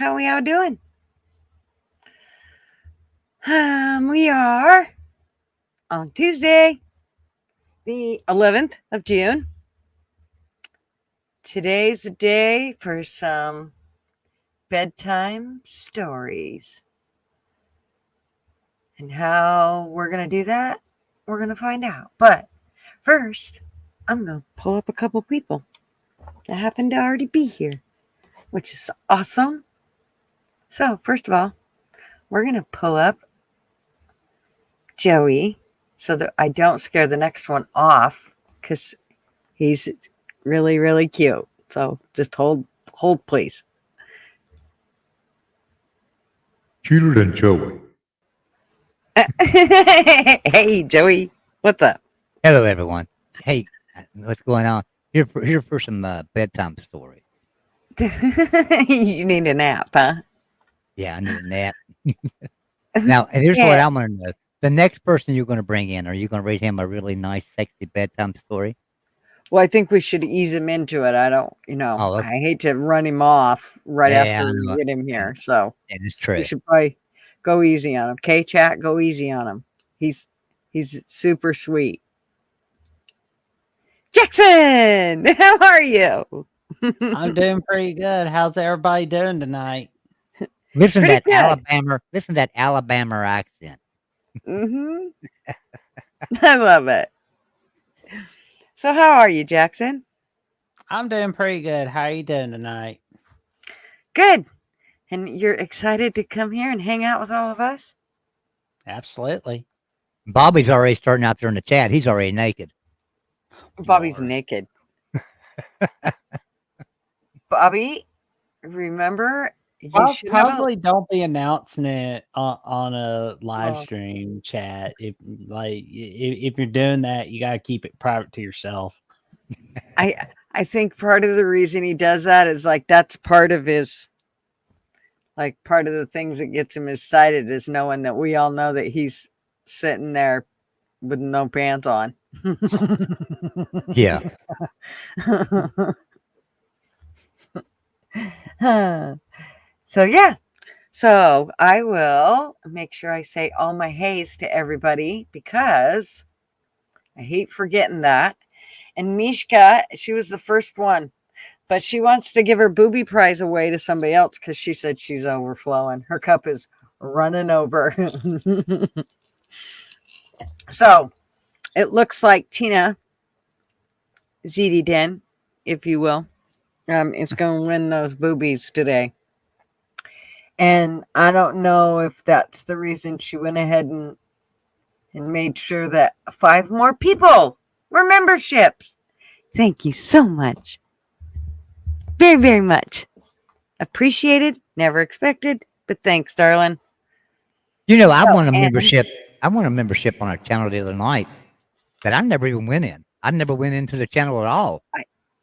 How we all doing? We are on Tuesday, the 11th of June. Today's the day for some bedtime stories. And how we're going to do that, we're going to find out. But first, I'm going to pull up a couple people that happen to already be here, which is awesome. So, first of all, we're going to pull up Joey so that I don't scare the next one off because he's really, really cute. So just hold, please. Cuter than Joey. Hey, Joey, what's up? Hello, everyone. Hey, what's going on? Here for some bedtime story. You need a nap, huh? Yeah, I need a nap. Now, and here's what Yeah. I'm going to know. The next person you're going to bring in, are you going to read him a really nice, sexy bedtime story? Well, I think we should ease him into it. I don't, Oh, I hate to run him off right yeah, after I we know. get him And here. So it is we true. should probably go easy on him. Okay, chat, go easy on him. He's super sweet. Jackson, how are you? I'm doing pretty good. How's everybody doing tonight? Listen to Pretty that good. Alabama accent. Mm-hmm. I love it. So how are you, Jackson? I'm doing pretty good. How you doing tonight? Good. And you're excited to come here and hang out with all of us? Absolutely. Bobby's already starting out there in the chat. He's already naked. Bobby's Lord. naked. Bobby, remember you Well, should have a probably don't be announcing it on a live Oh. stream chat. If you're doing that, you gotta keep it private to yourself. I think part of the reason he does that is like that's part of his part of the things that gets him excited is knowing that we all know that he's sitting there with no pants on. Yeah. So yeah. So I will make sure I say all my hays to everybody because I hate forgetting that. And Mishka, she was the first one, but she wants to give her booby prize away to somebody else because she said she's overflowing. Her cup is running over. So it looks like Tina ZD Den, if you will, is going to win those boobies today. And I don't know if that's the reason she went ahead and made sure that 5 more people were memberships. Thank you so much. Very, very much. Appreciated. Never expected. But thanks, darling. You know, I So, want a and membership. I want a membership on our channel the other night that I never even went in. I never went into the channel at all.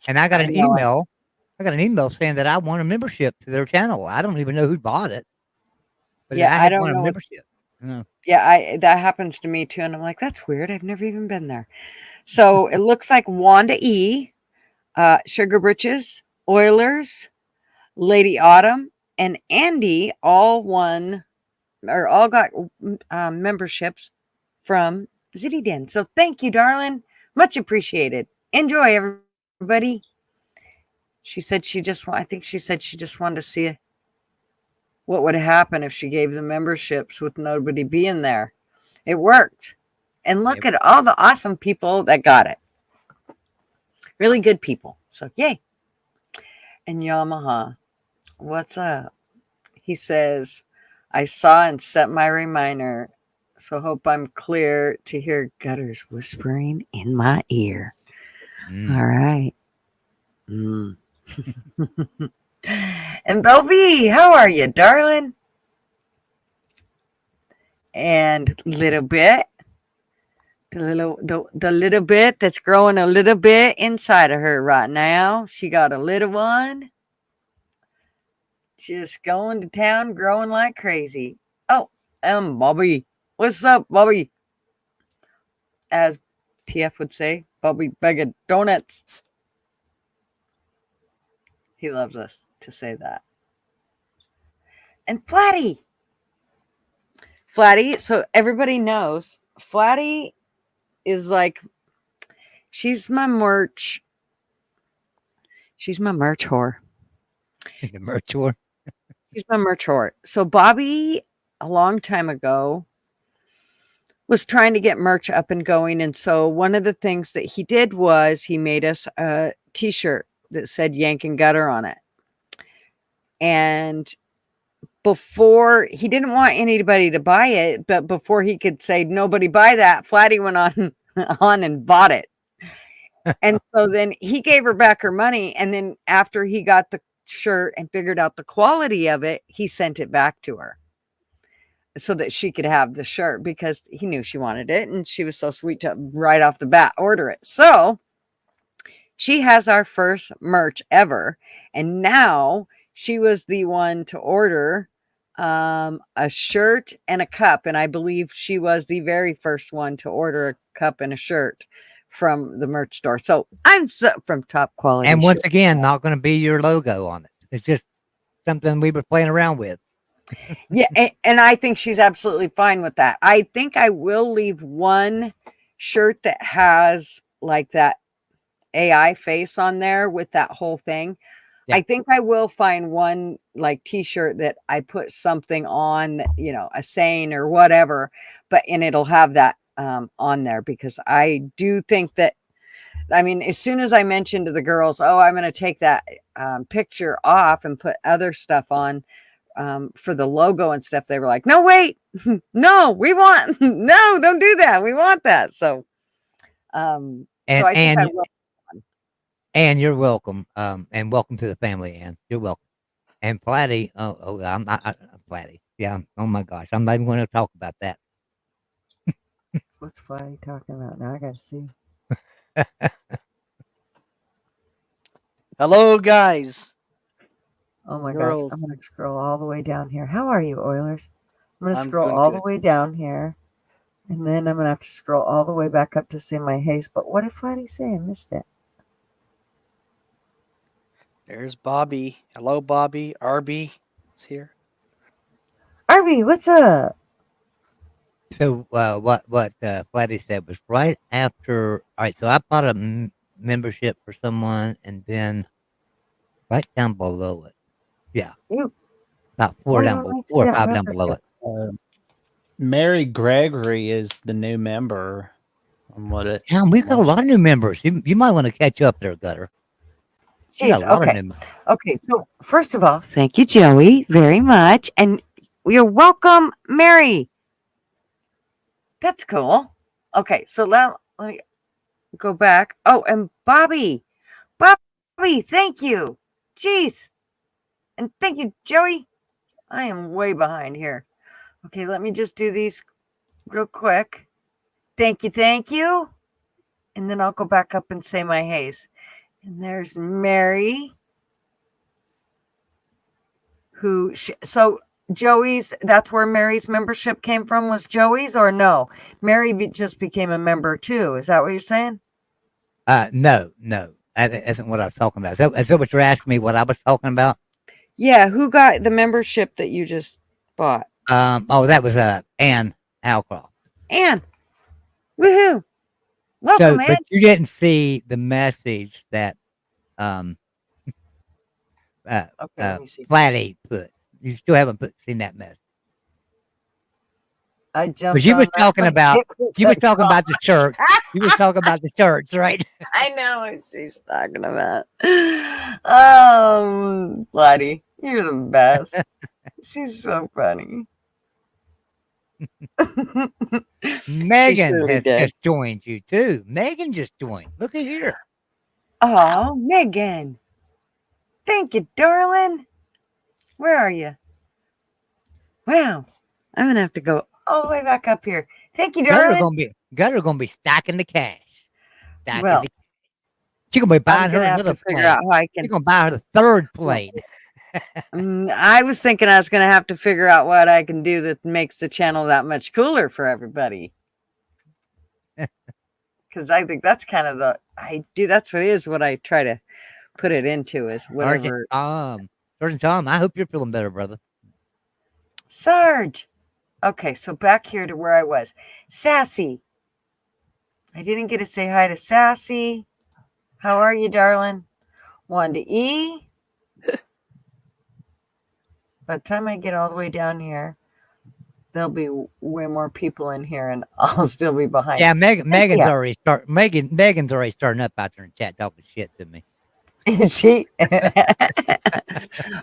And I got I an know. email. I got an email saying that I want a membership to their channel. I don't even know who bought it, but Yeah, I I had don't won a know. membership. Yeah. Yeah, that happens to me too. And I'm like, that's weird. I've never even been there. So it looks like Wanda E, Sugar Britches, Oilers, Lady Autumn, and Andy all got memberships from Zitty Den. So thank you, darling. Much appreciated. Enjoy, everybody. I think she said she just wanted to see what would happen if she gave the memberships with nobody being there. It worked. And look at all the awesome people that got it. Really good people. So yay. And Yamaha, what's up? He says, I saw and set my reminder. So hope I'm clear to hear gutters whispering in my ear. All right. And Belvie, how are you, darling? And little bit. The little bit that's growing a little bit inside of her right now. She got a little one. Just going to town, growing like crazy. Oh, Bobby. What's up, Bobby? As TF would say, Bobby Bag of Donuts. He loves us to say that. And Flatty. Flatty, so everybody knows, Flatty is like, she's my merch. She's my merch whore. The merch whore. She's my merch whore. So Bobby, a long time ago, was trying to get merch up and going. And so one of the things that he did was he made us a t-shirt that said Yank and Gutter on it. And before, he didn't want anybody to buy it, but before he could say nobody buy that, Flatty went on and bought it. And so then he gave her back her money. And then after he got the shirt and figured out the quality of it, he sent it back to her so that she could have the shirt because he knew she wanted it. And she was so sweet to right off the bat order it. So she has our first merch ever. And now she was the one to order a shirt and a cup. And I believe she was the very first one to order a cup and a shirt from the merch store. So I'm from Top Quality. And once again, not going to be your logo on it. It's just something we were playing around with. Yeah, and I think she's absolutely fine with that. I think I will leave one shirt that has like that AI face on there with that whole thing. Yeah. I think I will find one like t-shirt that I put something on, you know, a saying or whatever, and it'll have that on there because I do think that, I mean, as soon as I mentioned to the girls, oh, I'm going to take that picture off and put other stuff on for the logo and stuff, they were like, no, wait, no, we want, no, don't do that. We want that. So, so I think I will. And you're welcome. And welcome to the family, Ann. You're welcome. And Flatty, I'm Flatty. Yeah. Oh my gosh. I'm not even going to talk about that. What's Flatty talking about? Now I got to see. Hello, guys. Oh my gosh. I'm going to scroll all the way down here. How are you, Oilers? I'm going to scroll all the way down here. And then I'm going to have to scroll all the way back up to see my haze. But what did Flatty say? I missed it. There's Bobby. Hello, Bobby. RB is here. RB, what's up? So what Flatty said was right after. All right, so I bought a membership for someone, and then right down below it, yeah, about four or five down below it. Mary Gregory is the new member. On what it? Yeah, we've got a lot of new members. You might want to catch up there, Gutter. Jeez, okay. So first of all, thank you, Joey, very much, and you're welcome, Mary. That's cool. Okay, so now let me go back. Oh, and Bobby, thank you. Jeez, and thank you, Joey. I am way behind here. Okay, let me just do these real quick. Thank you. And then I'll go back up and say my haze. And there's Mary, so Joey's, that's where Mary's membership came from, was Joey's, or no? Mary just became a member too. Is that what you're saying? No. That isn't what I was talking about. Is that what you're asking me, what I was talking about? Yeah, who got the membership that you just bought? That was Ann Alcroft. Ann, woohoo! Welcome, Ann. But you didn't see the message that Flatty put. You still haven't seen that message. I jumped. But you was talking about the church. You was talking about the church, right? I know what she's talking about. Oh, Flatty, you're the best. She's so funny. Megan has just joined you too. Megan just joined. Look at here. Oh, Megan. Thank you, darling. Where are you? Wow. I'm going to have to go all the way back up here. Thank you, darling. Gutter gonna be stacking the cash. She's going to be buying her another plate. She's going to buy her the third plate. I was thinking I was going to have to figure out what I can do that makes the channel that much cooler for everybody. Because I think that's kind of that's what I try to put it into is whatever. Sergeant Tom, I hope you're feeling better, brother. Sarge. Okay, so back here to where I was. Sassy. I didn't get to say hi to Sassy. How are you, darling? Wanda E. By the time I get all the way down here, there'll be way more people in here, and I'll still be behind. Yeah, Megan's Cynthia. Megan's already starting up out there in chat talking shit to me. Is she?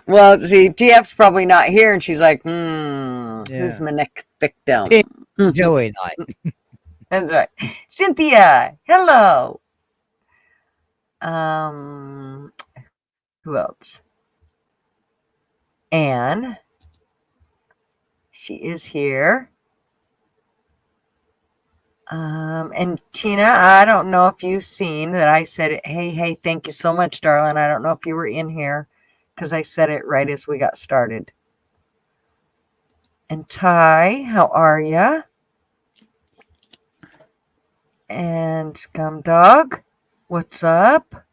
Well, see, TF's probably not here, and she's like, who's my next victim? Pick Joey and I. That's right. Cynthia, hello. Who else? Anne. She is here. And Tina, I don't know if you've seen that I said it. Hey, thank you so much, darling. I don't know if you were in here because I said it right as we got started. And Ty, how are ya? And Scumdog, what's up?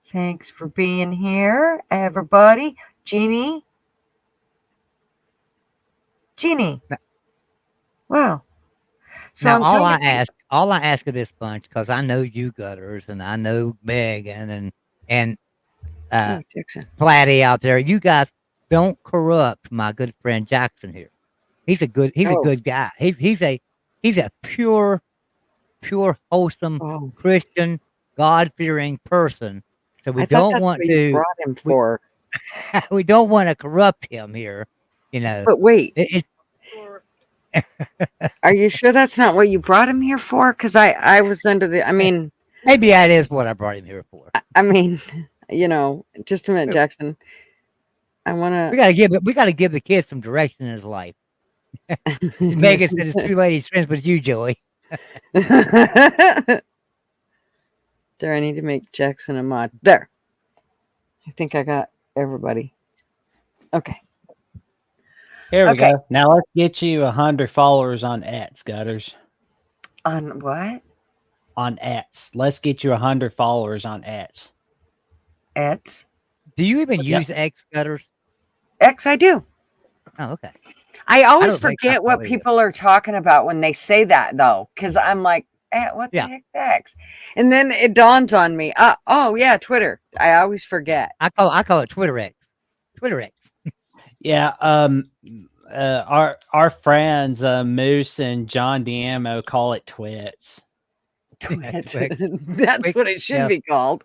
Thanks for being here, everybody. Jeannie. Wow. So Now, I'm all I ask of this bunch, because I know you gutters and I know Megan and Jackson. Platty out there. You guys don't corrupt my good friend Jackson here. He's a good guy. He's a pure, wholesome Christian, God-fearing person. So we don't want to brought him for. we don't want to corrupt him here. You know. But wait, it's are you sure that's not what you brought him here for? Because I was under the. I mean, maybe that is what I brought him here for. I mean, just a minute, Jackson. I want to. We gotta give the kid some direction in his life. Megan said it's too late. He's friends with you, Joey. There, I need to make Jackson a mod. There. I think I got everybody. Okay. Here we go. Now let's get you 100 followers on Ats, gutters. On what? On Ats. Let's get you 100 followers on Ats. Ats? Do you even use X, gutters? X, I do. Oh, okay. I always forget what people are talking about when they say that, though, because I'm like, what the heck's X? And then it dawns on me. Oh yeah, Twitter. I always forget. I call it Twitter X. Twitter X. Yeah. Our friends Moose and John Diamo call it Twits. Twits. That's what it should be called.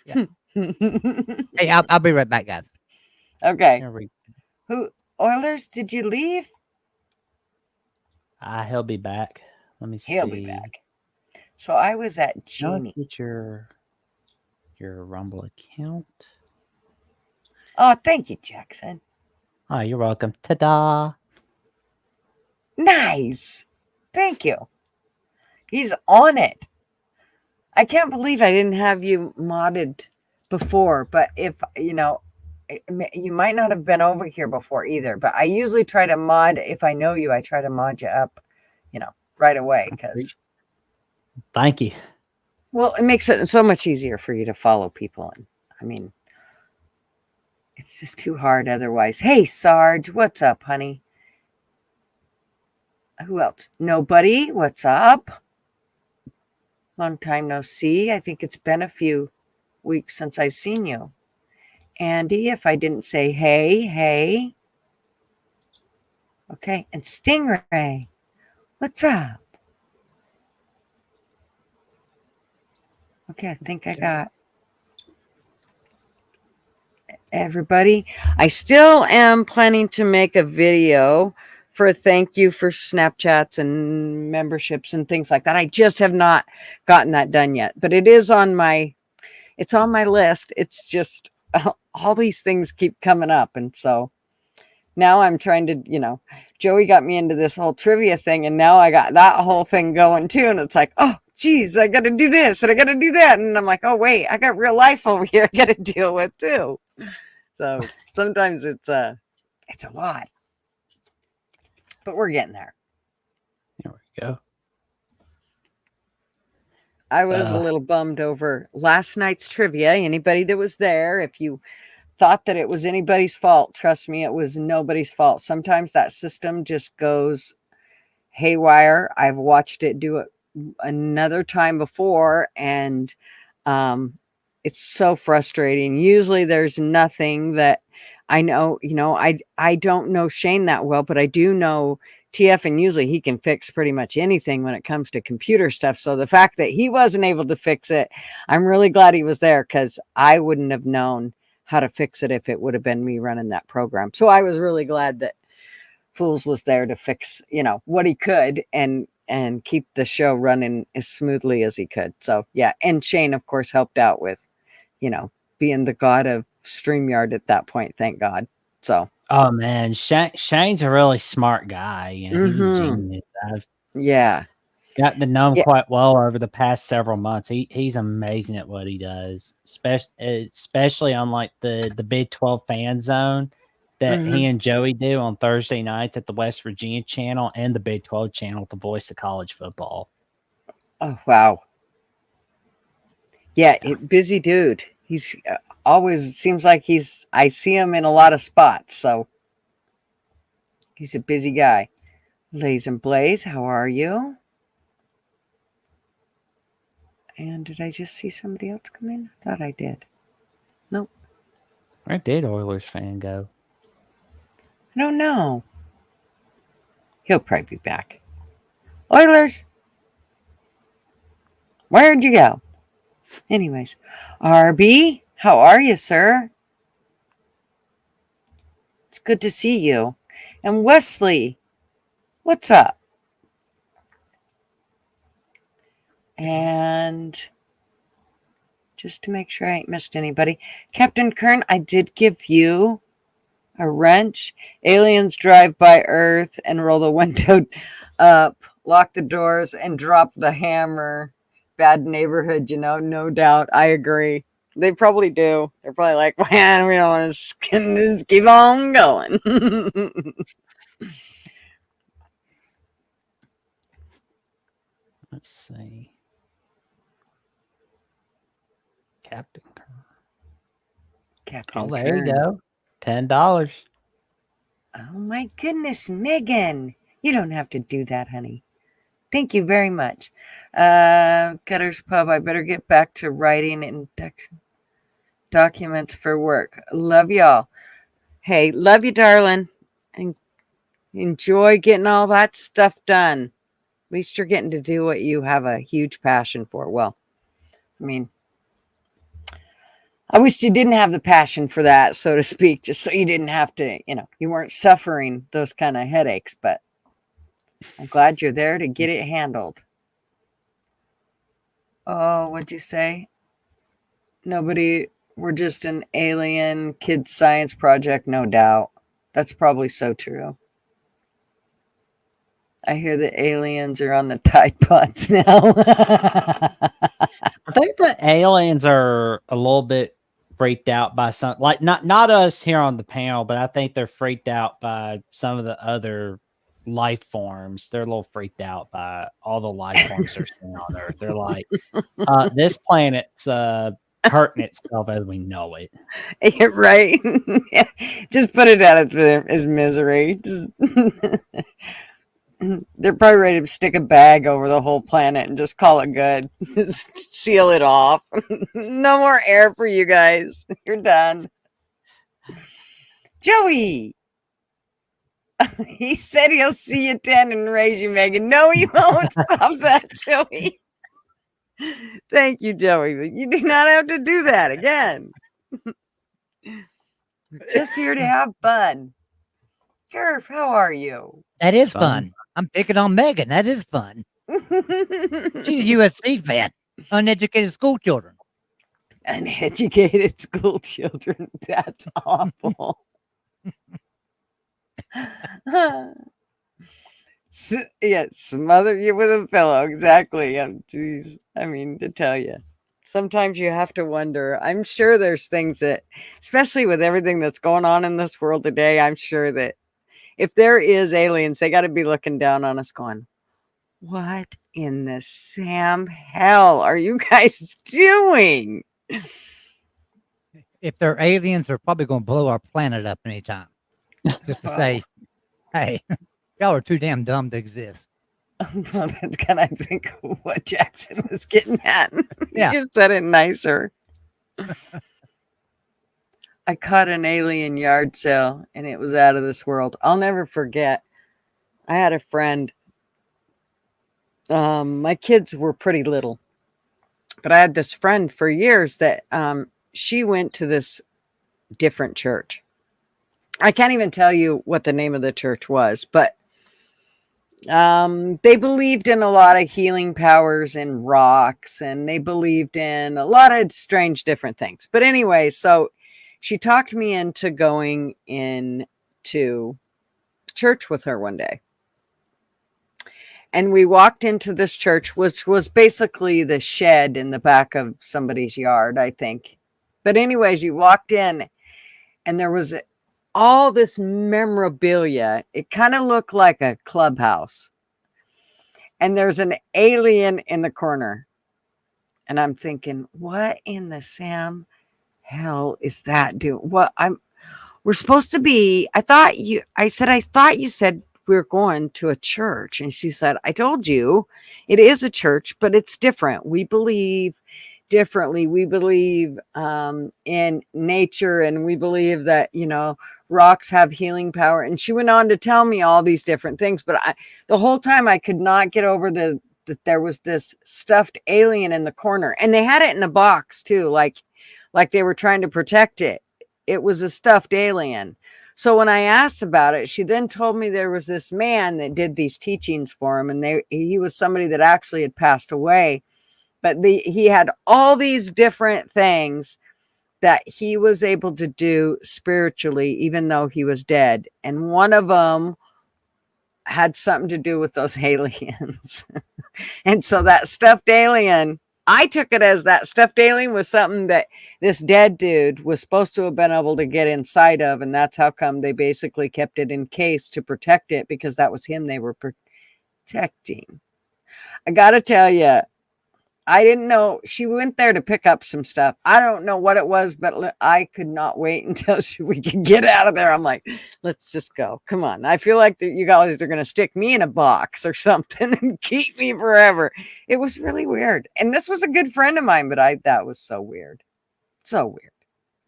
Yeah. Hey, I'll be right back, guys. Okay. Who Oilers? Did you leave? He'll be back. Let me see. He'll be back. So I was at Jeannie. Get your Rumble account. Oh, thank you, Jackson. Oh, you're welcome. Ta-da! Nice. Thank you. He's on it. I can't believe I didn't have you modded before, but if, you might not have been over here before either, but I usually try to mod, if I know you, I try to mod you up, right away because. Thank you. Well, it makes it so much easier for you to follow people. And I mean, it's just too hard otherwise. Hey, Sarge, what's up, honey? Who else? Nobody, what's up? Long time no see. I think it's been a few weeks since I've seen you. Andy, if I didn't say hey. Okay, and Stingray, what's up? Okay, I think I got everybody. I still am planning to make a video for a thank you for Snapchats and memberships and things like that. I just have not gotten that done yet, but it's on my list. It's just all these things keep coming up. And so now I'm trying to, Joey got me into this whole trivia thing, and now I got that whole thing going too. And it's like, oh, geez, I got to do this and I got to do that. And I'm like, oh, wait, I got real life over here I got to deal with too. So sometimes it's a lot, but we're getting there. There we go. I was a little bummed over last night's trivia. Anybody that was there, if you thought that it was anybody's fault. Trust me, it was nobody's fault. Sometimes that system just goes haywire. I've watched it do it another time before, and it's so frustrating. Usually there's nothing that I know, I don't know Shane that well, but I do know TF, and usually he can fix pretty much anything when it comes to computer stuff. So the fact that he wasn't able to fix it, I'm really glad he was there, because I wouldn't have known how to fix it if it would have been me running that program. So I was really glad that Fools was there to fix, what he could, and keep the show running as smoothly as he could. So yeah, and Shane, of course, helped out with, being the god of StreamYard at that point. Thank God. So. Oh man, Shane's a really smart guy. He's a genius. I've Yeah. gotten to know him Yeah. quite well over the past several months. He's amazing at what he does, especially on like the Big 12 fan zone that he and Joey do on Thursday nights at the West Virginia channel and the Big 12 channel at the Voice of College Football. Oh, wow. Yeah, busy dude. He's always seems like I see him in a lot of spots. So he's a busy guy. Lays and Blaze, how are you? And did I just see somebody else come in? I thought I did. Nope. Where did Oilers fan go? I don't know. He'll probably be back. Oilers! Where'd you go? Anyways, RB, how are you, sir? It's good to see you. And Wesley, what's up? And just to make sure I ain't missed anybody, Captain Kern, I did give you a wrench. Aliens drive by Earth and roll the window up, lock the doors, and drop the hammer. Bad neighborhood, no doubt. I agree. They probably do. They're probably like, man, we don't want to just keep on going. Let's see. Captain Kern. Captain Oh, there Kern. you go. $10. Oh my goodness, Megan. You don't have to do that, honey. Thank you very much. Cutter's Pub, I better get back to writing and documents for work. Love y'all. Hey, love you, darling. And enjoy getting all that stuff done. At least you're getting to do what you have a huge passion for. Well, I mean, I wish you didn't have the passion for that, so to speak, just so you didn't have to, you weren't suffering those kind of headaches, but I'm glad you're there to get it handled. Oh, what'd you say? Nobody, we're just an alien kids science project, no doubt. That's probably so true. I hear the aliens are on the Tide Pods now. I think the aliens are a little bit freaked out by some, like not us here on the panel, but I think they're freaked out by some of the other life forms. They're a little freaked out by all the life forms they're seeing on Earth. They're like, this planet's hurting itself as we know it. Right? Just put it out as misery. They're probably ready to stick a bag over the whole planet and just call it good. Just seal it off. No more air for you guys. You're done. Joey! He said he'll see you 10 and raise you, Megan. No, he won't. Stop that, Joey. Thank you, Joey. But you do not have to do that again. We're just here to have fun. Gerf, how are you? That is fun. I'm picking on Megan. That is fun. She's a USC fan. Uneducated school children. Uneducated school children. That's awful. Yeah, smother you with a pillow. Exactly. Geez. I mean, to tell you. Sometimes you have to wonder. I'm sure there's things that, especially with everything that's going on in this world today, I'm sure that if there is aliens, they got to be looking down on us going, what in the Sam hell are you guys doing? if they're aliens, they're probably going to blow our planet up anytime. Just to Wow. say, hey, y'all are too damn dumb to exist. Well, that's kind of, I think, what Jackson was getting at. He Yeah. just said it nicer. I caught an alien yard sale and it was out of this world. I'll never forget. I had a friend. My kids were pretty little, but I had this friend for years that she went to this different church. I can't even tell you what the name of the church was, but they believed in a lot of healing powers and rocks, and they believed in a lot of strange different things. But anyway, so she talked me into going into church with her one day. And we walked into this church, which was basically the shed in the back of somebody's yard, I think. But anyways, you walked in and there was all this memorabilia. It kind of looked like a clubhouse. And there's an alien in the corner. And I'm thinking, what in the Sam hell is that doing? We're supposed to be, I thought you said we were going to a church. And she said, I told you it is a church, but it's different. We believe differently. We believe in nature, and we believe that, rocks have healing power. And she went on to tell me all these different things, but the whole time I could not get over that there was this stuffed alien in the corner, and they had it in a box too, like they were trying to protect it. It was a stuffed alien. So when I asked about it, she then told me there was this man that did these teachings for him, and he was somebody that actually had passed away, but he had all these different things that he was able to do spiritually, even though he was dead. And one of them had something to do with those aliens. And so that stuffed alien, I took it as that stuffed alien was something that this dead dude was supposed to have been able to get inside of. And that's how come they basically kept it in case to protect it, because that was him they were protecting. I got to tell you, I didn't know. She went there to pick up some stuff. I don't know what it was, but I could not wait until we could get out of there. I'm like, let's just go. Come on. I feel like that you guys are going to stick me in a box or something and keep me forever. It was really weird. And this was a good friend of mine, but that was so weird. So weird.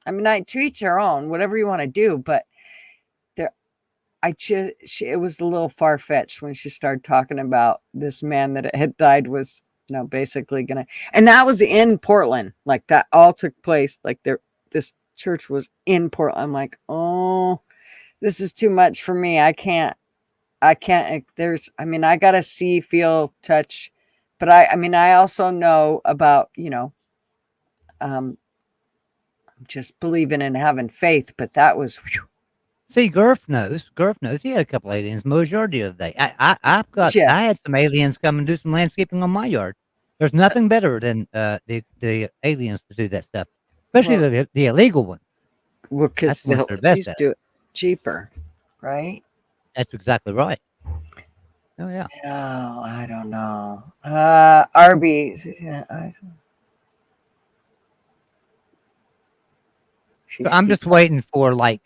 I mean, to each their own, whatever you want to do, but it was a little far-fetched when she started talking about this man that had died was basically and that was in Portland. Like, that all took place, like, this church was in Portland. I'm like, oh, this is too much for me. I can't, I gotta see, feel, touch, but I also know about, just believing and having faith, but that was, whew. See, Gurf knows. He had a couple aliens mow his yard the other day. I had some aliens come and do some landscaping on my yard. There's nothing better than the aliens to do that stuff, especially the illegal ones. Well, because they'll just do it cheaper, right? That's exactly right. Oh yeah. Oh, I don't know. Arby's. Yeah, So I'm just waiting for, like,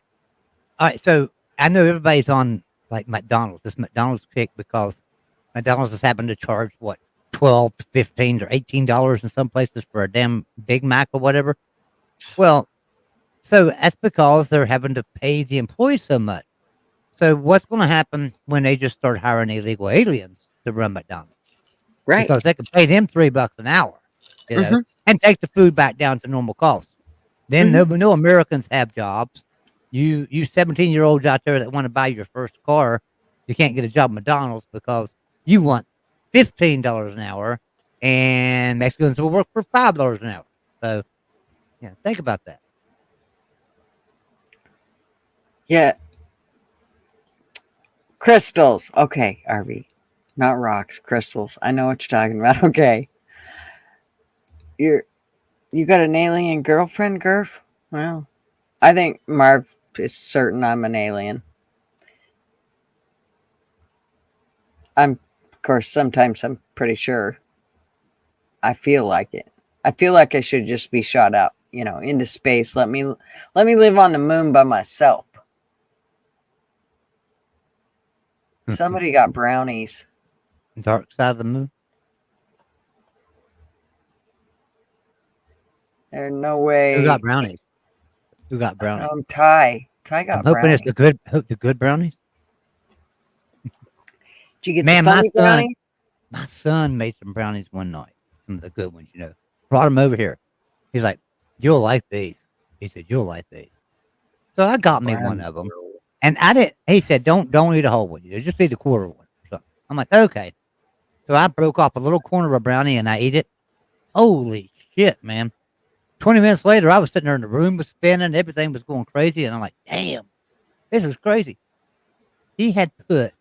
all right. So I know everybody's on, like, McDonald's. This McDonald's kick, because McDonald's has happened to charge what, $12 to $15 or $18 in some places for a damn Big Mac or whatever. Well, so that's because they're having to pay the employees so much. So what's going to happen when they just start hiring illegal aliens to run McDonald's? right. Because they can pay them $3 an hour, and take the food back down to normal cost. Then no Americans have jobs. You 17-year-olds out there that want to buy your first car, you can't get a job at McDonald's because you want $15 an hour, and Mexicans will work for $5 an hour. So, yeah, think about that. Yeah. Crystals. Okay, Arby. Not rocks, crystals. I know what you're talking about. Okay. You got an alien girlfriend, Gurf? Well, I think Marv is certain I'm an alien. Of course, sometimes I'm pretty sure. I feel like it. I feel like I should just be shot out, into space. Let me live on the moon by myself. Somebody got brownies. Dark side of the moon. There's no way. Who got brownies? Who got brownies? Ty got I'm hoping brownies. it's the good brownies. Did you get Man, the funny brownies? My son made some brownies one night. Some of the good ones, Brought them over here. He's like, "You'll like these." He said, "You'll like these." So I got me one of them, and I didn't. He said, "Don't eat a whole one. Just eat a quarter one." So I'm like, "Okay." So I broke off a little corner of a brownie and I ate it. Holy shit, man! 20 minutes later, I was sitting there and the room was spinning, everything was going crazy, and I'm like, "Damn, this is crazy." He had put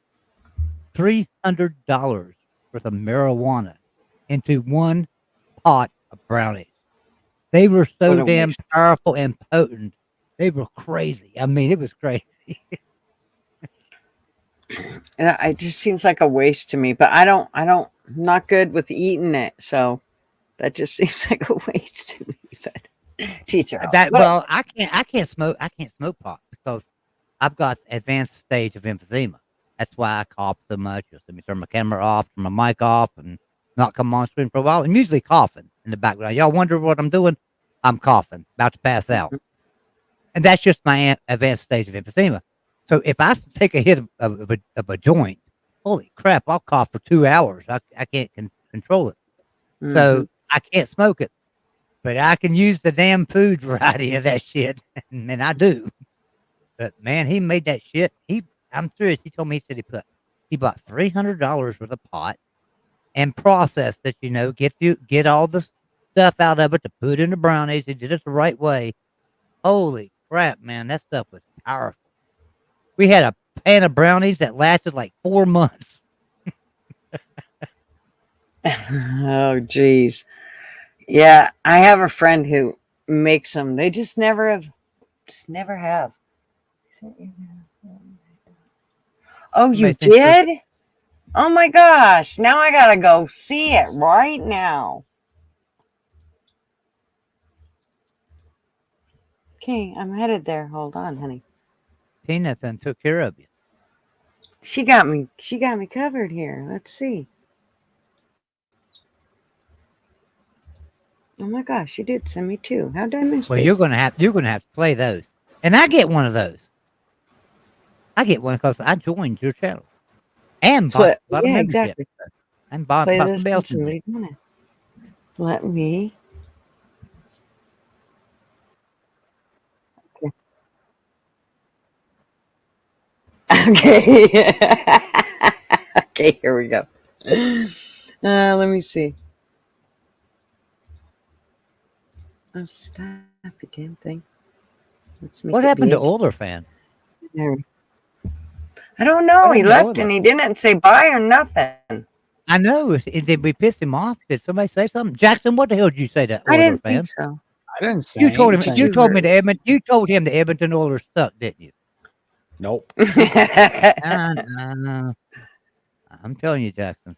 $300 worth of marijuana into one pot of brownies. They were so What a damn waste. powerful and potent. They were crazy. I mean, it was crazy. It just seems like a waste to me, but I'm not good with eating it, so that just seems like a waste to me. But teach her. I can't smoke pot because I've got advanced stage of emphysema. That's why I cough so much. You'll see me turn my camera off, turn my mic off, and not come on screen for a while. I'm usually coughing in the background. Y'all wonder what I'm doing? I'm coughing, about to pass out. And that's just my advanced stage of emphysema. So if I take a hit of a joint, holy crap, I'll cough for 2 hours. I can't control it. So I can't smoke it. But I can use the damn food variety of that shit. And I do. But man, he made that shit. I'm serious. He told me, he bought $300 worth of pot and processed it, get all the stuff out of it to put in the brownies. He did it the right way. Holy crap, man. That stuff was powerful. We had a pan of brownies that lasted like 4 months. Oh, geez. Yeah, I have a friend who makes them. They just never have. Oh, you did? Oh my gosh. Now I gotta go see it right now. Okay, I'm headed there. Hold on, honey. Tina then took care of you. She got me covered here. Let's see. Oh my gosh, you did send me two. How did I miss Well, these? you're gonna have to play those. And I get one of those. I get one because I joined your channel. And bought a membership. Exactly. And bought this somebody else. Let me. Okay. Okay, here we go. Let me see. Oh, stop, you damn thing. Let's make What it happened to big. Older Fan? There. I don't know. He left and he didn't say bye or nothing. I know. Did we piss him off? Did somebody say something? Jackson, what the hell did you say to Older I didn't Fan? think so. I didn't say You told him. anything. You told me you told him the Edmonton Oilers suck, didn't you? Nope. I'm telling you, Jackson.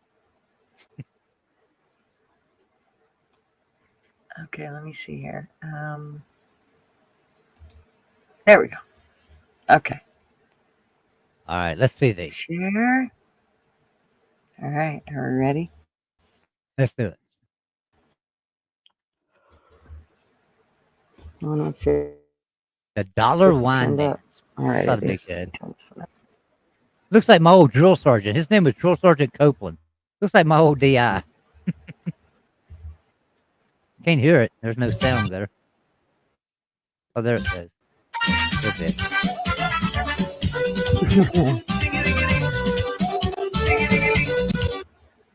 Okay, let me see here. There we go. Okay. All right, let's see these. Share. All right, are we ready? Let's do it. Oh, no, sure. The Dollar Wine Dance. All right, That'd be good. Looks like my old drill sergeant. His name was Drill Sergeant Copeland. Looks like my old DI. Can't hear it. There's no sound there. Oh, there it goes. Good bit.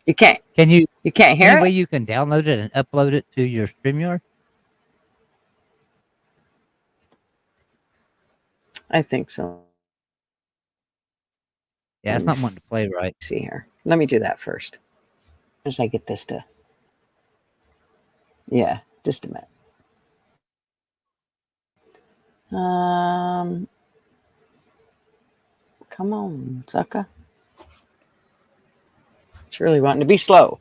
You can't. You can't hear any way it? you can download it and upload it to your StreamYard? I think so. Yeah, it's not wanting to play right. See here. Let me do that first. As I get this to. Yeah, just a minute. Come on, sucker. It's really wanting to be slow.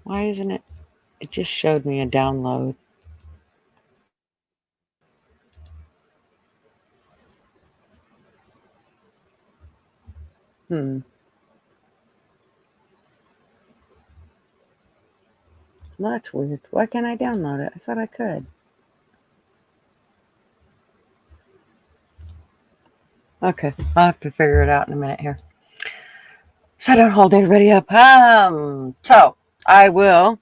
Why isn't it? It just showed me a download. Well, that's weird. Why can't I download it? I thought I could. Okay, I'll have to figure it out in a minute here. So I don't hold everybody up. So I will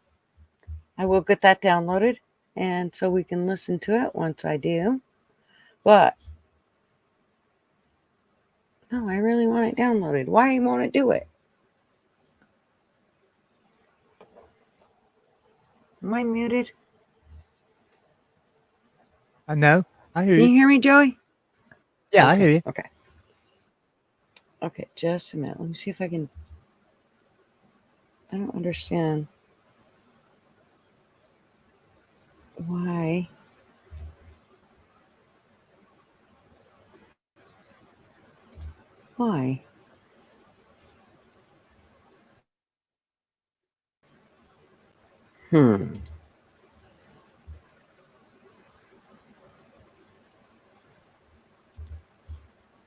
get that downloaded, and so we can listen to it once I do. But no, I really want it downloaded. Why won't it do it? Am I muted? I know. I hear Can you you. hear me, Joey? Yeah, I Okay, hear you. Okay. Okay, just a minute. Let me see if I can. I don't understand why. Why?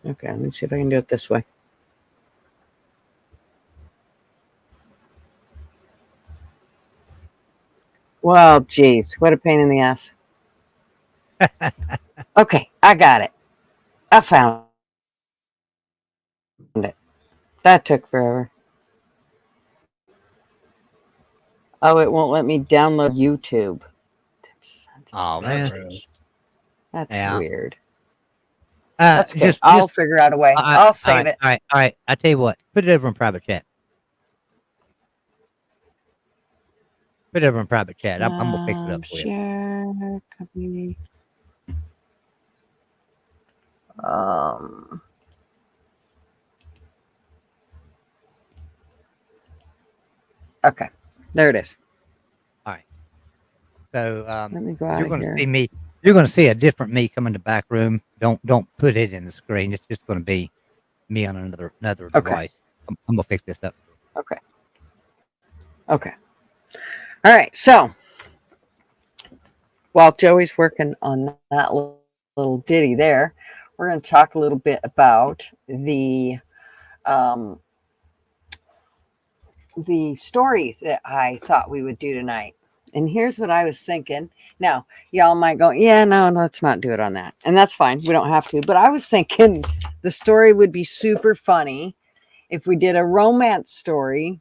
Okay, let me see if I can do it this way. Well, geez, what a pain in the ass. Okay, I got it. I found it. That took forever. Oh, it won't let me download YouTube. Oh man. That's Yeah. weird. That's good. Just I'll figure out a way. I'll save it. All right. I tell you what. Put it over in private chat. Put it over in private chat. I'm gonna fix it up for you. Share, copy. Okay, there it is. All right. So Let me go out you're of gonna here. see me. You're gonna see a different me come in the back room. Don't put it in the screen. It's just gonna be me on another Okay. device. I'm gonna fix this up. Okay. Okay. All right. So while Joey's working on that little ditty there, we're going to talk a little bit about the story that I thought we would do tonight. And here's what I was thinking. Now, y'all might go, yeah, no, let's not do it on that. And that's fine. We don't have to. But I was thinking the story would be super funny if we did a romance story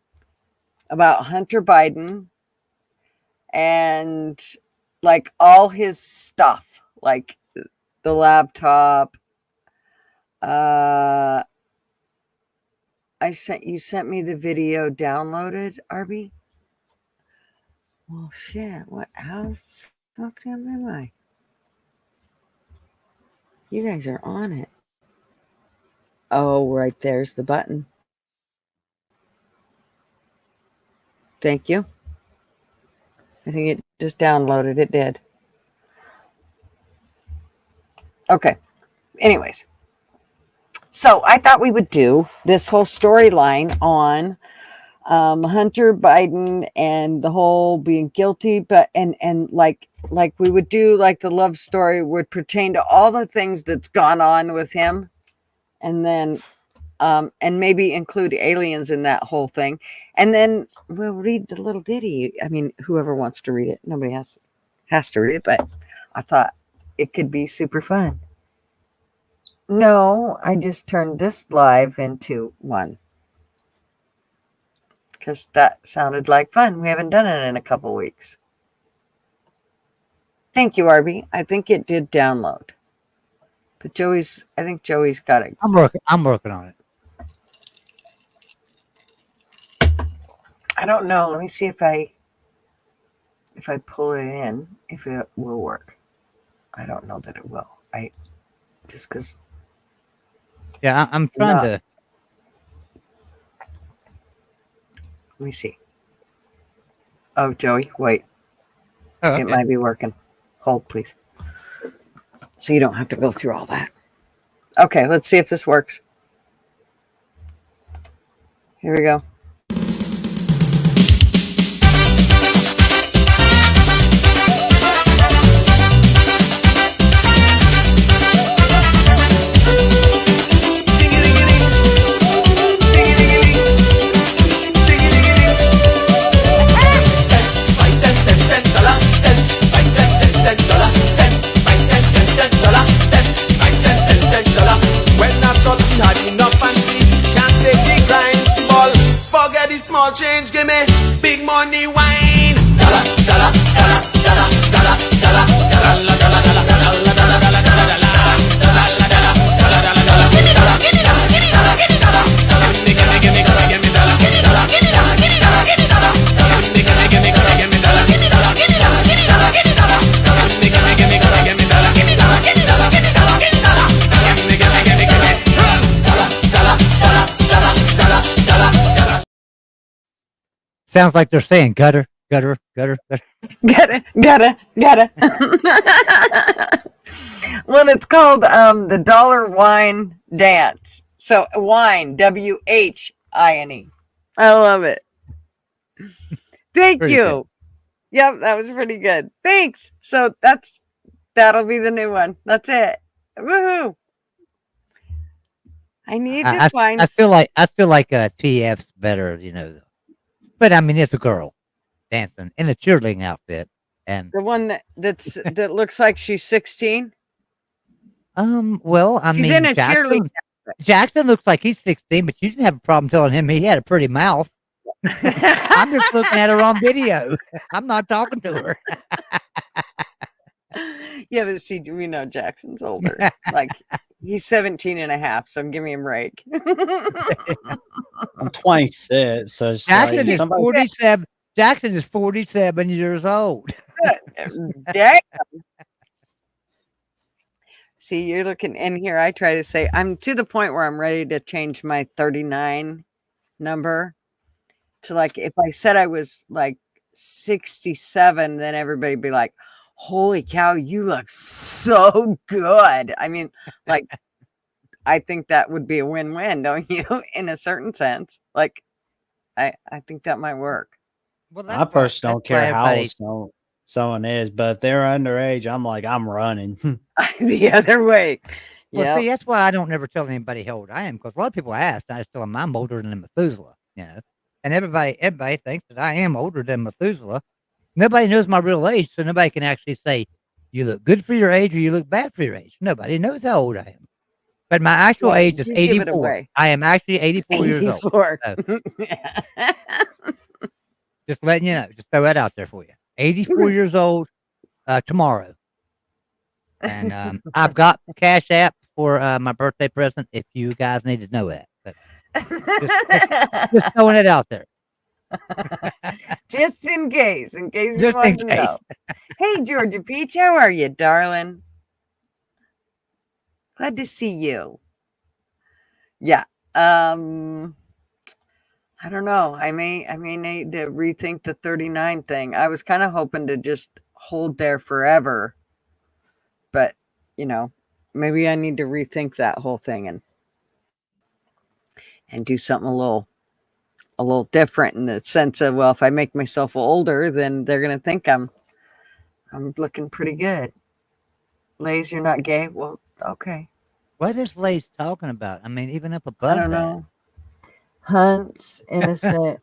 about Hunter Biden and like all his stuff, like the laptop. You sent me the video downloaded, Arby. Well, shit. What? How fucked up am I? You guys are on it. Oh, right there's the button. Thank you. I think it just downloaded. It did. Okay. Anyways. So I thought we would do this whole storyline on Hunter Biden and the whole being guilty, but and like we would do like the love story would pertain to all the things that's gone on with him, and then and maybe include aliens in that whole thing, and then we'll read the little ditty. I mean, whoever wants to read it, nobody has to read it, but I thought it could be super fun. No, I just turned this live into one. Because that sounded like fun. We haven't done it in a couple weeks. Thank you, Arby. I think it did download. But I think Joey's got it. I'm working on it. I don't know. Let me see if I pull it in, if it will work. I don't know that it will. Just because. Yeah, I'm trying to. Let me see. Oh, Joey, wait. Oh, okay. It might be working. Hold, please. So you don't have to go through all that. Okay, let's see if this works. Here we go. Sounds like they're saying gutter, gutter, gutter, gutter. Gotta. Well, it's called the Dollar Wine Dance. So wine, WHINE. I love it. Thank Pretty you. good. Yep, that was pretty good. Thanks. So that'll be the new one. That's it. Woohoo! I need to find I feel like TF's better, you know. But I mean, it's a girl dancing in a cheerleading outfit, and the one that looks like she's 16. well, I She's mean, in a cheerleading. Jackson looks like he's 16, but you didn't have a problem telling him he had a pretty mouth. I'm just looking at her on video. I'm not talking to her. Yeah, but see, we know Jackson's older. Like he's 17 and a half, so give me a break. I'm 26, so it's Jackson like is somebody 47. Jackson is 47 years old. Dang. See, you're looking in here. I try to say I'm to the point where I'm ready to change my 39 number to like if I said I was like 67, then everybody'd be like, holy cow, you look so good. I mean, like I think that would be a win-win, don't you? In a certain sense. Like I think that might work. Well, I personally don't care how everybody. old someone is, but if they're underage, I'm like, I'm running. The other way. Well, Yeah. see, that's why I don't never tell anybody how old I am, because a lot of people ask, I just tell them I'm older than Methuselah, you know. And everybody thinks that I am older than Methuselah. Nobody knows my real age, so nobody can actually say you look good for your age or you look bad for your age. Nobody knows how old I am. But my actual age is you give it 84. away. I am actually 84 years old. 84. So, just letting you know. Just throw that out there for you. 84 years old tomorrow. And I've got Cash App for my birthday present if you guys need to know that. But just throwing it out there. Just in case you Just want in to case. know. Hey, Georgia Peach, how are you, darling? Glad to see you. Yeah. I don't know. I may need to rethink the 39 thing. I was kind of hoping to just hold there forever. But, you know, maybe I need to rethink that whole thing and do something a little different in the sense of, well, if I make myself older, then they're gonna think I'm looking pretty good. Lays, you're not gay? Well, okay. What is Lace talking about? I mean, even up above I don't know. Hunt's innocent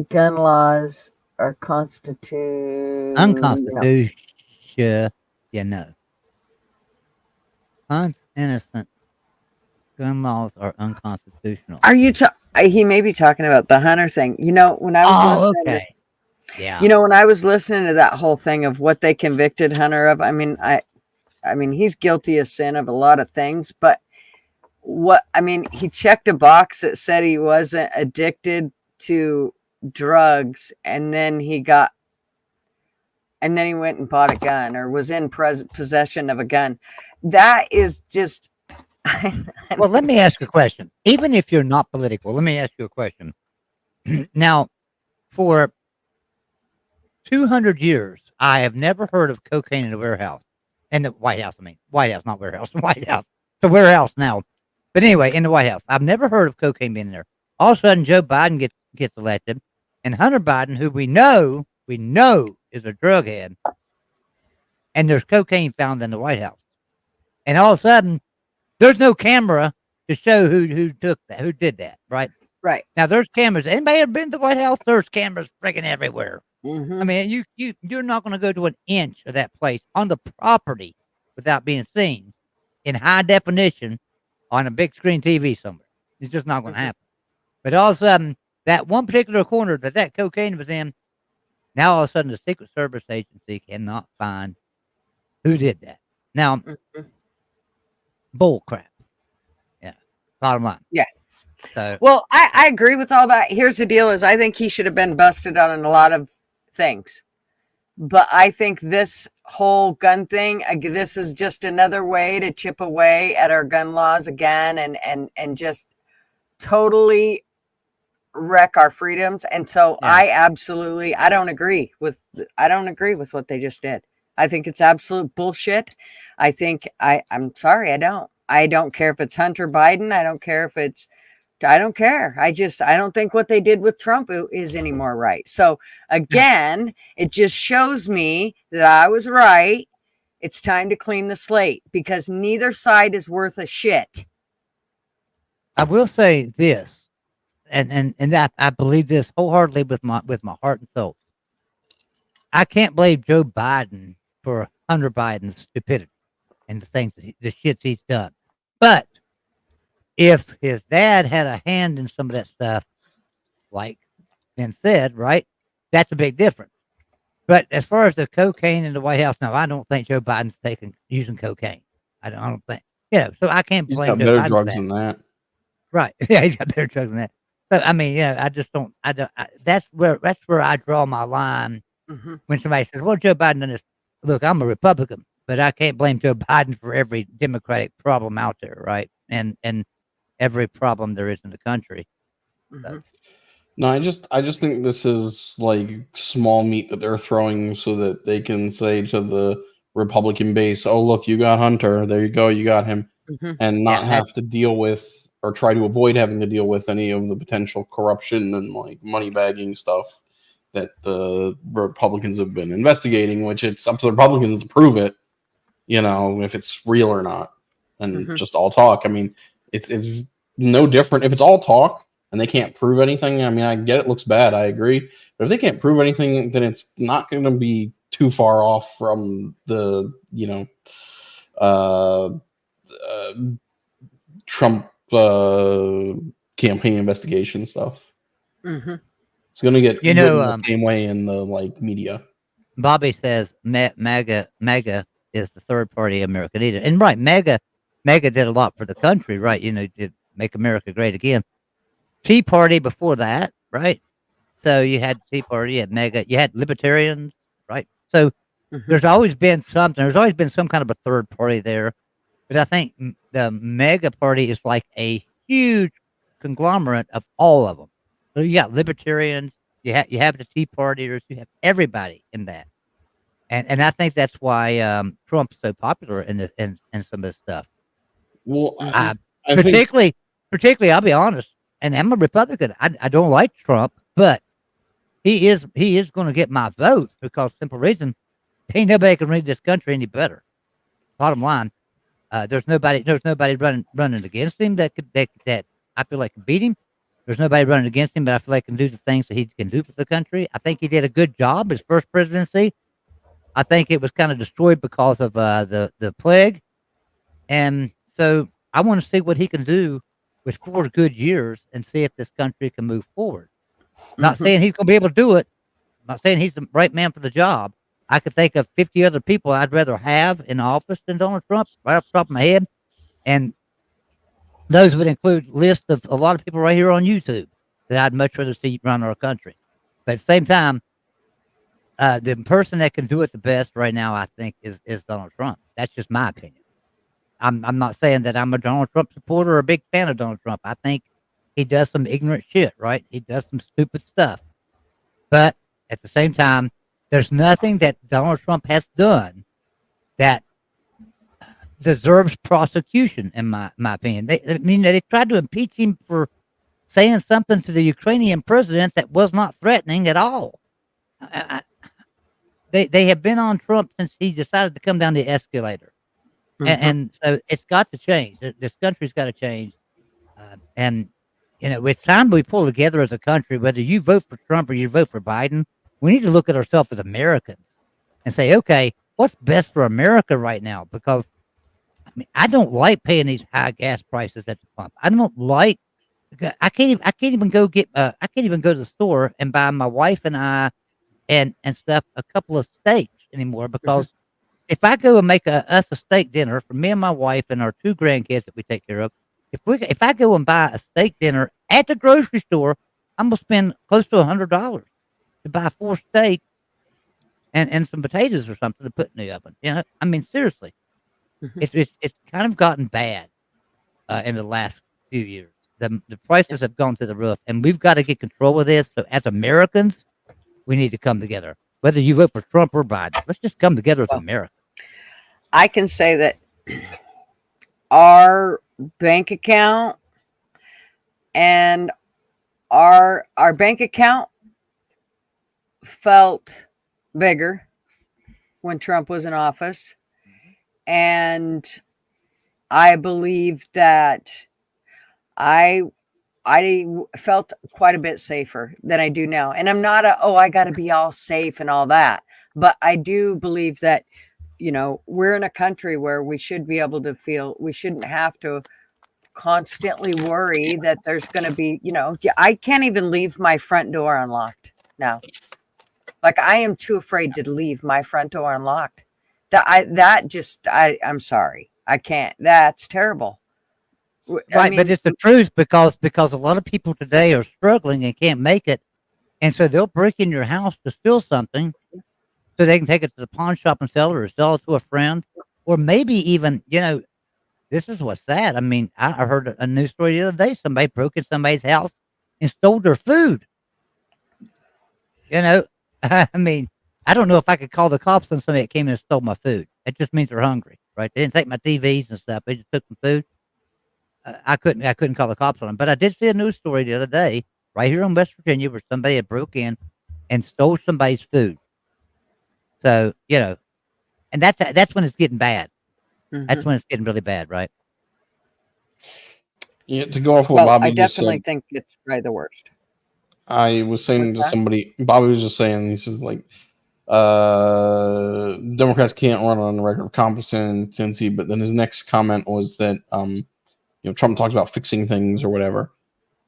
gun laws are unconstitutional. You know. Hunt's innocent gun laws are unconstitutional. Are you? He may be talking about the Hunter thing. You know, when I was listening Yeah. you know, when I was listening to that whole thing of what they convicted Hunter of, I mean, he's guilty of sin of a lot of things, but he checked a box that said he wasn't addicted to drugs, and then he went and bought a gun or was in possession of a gun. That is just. Well, let me ask you a question. Even if you're not political, let me ask you a question. Now, for 200 years, I have never heard of cocaine in a warehouse. In the White House, White House, not warehouse. White House. The warehouse now. But anyway, in the White House, I've never heard of cocaine being there. All of a sudden, Joe Biden gets elected, and Hunter Biden, who we know is a drug head, and there's cocaine found in the White House. And all of a sudden, there's no camera to show who took that, who did that, right? Right. Now, there's cameras. Anybody ever been to the White House? There's cameras freaking everywhere. Mm-hmm. I mean, you're not going to go to an inch of that place on the property without being seen in high definition on a big screen TV somewhere. It's just not going to happen. But all of a sudden, that one particular corner that cocaine was in, now all of a sudden the Secret Service agency cannot find who did that. Now, bull crap. Yeah. Bottom line. Yeah. So, well, I agree with all that. Here's the deal is I think he should have been busted on a lot of things. But I think this whole gun thing, this is just another way to chip away at our gun laws again and just totally wreck our freedoms. And so Yeah. I don't agree with what they just did. I think it's absolute bullshit. I'm sorry, I don't care if it's Hunter Biden. I don't care. I don't think what they did with Trump is anymore right. So again, it just shows me that I was right. It's time to clean the slate because neither side is worth a shit. I will say this, and I believe this wholeheartedly with my heart and soul. I can't blame Joe Biden for Hunter Biden's stupidity and the things the shits he's done. But if his dad had a hand in some of that stuff, like been said, right, that's a big difference. But as far as the cocaine in the White House, no, I don't think Joe Biden's using cocaine. I don't think, so I can't He's blame got Joe better Biden for drugs that. than that. Right. Yeah, he's got better drugs than that. So I mean, I just don't. That's where I draw my line Mm-hmm. when somebody says, "Well, Joe Biden done this." Look, I'm a Republican, but I can't blame Joe Biden for every Democratic problem out there, right? And every problem there is in the country. Mm-hmm. No, I just think this is like small meat that they're throwing so that they can say to the Republican base, "Oh, look, you got Hunter. There you go, you got him," Mm-hmm. and not Yeah, have to deal with or try to avoid having to deal with any of the potential corruption and like money bagging stuff that the Republicans have been investigating. Which it's up to the Republicans to prove it, if it's real or not, and Mm-hmm. just all talk. I mean, it's no different if it's all talk and they can't prove anything. I mean, I get it looks bad. I agree. But if they can't prove anything, then it's not going to be too far off from the, uh, uh, Trump campaign investigation stuff. Mm-hmm. It's going to get You written know, the same way in the media. Bobby says MAGA is the third party America needed, and right, MAGA did a lot for the country, right? Did make America great again. Tea Party before that, right? So you had Tea Party, you had MAGA, you had Libertarians, right? So Mm-hmm. there's always been something. There's always been some kind of a third party there. But I think the MAGA party is like a huge conglomerate of all of them. So you got Libertarians, you have the Tea Partiers, you have everybody in that. And I think that's why Trump's so popular in some of this stuff. Well, I I think particularly, I'll be honest, and I'm a Republican. I don't like Trump, but he is going to get my vote because simple reason, ain't nobody can read this country any better. Bottom line, there's nobody running against him that I feel like can beat him. There's nobody running against him, but I feel like can do the things that he can do for the country. I think he did a good job his first presidency. I think it was kind of destroyed because of the plague, and so I want to see what he can do with 4 good years and see if this country can move forward. Not Mm-hmm. saying he's going to be able to do it. Not saying he's the right man for the job. I could think of 50 other people I'd rather have in office than Donald Trump, right off the top of my head, and those would include lists of a lot of people right here on YouTube that I'd much rather see run our country. But at the same time, the person that can do it the best right now, I think, is Donald Trump. That's just my opinion. I'm not saying that I'm a Donald Trump supporter or a big fan of Donald Trump. I think he does some ignorant shit, right? He does some stupid stuff. But at the same time, there's nothing that Donald Trump has done that deserves prosecution, in my opinion. They tried to impeach him for saying something to the Ukrainian president that was not threatening at all. They have been on Trump since he decided to come down the escalator. Mm-hmm. And so it's got to change. This country's got to change. And, it's time we pull together as a country, whether you vote for Trump or you vote for Biden, we need to look at ourselves as Americans and say, okay, what's best for America right now? Because, I don't like paying these high gas prices at the pump. I don't like, I can't even go I can't even go to the store and buy my wife and I and stuff a couple of steaks anymore because if I go and make us a steak dinner for me and my wife and our 2 grandkids that we take care of, if I go and buy a steak dinner at the grocery store, I'm gonna spend close to $100 to buy 4 steaks and some potatoes or something to put in the oven. Seriously, Mhm. it's kind of gotten bad in the last few years. the prices have gone through the roof, and we've got to get control of this. So as Americans, we need to come together. Whether you vote for Trump or Biden, let's just come together as Well, America. I can say that our bank account and our bank account felt bigger when Trump was in office, and I believe that I felt quite a bit safer than I do now. And I'm not I got to be all safe and all that, but I do believe that we're in a country where we should be able to feel, we shouldn't have to constantly worry that there's going to be, I can't even leave my front door unlocked now. Like, I am too afraid to leave my front door unlocked. I'm sorry. I can't. That's terrible. Right, but it's the truth because a lot of people today are struggling and can't make it, and so they'll break in your house to steal something, so they can take it to the pawn shop and sell it, or sell it to a friend, or maybe even this is what's sad. I mean, I heard a news story the other day. Somebody broke in somebody's house and stole their food. I mean, I don't know if I could call the cops on somebody that came in and stole my food. It just means they're hungry, right? They didn't take my TVs and stuff. They just took some food. I couldn't call the cops on them, but I did see a news story the other day right here in West Virginia where somebody had broke in and stole somebody's food. So, and that's when it's getting bad. Mm-hmm. That's when it's getting really bad, right? Yeah, to go off what Bobby I just definitely said, think it's probably the worst. I was saying What's to that? somebody, Bobby was just saying, he says, like, Democrats can't run on the record of competency, but then his next comment was that, Trump talks about fixing things or whatever.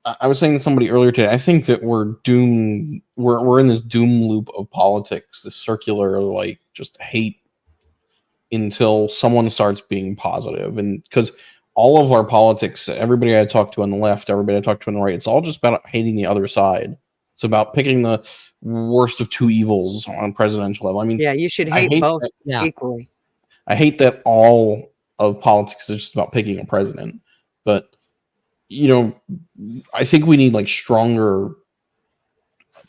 I was saying to somebody earlier today, I think that we're doomed. We're in this doom loop of politics, this circular, like, just hate until someone starts being positive. And because all of our politics, everybody I talk to on the left, everybody I talk to on the right, it's all just about hating the other side. It's about picking the worst of two evils on a presidential level. I mean, Yeah, you should I hate hate both Yeah. equally. I hate that all of politics is just about picking a president. But, I think we need, like, stronger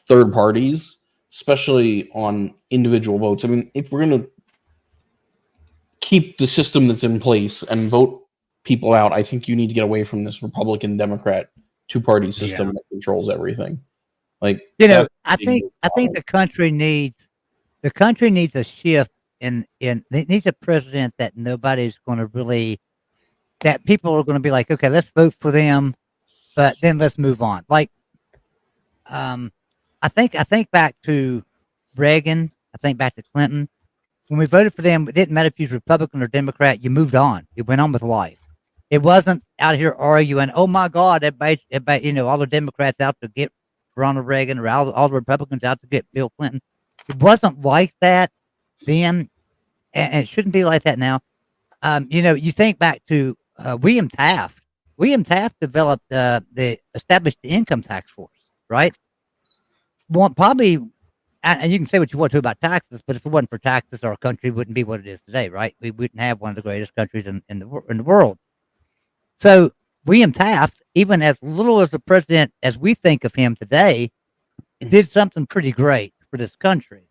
third parties, especially on individual votes. I mean, if we're going to keep the system that's in place and vote people out, I think you need to get away from this Republican Democrat two-party system that controls everything. Like, I think the country needs a shift in it needs a president that nobody's going to really, that people are going to be like, okay, let's vote for them, but then let's move on. Like, I think back to Reagan. I think back to Clinton. When we voted for them, it didn't matter if you was Republican or Democrat. You moved on. You went on with life. It wasn't out here arguing. Oh my God, everybody, all the Democrats out to get Ronald Reagan, or all the Republicans out to get Bill Clinton. It wasn't like that then, and it shouldn't be like that now. You think back to William Taft. William Taft developed established the income tax force, right? Probably, and you can say what you want to about taxes, but if it wasn't for taxes, our country wouldn't be what it is today, right? We wouldn't have one of the greatest countries in the world. So William Taft, even as little as a president as we think of him today, did something pretty great for this country.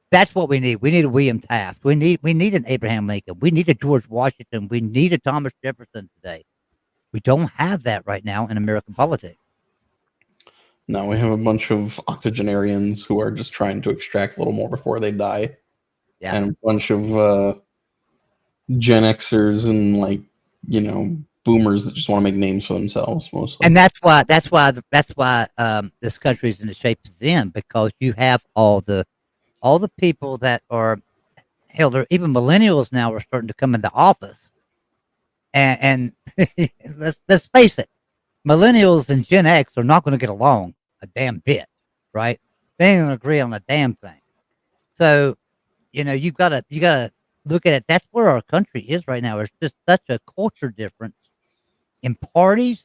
That's what we need. We need a William Taft. We need an Abraham Lincoln. We need a George Washington. We need a Thomas Jefferson today. We don't have that right now in American politics. No, we have a bunch of octogenarians who are just trying to extract a little more before they die. Yeah. And a bunch of Gen Xers and, like, boomers that just want to make names for themselves mostly. And that's why this country is in the shape it's in, because you have all the people that are, hell, even millennials now are starting to come into office. And let's face it, millennials and Gen X are not going to get along a damn bit, right? They ain't going to agree on a damn thing. So, you've got to look at it. That's where our country is right now. There's just such a culture difference in parties,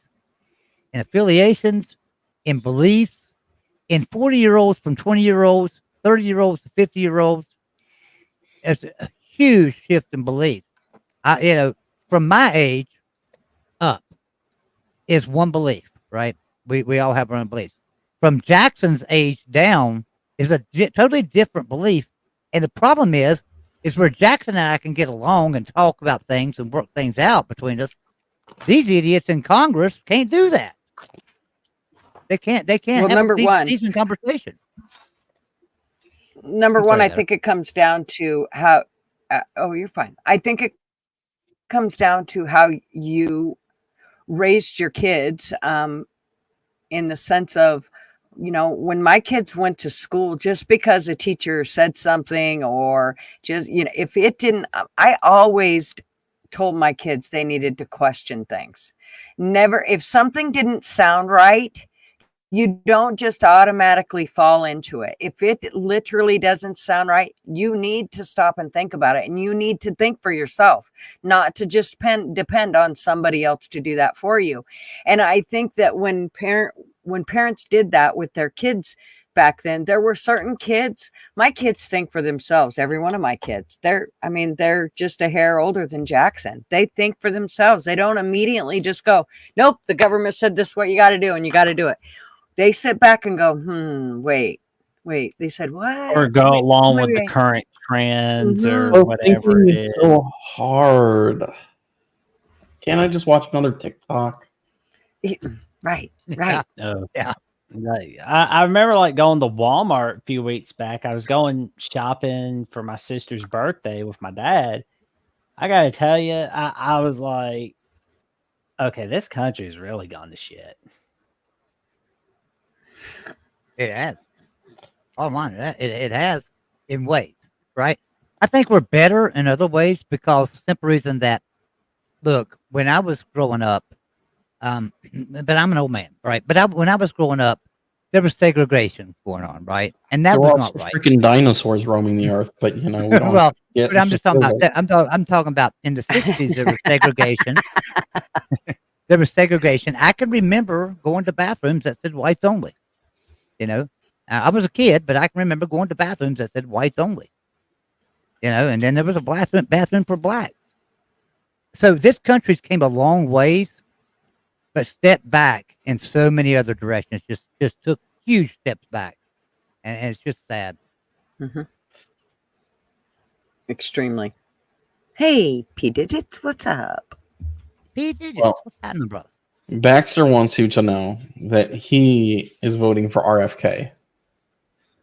in affiliations, in beliefs, in 40-year-olds from 20-year-olds, 30-year-olds to 50-year-olds. There's a huge shift in beliefs. From my age up is one belief. right? We all have our own beliefs. From Jackson's age down is a totally different belief, and the problem is where Jackson and I can get along and talk about things and work things out between us. These idiots in Congress can't do that. They can't. They can't Well, have number a one, decent conversation. number I'm one, sorry, I Heather. think it comes down to how. Oh, you're fine. I think it comes down to how you raised your kids, in the sense of, when my kids went to school, just because a teacher said something, or just, if it didn't, I always told my kids they needed to question things. Never, if something didn't sound right, you don't just automatically fall into it. If it literally doesn't sound right, you need to stop and think about it. And you need to think for yourself, not to just depend on somebody else to do that for you. And I think that when parents did that with their kids back then, there were certain kids, my kids think for themselves. Every one of my kids, they're just a hair older than Jackson. They think for themselves. They don't immediately just go, nope, the government said this is what you got to do and you got to do it. They sit back and go, wait. They said what? Or go along with the Maybe current trends or Mhm. whatever Thinking it is is. so hard. Can't I just watch another TikTok? Right. No. Yeah. I remember like going to Walmart a few weeks back. I was going shopping for my sister's birthday with my dad. I gotta tell you, I was like, okay, this country's really gone to shit. It has. Oh, mine. It has in ways, right? I think we're better in other ways because the simple reason that, look, when I was growing up, but I'm an old man, right? But when I was growing up, there was segregation going on, right? And that There were was also not right. freaking dinosaurs roaming the earth, but we don't Well, get but I'm just talking about into that. I'm talking about in the 60s, there was segregation. There was segregation. I can remember going to bathrooms that said whites only. You know, I was a kid, but I can remember going to bathrooms that said whites only. And then there was a bathroom for blacks. So this country's came a long ways, but stepped back in so many other directions. Just took huge steps back, and it's just sad. Mhm. Extremely. Hey, P. Digits, what's up? P digits, Well, what's happening, brother? Baxter wants you to know that he is voting for RFK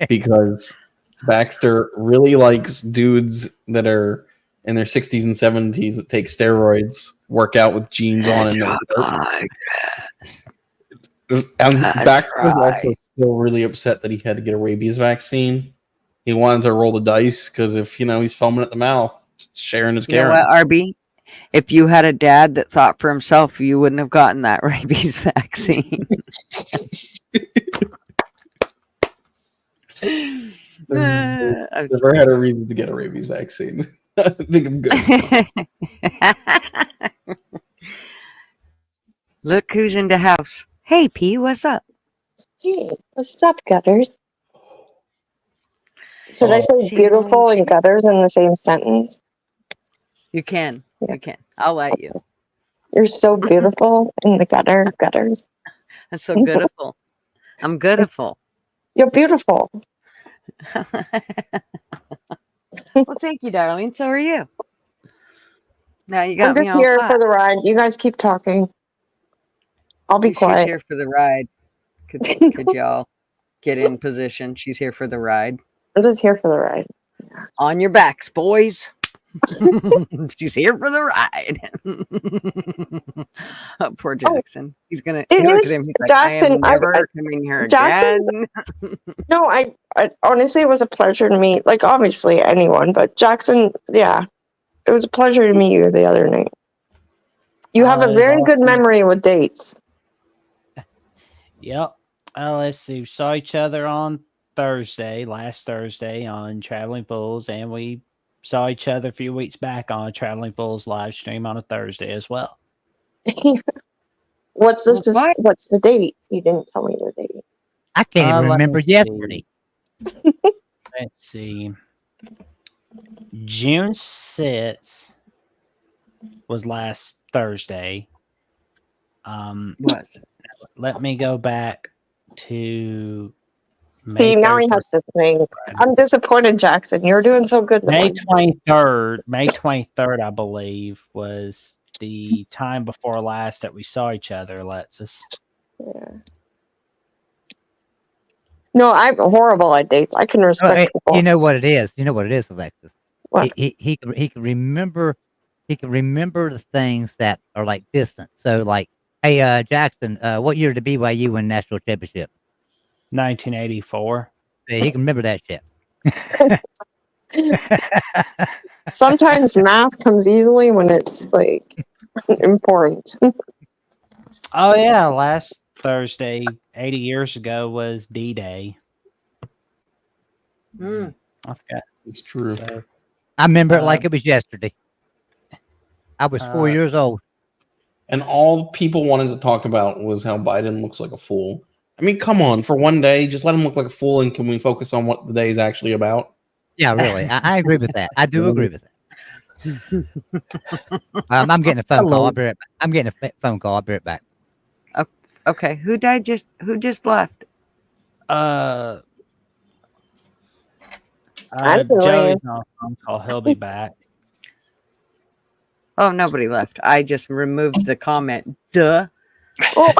because Baxter really likes dudes that are in their 60s and 70s that take steroids, work out with jeans on, and no shirt. And Baxter's also still really upset that he had to get a rabies vaccine. He wanted to roll the dice because if he's foaming at the mouth, sharing his You know caring. what, RB? If you had a dad that thought for himself, you wouldn't have gotten that rabies vaccine. I've never had a reason to get a rabies vaccine. I think I'm good. Look who's in the house. Hey, P, what's up? Hey, what's up, gutters? Should I say See, beautiful and gutters in the same sentence? You can. Yeah. You can. I'll let you. You're so beautiful in the gutters. I'm so goodiful. I'm goodiful. You're beautiful. Well, thank you, darling. So are you. Now you got I'm just me all here hot. for the ride. You guys keep talking. I'll be She's quiet. here for the ride. Could y'all get in position? She's here for the ride. I'm just here for the ride. On your backs, boys. She's here for the ride. Oh, poor Jackson. He's gonna It look is at him. He's like, Jackson. I am never coming here Jackson's- again. No, I honestly, it was a pleasure to meet. Like, obviously, anyone, but Jackson. Yeah, it was a pleasure to meet you the other night. You have a it was very good awesome. memory with dates. Yep. Let's see. We saw each other on last Thursday on Traveling Fools, and we saw each other a few weeks back on Traveling Fools live stream on a Thursday as well. What's What? What's the date? You didn't tell me the date. I can't even Let me remember see. yesterday. Let's see. June 6th was last Thursday. Was. Let me go back to See, May now he 31st. has to think. I'm disappointed, Jackson. You're doing so good. May 23rd, May 23rd, I believe, was the time before last that we saw each other, Alexis. Yeah. No, I'm horrible at dates. I can respect people. You know what it is. You know what it is, Alexis. What? He can remember. He can remember the things that are like distant. So, like, hey, Jackson, what year did BYU win national championship? 1984. Yeah, he can remember that shit. Sometimes math comes easily when it's like important. Oh yeah, last Thursday, 80 years ago, was D-Day. Mm. I forgot. It's true. So, I remember it like it was yesterday. I was 4 uh, years old. And all people wanted to talk about was how Biden looks like a fool. I mean, come on, for one day, just let him look like a fool, and can we focus on what the day is actually about? Yeah, really. I agree with that. I do agree with that. I'm getting a phone call. I'll be right back. I'm getting a phone call. I'll be right back. Okay. Who just left? I'm Joey's on a phone call. He'll be back. Oh, nobody left. I just removed the comment. Duh. Oh,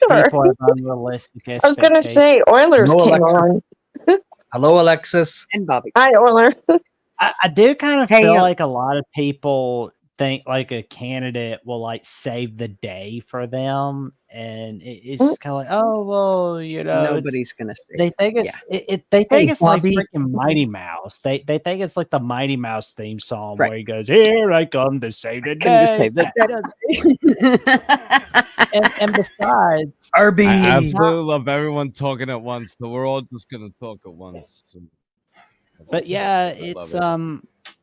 Tyler. People have unrealistic I was going to expectations. say Oilers No, came Alexis. on. Hello, Alexis. And Bobby. Hi, Oilers. I do kind of Hey, feel like a lot of people think like a candidate will like save the day for them, and it's just kind of like, oh well, you know, Nobody's gonna say. they think it's they think Hey, it's like Bobby. freaking Mighty Mouse. They think it's like the Mighty Mouse theme song Right. where he goes, "Here I come to save the Couldn't just day." say that. And besides, RB. I absolutely love everyone talking at once, so we're all just gonna talk at once. but yeah, I love it's it.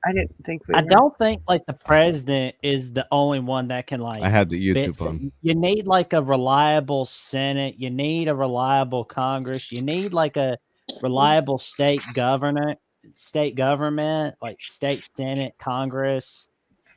I didn't think we. I were. don't think like the president is the only one that can like. I had the YouTube fix it. on. You need like a reliable Senate. You need a reliable Congress. You need like a reliable state government, like state Senate, Congress,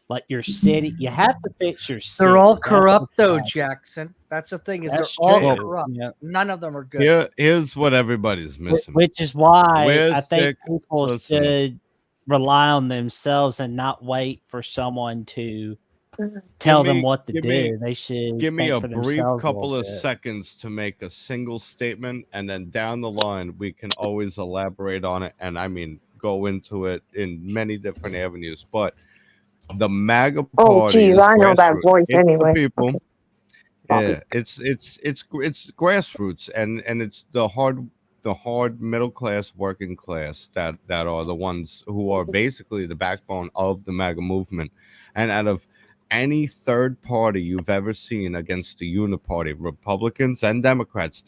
like your city. You have to fix your city. They're all That's corrupt, what's though, bad. Jackson. That's the thing, is That's they're all true. corrupt. Yeah. None of them are good. Here's what everybody's missing. Which is why We're I think sick. people Listen. should rely on themselves and not wait for someone to tell them what to do. They should Give me think a for brief themselves a couple little of bit. seconds to make a single statement, and then down the line we can always elaborate on it, and I mean go into it in many different avenues. But the MAGA party Oh, geez, is I know that grassroots. voice It's anyway. the people. Okay. Bobby. Yeah, it's grassroots, and it's the hard middle class, working class that are the ones who are basically the backbone of the MAGA movement. And out of any third party you've ever seen against the uniparty, Republicans and Democrats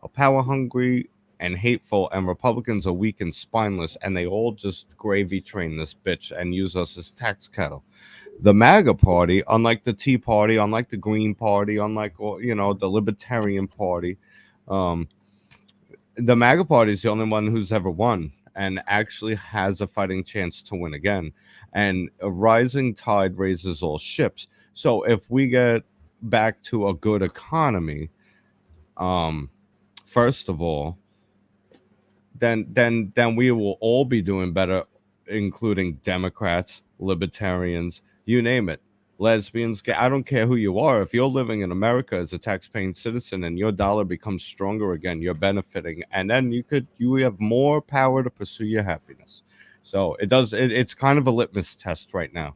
are power hungry and hateful, and Republicans are weak and spineless, and they all just gravy train this bitch and use us as tax cattle. The MAGA party, unlike the Tea Party, unlike the Green Party, unlike the Libertarian Party, the MAGA party is the only one who's ever won and actually has a fighting chance to win again. And a rising tide raises all ships. So if we get back to a good economy, first of all, then we will all be doing better, including Democrats, libertarians, you name it, lesbians, gay. I don't care who you are. If you're living in America as a tax-paying citizen and your dollar becomes stronger again, you're benefiting, and then you have more power to pursue your happiness. So it's kind of a litmus test right now.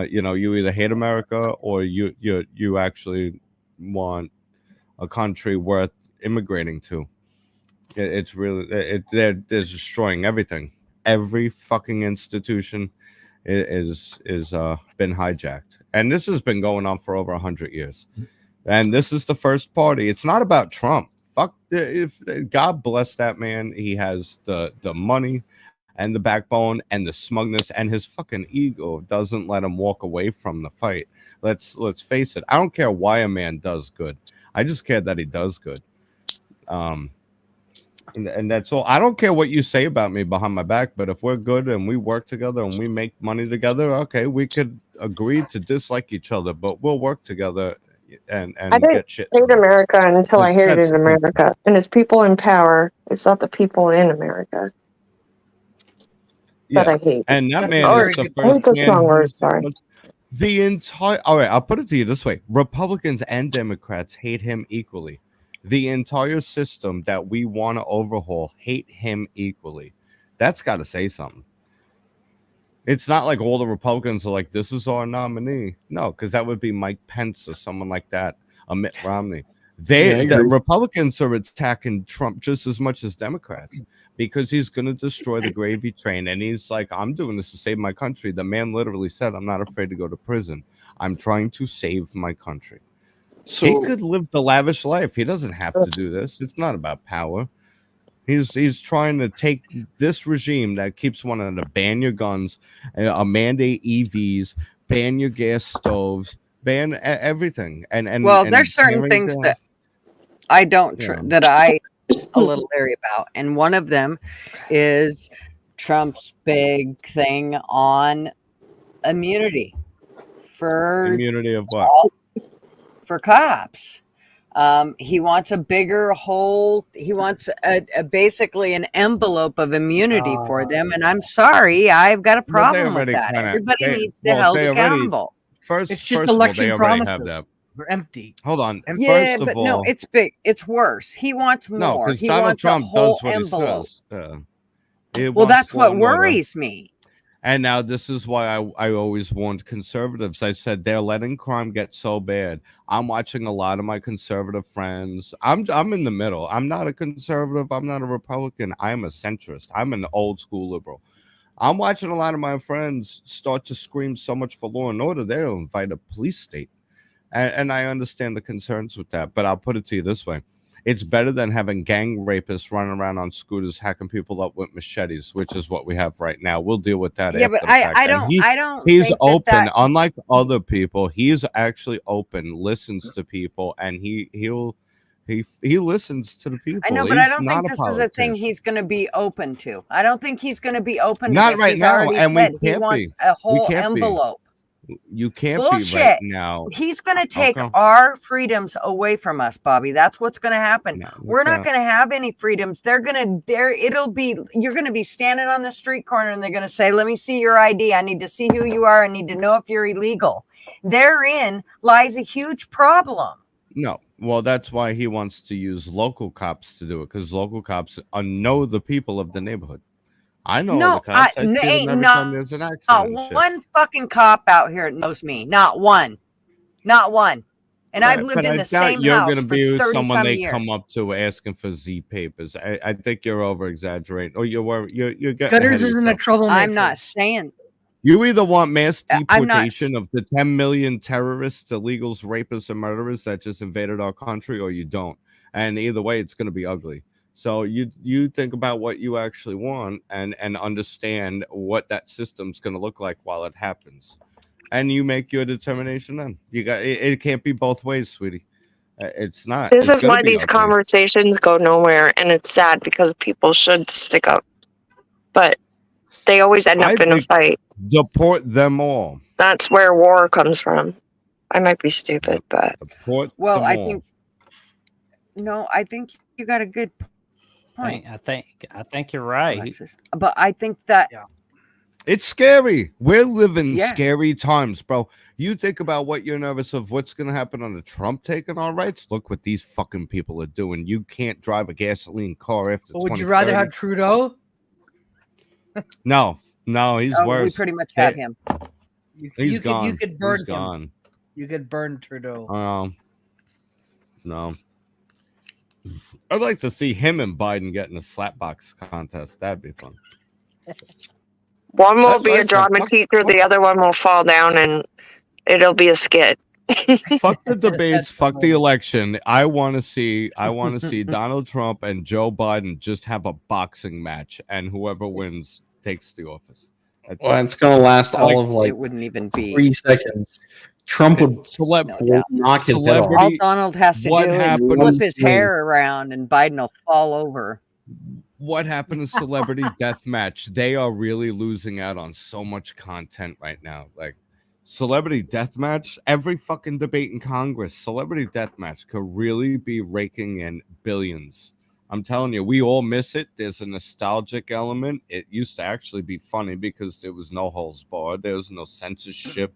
You either hate America or you actually want a country worth immigrating to. It's really they're destroying everything. Every fucking institution is been hijacked, and this has been going on for over 100 years. And this is the first party. It's not about Trump. Fuck, if God bless that man, he has the money and the backbone and the smugness, and his fucking ego doesn't let him walk away from the fight. Let's face it. I don't care why a man does good. I just care that he does good. And that's all. I don't care what you say about me behind my back, but if we're good and we work together and we make money together, okay, we could agree to dislike each other, but we'll work together and I didn't get shit. hate America until I It's hated that in simple. America. And it's people in power. It's not the people in America that I hate. And that That's man very is the good first Hate's a man strong word, who's sorry. the entire. All right, I'll put it to you this way: Republicans and Democrats hate him equally. The entire system that we want to overhaul hate him equally. That's got to say something. It's not like all the Republicans are like, this is our nominee. No, because that would be Mike Pence or someone like that, or Mitt Romney. Yeah, I The agree. Republicans are attacking Trump just as much as Democrats because he's going to destroy the gravy train. And he's like, I'm doing this to save my country. The man literally said, I'm not afraid to go to prison. I'm trying to save my country. He So could live the lavish life. He doesn't have to do this. It's not about power. He's trying to take this regime that keeps wanting to ban your guns, mandate EVs, ban your gas stoves, ban everything. And Well, and there's certain tearing things down- that I don't Yeah. that I a little leery about, and one of them is Trump's big thing on immunity for immunity of what? for cops. He wants a bigger whole. He wants a basically an envelope of immunity for them, and I'm sorry, I've got a Well, they problem with already that. kinda- Everybody they- needs to be well, held they already- accountable. First, It's just first of all, election they already have promises. that. They're empty. Hold on. Yeah, First of but all, no, it's big. It's worse. He wants no, more. because He Donald wants a Trump whole does what envelope. he says. He Well, wants that's law what and order. worries me. And now this is why I always warned conservatives. I said they're letting crime get so bad. I'm watching a lot of my conservative friends. I'm in the middle. I'm not a conservative. I'm not a Republican. I'm a centrist. I'm an old school liberal. I'm watching a lot of my friends start to scream so much for law and order, they'll invite a police state. And I understand the concerns with that, but I'll put it to you this way. It's better than having gang rapists running around on scooters hacking people up with machetes, which is what we have right now. We'll deal with that. Yeah, after but the fact. I And don't. I don't. he's think open, that unlike other people. He's actually open, listens to people, and he listens to the people. I know, but I He's don't not think this is a thing politician. he's going to be open to. I don't think he's going to be open to Not this. right He's now, already and we said he can't wants be. a We whole can't be. envelope. You can't be right Bullshit. now. He's going to take Okay. our freedoms away from us, Bobby. That's what's going to happen. No, We're not okay. going to have any freedoms. You're going to be standing on the street corner and they're going to say, let me see your ID. I need to see who you are. I need to know if you're illegal. Therein lies a huge problem. No. Well, that's why he wants to use local cops to do it, because local cops know the people of the neighborhood. I know No, the cops. I see them ain't every time there's an accident. not and shit. one fucking cop out here knows me. Not one. Not one. And I've Right, lived but in I the doubt same you're house gonna for be 30 someone some they years. come up to asking for Z papers. I think you're over exaggerating, or you're getting ahead Gutters of isn't a yourself. troublemaker. I'm not saying. You either want mass I'm not deportation of the 10 million terrorists, illegals, rapists, and murderers that just invaded our country, or you don't. And either way, it's going to be ugly. So you think about what you actually want and understand what that system's going to look like while it happens, and you make your determination. Then you got it can't be both ways, sweetie. It's not. This It's is gonna why be these ugly. conversations go nowhere, and it's sad because people should stick up, but they always end I up in a think- fight. Deport them all. That's where war comes from. I might be stupid, but Deport Well, them I all. think. No, I think you got a good point, I think you're right. Alexis. But I think that It's scary. We're living Yeah. scary times, bro. You think about what you're nervous of, what's going to happen on the Trump taking our rights. Look what these fucking people are doing. You can't drive a gasoline car after But would you rather 2030. have Trudeau? No, he's we worse. pretty much have Hey, him. You could burn He's him. gone. You could burn Trudeau. No. I'd like to see him and Biden get in a slapbox contest. That'd be fun. one will That's be what I a said. drama teacher, the other one will fall down, and it'll be a skit. Fuck the debates. That's Fuck the funny. election. I want to see Donald Trump and Joe Biden just have a boxing match, and whoever wins takes the office. That's Well, it. it's going to last all of like It wouldn't even be 3 seconds. Trump would Celeb- No doubt. knock his head off. Celebrity- all Donald has to what do is happened- flip his hair around and Biden will fall over. What happened to Celebrity Deathmatch? They are really losing out on so much content right now. Like Celebrity Deathmatch, every fucking debate in Congress, Celebrity Deathmatch could really be raking in billions. I'm telling you, we all miss it. There's a nostalgic element. It used to actually be funny because there was no holds barred. There was no censorship.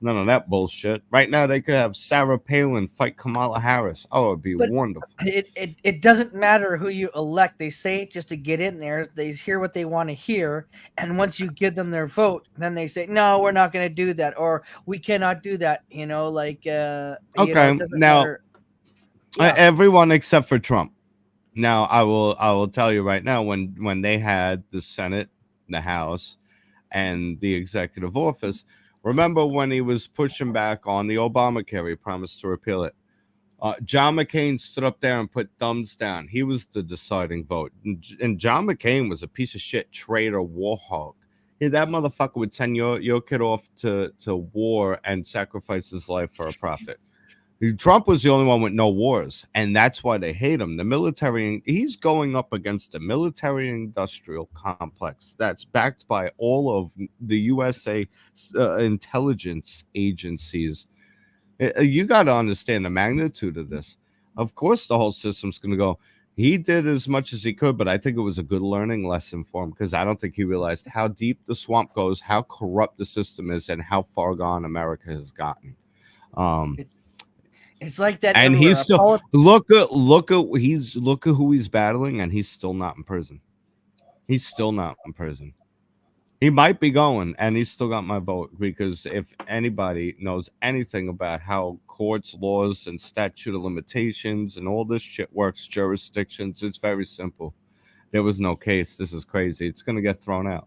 None of that bullshit. Right now, they could have Sarah Palin fight Kamala Harris. Oh, it'd be But wonderful. it doesn't matter who you elect. They say it just to get in there. They hear what they want to hear, and once you give them their vote, then they say, "No, we're not going to do that," or "We cannot do that." You know, like it doesn't Now, matter. Yeah. everyone except for Trump. Now, I will tell you right now, when they had the Senate, the House, and the executive office, remember when he was pushing back on the Obamacare, he promised to repeal it. John McCain stood up there and put thumbs down. He was the deciding vote. And John McCain was a piece of shit traitor war hog. Yeah, that motherfucker would send your kid off to war and sacrifice his life for a profit. Trump was the only one with no wars, and that's why they hate him. The military, he's going up against the military industrial complex that's backed by all of the USA intelligence agencies. You got to understand the magnitude of this. Of course, the whole system's going to go. He did as much as he could, but I think it was a good learning lesson for him because I don't think he realized how deep the swamp goes, how corrupt the system is, and how far gone America has gotten. It's like that. And he's still look at who he's battling, and he's still not in prison. He's still not in prison. He might be going, and he's still got my vote because if anybody knows anything about how courts, laws, and statute of limitations and all this shit works, jurisdictions, it's very simple. There was no case. This is crazy. It's gonna get thrown out.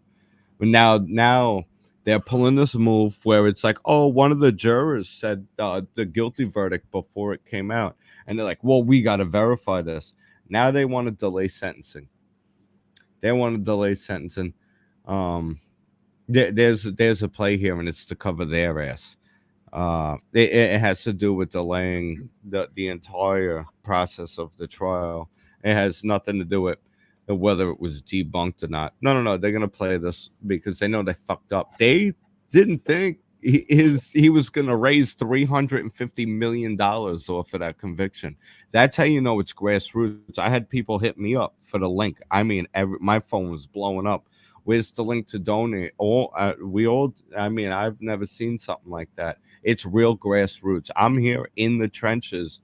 But now they're pulling this move where it's like, oh, one of the jurors said the guilty verdict before it came out. And they're like, well, we got to verify this. Now they want to delay sentencing. There's a play here, and it's to cover their ass. It has to do with delaying the entire process of the trial. It has nothing to do with whether it was debunked or not. No. They're gonna play this because they know they fucked up. They didn't think he was gonna raise $350 million off of that conviction. That's how you know it's grassroots. I had people hit me up for the link. I mean, my phone was blowing up. Where's the link to donate? I've never seen something like that. It's real grassroots. I'm here in the trenches,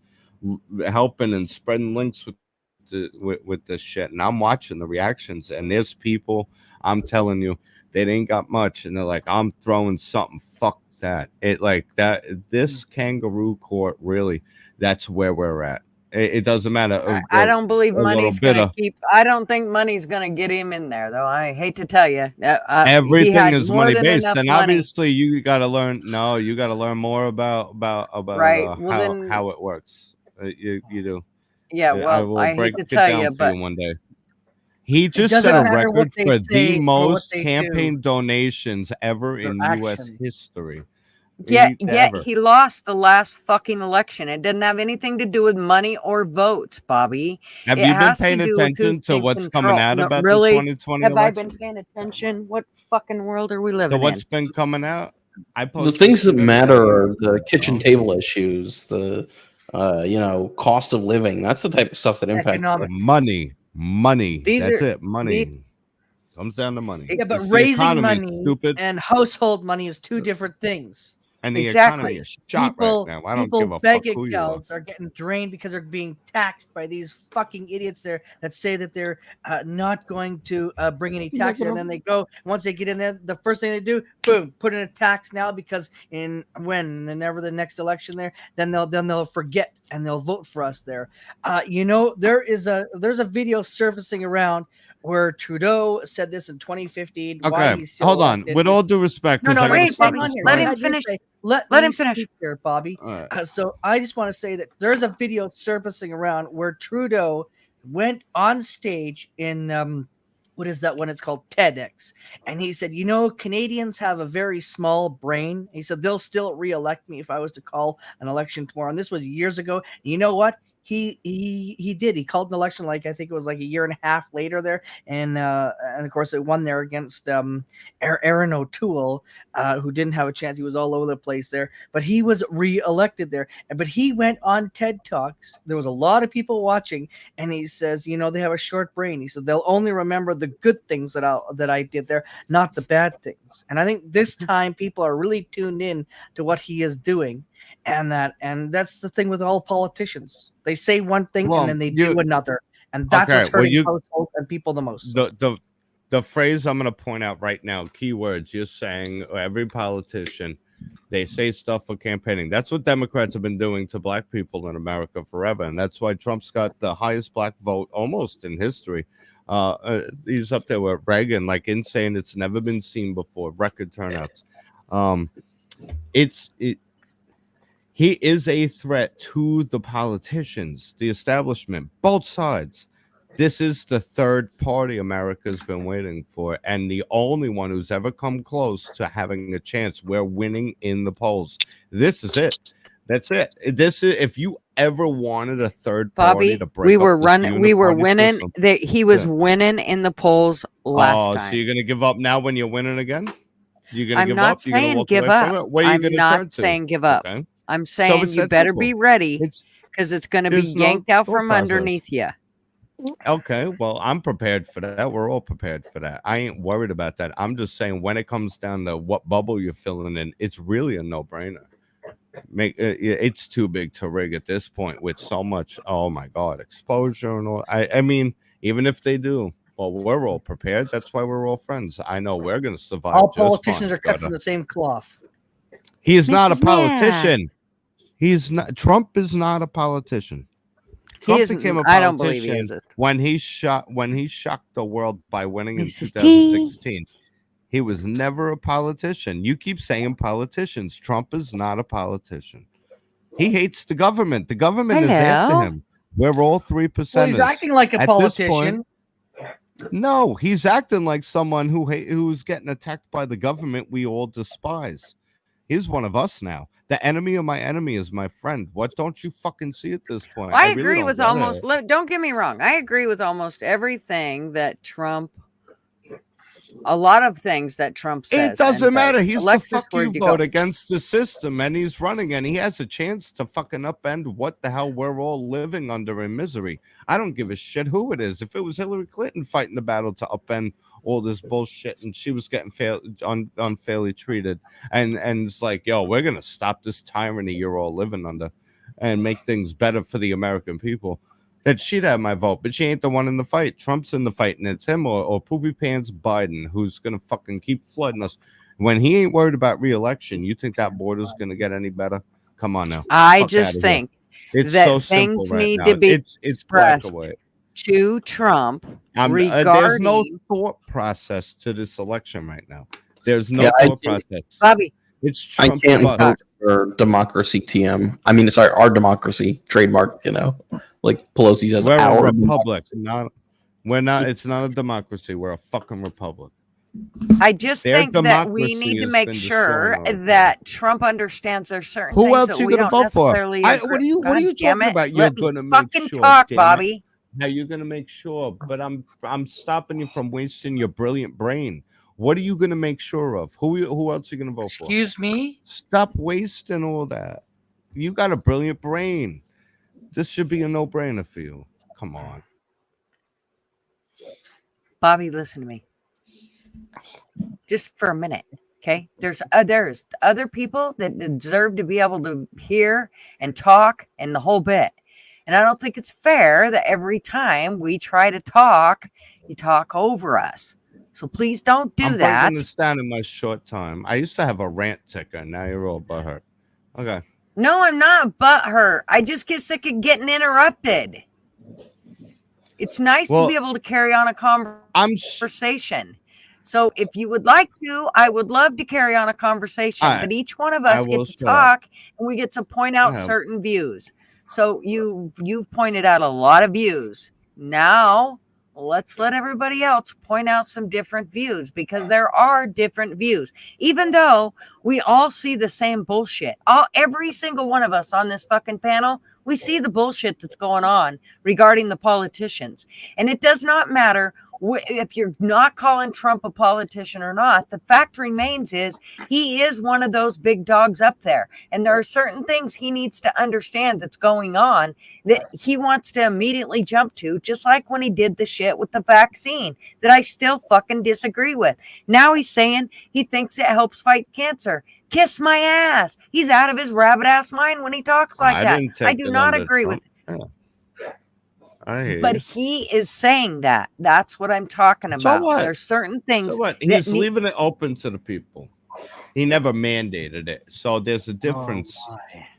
helping and spreading links with this shit, and I'm watching the reactions, and there's people, I'm telling you, they ain't got much, and they're like, I'm throwing something, fuck that. It like that, this kangaroo court, really, that's where we're at. It doesn't matter. I don't believe money's gonna keep. I don't think money's gonna get him in there, though. I hate to tell you, everything is money based, and obviously you got to learn. No, you got to learn more about right. How it works. You do. Yeah, well, I hate to tell you, but one day he just set a record for the most campaign donations ever in U.S. history. Yet he lost the last fucking election. It didn't have anything to do with money or votes, Bobby. Have you been paying attention to what's coming out about the 2020 have election? I been paying attention? What fucking world are we living in? What's been coming out? The things that matter are the kitchen table issues, the cost of living. That's the type of stuff that impacts money. Money. Money comes down to money. Yeah, but raising money and household money is two different things. And the economy is shot right now. I don't give a fuck who you are. Accounts are getting drained because they're being taxed by these fucking idiots there that say that they're not going to bring any tax in. And then they go, once they get in there, the first thing they do, boom, put in a tax now because whenever the next election there, then they'll forget and they'll vote for us there. There's a video surfacing around where Trudeau said this in 2015. Okay, hold on. With all due respect, wait, let him finish. Let him finish here, Bobby. Right. So I just want to say that there's a video surfacing around where Trudeau went on stage in what is that one? It's called TEDx, and he said, Canadians have a very small brain. He said they'll still re-elect me if I was to call an election tomorrow. And this was years ago. And you know what? he did. He called an election, like I think it was like a year and a half later there, and of course it won there against Aaron O'Toole, who didn't have a chance. He was all over the place there, but he was re-elected there. But he went on TED Talks. There was a lot of people watching, and he says, you know, they have a short brain. He said they'll only remember the good things that I did there, not the bad things. And I think this time people are really tuned in to what he is doing. And that's the thing with all politicians. They say one thing and then they do another, and that's what's hurting households and people the most. The phrase I'm going to point out right now, keywords. You're saying every politician, they say stuff for campaigning. That's what Democrats have been doing to black people in America forever, and that's why Trump's got the highest black vote almost in history. He's up there with Reagan, like insane. It's never been seen before. Record turnouts. He is a threat to the politicians, the establishment, both sides. This is the third party America's been waiting for, and the only one who's ever come close to having a chance. We're winning in the polls. This is it. That's it. This is, if you ever wanted a third party to break we were up running, we were winning. system, He was winning in the polls last time. So you're gonna give up now when you're winning again? You're gonna I'm give not up? You're gonna saying walk give away from up. it? Where are you I'm gonna not turn to? saying give up. Okay. I'm saying it's you that better simple. be ready because it's going to be there's no yanked out thought from process. underneath you. Okay, well, I'm prepared for that. We're all prepared for that. I ain't worried about that. I'm just saying when it comes down to what bubble you're filling in, it's really a no-brainer. It's too big to rig at this point with so much, oh my God, exposure and all. I mean, even if they do, well, we're all prepared. That's why we're all friends. I know we're going to survive. All just politicians fine, are cut from the same cloth. He is not a Mrs. Matt. politician. He's not. Trump is not a politician. Trump became a I don't believe he politician is. when he shocked the world by winning in Mrs. 2016. He was never a politician. You keep saying politicians. Trump is not a politician. He hates the government. The government is after him. We're all 3%. Well, he's acting like a politician. No, he's acting like someone who's getting attacked by the government we all despise. He's one of us now. The enemy of my enemy is my friend. What don't you fucking see at this point? I really agree don't with get almost. it. Don't get me wrong. I agree with almost everything that Trump. A lot of things that Trump says. It doesn't matter. He's Alexis, the fuck you vote against the system, and he's running, and he has a chance to fucking upend what the hell we're all living under in misery. I don't give a shit who it is. If it was Hillary Clinton fighting the battle to upend all this bullshit, and she was getting unfairly treated, and it's like, yo, we're gonna stop this tyranny you're all living under, and make things better for the American people. That she'd have my vote, but she ain't the one in the fight. Trump's in the fight, and it's him or Poopy Pants Biden who's gonna fucking keep flooding us. When he ain't worried about re-election, you think that border's gonna get any better? Come on now. I just think it's that so things simple right need now. to be It's black expressed or white. to Trump There's regarding no thought process to this election right now. There's no thought process. Bobby. It's Trump. I can't vote for democracy TM. I mean, sorry, our democracy trademark, you know. Like Pelosi says, we're our a republic. We're not. It's not a democracy. We're a fucking republic. I just Their think that we democracy need to has make been sure destroyed already. that Trump understands there's certain Who things else that you we gonna don't vote for? necessarily What agree- are you God talking damn it. about? You're Let me gonna make fucking sure. talk, damn it. Bobby. How you gonna make sure? But I'm stopping you from wasting your brilliant brain. What are you gonna make sure of? Who else are you gonna vote for? Excuse me? Stop wasting all that. You got a brilliant brain. This should be a no-brainer for you. Come on. Bobby, listen to me. Just for a minute, okay? There's other people that deserve to be able to hear and talk and the whole bit. And I don't think it's fair that every time we try to talk, you talk over us. So please don't do that. I'm breaking this down in my short time. I used to have a rant ticker. Now you're all butthurt. Okay. No, I'm not butthurt. I just get sick of getting interrupted. It's nice to be able to carry on a conversation. So if you would like to, I would love to carry on a conversation. But each one of us gets to talk, and we get to point out certain views. So you've pointed out a lot of views. Now let's let everybody else point out some different views, because there are different views. Even though we all see the same bullshit, every single one of us on this fucking panel, we see the bullshit that's going on regarding the politicians. And it does not matter if you're not calling Trump a politician or not. The fact remains is he is one of those big dogs up there. And there are certain things he needs to understand that's going on that he wants to immediately jump to, just like when he did the shit with the vaccine that I still fucking disagree with. Now he's saying he thinks it helps fight cancer. Kiss my ass. He's out of his rabbit ass mind when he talks like that. I do not agree with it. But he is saying that. That's what I'm talking about. So what? There's certain things. So what? He's leaving it open to the people. He never mandated it. So there's a difference.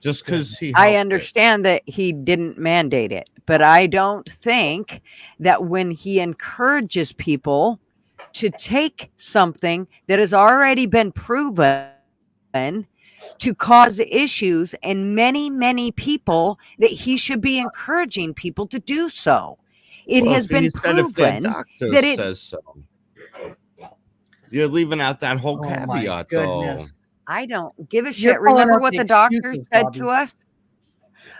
Just because I understand that he didn't mandate it, but I don't think that when he encourages people to take something that has already been proven to cause issues in many, many people, that he should be encouraging people to do so. It has been proven that it says so. You're leaving out that whole caveat, though. I don't give a shit. Remember what the doctors said to us?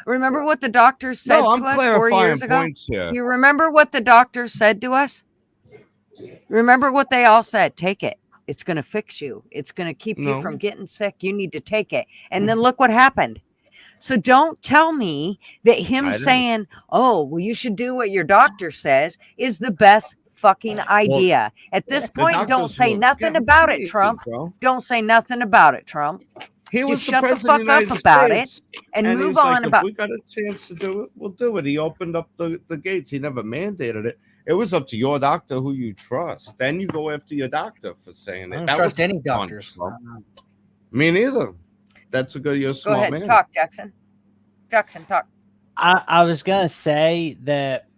Remember what the doctors said to us 4 years ago? You remember what the doctors said to us? Remember what they all said? Take it. It's going to fix you. It's going to keep you from getting sick. You need to take it. And then look what happened. So don't tell me that him saying, oh, well, you should do what your doctor says is the best fucking idea. At this point, don't say nothing about it, Trump. Don't say nothing about it, Trump. Just shut the fuck up about it and move on about it. If we got a chance to do it, we'll do it. He opened up the gates. He never mandated it. It was up to your doctor who you trust. Then you go after your doctor for saying it. I don't trust any doctors. Me neither. That's a good. You're a smart man. Go ahead, talk, Jackson. Jackson, talk. I was gonna say that,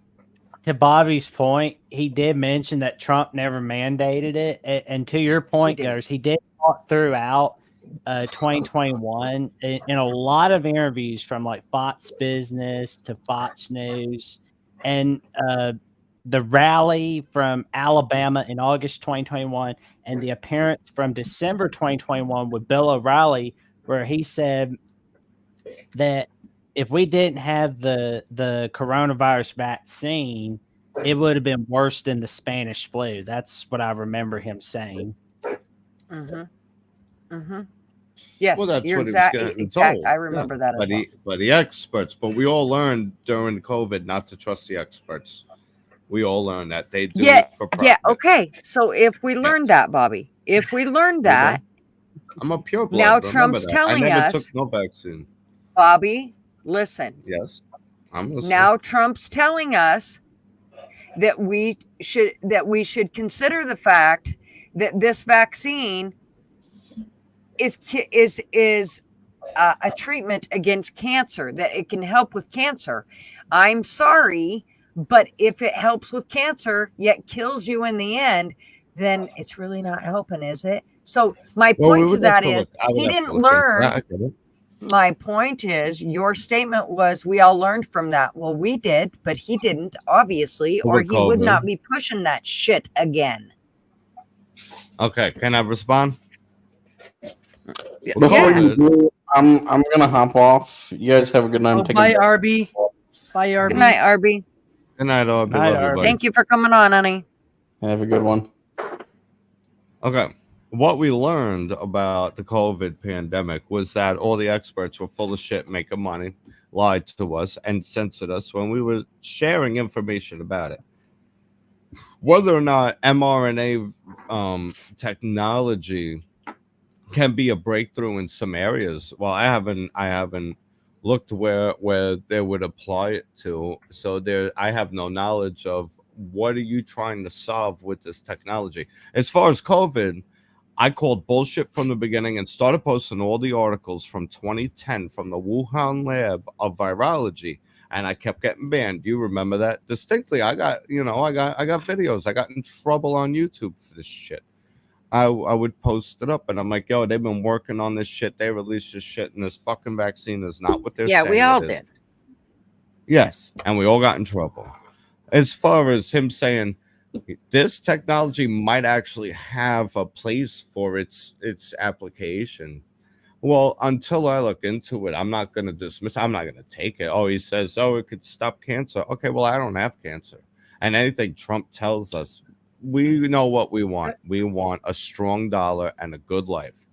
to Bobby's point, he did mention that Trump never mandated it, and to your point, guys, he did talk throughout 2021 in a lot of interviews, from like Fox Business to Fox News, and the rally from Alabama in August 2021, and the appearance from December 2021 with Bill O'Reilly, where he said that if we didn't have the coronavirus vaccine, it would have been worse than the Spanish flu. That's what I remember him saying. Yes, well, that's you're what exact. I remember that as well. But the experts, but we all learned during COVID not to trust the experts. We all learned that they do it for profit. Yeah, okay. So if we learned that, Bobby, if we learned that, I'm a pureblood. Now Trump's telling I never us, took no vaccine. Bobby, listen. Yes, I'm listening. Now Trump's telling us that we should consider the fact that this vaccine is a treatment against cancer, that it can help with cancer. I'm sorry, but if it helps with cancer yet kills you in the end, then it's really not helping, is it? So my point to that is he didn't learn. My point is your statement was we all learned from that. Well, we did, but he didn't, obviously, or he would not be pushing that shit again. Okay, can I respond? Before you do, I'm gonna hop off. You guys have a good night. Bye, RB. Bye, RB. Good night, RB. Good night, RB. Thank you for coming on, honey. Have a good one. Okay. What we learned about the COVID pandemic was that all the experts were full of shit, making money, lied to us, and censored us when we were sharing information about it. Whether or not mRNA technology can be a breakthrough in some areas, well, I haven't looked where they would apply it to. So I have no knowledge of what are you trying to solve with this technology. As far as COVID, I called bullshit from the beginning and started posting all the articles from 2010 from the Wuhan lab of virology, and I kept getting banned. You remember that distinctly? I got videos. I got in trouble on YouTube for this shit. I would post it up, and I'm like, yo, they've been working on this shit. They released this shit, and this fucking vaccine is not what they're saying. Yeah, we all did. Yes, and we all got in trouble. as far as him saying this technology might actually have a place for its application. Well, until I look into it, I'm not going to dismiss. I'm not going to take it. Oh, he says, oh, it could stop cancer. Okay, well, I don't have cancer. And anything Trump tells us, we know what we want. We want a strong dollar and a good life.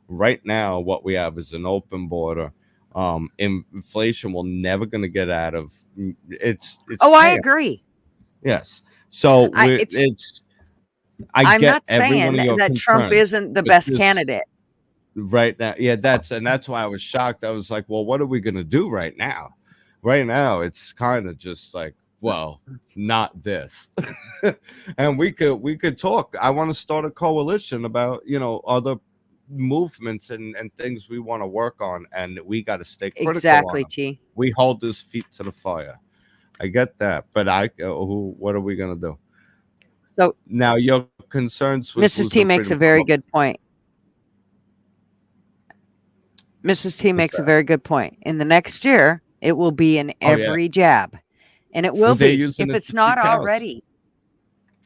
Right now, what we have is an open border. Inflation will never going to get out of it's. Oh, I chaos. agree. Yes. So I'm I get not every one saying of your that Trump concerns, isn't the but best this- candidate. right now, yeah, that's why I was shocked. I was like, well, what are we gonna do right now? Right now, it's kind of just like, well, not this. And we could talk. I want to start a coalition about other movements and things we want to work on, and we got to stay critical. Exactly, on them. T. We hold his feet to the fire. I get that, but what are we gonna do? So Now your concerns with Mrs. T makes a very good point. Mrs. T makes a very good point. In the next year, it will be in every jab. And it will be if it's not already.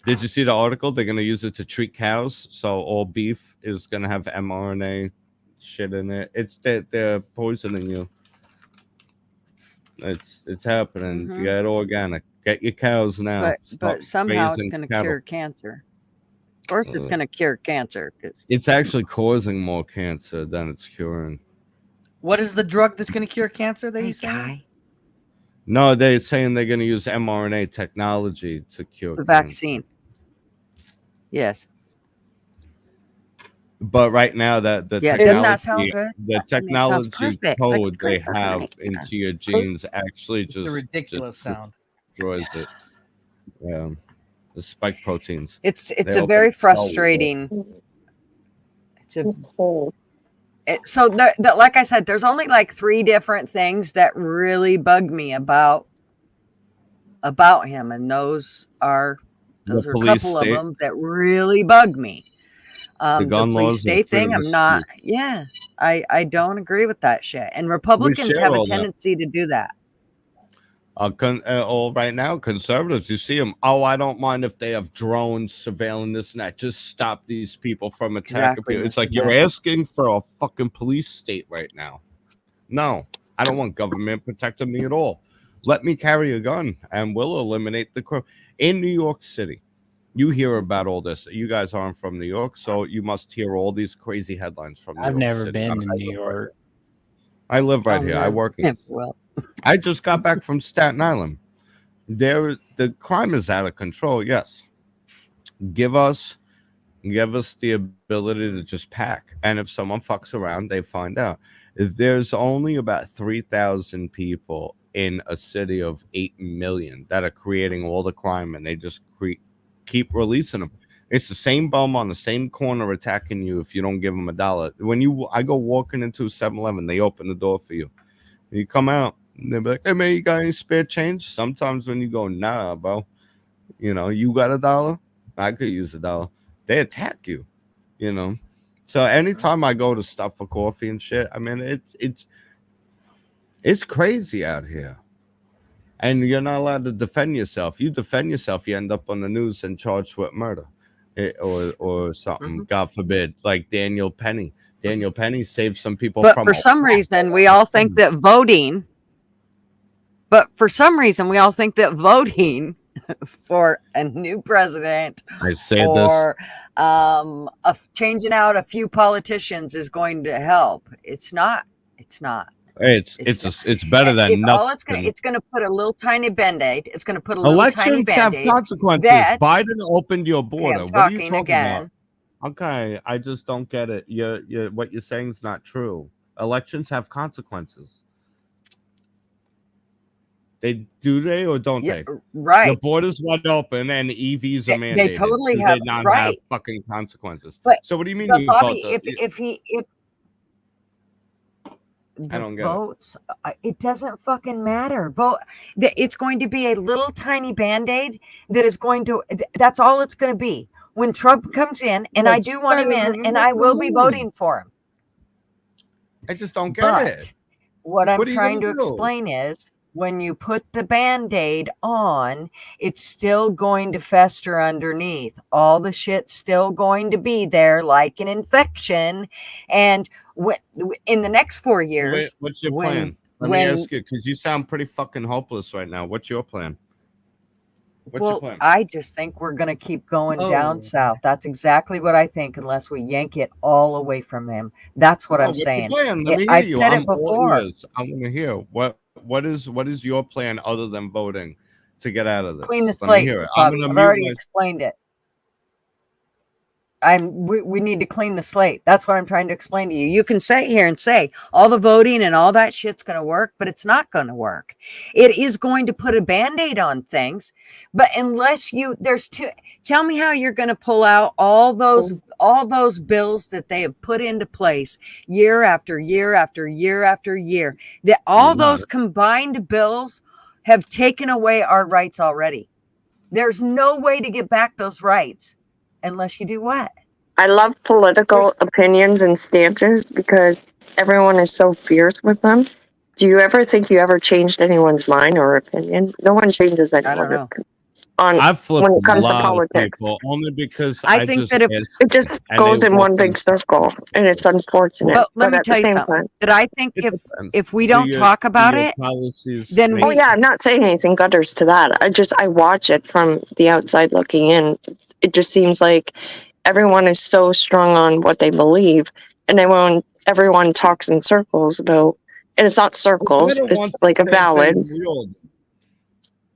Did you see the article? They're going to use it to treat cows. So all beef is going to have mRNA shit in it. They're poisoning you. It's happening. Mhm. You got organic. Get your cows now. But Stop somehow it's raising going to cattle. cure cancer. Of course, it's going to cure cancer. It's actually causing more cancer than it's curing. What is the drug that's going to cure cancer that he's saying? Guy, No, they're saying they're going to use mRNA technology to cure the cancer. vaccine. Yes. But right now, that the Yeah, technology, doesn't that sound good? the I mean, it sounds technology perfect. code Like, they great, have right? into your genes actually It's just a ridiculous sound. destroys it. The spike proteins. It's They a open very the cell frustrating. So like I said, there's only like 3 different things that really bug me about him, and those are a police couple of state. them that really bug me. The gun police laws and state thing, freedom I'm of not. speech. Yeah, I don't agree with that shit. And Republicans share have a all that. tendency to do that. Right now, conservatives, you see them. Oh, I don't mind if they have drones surveilling this and that. Just stop these people from attacking Exactly, people. It's like Mr. you're Matt. asking for a fucking police state right now. No, I don't want government protecting me at all. Let me carry a gun, and we'll eliminate the crime. In New York City, you hear about all this. You guys aren't from New York, so you must hear all these crazy headlines from New I've York never City. been I to live New right York. here. I live right here. I work in Well, I just got back from Staten Island. The crime is out of control. Yes, give us the ability to just pack, and if someone fucks around, they find out. There's only about 3,000 people in a city of 8 million that are creating all the crime, and they just keep releasing them. It's the same bum on the same corner attacking you if you don't give them $1. I go walking into a 7-Eleven, they open the door for you. You come out, and they'll be like, hey, man, you got any spare change? Sometimes when you go, nah, bro, you got $1? I could use $1. They attack you, So anytime I go to stop for coffee and shit, I mean, it's crazy out here. And you're not allowed to defend yourself. You defend yourself, you end up on the news and charged with murder or something, God forbid, like Daniel Penny. Daniel Penny saved some people but from for some reason, we all think that voting. But for some reason, we all think that voting for a new president or changing out a few politicians is going to help. It's not. It's not. It's better than nothing. It's gonna put a little tiny band-aid. It's gonna put a little tiny Elections have band-aid. consequences. Biden opened your border. I'm What are you talking talking again. about? Okay, I just don't get it. What you're saying is not true. Elections have consequences. Do they or don't they? Right. The border's wide open and EVs are mandated. They totally Do have they not right. have fucking consequences. But, so what do you mean? But you Bobby, thought if I don't get votes, it doesn't fucking matter. Vote. It's going to be a little tiny band-aid that is going to. That's all it's going to be. When Trump comes in, and I do want him in, and I will be voting for him. I just don't get it. What I'm What are you trying to gonna do? explain is when you put the Band-Aid on, it's still going to fester underneath. All the shit's still going to be there like an infection. And in the next 4 years, What's your when plan? Let me ask you, because you sound pretty fucking hopeless right now. What's your plan? What's your well, plan? I just think we're going to keep going down Oh. south. That's exactly what I think, unless we yank it all away from him. That's what Oh, I'm what's your saying. plan? Let me hear I've you. said I'm it all before. ears. I want to hear what is your plan other than voting to get out of this? Clean the Let me slate, hear it. Bobby. I'm I've gonna mute already my. explained it. We need to clean the slate. That's what I'm trying to explain to you. You can sit here and say all the voting and all that shit's going to work, but it's not going to work. It is going to put a Band-Aid on things, but unless tell me how you're going to pull out all those bills that they have put into place year after year after year after year. That all those combined bills have taken away our rights already. There's no way to get back those rights unless you do what? I love political opinions and stances because everyone is so fierce with them. Do you ever think you ever changed anyone's mind or opinion? No one changes I don't anyone's know. on I've flipped when it a comes to lot of politics. people only because I I think just that if asked It just and they goes in walk one in. big circle, and it's unfortunate. well, let But me at tell the you same something. time, That I think It depends. if we Do don't talk about your it, policies then make oh yeah, I'm not saying anything gutters to that. I watch it from the outside looking in. It just seems like everyone is so strong on what they believe, and everyone talks in circles about. And it's not circles; Better it's wants like the a same ballad. thing we all do.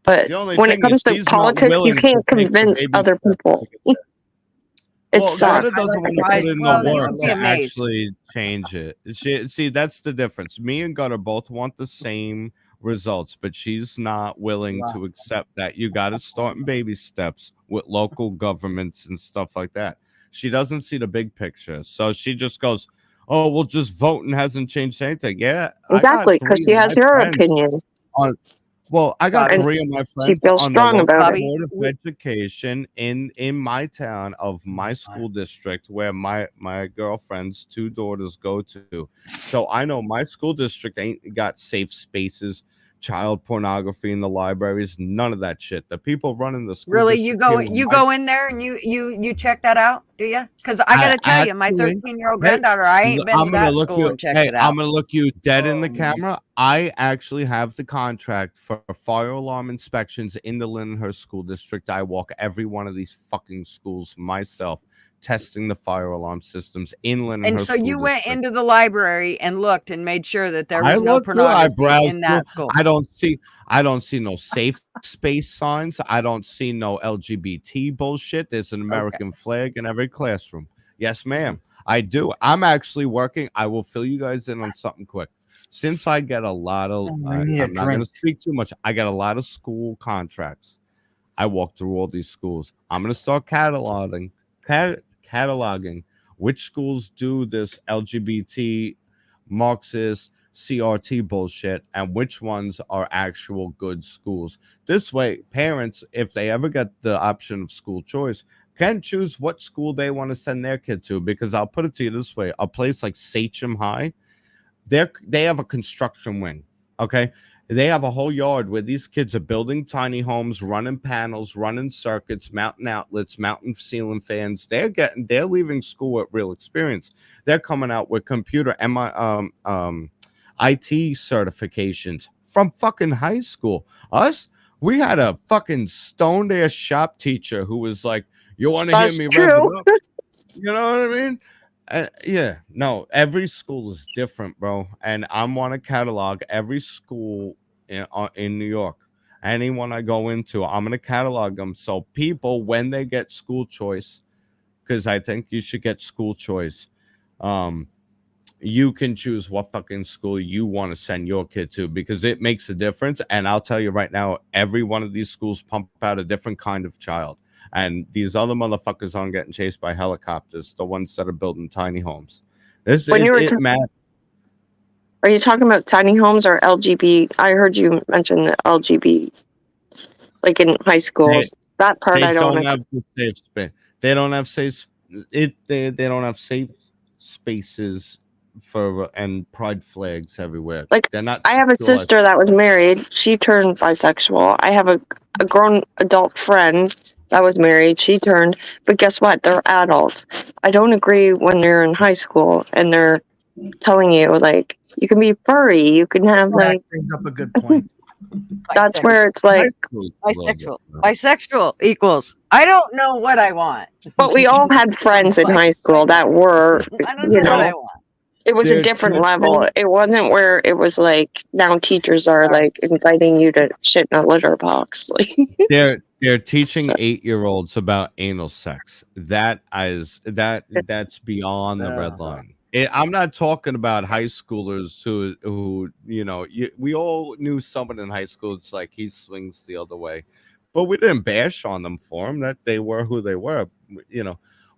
But The only when it thing is comes to she's not politics, you willing to can't take the convince baby other steps people. to get It Well, sucks. Gutter doesn't want to Guys, put in well, the you work would be to amazed. actually change it. See, that's the difference. Me and Gutter both want the same results, but she's not willing to accept that. You got to start in baby steps with local governments and stuff like that. She doesn't see the big picture, so she just goes, "Oh, we'll just vote," and hasn't changed anything. Yeah, I got Exactly, because 3 she of has my your friends opinion, on Well, I got Bobby, and 3 of my she friends feels on the strong local about it. Bobby, board of education in my town of my school district where my girlfriend's 2 daughters go to. So I know my school district ain't got safe spaces, child pornography in the libraries, none of that shit. The people running the school really, district here in you my go in there and you check that out, do you? Because I got I to tell you, my actually 13-year-old hey, granddaughter, I ain't been I'm to gonna that look school you and checked hey, it I'm out. gonna look you dead in the Oh. camera. I actually have the contract for fire alarm inspections in the Lindenhurst School District. I walk every one of these fucking schools myself, testing the fire alarm systems in And Lindenhurst so School you went District. into the library and looked and made sure that there I was no look through, I pornography browse in through. that school. I don't see no safe space signs. I don't see no LGBT bullshit. There's an Okay. American flag in every classroom. Yes, ma'am. I do. I'm actually working. I will fill you guys in on something quick. Since I get a lot of, I need a I'm not going to drink. speak too much. I get a lot of school contracts. I walk through all these schools. I'm going to start cataloging which schools do this LGBT Marxist CRT bullshit and which ones are actual good schools. This way, parents, if they ever get the option of school choice, can choose what school they want to send their kid to. Because I'll put it to you this way: a place like Sachem High, they have a construction wing. Okay. They have a whole yard where these kids are building tiny homes, running panels, running circuits, mounting outlets, mounting ceiling fans. They're leaving school with real experience. They're coming out with computer IT certifications from fucking high school. Us, we had a fucking stoned ass shop teacher who was like, "You want to hear That's me rev true. it up?" You know what I mean? Yeah, no, every school is different, bro. And I want to catalog every school in New York. Anyone I go into, I'm going to catalog them. So people, when they get school choice, because I think you should get school choice, you can choose what fucking school you want to send your kid to because it makes a difference. And I'll tell you right now, every one of these schools pump out a different kind of child. And these other motherfuckers aren't getting chased by helicopters, the ones that are building tiny homes. When you were Matters. Are you talking about tiny homes or LGB? I heard you mention the LGB, like in high schools. That part I They don't. don't have the safe space. They don't have safe. They don't have safe spaces and pride flags everywhere. Like, They're not. I have a sexualized. sister that was married. She turned bisexual. I have a grown adult friend that was married. She turned, but guess what? They're adults. I don't agree when they're in high school and they're telling you, like, you can be furry, you can have, That like, brings up a good point. that's where it's like, Bisexual equals. I don't know what I want. but we all had friends in high school that were, I don't you know what I know, want. it was a They're different teaching- level. It wasn't where it was like now teachers are like inviting you to shit in a litter box. Like, They're teaching So- 8-year-olds about anal sex. That's beyond the red line. I'm not talking about high schoolers who we all knew someone in high school. It's like he swings the other way, but we didn't bash on them for them. That they were who they were.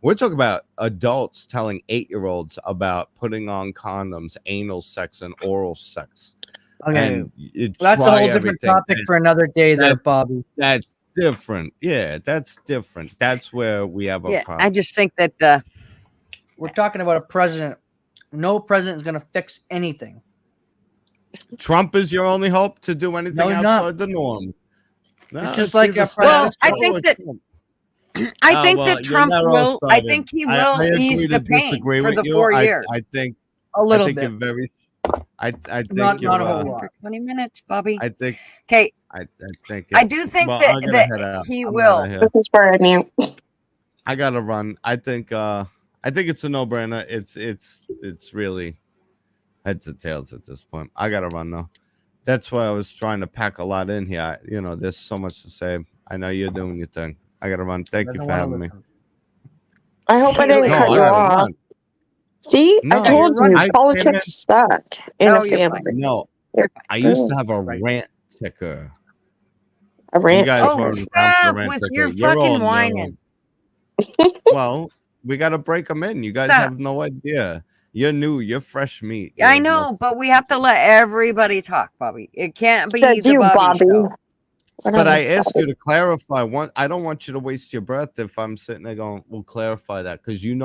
We're talking about adults telling 8-year-olds about putting on condoms, anal sex, and oral sex. Okay, And that's a try whole different everything. topic for another day, there, Bobby. That's different. Yeah, that's different. That's where we have a Yeah, problem. I just think that We're talking about a president. No president is going to fix anything. Trump is your only hope to do anything No, he's not. outside the norm. No, It's just like either a status I quo think or that- Trump. I think well, that you're Trump not all will. I started. think he I will agree ease to the pain disagree for with the you. 4 years. I think A little I think bit. you're very. I think Not you're. a whole lot. For 20 minutes, Bobby. I think. Okay, I think. I do think well, that I gotta head out. he I'm will. outta here. this is where I mean, I gotta run. I think it's a no-brainer. It's really heads or tails at this point. I gotta run though. That's why I was trying to pack a lot in here. There's so much to say. I know you're doing your thing. I gotta run. Thank you Doesn't for wanna having me. listen. I hope I didn't No, cut I you gotta off. run. See, No, I told you're you, right. I politics suck in No, a you're family. No, You're I used to good. have a Right. rant ticker. A You rant. guys Oh, weren't around for stop the rant with ticker. your You're all fucking new. whining. Well, we gotta break them in. You guys Stop. have no idea. You're new. You're fresh meat. You I have know, no but we have to let everybody talk, Bobby. It can't be Said the you, Bobby Bobby. show. But Whatever, I ask Bobby. you to clarify. I don't want you to waste your breath if I'm sitting there going, "We'll clarify that," because I'm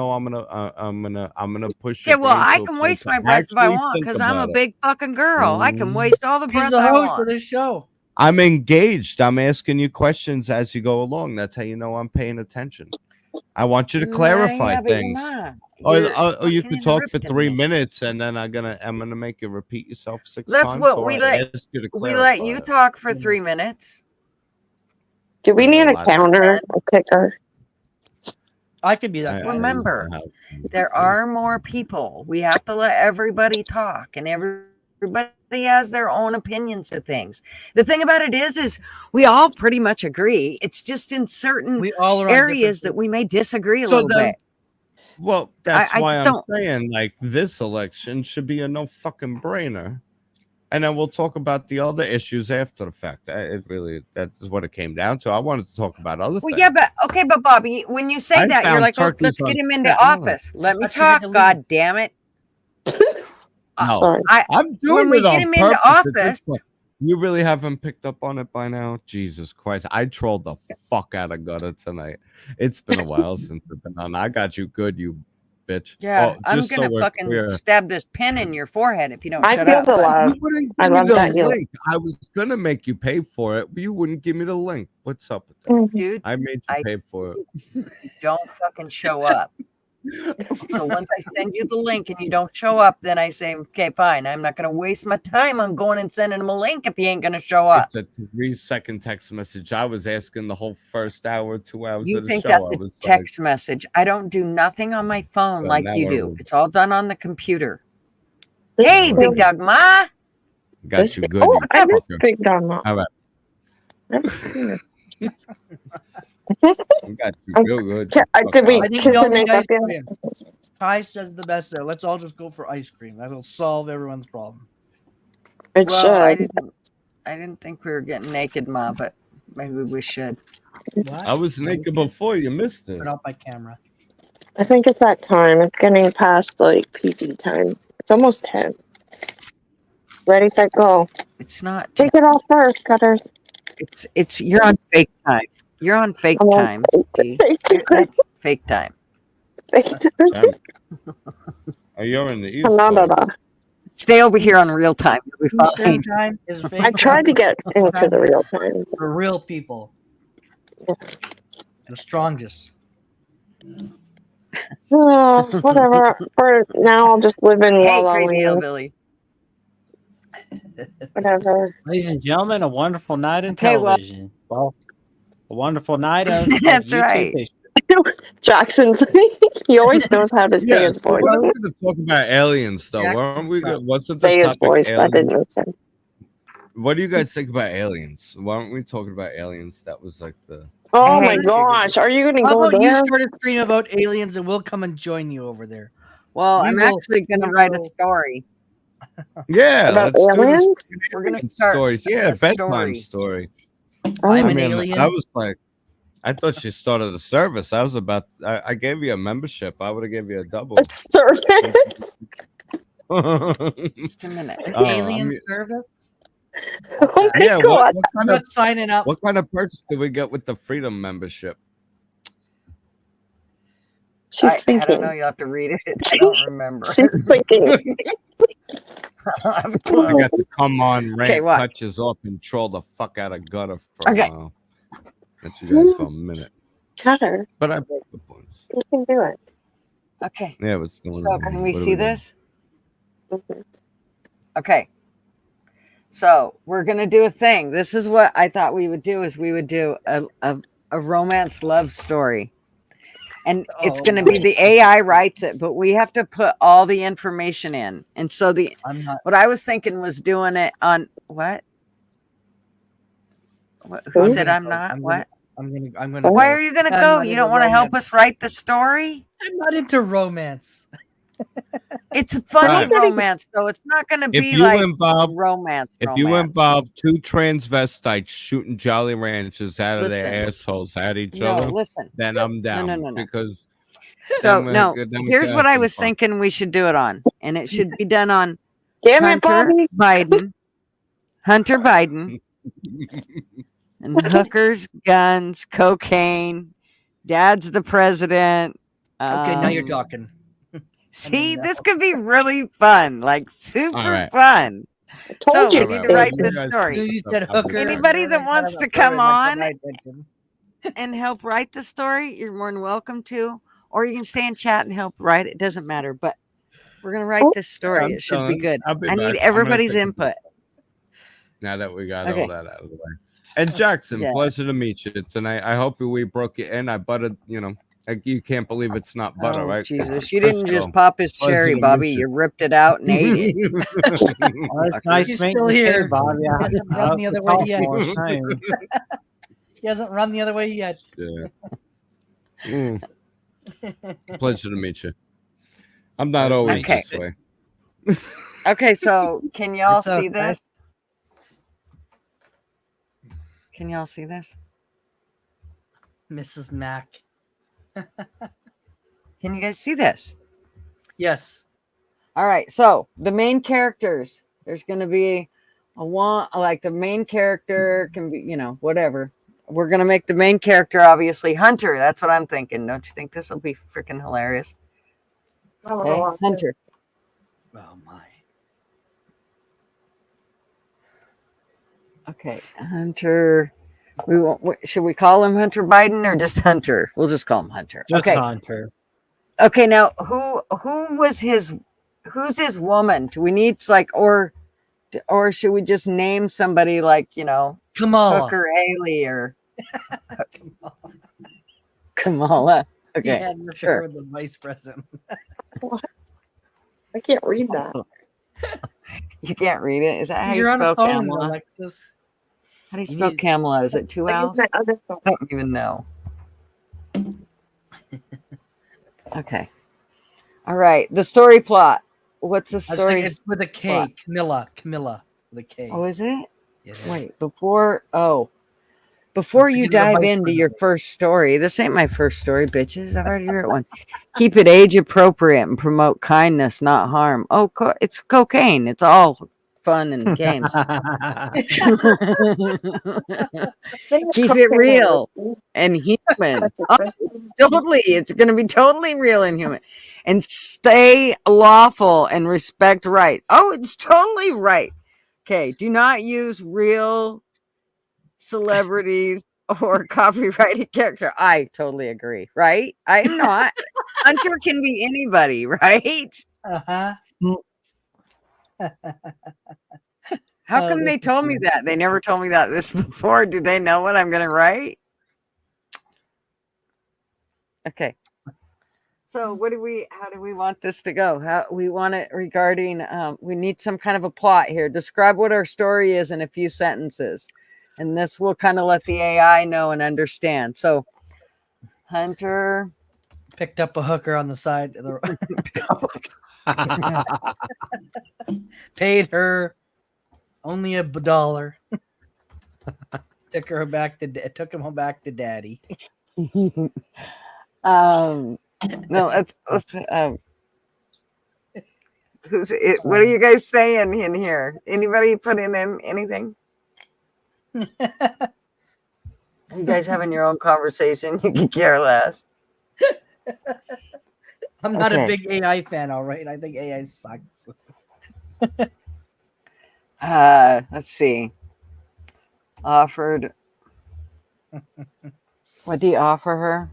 gonna push. Yeah, your well, brain I to a can place waste to my breath if I actually want think because I'm a about it. big fucking girl. I can waste all the He's breath the I host of want. this show. I'm engaged. I'm asking you questions as you go along. That's how you know I'm paying attention. I want you to clarify Yeah, but you're things. not. Or You're you fucking could talk for interrupting 3 me. minutes and then I'm gonna make you repeat yourself 6 That's times. what so we I let- ask you to We let you clarify it. talk for 3 minutes. Do we I'm need a allowed- counter, a ticker? I could be Just that guy. remember, there are more people. We have to let everybody talk, and everybody has their own opinions of things. The thing about it is we all pretty much agree. It's just in certain We all are on areas that different- we may disagree a So little then- bit. Well, that's I why just I'm don't- saying like this election should be a no fucking brainer, and then we'll talk about the other issues after the fact. That is what it came down to. I wanted to talk about other Well, things. yeah, but okay, but Bobby, when you say I that, you're found like, oh, turkeys let's on get him into Staten Island. office. Let me That's 'cause he had talk. to leave. God damn it! No. Sorry. I'm doing When we it get on him into purpose at this office- point. You really haven't picked up on it by now? Jesus Christ. I trolled the fuck out of Gutter tonight. It's been a while since I've been on. I got you good, you bitch. Yeah, Oh, I'm just so gonna we're fucking clear. stab this pin in your forehead if you don't I shut feel up. the but- love. You wouldn't I give me love the that you- link. I was gonna make you pay for it, but you wouldn't give me the link. What's up with that? Mhm. Dude, I made you I- pay for it. don't fucking show up. So once I send you the link and you don't show up, then I say, okay, fine. I'm not going to waste my time on going and sending him a link if he ain't going to show up. It's a 3-second text message. I was asking the whole first hour, 2 hours You of the think show. that's I a was like, text message? I don't do nothing on my phone Well, like now you I do. will. It's all done on the computer. This Hey, feels- Big Dog Ma. got this you fe- good. Oh, you I missed fucker. Big Don Mom. All right. Never seen it. We got you real good. you Did we fucker. I think kiss we all and need make up ice yet? cream. Kai says the best there. Let's all just go for ice cream. That'll solve everyone's problem. It Well, I should. didn't think we were getting naked, Ma, but maybe we should. What? I was naked before. You missed it. But not by camera. I think it's that time. It's getting past like PG time. It's almost 10. Ready, set, go. It's not. Take it off first, Cutters. It's. You're on fake time. You're on fake I'm on time. G. Fake time. That's fake time. Fake time. Sorry. You're in the East Coast. Canada. Stay over here on real time. You'll be Eastern fine. time is fake. I tried to get into the real time. For real people. The strongest. Oh, whatever. For now, I'll just live in Hey, La La crazy Land. hillbilly. Whatever. Ladies and gentlemen, a wonderful night in Okay, well- television. Well, a wonderful night of That's YouTube right. history. Jackson's. He always knows how to say Yeah, his so voice. what are we going to talk about aliens, though? Jackson Weren't we? Trump. What's the Say his topic? voice. That Aliens. didn't make sense. What do you guys think about aliens? Why aren't we talking about aliens? That was like the. Oh Hey, my gosh. Are you going to How go about you there? start a stream about aliens and we'll come and join you over there? Well, We I'm will- actually going to we write a will- story. Yeah, About let's do this. aliens? We're going to start Stories. Yeah, a bedtime story. story. Oh, I'm I an mean, alien. I was like, I thought she started a service. I was about. I gave you a membership. I would have gave you a double. a service? Just a minute. An Oh, alien I'm- service? Oh my Yeah, god. what I'm kind of not signing up. what kind of perks do we get with the freedom membership? She's I thinking. don't know. You'll have to read it. I don't remember. She's thinking. I don't have a I clue. got to come on, rant, watch. cut you off, and troll the fuck out of gutter for Okay. a while. Got you guys for a minute, Cutter. but I broke the points. You can do it. Okay. Yeah, what's going So on? can we What are see doing? this? Mhm. Okay. So we're gonna do a thing. This is what I thought we would do. Is we would do a romance love story, and it's Oh gonna my be the AI writes it, but we have to put all the information in. And so I'm not. what I was thinking was doing it on what? Who I'm said gonna I'm go. not? I'm what? I'm gonna. Why go. are you gonna I'm go? not You into don't want to help romance. us write the story? I'm not into romance. It's a funny Right. romance, though. It's not gonna If be you like involve, romance. if you involve two transvestites shooting Jolly Ranchers out of Listen. their assholes at each no, other, listen. then I'm down no. because. So then we- no, then we here's can what have I some was fun. thinking we should do it on, and it should be done on Damn it, Hunter Bobby. Biden, Hunter Biden, and hookers, guns, cocaine. Dad's the president. Okay, now you're um, talking. See, no. this could be really fun, like super right. fun. I told So you we All need right, to well, write you this guys story. keep You stuff said up. hooker. Anybody that wants to come on and and help write the story, you're more than welcome to, or you can stay and chat and help write. It doesn't matter, but we're gonna write Oh, this story. I'm It should be done. good. I'll be I back. need I'm gonna everybody's take a input. Now that we got Okay. all that out of the way. And Jackson, Yeah. pleasure to meet you tonight. I hope we broke you in. I buttered, like you can't believe it's not butter, Oh, right? Jesus, you didn't just Crisco. pop his Pleasure cherry, to meet Bobby. you. You ripped it out and ate it. Well, it's nice He's meeting still you too, here. Bobby. He hasn't I run hope the to other way talk yet. more soon. He hasn't run the other way yet. Yeah. Pleasure to meet you. I'm not always Okay. this way. Okay, so can y'all It's see okay. this? Can y'all see this? Mrs. Mac. Can you guys see this? Yes. All right, so the main characters, there's going to be like the main character can be, whatever. We're going to make the main character, obviously, Hunter. That's what I'm thinking. Don't you think this will be freaking hilarious? Okay, Hunter. Oh my. Okay, Hunter. Should we call him Hunter Biden or just Hunter? We'll just call him Hunter. Just Okay. Hunter. Okay, now who's his woman? Do we need or should we just name somebody like, Kamala. Hooker Haley or Kamala? He Okay, had an affair sure. with the vice president. I can't read that. You can't read it. Is that how You're you on a spell phone, Kamala? Alexis. How do you spell need- Kamala? Is it two I use L's? my other phone. I don't even know. Okay. All right. The story plot. What's the I was story? thinking it's with a K. What? Camilla with a K. Oh, is it? Yeah. Wait, before Let's you begin with the dive vice into your president. first story, this ain't my first story, bitches. I've already written one. Keep it age appropriate and promote kindness, not harm. Oh, it's cocaine. It's all fun and games. Keep it real and human. Such a Oh, Christmas. totally. It's going to be totally real and human. and stay lawful and respect right. Oh, it's totally right. Okay, do not use real celebrities or copyrighted character. I totally agree, right? I'm not. Hunter can be anybody, right? Uh-huh. How Oh, come this they is told me good. that? They never told me that this before. Do they know what I'm going to write? Okay. So how do we want this to go? How we want it regarding, we need some kind of a plot here. Describe what our story is in a few sentences. And this will kind of let the AI know and understand. So Hunter Picked up a hooker on the side of the paid her only $1. Took him home back to daddy. no, let's who's it, what are you guys saying in here? Anybody put in anything? You guys having your own conversation. You can care less. I'm not Okay. a big AI fan, all right. I think AI sucks. Let's see. Offered. What do you offer her?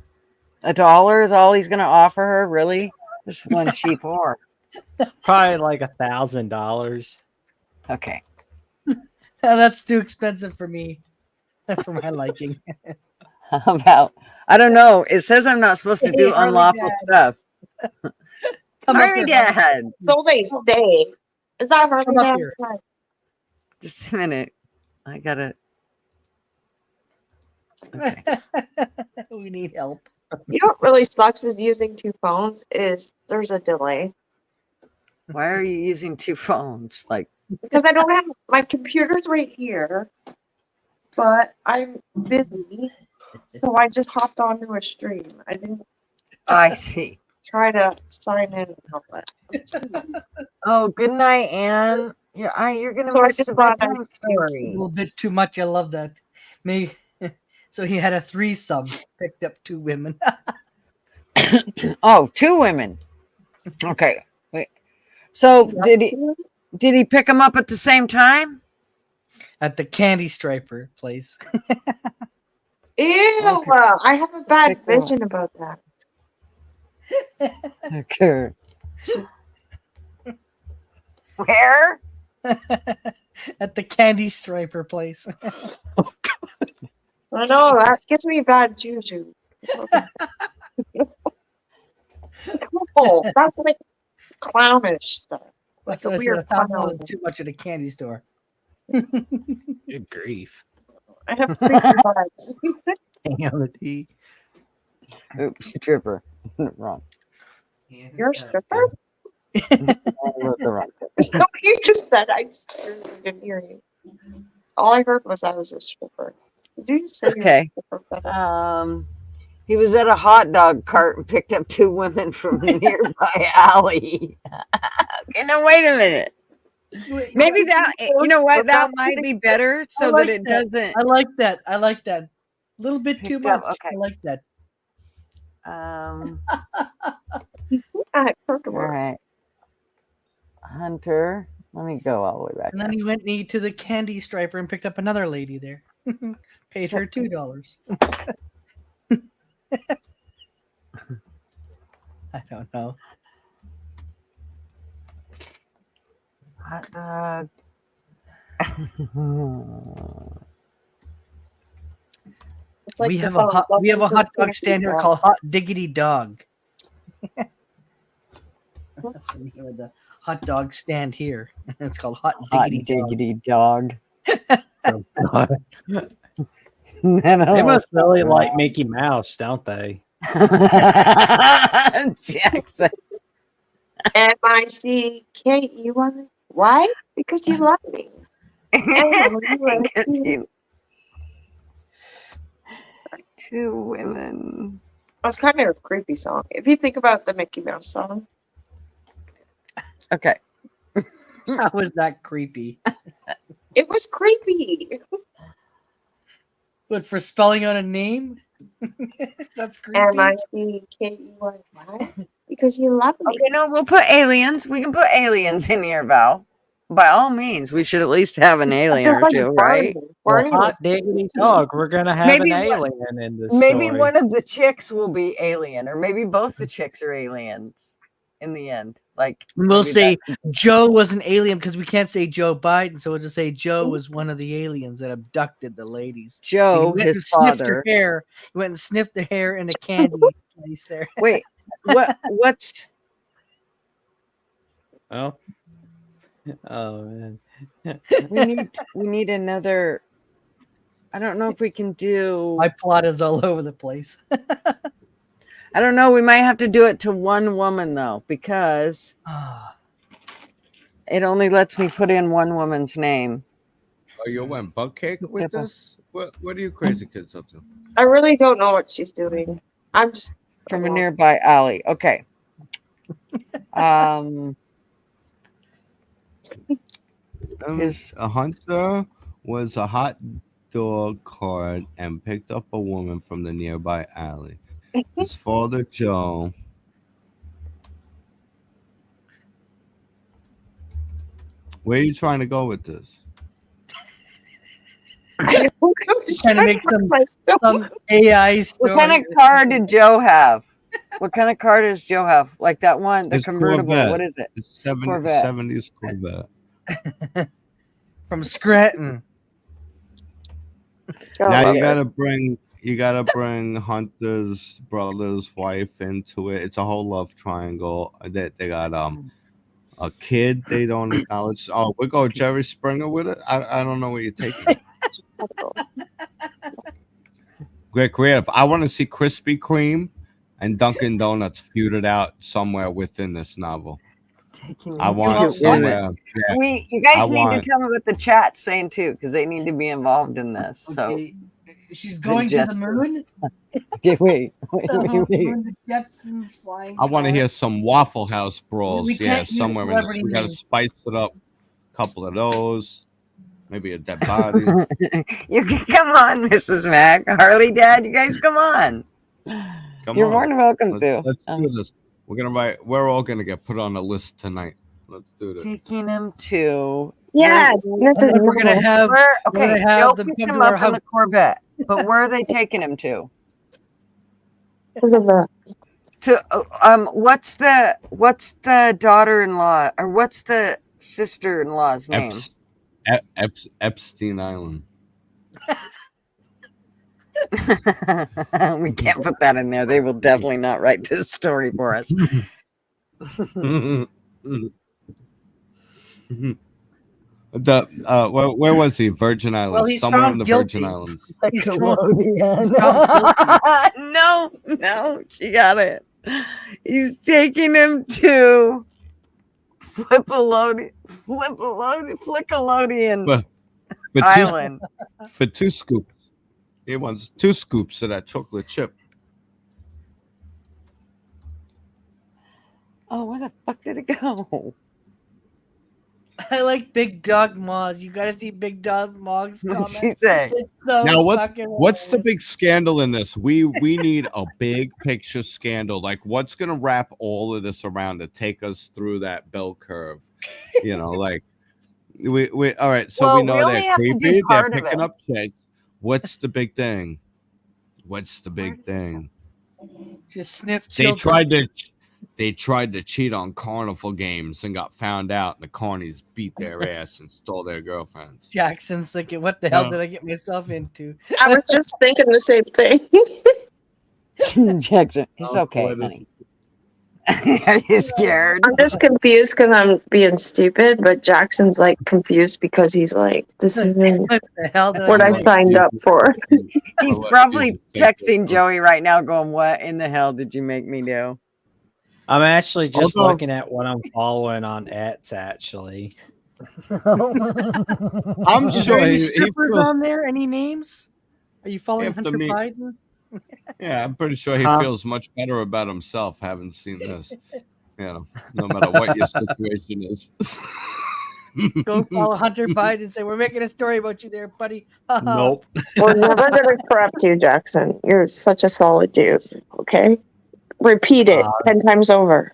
$1 is all he's gonna offer her? Really? This one cheap whore. Probably like $1,000. Okay. That's too expensive for me, for my liking. How about, I don't know. It says I'm not supposed to Hey, do Harley unlawful Dad. stuff. Come up Harley here, Harley. Dad. So they stay. Is that Harley Come up Dad? here. Just a minute. I gotta. Okay. We need help. You know what really sucks is using two phones is there's a delay. Why are you using two phones? Like, Because I don't have my computer's right here, but I'm busy. So I just hopped onto a stream. I didn't I see. try to sign in and all that. Oh, good night, Anne. You're gonna So I miss just the thought I'd bedtime A story. little bit too much. I love that. Me. So he had a threesome. Picked up 2 women. Oh, 2 women. Okay. Wait. So did he pick them up at the same time? At the candy striper place. Ew! Okay. I have a bad Pick them up. vision about that. Okay. Where? At the candy striper place. I know, that gives me bad juju. Oh, that's like clownish stuff. Like That's a what I said. weird I thought clown. too much at a candy store. Good grief. I have creepy vibes. Hang on the tea. Oops, stripper. Wrong. You're a stripper? I wrote the wrong thing. So you just said I seriously didn't hear you. All I heard was I was a stripper. Did you say Okay. you're a stripper? He was at a hot dog cart and picked up 2 women from a nearby alley. Okay, now wait a minute. Maybe that, you know what, that might be better so like that it that. doesn't. I like that. I like that. A little bit too Picked up, much. okay. I like that. I heard the All words. right. Hunter. Let me go all the way back. And then he went to the candy striper and picked up another lady there. Paid her $2. I don't know. Hot dog. It's like we the have a song, hot Welcome to the dog stand here Country called Hot Diggity Dog. That's the name of the hot dog stand here. It's called Hot Hot Diggity Dog. diggity dog. They must really like Mickey Mouse, don't they? Jackson. MICKEY. Why? Because you love me. Because you- 2 women. It was kind of a creepy song. If you think about the Mickey Mouse song. Okay. How was that creepy? It was creepy. But for spelling out a name? That's creepy. MICKEY. Why? because you love me. Okay, no, we'll put aliens. We can put aliens in here, Val. By all means, we should at least have an alien Just or like two, Barney. right? Well, Barney hot was diggity dog. We're gonna have Maybe an what- alien in this Maybe story. one of the chicks will be alien, or maybe both the chicks are aliens in the end. Like We'll maybe say that's- Joe was an alien because we can't say Joe Biden, so we'll just say Joe was one of the aliens that abducted the ladies. He Joe, went his and sniffed her father. hair. He went and sniffed the hair in the candy place there. Wait, what's Oh. Oh man. we need another. I don't know if we can do. My plot is all over the place. I don't know. We might have to do it to one woman though, because it only lets me put in one woman's name. Oh, you went butt cake with Careful. this? What are you crazy kids up to? I really don't know what she's doing. I'm just From a nearby alley. Okay. A hunter was a hot dog cart and picked up a woman from the nearby alley. His father, Joe. Where are you trying to go with this? I'm Trying to make some AI story. What kind of car did Joe have? What kind of car does Joe have? Like that one, the His convertible. Corvette. What is it? It's Corvette. 70s Corvette. From Scranton. Now you gotta bring Hunter's brother's wife into it. It's a whole love triangle. They got a kid they don't acknowledge. Oh, we go Jerry Springer with it. I don't know where you're taking it. Great creative. I want to see Krispy Kreme and Dunkin' Donuts feuded out somewhere within this novel. I want somewhere. Yeah, You guys I need want- to tell me what the chat's saying too, because they need to be involved in this. So Okay. She's going to the Jetsons. moon. okay, wait. The Jetsons flying. I want to car. hear some Waffle House brawls. We Yeah, can't use somewhere in this. celebrity We got to names. spice it up. A couple of those. Maybe a dead body. You can come on, Mrs. Mac, Harley, Dad. You guys come on. Come You're on. more than welcome to. Let's do this. We're all gonna get put on a list tonight. Let's do this. Taking him to. Yes, And Mrs. then we're gonna Marvel. have. Where, we're okay, gonna have Joe them picked come him to our up in the house. Corvette, but where are they taking him to? Elizabeth. What's the daughter-in-law or what's the sister-in-law's name? Epstein Island. We can't put that in there. They will definitely not write this story for us. Where was he? Virgin Islands. Well, he's Somewhere in found the guilty. Virgin Islands. He's found- Nickelodeon. No, she got it. He's taking him to Flickalodeon But Island. for 2 scoops. He wants 2 scoops of that chocolate chip. Oh, where the fuck did it go? I like Big Dog Moz. You gotta see Big Dog Moz. What'd she say? It's so Now fucking what's the hilarious. big scandal in this? We need a big picture scandal. Like what's gonna wrap all of this around to take us through that bell curve? You know, like we all right, so Well, we know we only they're have to do creepy, they're part of picking it. up chicks. What's the big thing? What's the big thing? Just sniff They children. tried to cheat on carnival games and got found out, and the carnies beat their ass and stole their girlfriends. Jackson's thinking, what the hell No. did I get myself into? I was just thinking the same thing. Jackson, it's okay, What is- honey. Are you scared? I'm just confused because I'm being stupid, but Jackson's like confused because he's like, this isn't What the hell did what I get signed up for. He's What probably is it? texting Joey right now, going, "What in the hell did you make me do?" I'm actually just Also- looking at what I'm following on Ets. Actually, I'm Are sure there any he strippers feels, on there? Any names? Are you following After Hunter me. Biden? yeah, I'm pretty sure he Huh? feels much better about himself having seen this. You know, no matter what your situation is. Go follow Hunter Biden and say, we're making a story about you there, buddy. nope. We're never going to corrupt you, Jackson. You're such a solid dude, okay? Repeat it 10 times over.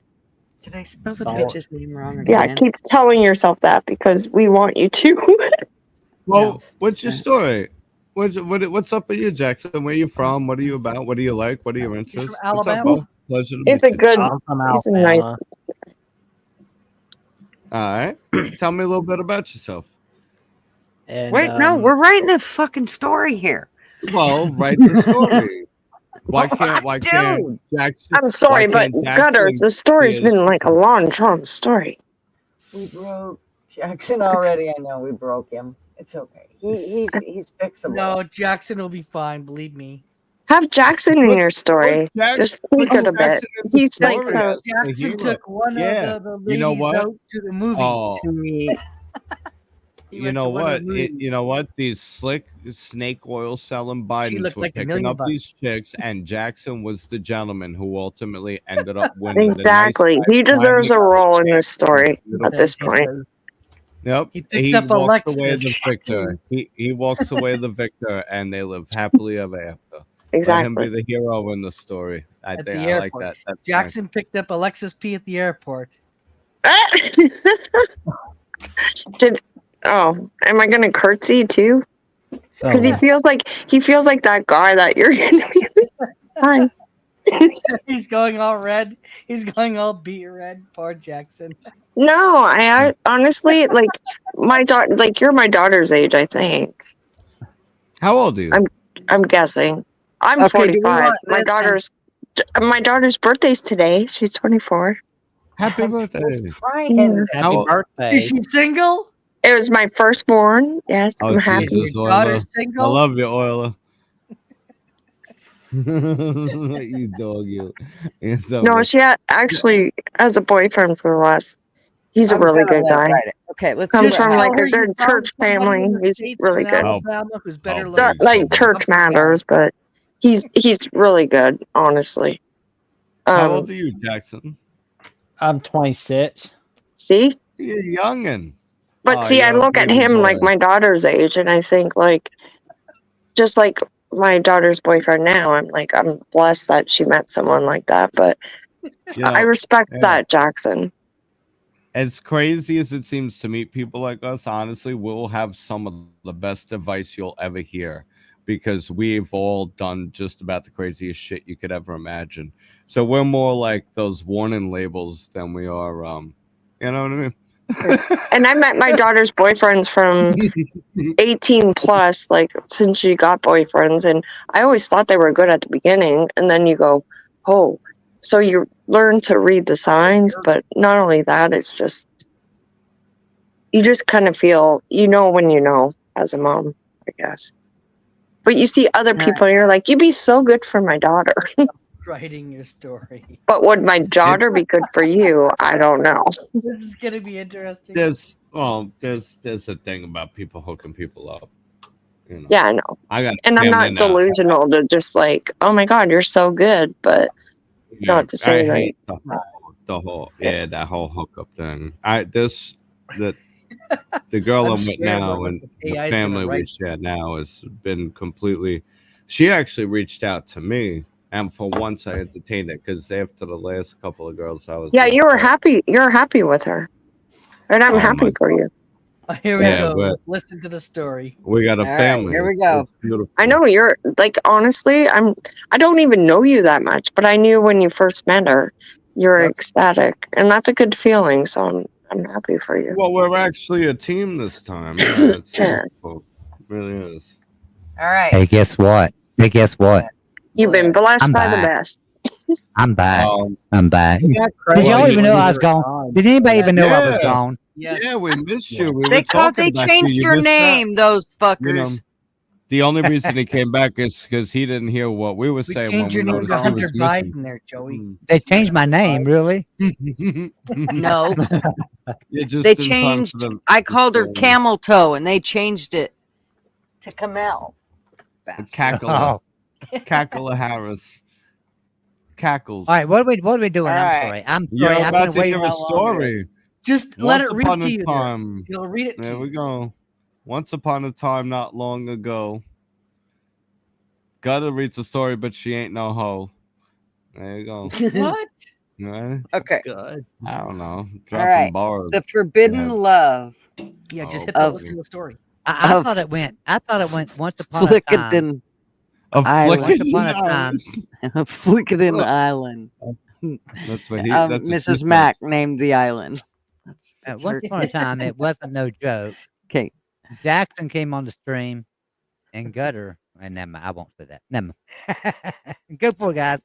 Did I spell the Solid. bitch's name wrong Yeah, again? keep telling yourself that because we want you to. Well, No. what's your story? What's up with you, Jackson? Where you from? What are you about? What do you like? What are your interests? from What's up, Alabama. bro? Pleasure to It's meet a you. good, I'm from it's a nice. Alabama. All right. Tell me a little bit about yourself. And, Wait, no, we're writing a fucking story here. Well, write the story. Why can't Dude. Jackson? I'm sorry, why but can't Gutters, Jackson the story's be been like a long, drawn story. We broke Jackson already. I know we broke him. It's okay. He's fixable. No, Jackson will be fine. Believe me. Have Jackson in your story. Just tweak it a bit. Jackson in the He's like story the. as the Jackson hero. took one Yeah. of the You know ladies what? out to the movie. Oh, To me, He you went know to one of what? the movies. You know what? These slick snake oil selling Bidens looked were like $1 picking million up bucks. these chicks, and Jackson was the gentleman who ultimately ended up winning. Exactly. The nice He guy deserves a climbing role up in the this story chick. at this point. Yep. He picked up walks away the Alexis. victor. He walks away the victor, and they live happily ever after. Let him be Exactly. the hero in the story. I At think the I like airport. that. That's Jackson picked up Alexis P at the airport. Am I gonna curtsy too? Because he feels like that guy that you're gonna be. Hi. He's going all red. He's going all beet red. Poor Jackson. No, I honestly like my daughter. Like you're my daughter's age, I think. How old are you? I'm guessing. I'm Okay, do we 45. want My this daughter's birthday's today. She's 24. Happy I'm birthday. just crying. Yeah. happy How- birthday. Is she single? It was my firstborn. Yes, Oh, I'm happy. Jesus, Your Euler. daughter's I single? love you, Euler. You dog, you. It's so No, good. she actually has a boyfriend for the last. He's a I'm really gonna good let guy. write it. Okay, let's Comes see Just what from tell like her a you good found church somebody family. in the He's States really in good. Alabama who's better Oh, looking. big Like soul. church matters, but he's really good, honestly. How old are you, Jackson? I'm 26. See, You're youngin'. but Oh, see, I you're a look at baby him boy. like my daughter's age, and I think like, just like my daughter's boyfriend now, I'm blessed that she met someone like that. But You I know, respect yeah. that, Jackson. As crazy as it seems to meet people like us, honestly, we'll have some of the best advice you'll ever hear because we've all done just about the craziest shit you could ever imagine. So we're more like those warning labels than we are, you know what I mean? And I met my daughter's boyfriends from 18 plus, like since she got boyfriends, and I always thought they were good at the beginning, and then you go, oh, so you learn to read the signs, but not only that, it's just you just kind of feel when you know as a mom, I guess. But you see other people and you're like, you'd be so good for my daughter. Writing your story. But would my daughter be good for you? I don't know. This is gonna be interesting. There's a thing about people hooking people up. You know. Yeah, I know. I got And I'm family not now. delusional to just like, oh my God, you're so good, but Yeah, not to say I that. hate the whole that whole hookup thing. The girl I'm I'm with scared now about and what the AI is gonna family we write. share now has been completely. She actually reached out to me, and for once I entertained it because after the last couple of girls I was Yeah, with, you were happy. You're happy with her. And I'm Oh, happy my- for you. Here we Yeah, go. but- Let's listen to the story. we got a All right, family. here we It's- go. It's beautiful. I know you're like, honestly, I don't even know you that much, but I knew when you first met her, you were Yep. ecstatic. And that's a good feeling. So I'm happy for you. Well, we're actually a team this time. Yeah, it's Yeah. beautiful. It really is. All right. Hey, guess what? You've been blessed I'm by the back. best. I'm back. I'm back. You got Did crazy y'all Well, even you- know I was gone? Did anybody even know I was Yeah. gone? Yes. Yeah, we missed you. We They were talking they about changed you. your You missed out. name, those fuckers. You know, the only reason he came back is because he didn't hear what we were We saying when changed we your name noticed to he Hunter was missing. Biden there, Joey. They changed my name, really? No, You're just they in time changed. for the- I called her the- Camel Toe, and they changed it to Camel. the Cackle. Cackle Harris. Cackles. All right, what are we doing? All I'm right. sorry. I'm You're sorry. I've about been to waiting. hear a how long it is. story. Just let Once it read upon to a you. time. You'll read it to There you. we go. Once upon a time, not long ago. Gotta read the story, but she ain't no hoe. There you go. What? Right? Okay. Good. I don't know. All Dropping right. bars. The forbidden Yeah. love Yeah, just Oh, hit the of- listen to the story. I Of- thought it went. Once upon a time. Flickaden Island. Once upon a time. Flickaden Island. That's what he. That's what he Mrs. said. Mac named the island. That's Once her. upon a time, it wasn't no joke. Okay. Jackson came on the stream, and Gutter. And never mind, I won't say that. Never mind. Go for it, guys.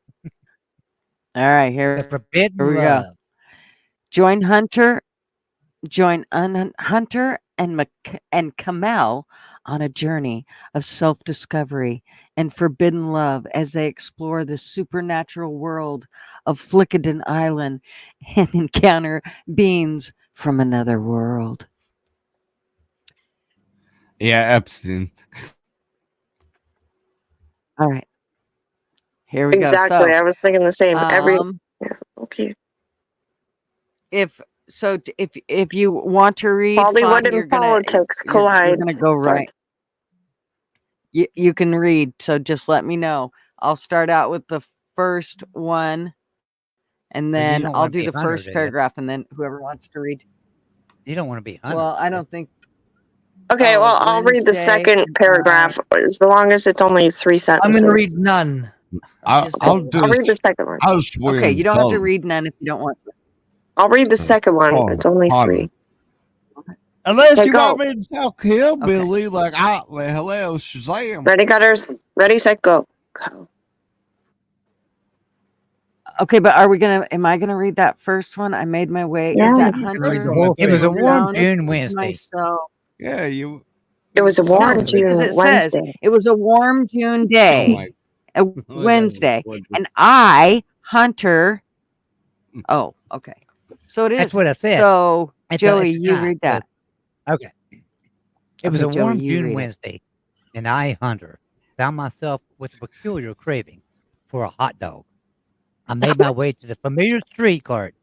All right. The Here forbidden we go. love. Join Hunter and Kamel on a journey of self-discovery and forbidden love as they explore the supernatural world of Flickaden Island and encounter beings from another world. Yeah, Epstein. All right. Here we Exactly. go. I was thinking the same. So, Okay. if you want to read, Hollywood fine, and politics collide. You're gonna go Sorry. right. You can read, so just let me know. I'll start out with the first one, and you then don't I'll wanna do be the Hunter, first do you? paragraph, and then whoever wants to read. You don't want to be Hunter. Well, I do you? don't think. Okay, well, I'll read the Wednesday, second paragraph as long as it's only 3 I'm sentences. going to read none. I'll do. I'll read the second one. I'll swear. Okay, you don't have to read none if you don't want to. I'll read the second one. Hold It's only on. 3. Unless Okay, you go. want me to talk hillbilly, like, hello, Shazam. Ready, Gutters? Ready, set, go. Go. Okay, but am I gonna read that first one? I made my way. Yeah, Is that you can Hunter? read the It was a Down warm Down June Wednesday. myself. Yeah, you. It was a warm No, June Because it Wednesday. says it was a warm June Oh day, my. a Wednesday, and I, Hunter. Oh, okay. So it is. That's what I said. So It's Joey, it's you not, read that. Okay. It was Okay, a Joey, warm you June read it. Wednesday, and I, Hunter, found myself with a peculiar craving for a hot dog. I made my way to the familiar street cart,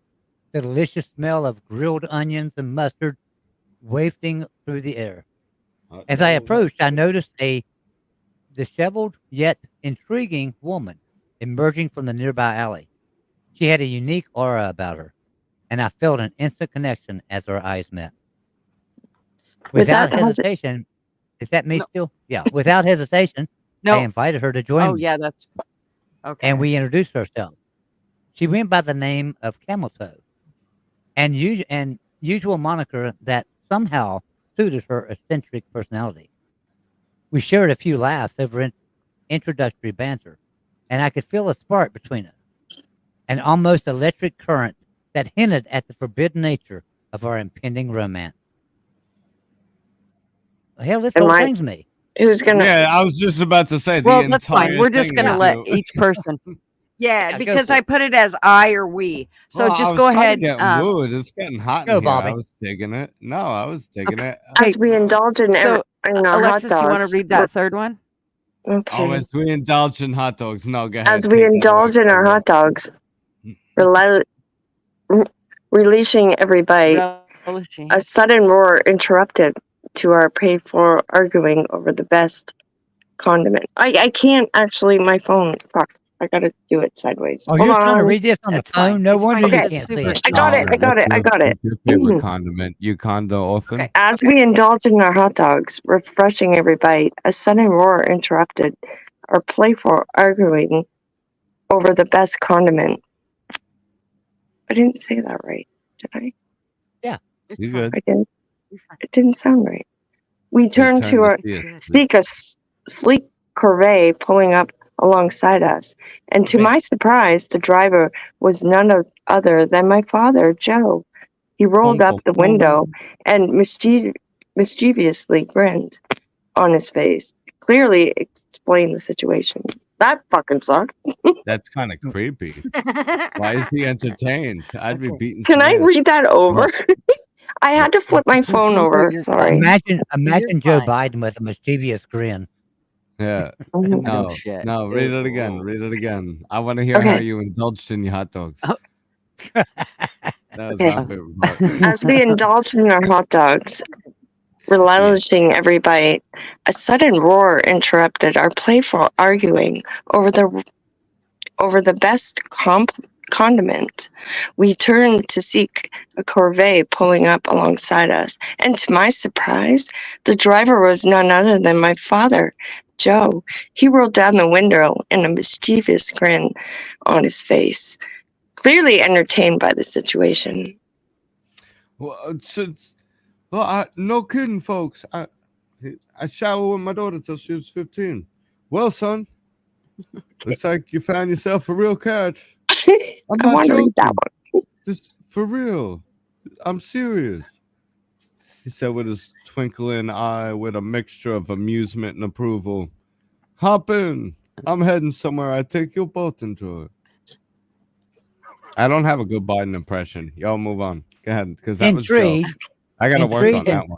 the delicious smell of grilled onions and mustard wafting through the air. As I approached, I noticed a disheveled yet intriguing woman emerging from the nearby alley. She had a unique aura about her, and I felt an instant connection as our eyes met. Without Without hesitation, is that me No. still? Yeah. Without hesitation, I No. invited her to join Oh me, yeah, that's okay. and we introduced ourselves. She went by the name of Camel Toe, and usual moniker that somehow suited her eccentric personality. We shared a few laughs over introductory banter, and I could feel a spark between us, an almost electric current that hinted at the forbidden nature of our impending romance. Hell, this Am whole I- thing's me. Who's gonna? Yeah, I was just about to say. Well, the that's fine. entire We're just thing gonna is let you. each person. Yeah, Yeah, go because for I it. put it as I or we. So Well, I just was go kinda ahead. Getting mood. It's getting hot Go, in here. I Bobby. was digging it. No, I was digging it. As we indulge in, So, in our Alexis, hot do you want dogs. to read that third one? Okay. Oh, as we indulge in hot dogs. No, go ahead. As we take that indulge away in from our me. hot dogs, releasing every bite, Relishing. a sudden roar interrupted to our paid-for arguing over the best condiment. I can't actually. My phone. Fuck. I gotta do it sideways. Oh, Hold you're trying to on. read this on the That's fine. phone? No It's wonder fine you because can't it's see super it. I got it. I got it. I got it. What's your favorite condiment? You condo orphan? Okay. As we indulge in our hot dogs, refreshing every bite, a sudden roar interrupted our playful arguing over the best condiment. I didn't say that right, did I? It's You fine. good? I did. You're fine. It didn't sound right. We turned to our seek a sleek Corvette pulling up alongside us, and to my surprise, the driver was none other than my father, Joe. He rolled up the window and mischievously grinned on his face, clearly explained the situation. That fucking sucked. That's kind of creepy. Why is he entertained? I'd be beaten. Can I some ass. read that over? I had to flip my phone over. You're Sorry. Imagine Joe fine. Biden with a mischievous grin. Yeah. Oh, No, shit. no, read it again. Read it again. I want to hear how Okay. you indulged in your hot dogs. Oh. That was Okay. my favorite part. As we indulged in our hot dogs, relishing every bite, a sudden roar interrupted our playful arguing over over the best condiment. We turned to seek a corvée pulling up alongside us, and to my surprise, the driver was none other than my father, Joe. He rolled down the window and a mischievous grin on his face, clearly entertained by the situation. Well, no kidding, folks. I showered with my daughter till she was 15. Well, son, looks like you found yourself a real catch. I'm I not want to read that joking. one. Just for real. I'm serious. He said with his twinkling eye with a mixture of amusement and approval. Hop in. I'm heading somewhere. I think you'll both enjoy it. I don't have a good Biden impression. Y'all move on. Go ahead, because that was Joe. Intrigued, I got to work on intrigued and that one.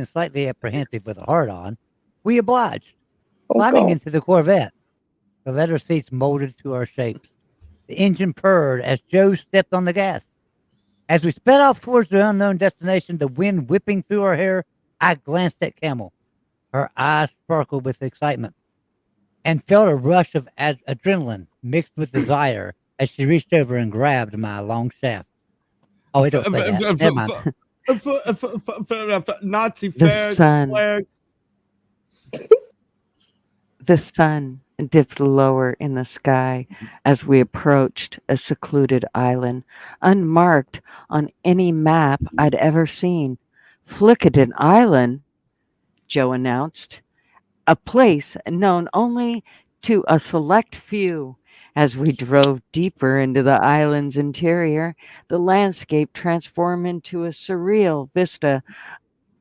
slightly apprehensive with a heart on, we obliged, Oh, climbing God. into the Corvette. The leather seats molded to our shapes. The engine purred as Joe stepped on the gas. As we sped off towards the unknown destination, the wind whipping through our hair, I glanced at Camel. Her eyes sparkled with excitement and felt a rush of adrenaline mixed with desire as she reached over and grabbed my long shaft. Oh, it don't say that. Never mind. Nazi The flags, sun. flags. The sun dipped lower in the sky as we approached a secluded island, unmarked on any map I'd ever seen. Flickerton Island, Joe announced, a place known only to a select few. As we drove deeper into the island's interior, the landscape transformed into a surreal vista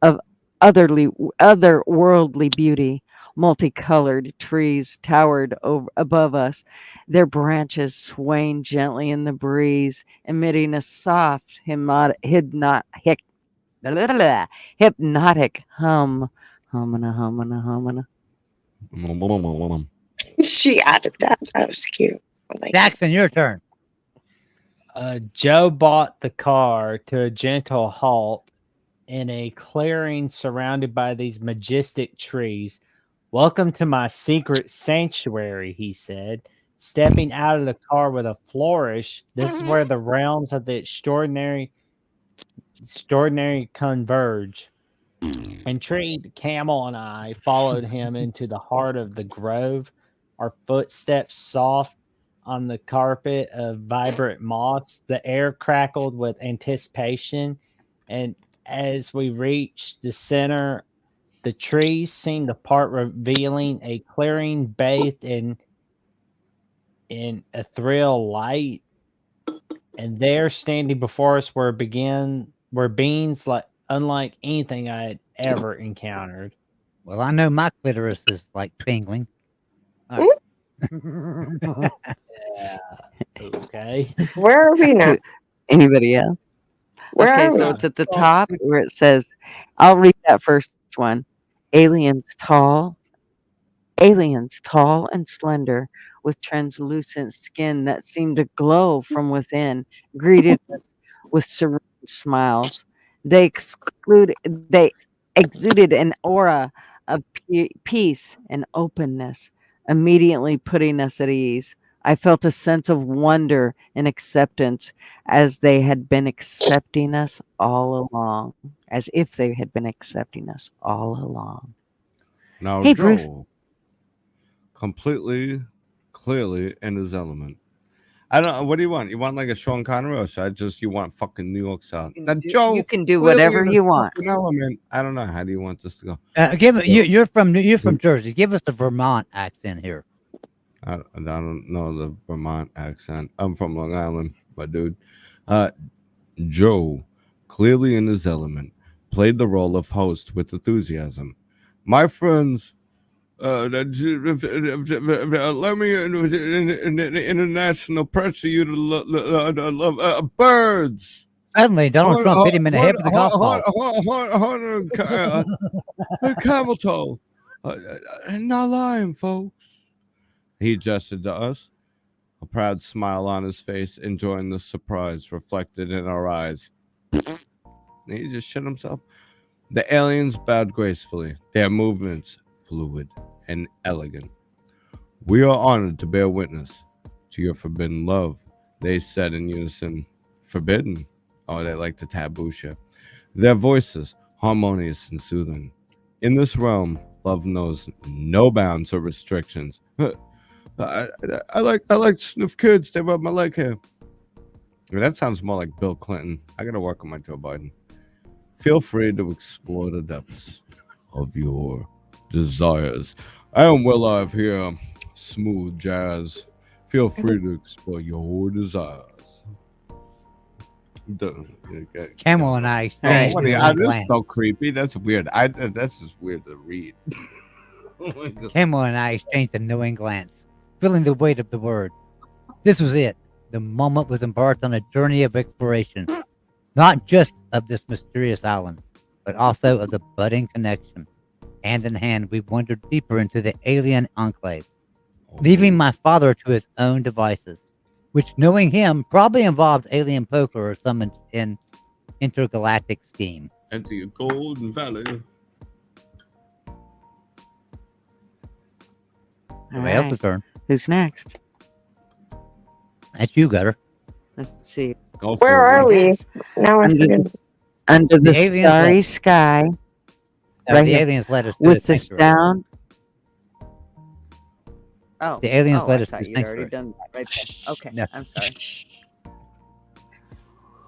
of otherworldly beauty. Multicolored trees towered above us, their branches swaying gently in the breeze, emitting a soft, hypnotic hum. Humana, humana, humana. She added that. That was cute. I like it. Jackson, your turn. Joe brought the car to a gentle halt in a clearing surrounded by these majestic trees. Welcome to my secret sanctuary, he said, stepping out of the car with a flourish. This is where the realms of the extraordinary converge. Intrigued, Camel and I followed him into the heart of the grove, our footsteps soft on the carpet of vibrant moss. The air crackled with anticipation, and as we reached the center, the trees seemed to part, revealing a clearing bathed in ethereal light. And there, standing before us, were beings unlike anything I had ever encountered. Well, I know my clitoris is like tingling. Yeah. Okay. Where are we now? Anybody else? Where Okay, are we? so it's at the top where it says, I'll read that first one. Aliens tall and slender, with translucent skin that seemed to glow from within, greeted us with serene smiles. They exuded an aura of peace and openness, immediately putting us at ease. I felt a sense of wonder and acceptance as they had been accepting us all along, as if they had been accepting us all along. Now, Hey, Joe, Bruce. completely, clearly in his element. I don't know. What do you want? You want like a Sean Connery, or should I just you want fucking New York style? Now, Joe, You can do clearly whatever in his you want. fucking element. I don't know. How do you want this to go? You're from Jersey. Give us the Vermont accent here. I don't know the Vermont accent. I'm from Long Island, my dude. Joe, clearly in his element, played the role of host with enthusiasm. My friends, let me international pressure you to love birds. Suddenly, Donald Trump hit him in the head with a golf ball. Camel toe. Not lying, folks. He gestured to us, a proud smile on his face, enjoying the surprise reflected in our eyes. He just shit himself. The aliens bowed gracefully, their movements fluid and elegant. We are honored to bear witness to your forbidden love, they said in unison. Forbidden? Oh, they like the taboo shit. Their voices, harmonious and soothing. In this realm, love knows no bounds or restrictions. I like sniff kids. They rub my leg hair. I mean, that sounds more like Bill Clinton. I gotta work on my Joe Biden. Feel free to explore the depths of your desires. I am Will Live here, smooth jazz. Feel free to explore your desires. Camel and I Oh, exchanged what is one that? That's glance. so creepy. That's weird. That's just weird to read. Oh my God. Camel and I exchanged a knowing glance, feeling the weight of the word. This was it. The moment was embarked on a journey of exploration, not just of this mysterious island, but also of the budding connection. Hand in hand, we wandered deeper into the alien enclave, leaving my father to his own devices, which, knowing him, probably involved alien poker or some intergalactic scheme. Enter your golden valley. Somebody else's turn. Who's next? That's you, Gutter. Let's see. Go for Where it. are we? Yes. Now I Under forget. Under the aliens starry left. sky, The here. aliens led us to with the the sanctuary. sound. Oh, The aliens led I us to thought the you'd already sanctuary. done that right there. Okay, No. I'm sorry.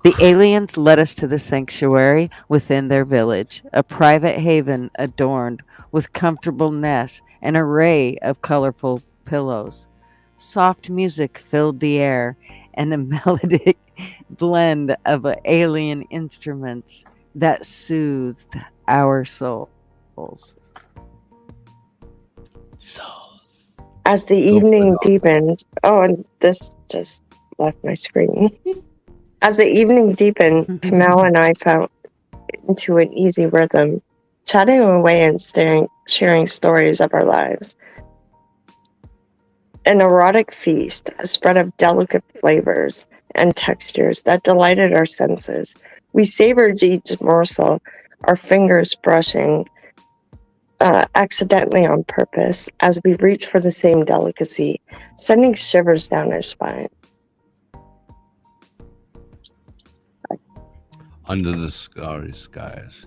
The aliens led us to the sanctuary within their village, a private haven adorned with comfortable nests, an array of colorful pillows. Soft music filled the air, and a melodic blend of alien instruments that soothed our souls. As the Go for evening it. deepened, oh, and this just left my screen. As the evening deepened, Kamau and I fell into an easy rhythm, chatting away and sharing stories of our lives. An erotic feast, a spread of delicate flavors and textures that delighted our senses. We savored each morsel, our fingers brushing accidentally on purpose as we reached for the same delicacy, sending shivers down our spine. Under the starry skies,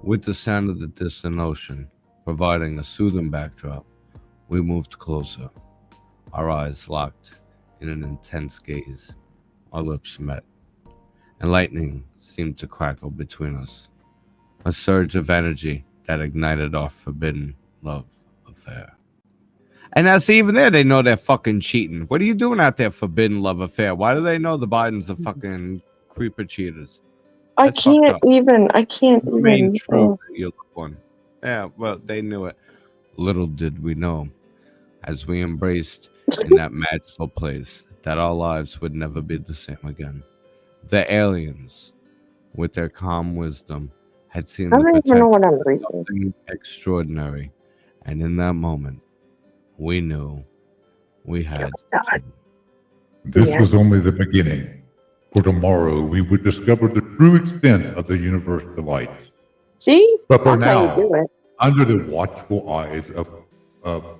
with the sound of the distant ocean providing a soothing backdrop, we moved closer, our eyes locked in an intense gaze. Our lips met, and lightning seemed to crackle between us, a surge of energy that ignited our forbidden love affair. And now, see, even there, they know they're fucking cheating. What are you doing out there, forbidden love affair? Why do they know the Bidens are fucking creeper cheaters? I That's fucked can't up. even. Remain true to your loved one. Yeah, well, they knew it. Little did we know, as we embraced in that magical place, that our lives would never be the same again. The aliens, with their calm wisdom, had seen I the don't even know potential what I'm of reading. something extraordinary, and in that moment, we knew we had to. This Yeah. was only the beginning. For tomorrow, we would discover the true extent of the universe delights. See? But for That's how you now, do it. under the watchful eyes of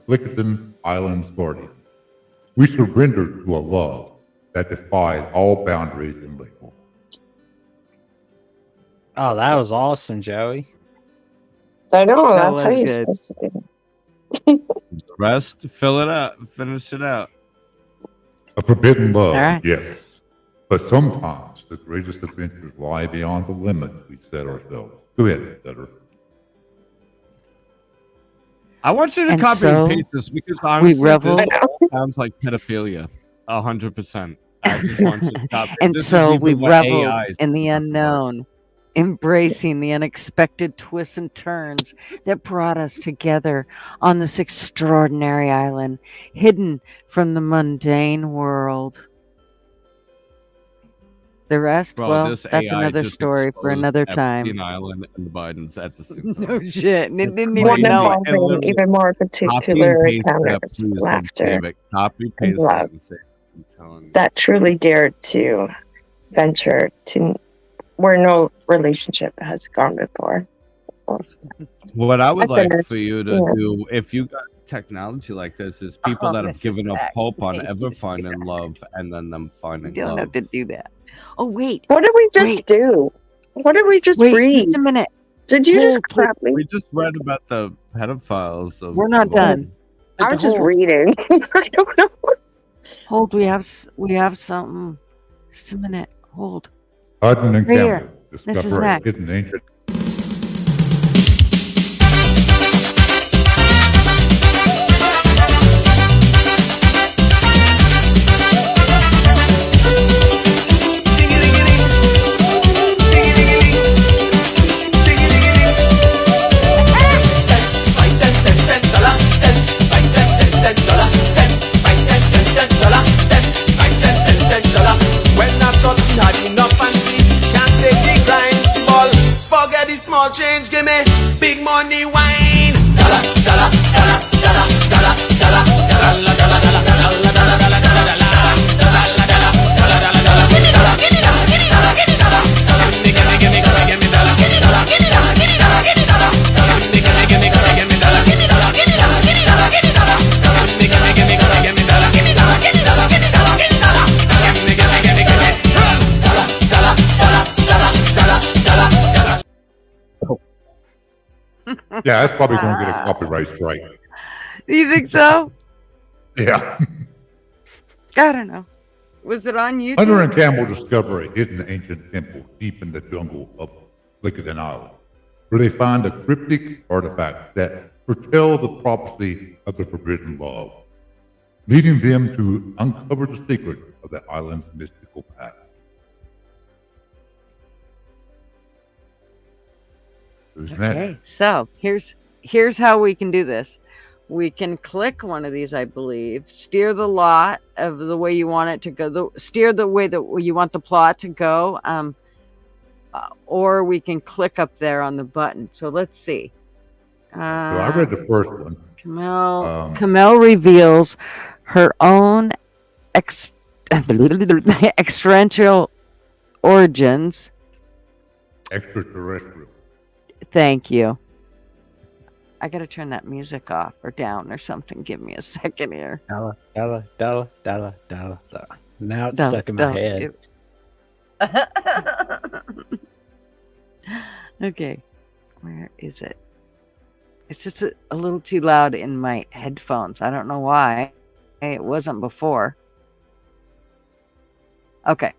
Flickerton Island's guardian, we surrendered to a love that defied all boundaries and labels. Oh, that was awesome, Joey. I know, That that's how was you're good. supposed to do it. The rest, fill it up, finish it out. A forbidden love, All right. yes. But sometimes the greatest adventures lie beyond the limits we set ourselves. Go ahead, Sutter. I want you to And copy so, and paste this because honestly, reveled- this all sounds like pedophilia. 100%. I just want you to copy. And This is so even we what reveled AI is in the talking about. unknown, embracing the unexpected twists and turns that brought us together on this extraordinary island, hidden from the mundane world. The rest, Bro, well, this that's AI another just story for exposed another Epstein time. Island and the Bidens at the same time. No shit. They didn't One even know it. And involving literally, even more Copy and particular paste that, encounters, please, and laughter, save it. Copy, and paste love that, and save it. I'm telling you. that truly dared to venture to where no relationship has gone before. What I would I like finished, for you to yeah. do, if you got technology like this is people Oh, that have Mrs. given up Mac, hope on thank ever you, finding sweetheart. love and then them You finding don't love. have to do that. Oh, wait. What did we just Wait. do? What did we just Wait, read? just a minute. Did you just Hold, please. crap me? We just read about the pedophiles of We're not done. I was just Hold. reading. I don't know. Hold, we have something. Just a minute. Hold. Hutton and Right here. Campbell Mrs. discover a Mac. hidden ancient small change, give me big money wine. Dollar, dollar, dollar, dollar, dollar, dollar, dollar, dollar, dollar, dollar, dollar, dollar, dollar, Yeah, that's probably going to get a copyright strike. Do you think so? Yeah. I don't know. Was it on YouTube? Hunter and Campbell discover a hidden ancient temple deep in the jungle of Lickerton Island, where they find a cryptic artifact that foretell the prophecy of the forbidden love, leading them to uncover the secret of the island's mystical past. Who's next? Okay, so here's how we can do this. We can click one of these, I believe, steer the lot of the way you want it to go, steer the way that you want the plot to go, or we can click up there on the button. So let's see. So I read the first one. Kamel reveals her own extraterrestrial origins. Extraterrestrial. Thank you. I gotta turn that music off or down or something. Give me a second here. Dollar, dollar, dollar, dollar, dollar, dollar. Now it's stuck in my head. Okay, where is it? It's just a little too loud in my headphones. I don't know why. It wasn't before. Okay.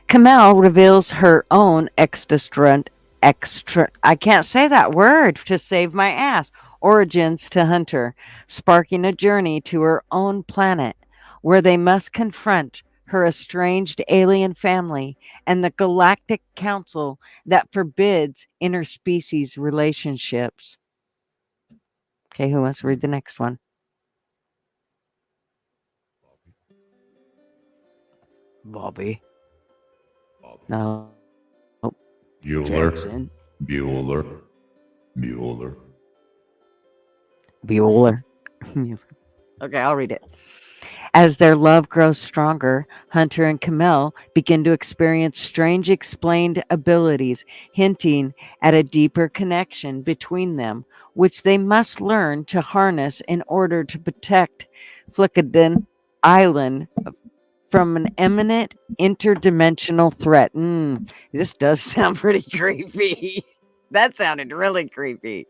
Kamel reveals her own I can't say that word to save my ass. Origins to Hunter, sparking a journey to her own planet where they must confront her estranged alien family and the galactic council that forbids interspecies relationships. Okay, who wants to read the next one? Bobby. No. Bueller. Jackson. Bueller. Okay, I'll read it. As their love grows stronger, Hunter and Kamel begin to experience strange explained abilities, hinting at a deeper connection between them, which they must learn to harness in order to protect Flickaden Island from an imminent interdimensional threat. This does sound pretty creepy. That sounded really creepy.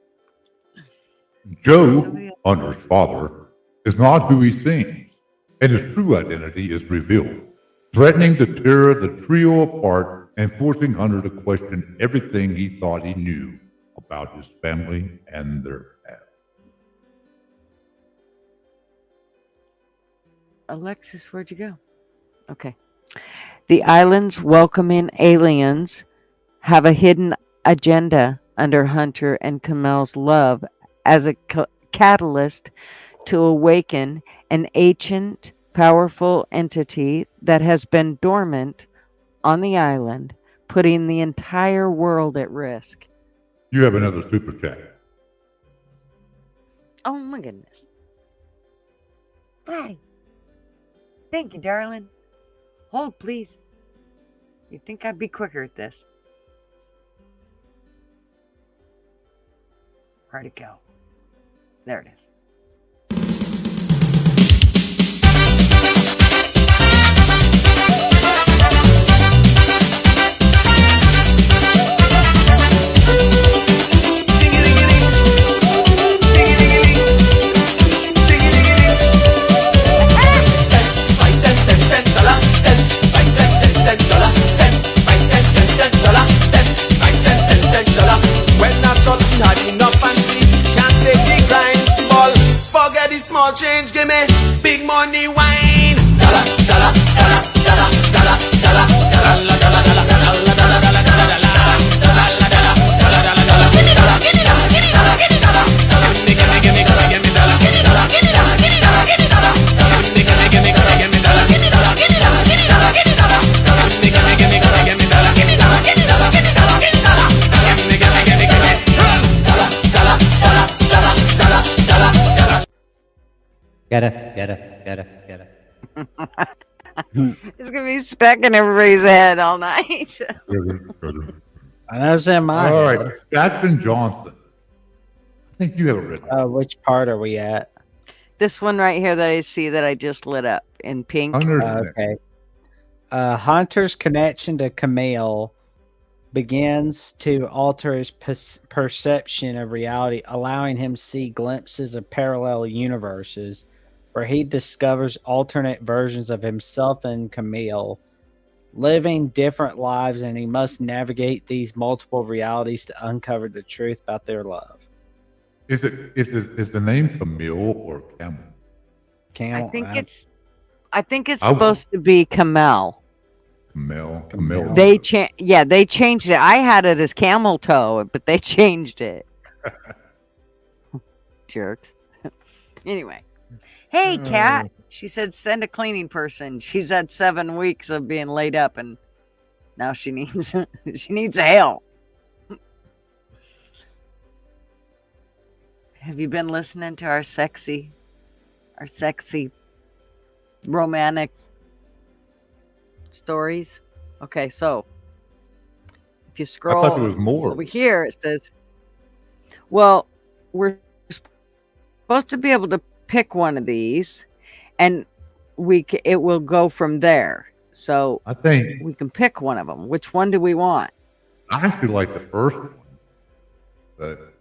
Joe, Hunter's father, is not who he seems, and his true identity is revealed, threatening to tear the trio apart and forcing Hunter to question everything he thought he knew about his family and their past. Alexis, where'd you go? Okay. The island's welcoming aliens have a hidden agenda under Hunter and Kamel's love as a catalyst to awaken an ancient, powerful entity that has been dormant on the island, putting the entire world at risk. You have another super chat. Oh my goodness. Hi. Thank you, darling. Hold, please. You'd think I'd be quicker at this. Where'd it go? There it is. Small change, give me big money wine. Dollar, dollar, dollar, dollar, dollar, dollar, dollar, dollar, dollar, dollar, dollar, dollar, Gotta. It's gonna be stuck in everybody's head all night. I know it's in my All head. right, Jackson Johnson. I think you have it written. Which part are we at? This one right here that I see that I just lit up in pink. Okay. Hunter's connection to Camille begins to alter his perception of reality, allowing him to see glimpses of parallel universes where he discovers alternate versions of himself and Camille, living different lives, and he must navigate these multiple realities to uncover the truth about their love. Is the name Camille or Camel? Camel, I think it's supposed to be Camel. Camille. They changed it. I had it as camel toe, but they changed it. Jerks. Anyway. Hey, Kat. She said send a cleaning person. She's had 7 weeks of being laid up and now she needs help. Have you been listening to our sexy romantic stories? Okay, so if you scroll I thought there was more. over here, it says, well, we're supposed to be able to pick one of these and it will go from there. So I think we can pick one of them. Which one do we want? I actually like the first one, but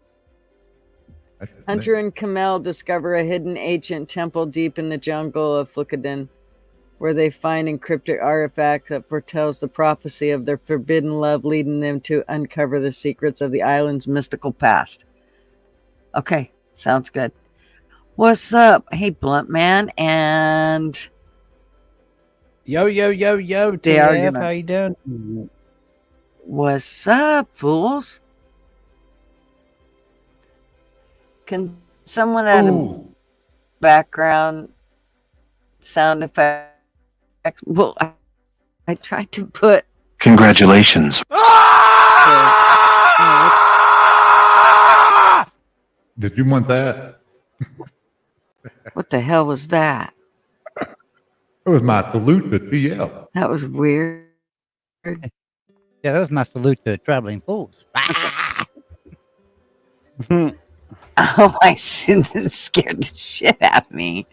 Hunter and Kamel discover a hidden ancient temple deep in the jungle of Flukaden, where they find encrypted artifact that foretells the prophecy of their forbidden love, leading them to uncover the secrets of the island's mystical past. Okay, sounds good. What's up? Hey, Blunt Man, and Yo, They are TF, gonna- how you doing? what's up, fools? Can someone add a background sound effect? Well, I tried to put. Congratulations. Did you want that? What the hell was that? It was my salute to TL. That was weird. Yeah, that was my salute to traveling fools. Oh, I scared the shit out of me.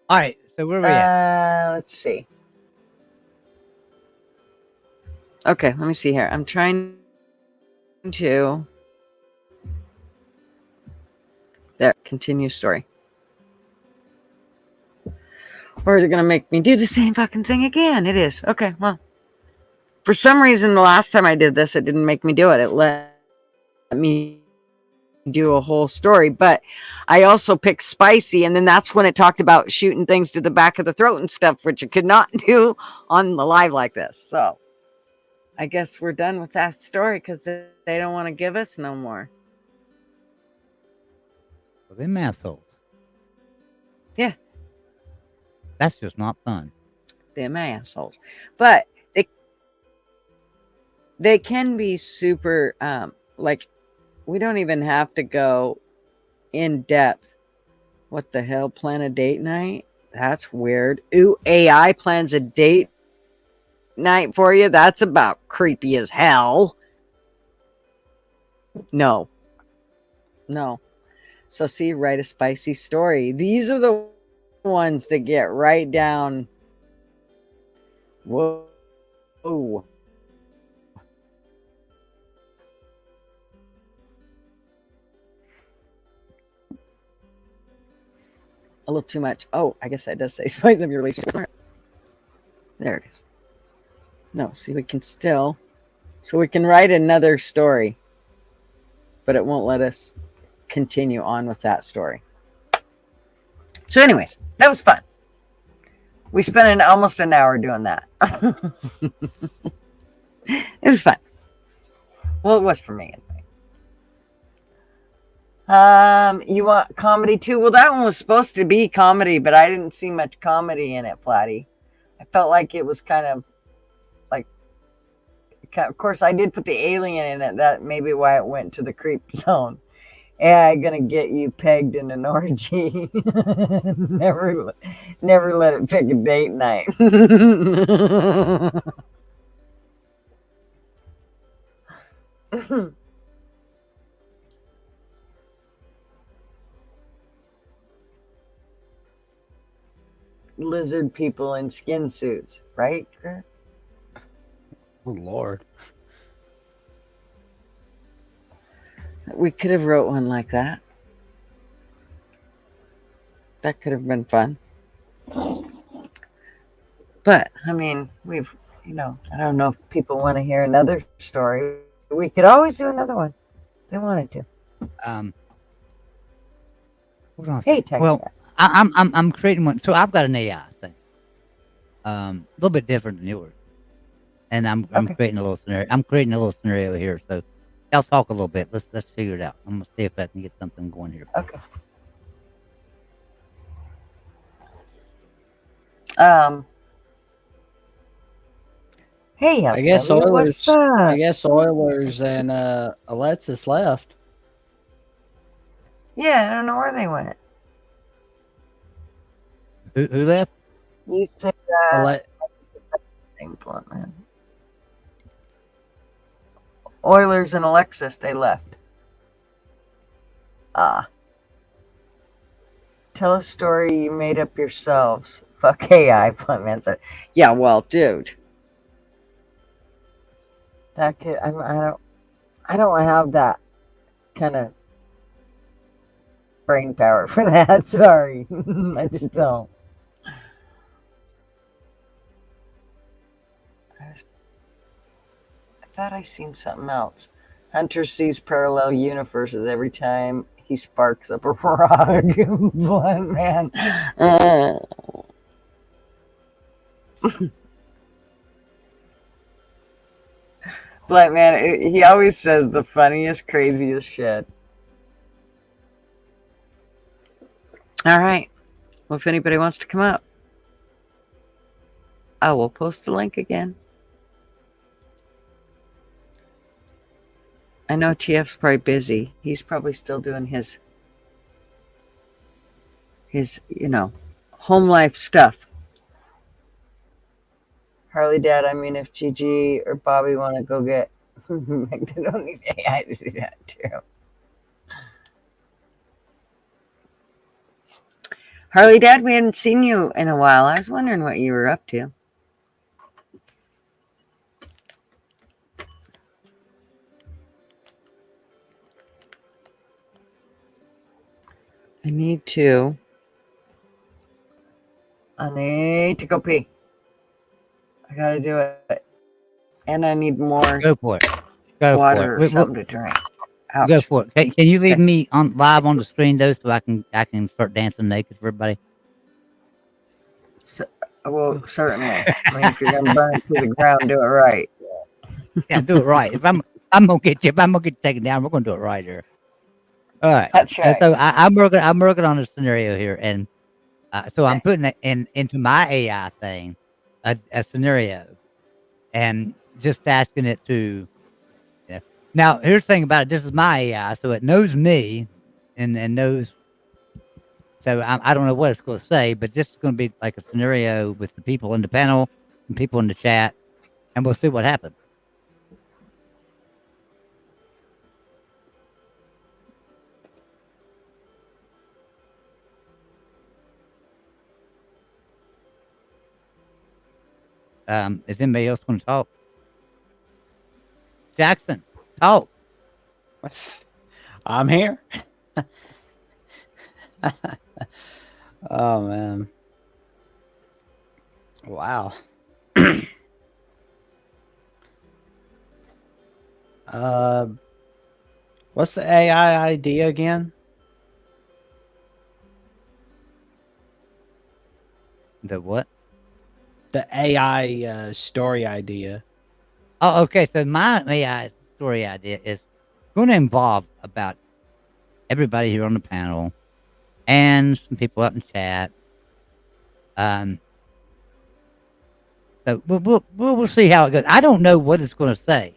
All right, so where are we at? Let's see. Okay, let me see here. I'm trying to. There, continue story. Or is it going to make me do the same fucking thing again? It is. Okay, well. For some reason, the last time I did this, it didn't make me do it. It let me do a whole story. But I also picked spicy, and then that's when it talked about shooting things to the back of the throat and stuff, which it could not do on the live like this. So I guess we're done with that story because they don't want to give us no more. Well, them assholes. Yeah. That's just not fun. Them assholes. But they can be super, like, we don't even have to go in depth. What the hell? Plan a date night? That's weird. Ooh, AI plans a date night for you? That's about creepy as hell. No. No. So see, write a spicy story. These are the ones that get right down. Whoa. A little too much. Oh, I guess that does say spice of your relationship. There it is. No, see, we can still. So we can write another story, but it won't let us continue on with that story. So, anyways, that was fun. We spent almost an hour doing that. It was fun. Well, it was for me anyway. You want comedy too? Well, that one was supposed to be comedy, but I didn't see much comedy in it, Flatty. I felt like it was kind of like, of course, I did put the alien in it. That may be why it went to the creep zone. Yeah, I'm gonna get you pegged in an orgy. never let it pick a date night. Lizard people in skin suits, right? Oh Lord. We could have wrote one like that. That could have been fun. But I mean, I don't know if people want to hear another story. We could always do another one if they wanted to. Hold on. Hey, Well, I'm creating one. So I've got an AI thing. A little bit different than yours. And I'm creating a little scenario. I'm creating a little scenario here. So I'll talk a little bit. Let's figure it out. I'm gonna see if I can get something going here. Okay. Hey, I guess Billy, what's up? I guess Oilers and Alexis left. Yeah, I don't know where they went. Who left? You said man. Oilers and Alexis, they left. Tell a story you made up yourselves. Fuck AI, Flatman said. Yeah, well, dude. That kid, I don't have that kind of brain power for that. Sorry. I just don't. I thought I seen something else. Hunter sees parallel universes every time he sparks up a rock. Blood man. Black man, he always says the funniest, craziest shit. All right. Well, if anybody wants to come up, I will post the link again. I know TF's probably busy. He's probably still doing his home life stuff. Harley Dad, I mean, if Gigi or Bobby want to go get they don't need AI to do that too. Harley Dad, we hadn't seen you in a while. I was wondering what you were up to. I need to go pee. I gotta do it. And I need more Go for it. Go water for it. or something to drink. Ouch. Go for it. Can you leave me on live on the screen though, so I can start dancing naked for everybody? So, well, certainly. I mean, if you're gonna burn it to the ground, do it right. Yeah, do it right. If I'm gonna get you taken down, we're gonna do it right here. All right. That's right. So I'm working on a scenario here, and so I'm putting it into my AI thing, a scenario, and just asking it to. Now, here's the thing about it. This is my AI, so it knows me, and knows. So I don't know what it's going to say, but this is going to be like a scenario with the people in the panel and people in the chat, and we'll see what happens. Is anybody else going to talk? Jackson, talk. I'm here. Oh man. Wow. uh what's the AI idea again? The what? The AI story idea. Oh, okay. So my AI story idea is going to involve about everybody here on the panel and some people out in chat. So we'll see how it goes. I don't know what it's going to say.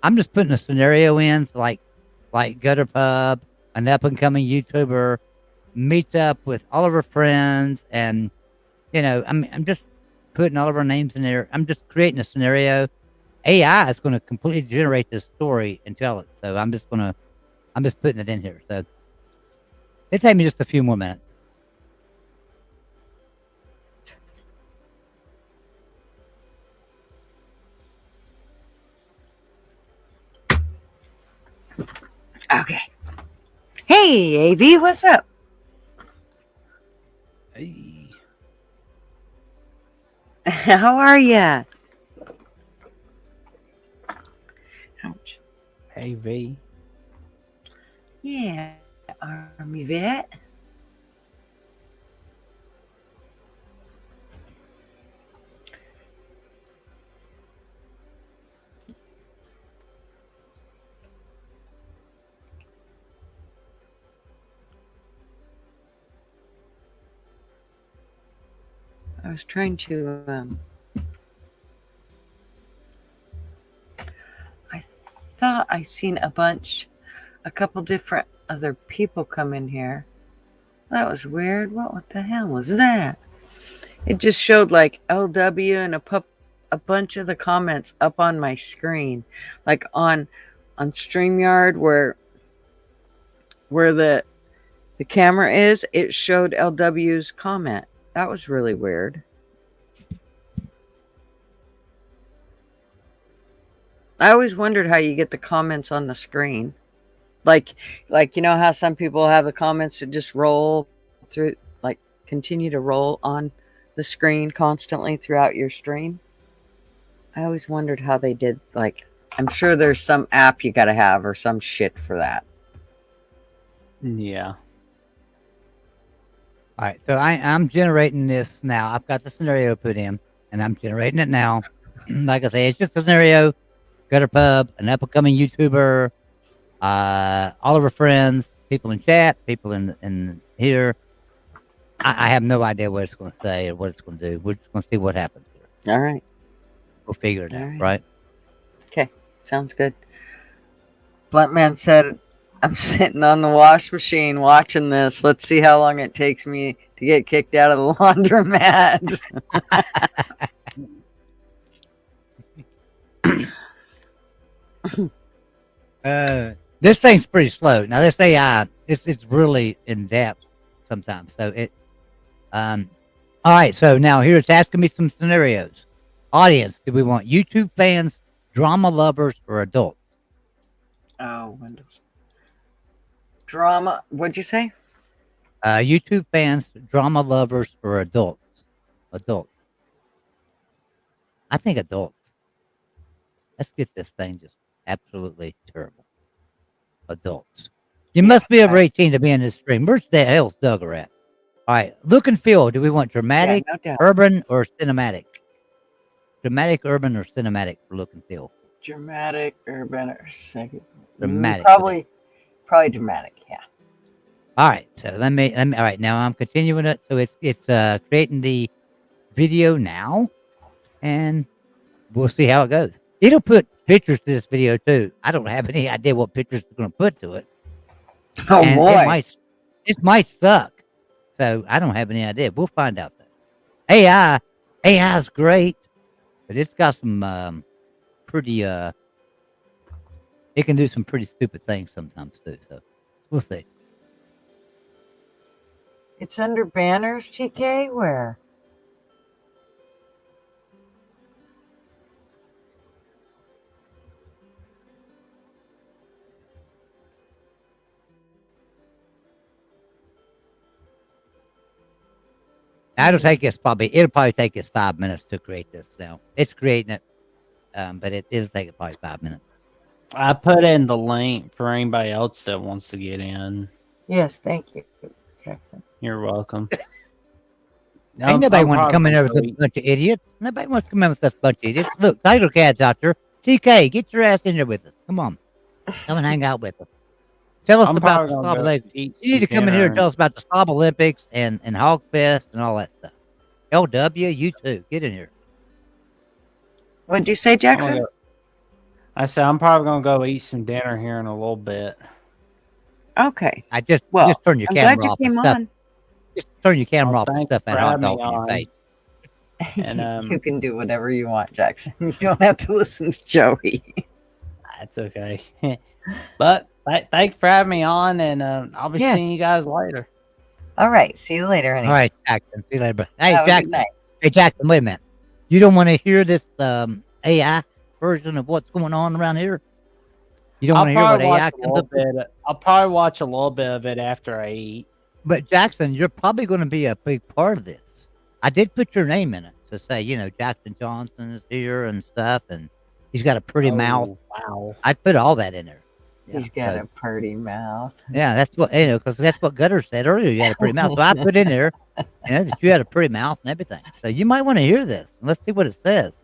I'm just putting a scenario in, so like Gutter Pub, an up and coming YouTuber, meets up with all of her friends, and I'm just putting all of our names in there. I'm just creating a scenario. AI is going to completely generate this story and tell it. So I'm just putting it in here. So it'll take me just a few more minutes. Okay. Hey, AV, what's up? Hey. How are ya? Ouch. AV. Yeah, Army vet. I was trying to, I thought I seen a couple different other people come in here. That was weird. What the hell was that? It just showed like LW and a bunch of the comments up on my screen, like on StreamYard where the camera is. It showed LW's comment. That was really weird. I always wondered how you get the comments on the screen. Like you know how some people have the comments that just roll through, like continue to roll on the screen constantly throughout your stream. I always wondered how they did. Like, I'm sure there's some app you gotta have or some shit for that. Yeah. All right, so I'm generating this now. I've got the scenario put in, and I'm generating it now. Like I say, it's just a scenario. Gutter Pub, an up-and-coming YouTuber, all of our friends, people in chat, people in here. I have no idea what it's going to say or what it's going to do. We're just going to see what happens here. All right. We'll figure it out, All right? Okay, sounds good. Blunt Man said, I'm sitting on the wash machine watching this. Let's see how long it takes me to get kicked out of the laundromat. This thing's pretty slow. Now this AI, it's really in depth sometimes. So all right. So now here it's asking me some scenarios. Audience, do we want YouTube fans, drama lovers, or adults? Oh, Windows. Drama. What'd you say? YouTube fans, drama lovers, or adults? Adults. I think adults. Let's get this thing just absolutely terrible. Adults. You must be over 18 to be in this stream. Where's the hell's Duggar at? All right. Look and feel. Do we want dramatic, no doubt. urban, or cinematic? Dramatic, urban, or cinematic for look and feel? Dramatic, urban, or second. Dramatic. Probably dramatic. Yeah. All right. So let me. All right. Now I'm continuing it. So it's creating the video now, and we'll see how it goes. It'll put pictures to this video too. I don't have any idea what pictures it's going to put to it. Oh And boy. It might suck. So I don't have any idea. We'll find out though. AI is great, but it's got some pretty it can do some pretty stupid things sometimes too. So we'll see. It's under banners, TK? Where? It'll probably take us 5 minutes to create this. Now it's creating it, but it'll take it probably 5 minutes. I put in the link for anybody else that wants to get in. Yes, thank you, Jackson. You're welcome. Ain't nobody want to come in there with a bunch of idiots. Nobody wants to come in with a bunch of idiots. Look, Tiger Cat's out there. TK, get your ass in there with us. Come on. Come and hang out with us. Tell us about the Slob Olympics. You need to come in here and tell us about the Slob Olympics and Hogfest and all that stuff. LW, you too. Get in here. What'd you say, Jackson? I said I'm probably gonna go eat some dinner here in a little bit. Okay. Just turn your I'm camera glad you off came and stuff. on. Just turn your camera off and thanks stuff for and hot having dog me in your on. face. And you can do whatever you want, Jackson. You don't have to listen to Joey. That's okay. But thanks for having me on, and I'll be seeing you guys later. All right. See you later, honey. All right, Jackson. See you later, bro. Hey, Have a good Jackson. night. Hey, Jackson, wait a minute. You don't want to hear this AI version of what's going on around here? You don't want to hear what AI comes up with? I'll probably watch a little bit of it after I eat. But Jackson, you're probably going to be a big part of this. I did put your name in it to say, Jackson Johnson is here and stuff, and he's got a pretty mouth. Wow. I put all that in there. He's got a pretty mouth. Yeah, that's what because that's what Gutter said earlier. You had a pretty mouth, so I put in there, that you had a pretty mouth and everything. So you might want to hear this. Let's see what it says.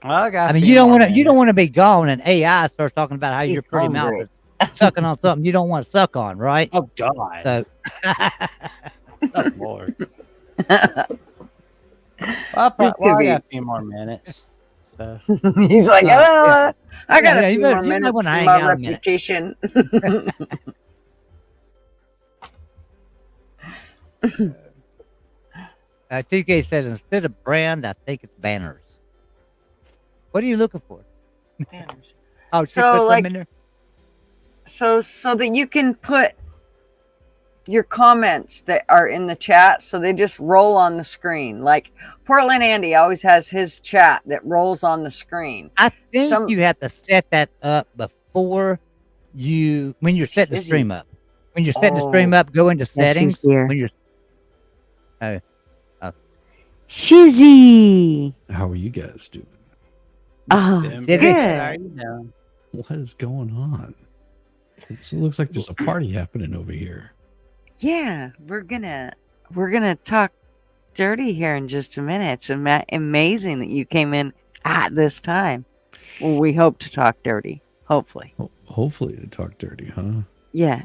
Well, I mean, you don't want to be gone and AI starts talking about how your pretty mouth is sucking on something you don't want to suck on, right? Oh God. So, oh Lord. I got a few more minutes. So. He's like, I got a few more you minutes for hang my out a minute. reputation. TK says instead of brand, I think it's banners. What are you looking for? Banners. Oh, So, like, in there? so that you can put your comments that are in the chat, so they just roll on the screen. Like Portland Andy always has his chat that rolls on the screen. I think you have to set that up before when you're setting the stream up. When you're setting the stream up, go into settings. When you're Shizzy. How are you guys doing? Oh, good. How you doing? What is going on? It looks like there's a party happening over here. Yeah, we're gonna talk dirty here in just a minute. It's amazing that you came in at this time. Well, we hope to talk dirty. Hopefully. Hopefully to talk dirty, huh? Yeah,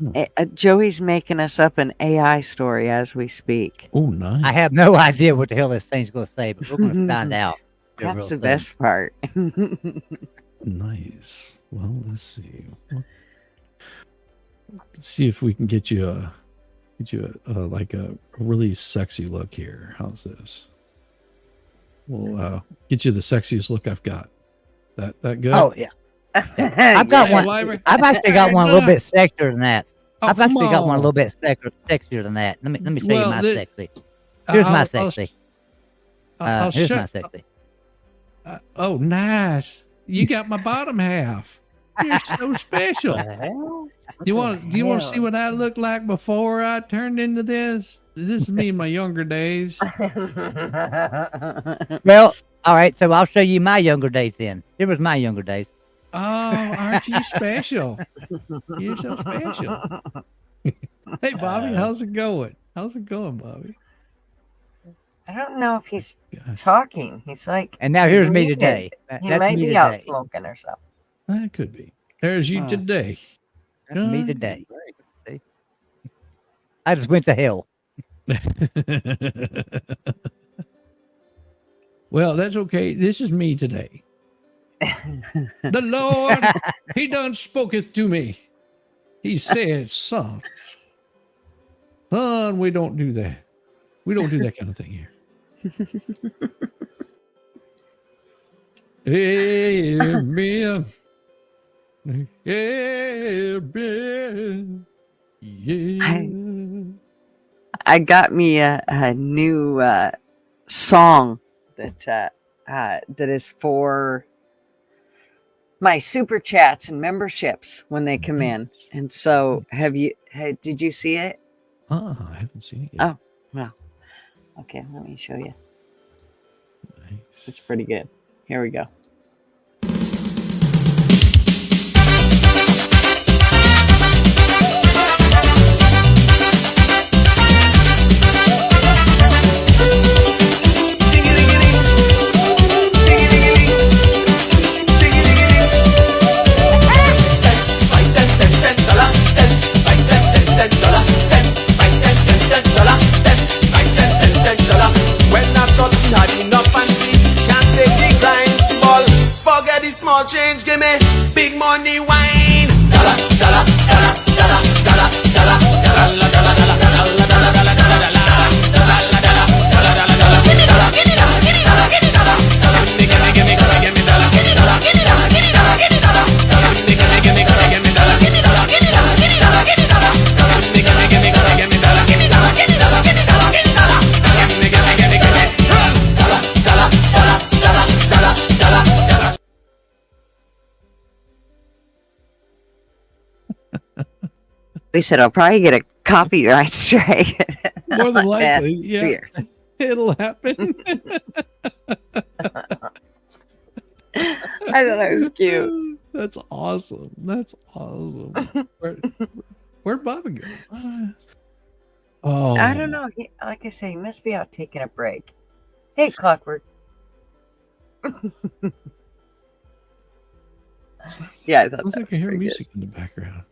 Joey's making us up an AI story as we speak. Oh, nice. I have no idea what the hell this thing's going to say, but we're going to find out. That's the best part. Nice. Well, let's see. Let's see if we can get you a really sexy look here. How's this? We'll get you the sexiest look I've got. That good? Oh yeah. I've got one. I've actually got one a little bit sexier than that. I've actually got one a little bit sexier than that. Let me show you my sexy. Here's my sexy. Here's my sexy. Oh, nice! You got my bottom half. You're so special. Do you want to see what I looked like before I turned into this? This is me in my younger days. Well, all right. So I'll show you my younger days then. Here was my younger days. Oh, aren't you special? You're so special. Hey, Bobby, how's it going? How's it going, Bobby? I don't know if he's talking. He's like, and now here's me today. He might be out smoking or something. That could be. There's you today. That's me today. See? I just went to hell. Well, that's okay. This is me today. The Lord, he done spoketh to me. He said, son, we don't do that. We don't do that kind of thing here. Amen. Amen. Yeah. I got me a new song that is for my super chats and memberships when they come in. And so did you see it? I haven't seen it yet. Oh, well, Okay, let me show you. Nice. It's pretty good. Here we go. Small change, give me big money wine. Dollar, dollar, dollar, dollar, dollar, dollar, dollar, dollar, dollar, dollar, dollar, dollar, dollar, They said I'll probably get a copyright strike. More than likely, yeah. Weird. It'll happen. I thought it was cute. That's awesome. That's awesome. Where'd Bobby go? Oh, I don't know. Like I say, he must be out taking a break. Hey, Clockwork. Yeah, I thought sounds that like was I hear pretty music in the background.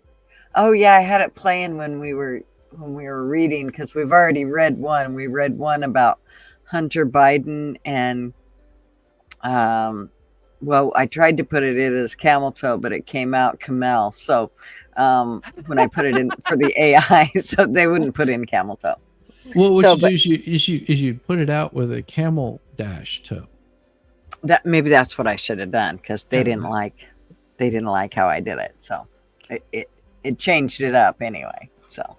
Oh yeah, I had it playing when we were reading because we've already read one. We read one about Hunter Biden and well, I tried to put it in as camel toe, but it came out camel. So when I put it in for the AI, so they wouldn't put in camel toe. Well, what So, you do is you put it out with a camel dash toe. That maybe that's what I should have done because they Yeah. didn't like how I did it. So it changed it up anyway. So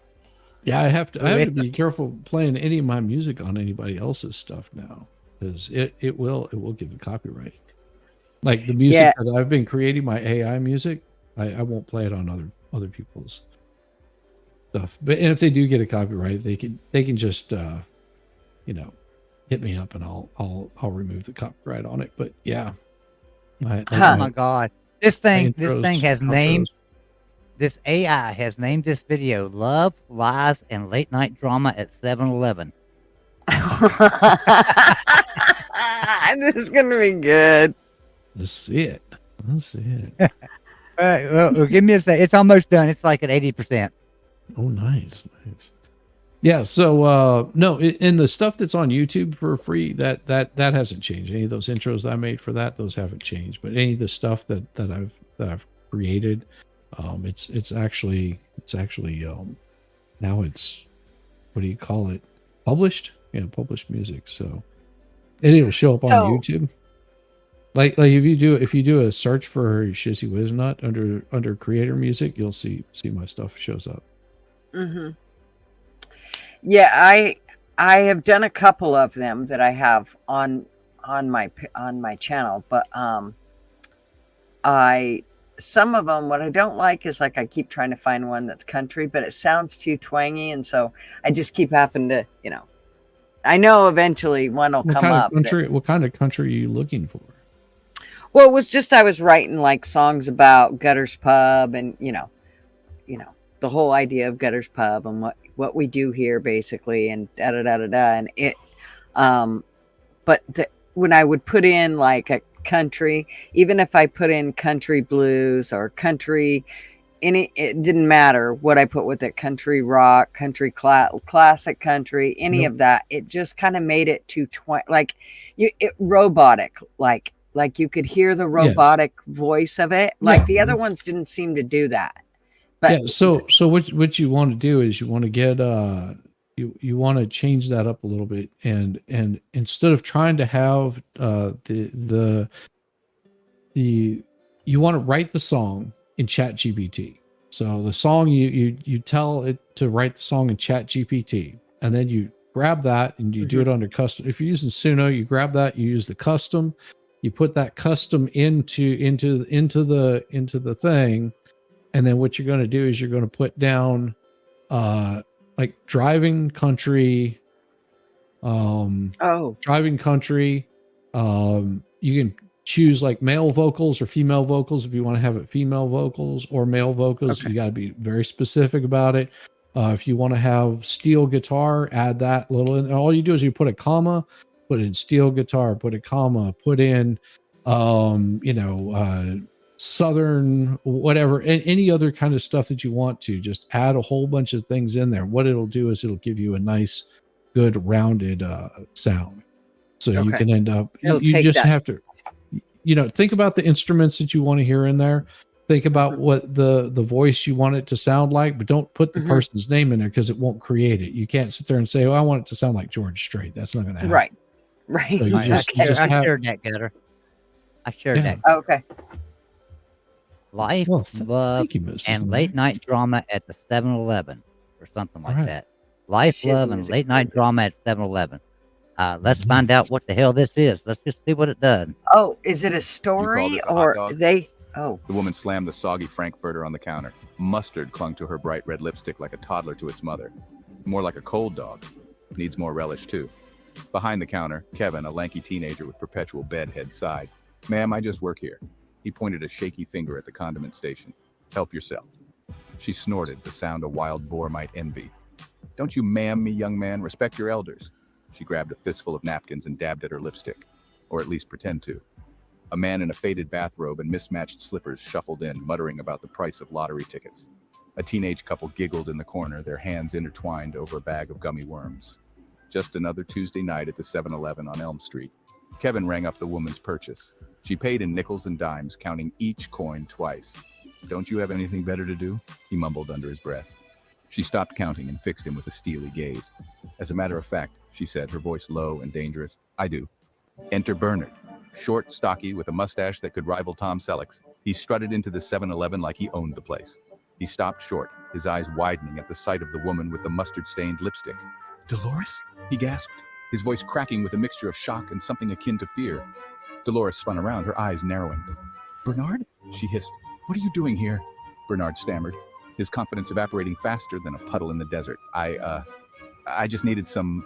Yeah, I have to be careful playing any of my music on anybody else's stuff now because it will give a copyright. Like the music that I've been creating, my AI music, I won't play it on other people's stuff. But and if they do get a copyright, they can just hit me up and I'll remove the copyright on it. But yeah, Oh my God, this thing intros, has outros. named. This AI has named this video Love, Lies, and Late Night Drama at 7-Eleven. this is gonna be good. Let's see it. Well, give me a sec. It's almost done. It's like at 80%. Oh, nice. Yeah. So no, in the stuff that's on YouTube for free, that hasn't changed. Any of those intros I made for that, those haven't changed. But any of the stuff that I've created, it's actually now it's, what do you call it? Published? Yeah, published music. So and it'll show up on YouTube. Like if you do a search for Shizzy Wiznut under creator music, you'll see my stuff shows up. Mm-hmm. Yeah, I have done a couple of them that I have on my channel, but some of them, what I don't like is like I keep trying to find one that's country, but it sounds too twangy, and so I just keep having to, I know eventually one will come up. What kind of country are you looking for? Well, it was just I was writing like songs about Gutters Pub and the whole idea of Gutters Pub and what we do here basically and da da da da da and it when I would put in like a country, even if I put in country blues or country it didn't matter what I put with it, country rock, country classic country, any of that, it just kind of made it too robotic, like you could hear the robotic voice of it. Like the other ones didn't seem to do that. But yeah, so what you want to do is you want to get you want to change that up a little bit and instead of trying to have you want to write the song in ChatGPT. So the song you tell it to write the song in ChatGPT, and then you grab that and you do it under custom. If you're using Suno, you grab that, you use the custom, you put that custom into the thing, and then what you're going to do is you're going to put down like driving country Oh, driving country. You can choose like male vocals or female vocals if you want to have it female vocals or male vocals. Okay. You got to be very specific about it. If you want to have steel guitar, add that little in. All you do is you put a comma, put in steel guitar, put a comma, put in southern whatever, and any other kind of stuff that you want to. Just add a whole bunch of things in there. What it'll do is it'll give you a nice, good rounded sound. So you Okay. can end up, It'll you take just that. have to, think about the instruments that you want to hear in there. Think about what the voice you want it to sound like, but don't put the person's name in there because it won't create it. You can't sit there and say, "Oh, I want it to sound like George Strait." That's not going to happen. right. So you I just, you just I have, shared that, Gutter. I shared Yeah. that. Okay. Life, Well, love, thank you, Mrs. and Miller. late night drama at the 7-Eleven or something like Alright. that. Life, love, and Shizzles late night drama at 7-Eleven. Let's find out what the hell this is. Let's just see what it does. Oh, is it a story this a hot or dog? they? Oh, The woman slammed the soggy Frankfurter on the counter. Mustard clung to her bright red lipstick like a toddler to its mother. More like a cold dog. Needs more relish, too. Behind the counter, Kevin, a lanky teenager with perpetual bedhead, sighed. Ma'am, I just work here. He pointed a shaky finger at the condiment station. Help yourself. She snorted, the sound a wild boar might envy. Don't you ma'am me, young man. Respect your elders. She grabbed a fistful of napkins and dabbed at her lipstick. Or at least pretend to. A man in a faded bathrobe and mismatched slippers shuffled in, muttering about the price of lottery tickets. A teenage couple giggled in the corner, their hands intertwined over a bag of gummy worms. Just another Tuesday night at the 7-Eleven on Elm Street. Kevin rang up the woman's purchase. She paid in nickels and dimes, counting each coin twice. Don't you have anything better to do? He mumbled under his breath. She stopped counting and fixed him with a steely gaze. As a matter of fact, she said, her voice low and dangerous, I do. Enter Bernard. Short, stocky, with a mustache that could rival Tom Selleck's. He strutted into the 7-Eleven like he owned the place. He stopped short, his eyes widening at the sight of the woman with the mustard-stained lipstick. Dolores? He gasped, his voice cracking with a mixture of shock and something akin to fear. Dolores spun around, her eyes narrowing. Bernard? She hissed. What are you doing here? Bernard stammered, his confidence evaporating faster than a puddle in the desert. I just needed some,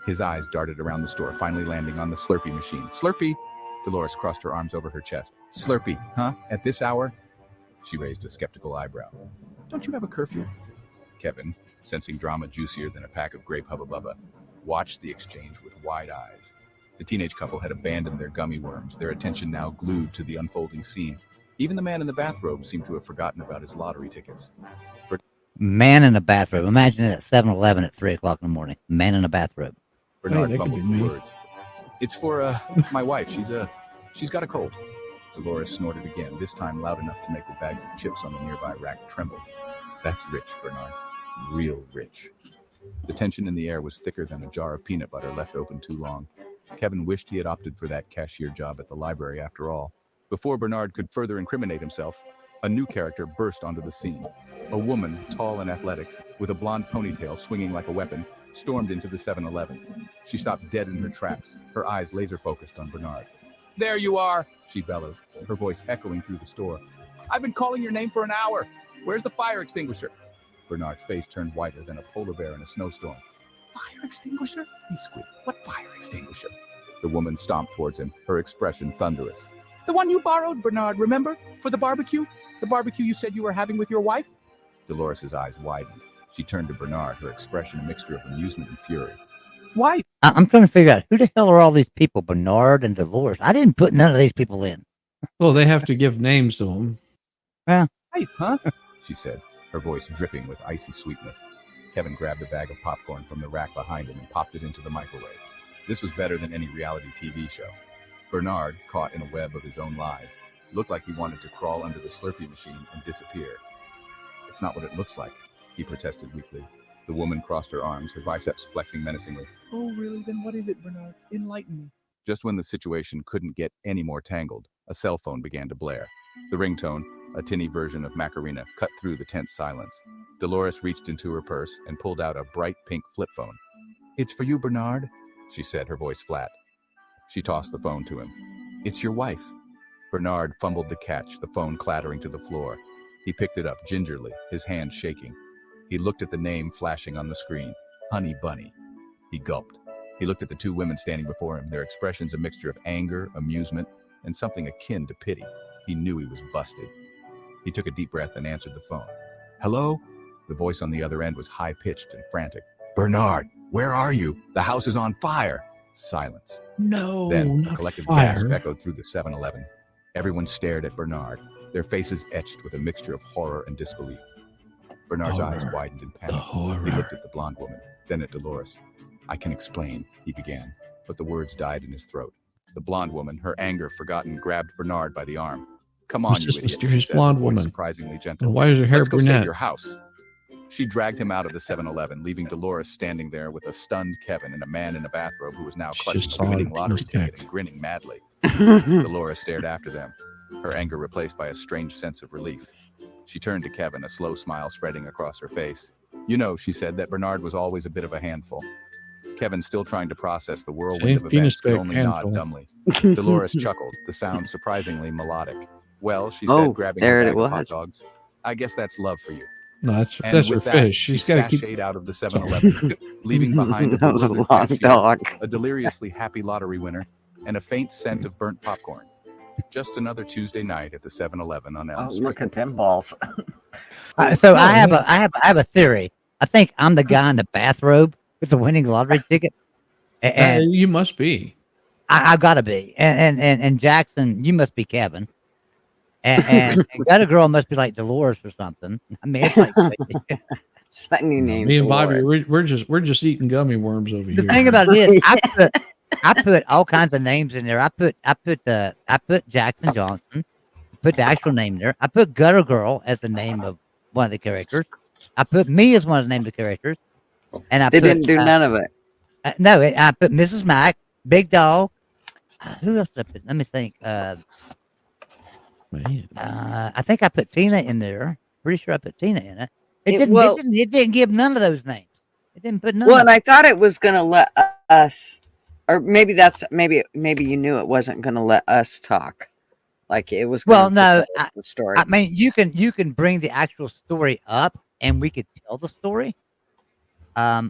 His eyes darted around the store, finally landing on the Slurpee machine. Slurpee? Dolores crossed her arms over her chest. Slurpee, huh? At this hour? She raised a skeptical eyebrow. Don't you have a curfew? Kevin, sensing drama juicier than a pack of grape hubba bubba, watched the exchange with wide eyes. The teenage couple had abandoned their gummy worms, their attention now glued to the unfolding scene. Even the man in the bathrobe seemed to have forgotten about his lottery tickets. Man in a bathrobe. Imagine it at 7-Eleven at 3 o'clock in the morning. Man in a bathrobe. Bernard that could fumbled be me. for words. It's for, my wife. She's got a cold. Dolores snorted again, this time loud enough to make the bags of chips on the nearby rack tremble. That's rich, Bernard. Real rich. The tension in the air was thicker than a jar of peanut butter left open too long. Kevin wished he had opted for that cashier job at the library after all. Before Bernard could further incriminate himself, a new character burst onto the scene. A woman, tall and athletic, with a blonde ponytail swinging like a weapon, stormed into the 7-Eleven. She stopped dead in her tracks, her eyes laser-focused on Bernard. There you are, she bellowed, her voice echoing through the store. I've been calling your name for an hour. Where's the fire extinguisher? Bernard's face turned whiter than a polar bear in a snowstorm. Fire extinguisher? He squeaked. What fire extinguisher? The woman stomped towards him, her expression thunderous. The one you borrowed, Bernard, remember? For the barbecue? The barbecue you said you were having with your wife? Dolores' eyes widened. She turned to Bernard, her expression a mixture of amusement and fury. Why? I'm trying to figure out who the hell are all these people, Bernard and Dolores. I didn't put none of these people in. Well, they have to give names to them. Wife, huh? She said, her voice dripping with icy sweetness. Kevin grabbed a bag of popcorn from the rack behind him and popped it into the microwave. This was better than any reality TV show. Bernard, caught in a web of his own lies, looked like he wanted to crawl under the Slurpee machine and disappear. It's not what it looks like, he protested weakly. The woman crossed her arms, her biceps flexing menacingly. Oh, really? Then what is it, Bernard? Enlighten me. Just when the situation couldn't get any more tangled, a cell phone began to blare. The ringtone, a tinny version of Macarena, cut through the tense silence. Dolores reached into her purse and pulled out a bright pink flip phone. It's for you, Bernard, she said, her voice flat. She tossed the phone to him. It's your wife. Bernard fumbled the catch, the phone clattering to the floor. He picked it up gingerly, his hand shaking. He looked at the name flashing on the screen. Honey Bunny. He gulped. He looked at the two women standing before him, their expressions a mixture of anger, amusement, and something akin to pity. He knew he was busted. He took a deep breath and answered the phone. Hello? The voice on the other end was high-pitched and frantic. Bernard, where are you? The house is on fire. Silence. No, Then a not collective fire. gasp echoed through the 7-Eleven. Everyone stared at Bernard, their faces etched with a mixture of horror and disbelief. Bernard's eyes Horror. widened in The panic. horror. He looked at the blonde woman, then at Dolores. I can explain, he began, but the words died in his throat. The blonde woman, her anger forgotten, grabbed Bernard by the arm. Come on, Who's you this idiot, mysterious she said, blonde her voice woman? surprisingly gentle. And why is her hair Let's go save brunette? your house. She dragged him out of the 7-Eleven, leaving Dolores standing there with a stunned Kevin and a man in a bathrobe who was now clutching Just a winning saw lottery Peace ticket Tech. and grinning madly. Dolores stared after them, her anger replaced by a strange sense of relief. She turned to Kevin, a slow smile spreading across her face. You know, she said, that Bernard was always a bit of a handful. Kevin, still trying to process the whirlwind See? of events, Penis could pic, only handful. nod dumbly. Dolores chuckled, the sound surprisingly melodic. Well, she Oh, said, grabbing there a it bag of hot was. dogs, I guess that's love for you. No, that's And her with that, fish. she She's got to keep. sashayed out of the 7-Eleven, leaving behind a That was a bewildered long cashier, dog. a deliriously happy lottery winner, and a faint scent of burnt popcorn. Just another Tuesday night at the 7-Eleven on Elm Oh, Street. look at them balls. So Oh, I have yeah. I have a theory. I think I'm the guy in the bathrobe with the winning lottery ticket, and You must be. I've got to be. And Jackson, you must be Kevin, and Gutter Girl must be like Dolores or something. I mean, it's like It's a new name. Me and for Bobby, it. we're just eating gummy worms over the here. thing about it is, I put all kinds of names in there. I put Jackson Johnson, put the actual name there. I put Gutter Girl as the name of one of the characters. I put me as one of the names of the characters, and I They put, didn't do none of it. no, I put Mrs. Mac, Big Dog. Who else did I put? Let me think. Man. I think I put Tina in there. Pretty sure I put Tina in it. Well- It didn't give none of those names. It didn't put none. Well, of and I thought it was going to let us, or maybe maybe you knew it wasn't going to let us talk. Like it was. Well, gonna no, tell us the story. I mean, you can bring the actual story up, and we could tell the story. I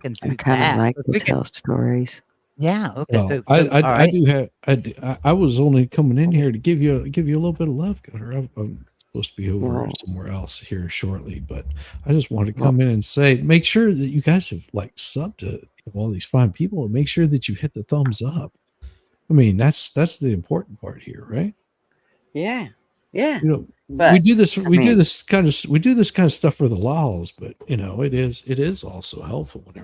can do that. We can- stories. Yeah. Okay. Well, all I right. do have. I was only coming in here to give you a little bit of love, Gutter. I'm supposed to be over Well- somewhere else here shortly, but I just wanted to come in and say, make sure that you guys have like subbed to all these fine people, and make sure that you hit the thumbs up. I mean, that's the important part here, right? Yeah, yeah. You know, But we do this. We do mean- this kind of stuff for the laws, but you know, it is also helpful when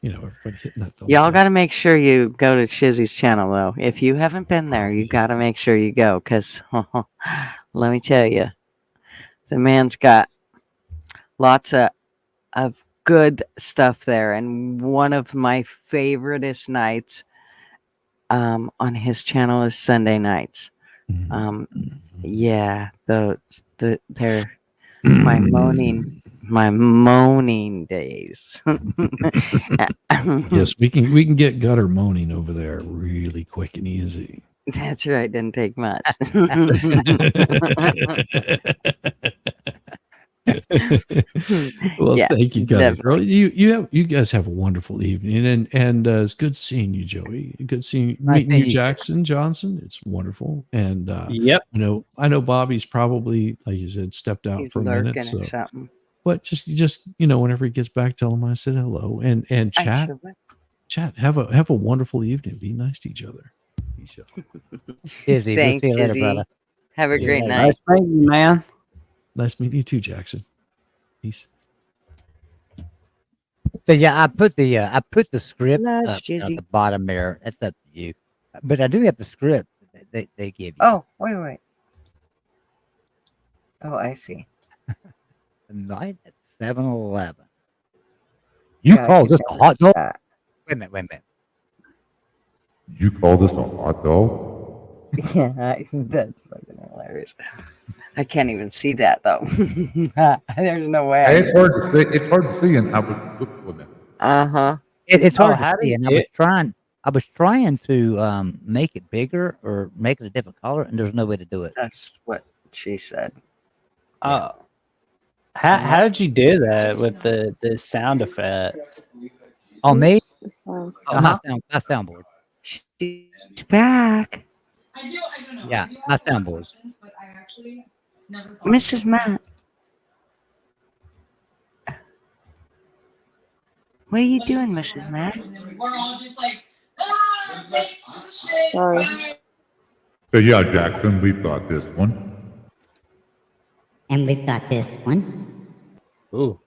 everybody hitting that thumbs Y'all up. got to make sure you go to Shizzy's channel, though. If you haven't been there, you got to make sure you go, because let me tell you, the man's got lots of good stuff there. And one of my favoriteest nights on his channel is Sunday nights. Yeah, they're my moaning days. Yes, we can get Gutter moaning over there really quick and easy. That's right. Didn't take much. Well, Yeah, thank you, Gutter. definitely. You guys have a wonderful evening, and it's good seeing you, Joey. Good seeing Nice meeting you, seeing you. Jackson Johnson. It's wonderful, and Yep. I know Bobby's probably, like you said, stepped out He's for a minute. lurking So, or something. but just whenever he gets back, tell him I said hello, and I chat. sure will. Chat. Have a wonderful evening. Be nice to each other. Izzy, we'll Thanks, see you later, Izzy. brother. Have a See you great later. night. Nice meeting you, man. Nice meeting you too, Jackson. Peace. So yeah, I put the script Love, up at Jizzy. the bottom there. That's up to you. But I do have the script that they give you. Oh, wait. Oh, I see. Tonight at 7-Eleven. You Yeah, I call can this a totally hot do dog? that. Wait a minute. You call this a hot dog? Yeah, that's fucking hilarious. I can't even see that though. There's no way. It's hard to see. It's hard to see, and I was look for them. Uh-huh. It's Oh, hard how to see, did and I was trying to make it bigger or make it a different color, and there's no way to do it. That's what she said. Oh. How did you do that with the sound effects? On me? So, Oh, my soundboard. She's back. Yeah, my soundboard. Mrs. Matt. What are you doing, Mrs. Matt? sorry. So yeah, Jackson, we've got this one. And we've got this one. Ooh.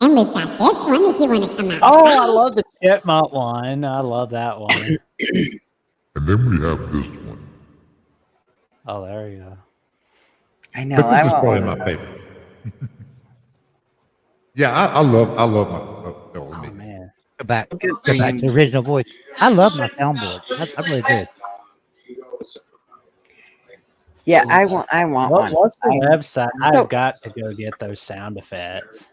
And we've got this one if you want to come out. Oh, I love the chipmunk one. I love that one. And then we have this one. Oh, there you go. I know. But this I is want probably one of my those. favorite. Yeah, I love my. Oh man. Go back. Good Go for back you. to the original voice. I love my soundboard. I really do. Yeah, I want one. What's the website? So- I've got to go get those sound effects.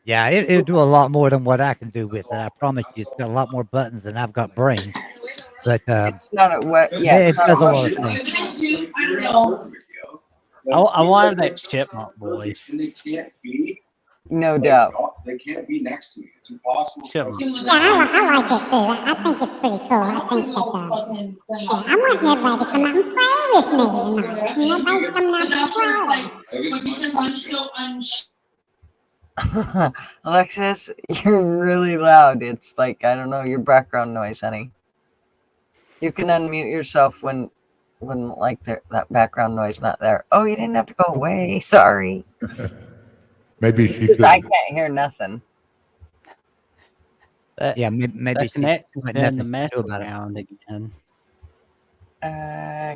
Yeah, it'll do a lot more than what I can do with it. I promise you, it's got a lot more buttons than I've got brains. But It's not a what? Yeah, it it's not does a a lot what. of things. I wanted that chipmunk voice. No doubt. They can't be next to me. It's impossible. Chipmunk. Yeah, I like it too. I think it's pretty cool. I think that, yeah, I want everybody to come out and play with me tonight. Nobody's coming out to play. Alexis, you're really loud. It's like, I don't know, your background noise, honey. You can unmute yourself when like that background noise not there. Oh, you didn't have to go away. Sorry. Maybe she Because could. I can't hear nothing. Yeah, maybe That she connection's had been nothing the to mess do about it. around again.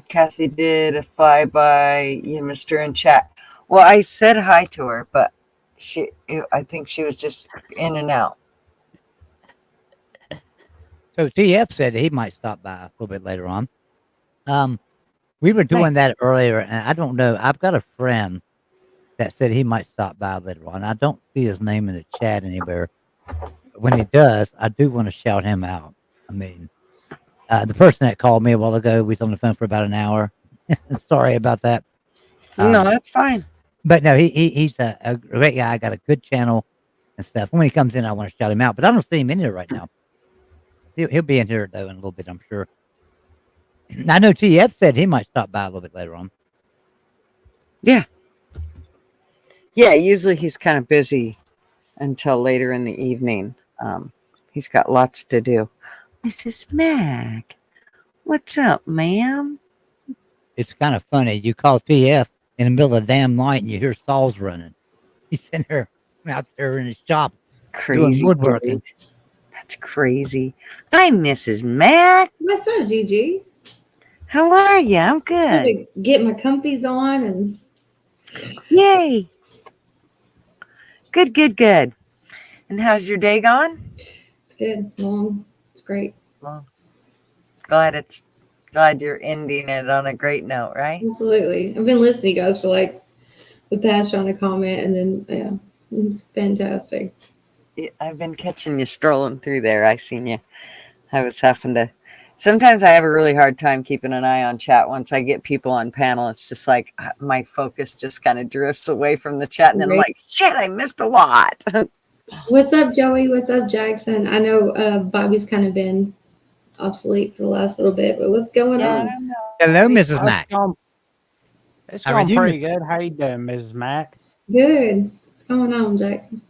Kathy did a flyby, you missed her in chat. Well, I said hi to her, but I think she was just in and out. So TF said he might stop by a little bit later on. We were doing Nice. that earlier, and I don't know. I've got a friend that said he might stop by later on. I don't see his name in the chat anywhere. When he does, I do want to shout him out. I mean, the person that called me a while ago, we was on the phone for about an hour. Sorry about that. No, that's fine. But no, he's a great guy. I got a good channel and stuff. When he comes in, I want to shout him out, but I don't see him in here right now. He'll be in here though in a little bit, I'm sure. I know TF said he might stop by a little bit later on. Yeah. Yeah, usually he's kind of busy until later in the evening. He's got lots to do. Mrs. Mac, what's up, ma'am? It's kind of funny. You call TF in the middle of the damn night and you hear saws running. He's in there out there in his shop doing Crazy. woodworking. That's crazy. Hi, Mrs. Mac. What's up, Gigi? How are you? I'm Just good. to get my comfies on and Yay. Good, good, good. And how's your day gone? it's good. Long. It's great. Well, glad you're ending it on a great note, right? Absolutely. I've been listening to you guys for like the past trying to comment and then yeah, it's fantastic. Yeah, I've been catching you strolling through there. I seen you. I was having to. Sometimes I have a really hard time keeping an eye on chat. Once I get people on panel, it's just like my focus just kind of drifts away from the chat, and then I'm like, shit, I missed a lot. What's up, Joey? What's up, Jackson? I know Bobby's kind of been obsolete for the last little bit, but what's going on? Hello, Mrs. Mac. Mac. It's How are going you, pretty good. How you doing, Mrs. Mac? Good. What's going on, Jackson?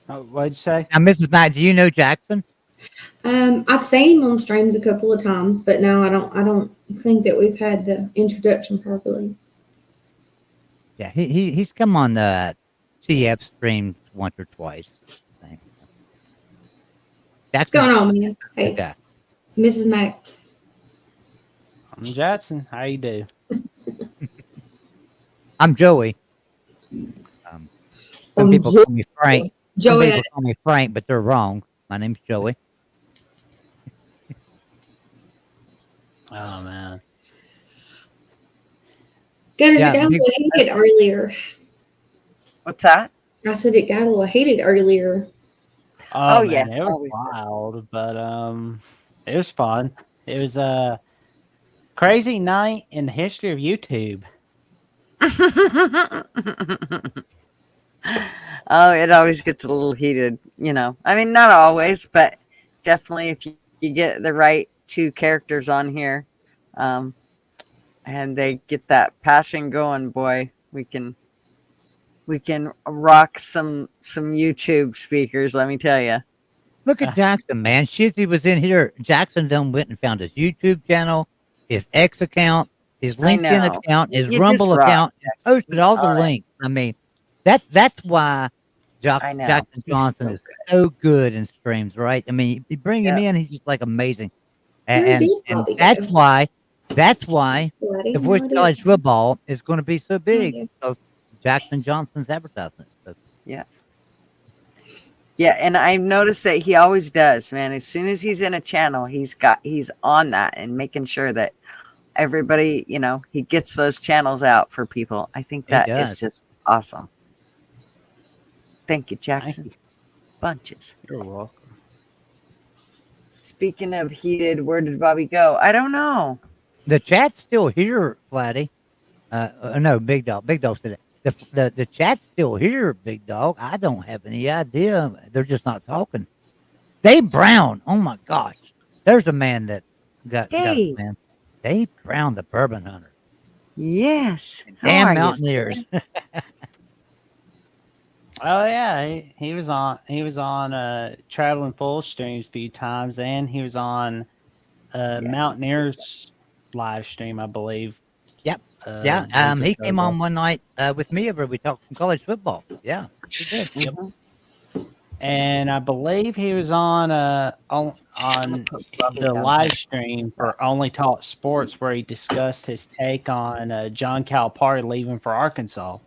What'd you say? Now, Mrs. Mac, do you know Jackson? I've seen him on streams a couple of times, but no, I don't think that we've had the introduction properly. Yeah, he's come on the TF stream once or twice. I think. What's going on, man? Hey, Okay. Mrs. Mac. I'm Jackson. How you do? I'm Joey. Some people call me Frank. Some Joey. people call me Frank, but they're wrong. My name's Joey. Oh man. Gunners, Yeah, it got a big- little heated earlier. What's that? I said it got a little heated earlier. Oh, yeah, man, it was always does. wild, but it was fun. It was a crazy night in the history of YouTube. Oh, it always gets a little heated, I mean, not always, but definitely if you get the right two characters on here, um, and they get that passion going, boy, we can rock some YouTube speakers, let me tell you. Look at Jackson, man. Shizzy was in here. Jackson done went and found his YouTube channel, his X account, his I LinkedIn know. account, his You just Rumble rock, account, and posted He's all the on it. links. I mean, that's why I know. Jackson He's Johnson so is so good in streams, right? I mean, you bring him Yep. in, he's just like amazing, Where and did and Bobby that's go? why Bloody the Voice no of idea. College Football is going to be so No big idea. because Jackson Johnson's advertisement. So, Yeah. Yeah, and I've noticed that he always does, man. As soon as he's in a channel, he's on that and making sure that everybody, he gets those channels out for people. I think he that is does. just awesome. Thank you, Thank Jackson. you. Bunches. You're welcome. Speaking of heated, where did Bobby go? I don't know. The chat's still here, Flatty. No, Big Dog. Big Dog said it. The chat's still here, Big Dog. I don't have any idea. They're just not talking. Dave Brown. Oh my gosh. There's a man that got us, Dave. man. Dave Brown, the bourbon hunter. Yes. How Damn are you, Mountaineers. Oh yeah, he was on Traveling Full streams a few times, and he was on Mountaineers live stream, I believe. Yep. a Yeah. week or He so came ago. on one night with me over. We talked some college football. Yeah, he did. Yep. And I believe he was on the live stream for Only Talk Sports, where he discussed his take on John Calipari leaving for Arkansas.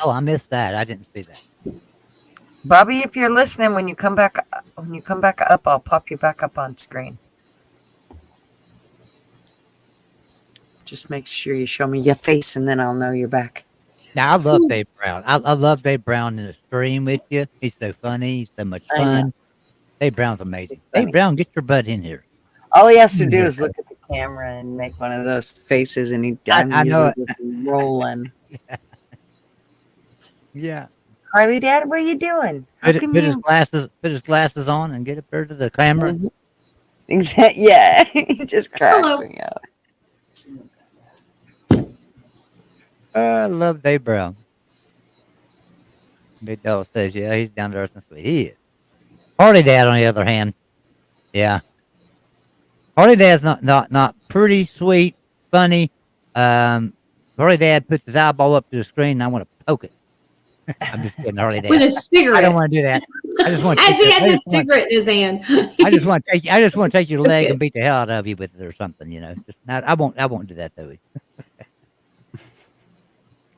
Oh, I missed that. I didn't see that. Bobby, if you're listening, when you come back up, I'll pop you back up on screen. Just make sure you show me your face, and then I'll know you're back. Now I love Dave Brown. I love Dave Brown in the stream with you. He's so funny. He's so much I know. fun. Dave Brown's amazing. funny. Dave Brown, get your butt in here. All he has to do is look at the camera and make one of those faces, and I know usually just rolling. Yeah. Harley, Dad, what are you doing? How Put come his you? glasses on and get up there to the camera. Mhm. Exactly. Yeah, he just cracks Hello. me up. I love Dave Brown. Big Dog says, yeah, he's down to earth and sweet. He is. Harley Dad, on the other hand, yeah. Harley Dad's not pretty sweet, funny. Harley Dad puts his eyeball up to the screen and I want to poke it. I'm just kidding, Harley Dad. With a cigarette. I don't want to do that. I just want to As he has a cigarette in his hand. I just want to take your leg and beat the hell out of you with it or something, Just not, I won't do that though.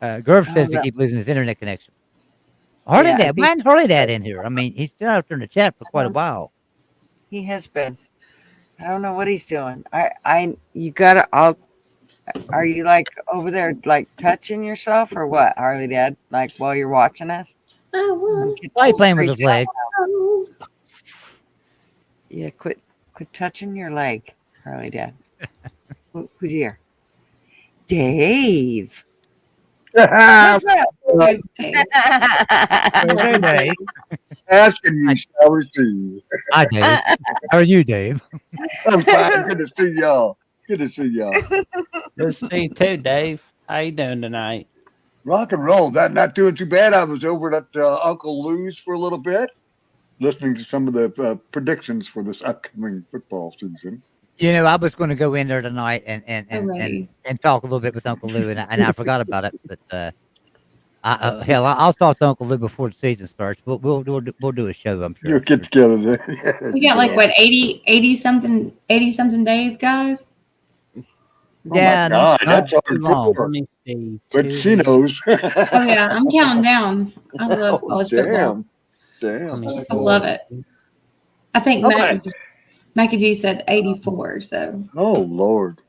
Gerv says he keeps losing his internet connection. Harley Yeah, I Dad, think- why isn't Harley Dad in here? I mean, he's still out there in the chat for quite a while. He has been. I don't know what he's doing. Are you like over there like touching yourself or what, Harley Dad? Like while you're watching us? Why he playing with his leg? Yeah, quit touching your leg, Harley Dad. Who's here? Dave. What's up? Hey, Dave. Asking you shall receive. Hi, Dave. How are you, Dave? I'm fine. Good to see y'all. Good to see y'all. Good to see you too, Dave. How you doing tonight? Rock and roll. Not doing too bad. I was over at Uncle Lou's for a little bit, listening to some of the predictions for this upcoming football season. I was going to go in there tonight and Alrighty. talk a little bit with Uncle Lou, and I forgot about it. But hell, I'll talk to Uncle Lou before the season starts. We'll do a show, I'm sure. You'll get together there. We got like what 80 something days, guys. Yeah, God, not that's too hard long. Let me see. But she knows. Oh yeah, I'm counting down. I love college football. Damn. I love it. I think Okay. Mackie G said 84, so Oh Lord.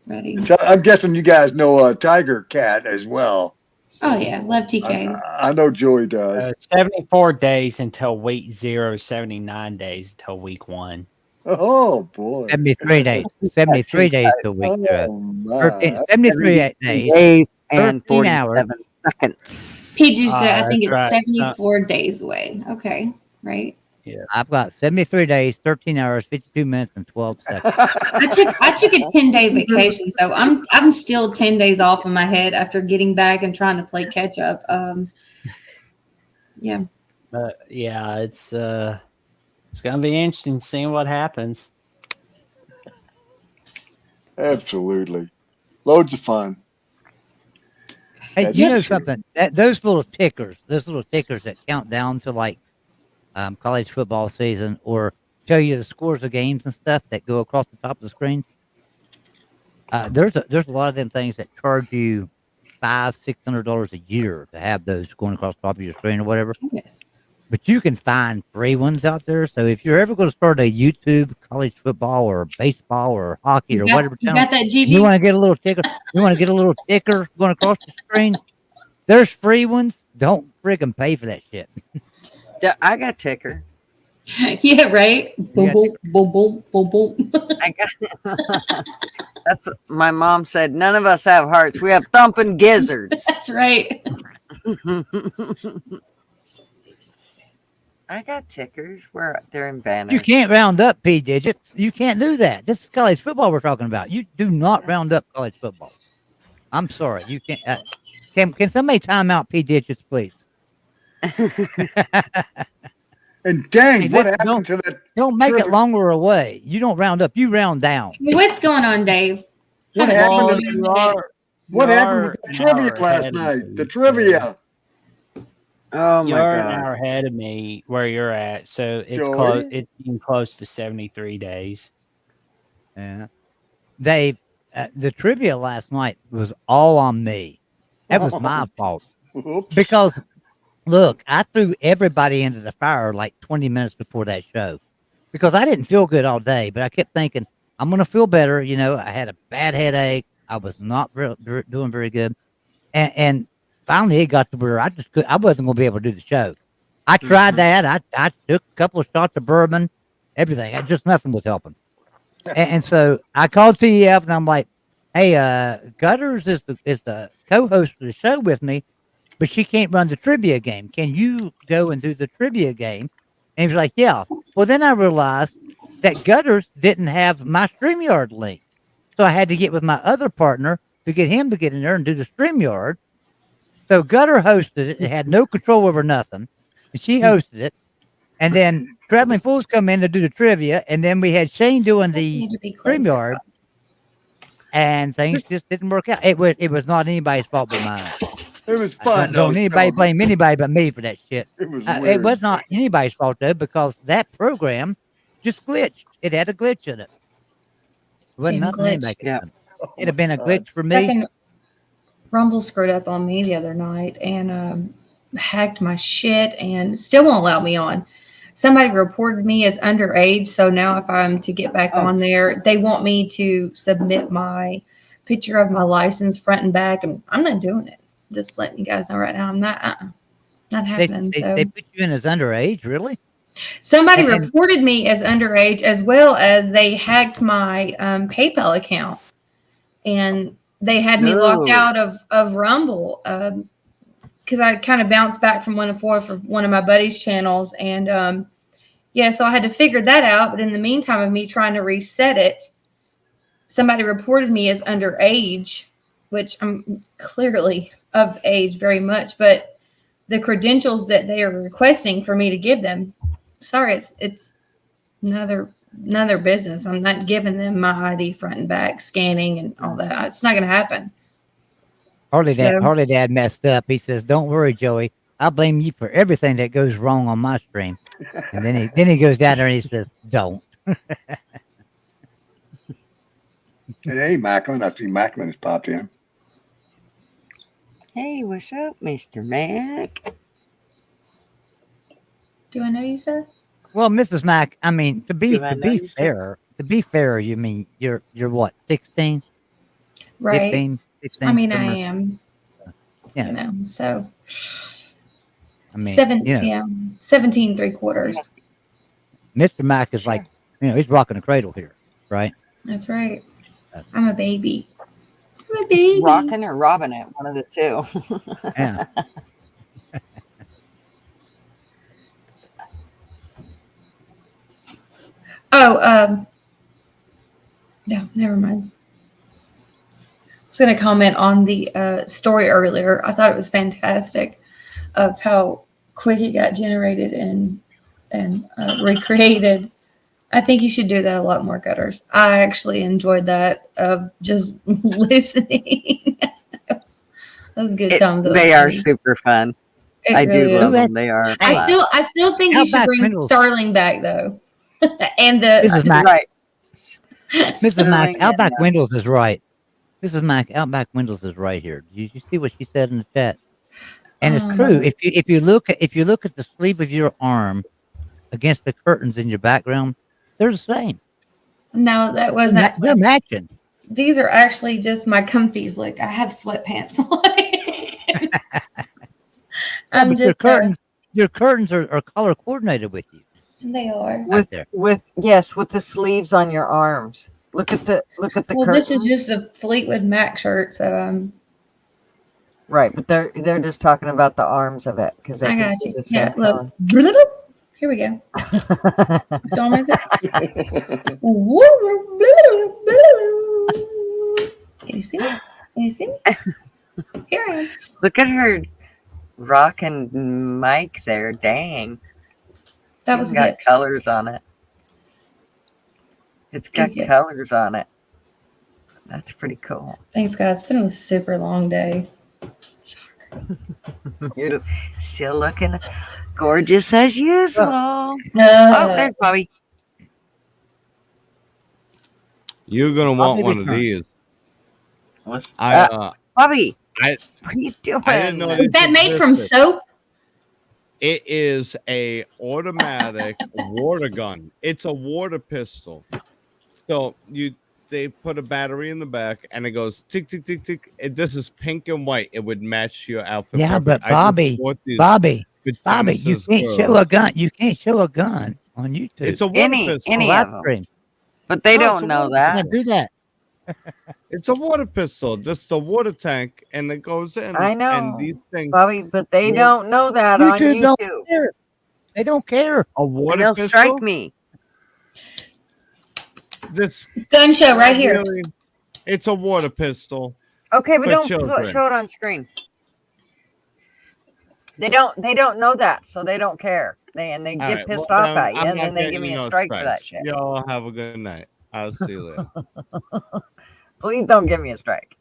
ready. So I'm guessing you guys know Tiger Cat as well. Oh yeah, love TK. I know Joey does. 74 days until week 0, 79 days until week 1. Oh boy. 73 days. 73 days to week. Oh, my. 73 days. Days and 13 hours. seconds. PG said, I think that's it's right. 74 days away. Okay, right? I've got 73 days, 13 hours, 52 minutes, and 12 seconds. I took a 10-day vacation, so I'm still 10 days off in my head after getting back and trying to play catch up. Yeah. Yeah, it's gonna be interesting seeing what happens. Absolutely. Loads of fun. Hey, That's you know true. something? Those little tickers that count down to like college football season, or tell you the scores of games and stuff that go across the top of the screen. There's a lot of them things that charge you $500-$600 a year to have those going across the top of your screen or whatever. Yes. But you can find free ones out there. So if you're ever going to start a YouTube college football or baseball or hockey or whatever You channel, got that, and Gigi? you want to get a little ticker, going across the screen. There's free ones. Don't freaking pay for that shit. Yeah, I got ticker. Yeah, right. Boom, boom, boom, boom, boom, boom. I got. That's what my mom said. None of us have hearts. We have thumping gizzards. That's right. I got tickers where they're in banners. You can't round up P digits. You can't do that. This is college football we're talking about. You do not round up college football. I'm sorry. You can't. Can somebody time out P digits, please? And dang, Hey, what listen, happened to that? Don't make it trivia- longer away. You don't round up. You round down. What's going on, Dave? What Haven't happened seen to you in the- a minute. What happened with the trivia You're last ahead of night? me, The trivia. Oh my You're an god. hour ahead of me where you're at, so it's Joey? close. It's getting close to 73 days. Yeah. They the trivia last night was all on me. That was my fault. Oops. Because look, I threw everybody into the fire like 20 minutes before that show. Because I didn't feel good all day, but I kept thinking I'm going to feel better. You know, I had a bad headache. I was not doing very good. And finally it got to where I wasn't going to be able to do the show. I tried that. I took a couple of shots of bourbon, everything. Just nothing was helping. And so I called TEF and I'm like, hey, Gutters is the co-host of the show with me, but she can't run the trivia game. Can you go and do the trivia game? And he was like, yeah. Well, then I realized that Gutters didn't have my StreamYard link. So I had to get with my other partner to get him to get in there and do the StreamYard. So Gutter hosted it. It had no control over nothing. And she hosted it. And then Traveling Fools come in to do the trivia. And then we had Shane doing the StreamYard. And things just didn't work out. It was not anybody's fault but mine. It was fun. Don't anybody blame anybody but me for that shit. It was It weird. was not anybody's fault though, because that program just glitched. It had a glitch in it. It wasn't Damn nothing glitch. anybody could Yeah. do. It'd have been a glitch for me. Fucking Rumble screwed up on me the other night and hacked my shit and still won't allow me on. Somebody reported me as underage, so now if I'm to get back on there, they want me to submit my picture of my license front and back, and I'm not doing it. Just letting you guys know right now, I'm not happening. They put you in as underage, really? Somebody And- reported me as underage, as well as they hacked my PayPal account, and they had me locked No. out of Rumble because I kind of bounced back from 1 to 4 for one of my buddies' channels, and yeah, so I had to figure that out. But in the meantime of me trying to reset it, somebody reported me as underage, which I'm clearly of age very much, but the credentials that they are requesting for me to give them, sorry, it's none of their business. I'm not giving them my ID front and back, scanning and all that. It's not going to happen. Harley So- Dad messed up. He says, "Don't worry, Joey. I blame you for everything that goes wrong on my stream." And then he goes down there and he says, "Don't." Hey, Macklin. I see Macklin has popped in. Hey, what's up, Mr. Mac? Do I know you, sir? Well, Mrs. Mack, I mean, to be Do I know you, sir? fair, you mean you're what, 16? Right. 15, 16? I mean, I somewhere? am. Yeah. You know, so I mean, 17 3/4. Mr. Mack is like, he's rocking a cradle here, right? That's right. I'm a baby. My baby. Rocking or robbing it, one of the two. Yeah. Oh, no, never mind. I was going to comment on the story earlier. I thought it was fantastic of how quick it got generated and recreated. I think you should do that a lot more, Gutters. I actually enjoyed that of just listening. that was good times. They are super fun. It I really do is. love them. They are. I still think you should Outback bring Minerals. Starling back though, and the Mrs. Mac. Right. Mrs. Mac, Sterling Outback and, Windows is right. Mrs. Mac, Outback Windows is right here. Did you see what she said in the chat? And it's true. If you look at the sleeve of your arm against the curtains in your background, they're the same. No, that wasn't. They're matching. These are actually just my comfies. Look, I have sweatpants on. Yeah, but your curtains are color coordinated with you. They are. with the sleeves on your arms. Look at the Well, curtain. this is just a Fleetwood Mac shirt, so Right, but they're just talking about the arms of it because they I can got see you. the same Yeah, color. look. Here we go. Don't make it. Can you see me? Can you see me? Here I am. Look at her rocking mic there. Dang. That It's was even got good. colors on it. It's got Thank you. colors on it. That's pretty cool. Thanks, guys. It's been a super long day. You're still looking gorgeous as usual. Oh, there's Bobby. You're gonna want one of these. What's what Bobby? are you doing? I didn't know Is that made from existed. soap? It is a automatic water gun. It's a water pistol. So they put a battery in the back and it goes tick tick tick tick. This is pink and white. It would match your outfit. Yeah, perfect. but I just bought these for Bobby, you Genesis can't show Girls. a gun. You can't show a gun on YouTube. It's a water pistol. Any live of them. stream. But they No, it's don't a know water that. Can't do that. It's a water pistol. Just the water tank, and it goes in. I know, And these things, Bobby, but they Yeah. don't know that on YouTube don't YouTube. care. They don't care. a And water they'll pistol. strike me. This Gun show right here. really, it's a water pistol. Okay, but For don't children. show it on screen. They don't know that, so they don't care. They All get right, pissed well, off then at you, I'm and not then they getting give me you a no strike for that strikes. shit. Y'all have a good night. I'll see you later. Please don't give me a strike.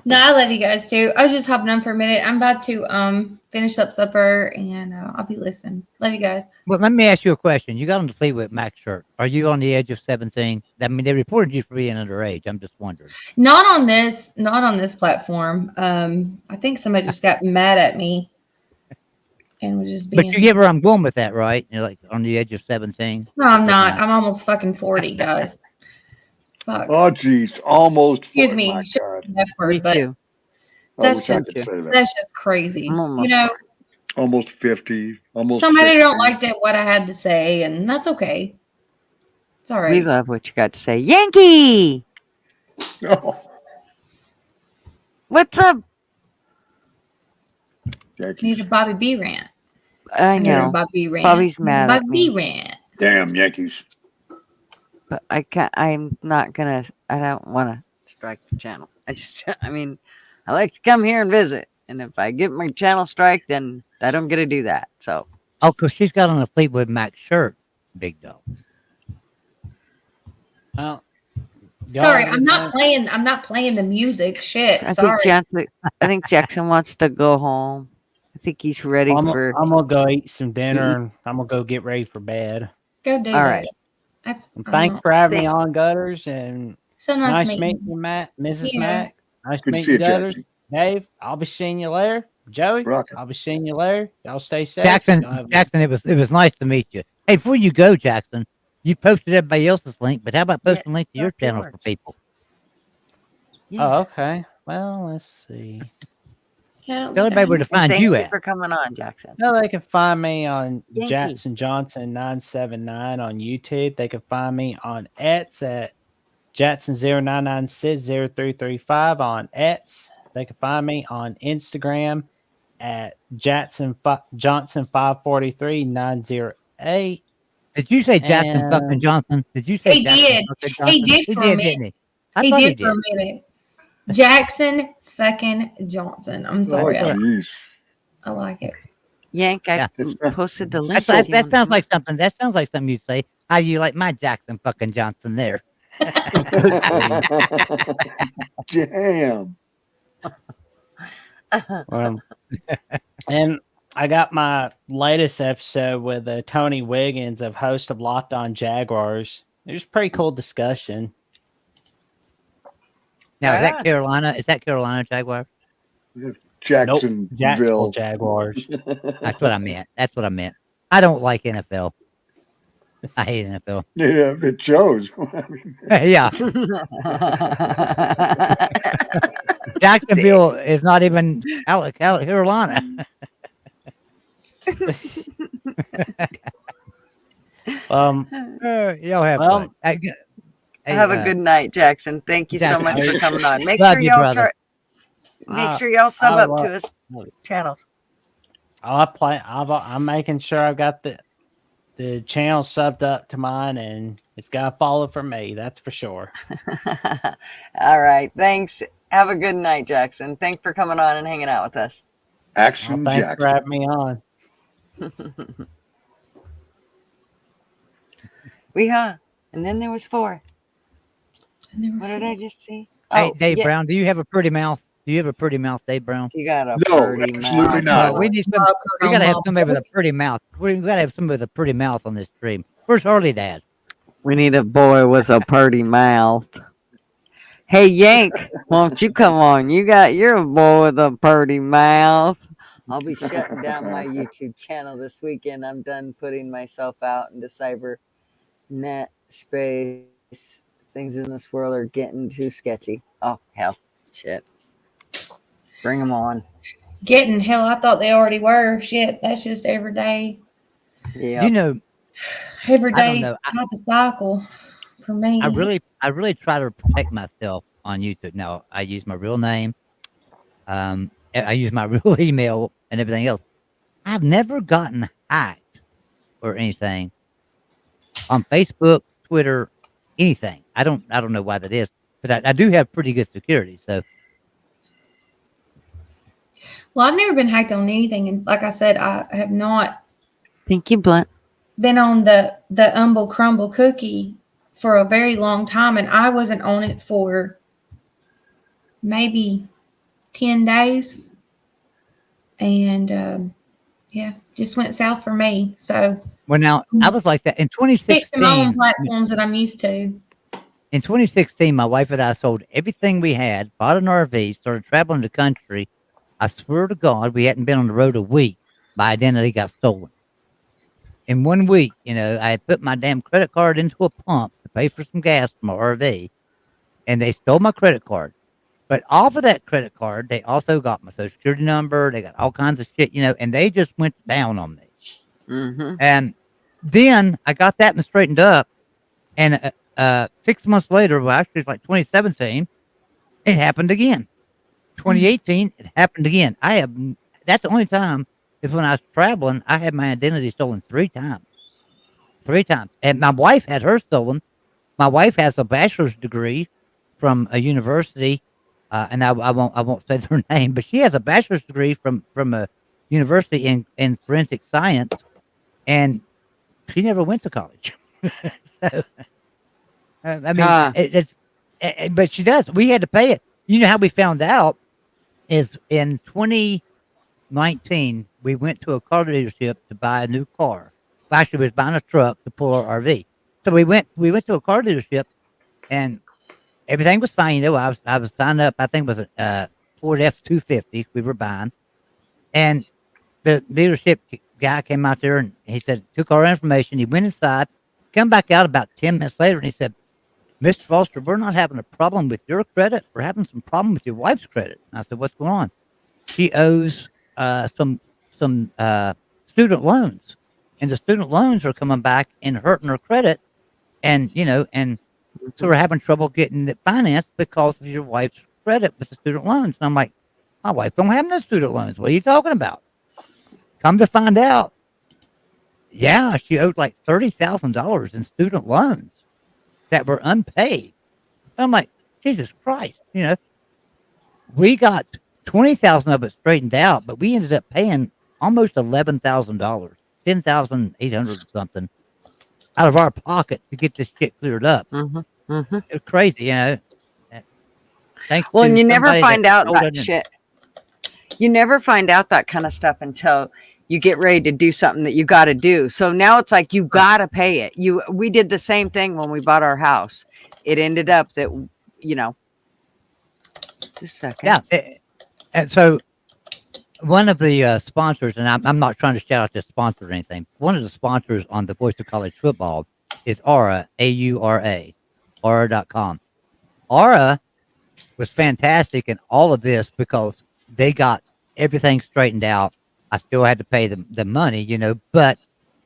No, I love you guys too. I was just hopping on for a minute. I'm about to finish up supper and I'll be listening. Love you guys. Well, let me ask you a question. You got on the Fleetwood Mac shirt. Are you on the edge of 17? I mean, they reported you for being underage. I'm just wondering. Not on this platform. I think somebody just got mad at me and was just being. But you get where I'm going with that, right? You're like on the edge of 17. No, I'm not. I'm almost fucking 40, guys. Fuck. Oh, geez, almost. Excuse 40, me. my Shouldn't God. use that word, Me but too. I That's wish I just, could say that. that's just crazy. I'm almost You know, 40. Almost 50. Almost. somebody 60. don't like that what I had to say, and that's okay. It's all We right. love what you got to say. Yankee! Oh, What's up? Need a Bobby B rant. I Need a know. Bobby B rant. Bobby's mad at Bobby me. B rant. damn Yankees. But I can't. I'm not gonna. I don't want to strike the channel. I mean, I like to come here and visit, and if I get my channel strike, then I don't get to do that. So Oh, because she's got on a Fleetwood Mac shirt, big dog. Well, Sorry, I'm not playing. I'm not playing the music. Shit. I Sorry. think Jackson wants to go home. I think he's ready I'm for. gonna go eat some dinner and I'm gonna go get ready for bed. Go do All that. right. That's. And thank you for having me Thank- on, Gutters, and So it's nice nice meeting meeting you. you, Matt, Mrs. Yeah. Mac. Nice Good to meeting see you, you, Gutters. Jackson. Dave, I'll be seeing you later. Joey, Rockin'. I'll be seeing you later. Y'all stay safe. Jackson, Y'all have- Jackson, it was nice to meet you. Hey, before you go, Jackson, you posted everybody else's link, but how about posting a link to your that's channel for yours. people? Oh, okay. Well, let's see. Yeah, Tell everybody where to find Thank you you at. for coming on, Jackson. No, they can find me on Yankee. Jackson Johnson 979 on YouTube. They can find me on X at Jatson09960335 on X. They can find me on Instagram at Johnson543-908. Did you say Jackson fucking And Johnson? Did you say He Jackson did. fucking He Johnson? did He for a did, minute. didn't he? I He thought he did for a did. minute. Jackson fucking Johnson. I'm Oh, sorry. jeez. I like it. Yank, I Yeah. posted the link. That's, if you that want sounds to- like something. That sounds like something you'd say. How you like my Jackson fucking Johnson there? Damn. and I got my latest episode with Tony Wiggins of host of Locked On Jaguars. It was a pretty cool discussion. Now is Right that on. Carolina? Is that Carolina Jaguars? Jacksonville. Jacksonville Jaguars. That's what I meant. That's what I meant. I don't like NFL. I hate NFL. Yeah, it shows. Yeah. Jacksonville is not even Carolina. Y'all have well, fun. Have a good night, Jackson. Thank you so Jackson, much for coming on. Make love sure you, y'all brother. make sure y'all sub I up love- to us channels. I'm making sure I've got the channel subbed up to mine, and it's got to follow for me. That's for sure. All right. Thanks. Have a good night, Jackson. Thanks for coming on and hanging out with us. Action Thanks Jackson. for having me on. And then there was 4. What did I just see? Hey, Oh, Dave yeah. Brown, do you have a pretty mouth? Do you have a pretty mouth, Dave Brown? You got a No, pretty absolutely mouth. not. No, we need some. We gotta have somebody with a pretty mouth. We gotta have somebody with a pretty mouth on this stream. Where's Harley Dad? We need a boy with a pretty mouth. Hey, Yank, won't you come on? You're a boy with a pretty mouth. I'll be shutting down my YouTube channel this weekend. I'm done putting myself out into cyber net space. Things in this world are getting too sketchy. Oh, hell. Shit. Bring them on. Getting hell, I thought they already were. Shit, that's just every day. Yeah. You know, Every I don't day, know. type of cycle for me. I really try to protect myself on YouTube. Now I use my real name. I use my real email and everything else. I've never gotten hacked or anything on Facebook, Twitter, anything. I don't know why that is, but I do have pretty good security. So Well, I've never been hacked on anything, and like I said, I have not Pinky Blunt. been on the Humble Crumble cookie for a very long time, and I wasn't on it for maybe 10 days, and yeah, just went south for me. So well, now I was like that in stick to my own 2016. platforms that I'm used to. In 2016, my wife and I sold everything we had, bought an RV, started traveling the country. I swear to God, we hadn't been on the road a week. My identity got stolen. In 1 week, I had put my damn credit card into a pump to pay for some gas for my RV, and they stole my credit card. But off of that credit card, they also got my social security number. They got all kinds of shit, and they just went down on me. Mm-hmm. And then I got that and straightened up. And 6 months later, well, actually, it's like 2017, it happened again. 2018, it happened again. That's the only time is when I was traveling, I had my identity stolen 3 times. 3 times. And my wife had hers stolen. My wife has a bachelor's degree from a university, and I won't say their name, but she has a bachelor's degree from a university in forensic science, and she never went to college. So, I mean, but she does. We had to pay it. You know how we found out is in 2019, we went to a car dealership to buy a new car. Well, actually, we was buying a truck to pull our RV. So we went to a car dealership, and everything was fine. I was signed up. I think it was a Ford F-250 we were buying, and the dealership guy came out there and he said, took our information. He went inside, come back out about 10 minutes later, and he said, Mr. Foster, we're not having a problem with your credit. We're having some problem with your wife's credit. And I said, what's going on? She owes some student loans, and the student loans are coming back and hurting her credit. And, and So we're having trouble getting it financed because of your wife's credit with the student loans. And I'm like, my wife don't have no student loans. What are you talking about? Come to find out, yeah, she owed like $30,000 in student loans that were unpaid. And I'm like, Jesus Christ, we got 20,000 of it straightened out, but we ended up paying almost $11,000, 10,800 something out of our pocket to get this shit cleared up. It's crazy, Thanks Well, to and you never somebody find that out told that us. shit. You never find out that kind of stuff until you get ready to do something that you got to do. So now it's like you got to pay it. We did the same thing when we bought our house. It ended up that just a second. Yeah, and so one of the sponsors, and I'm not trying to shout out this sponsor or anything. One of the sponsors on the Voice of College Football is Aura, AURA, Aura.com. Aura was fantastic in all of this because they got everything straightened out. I still had to pay the money, but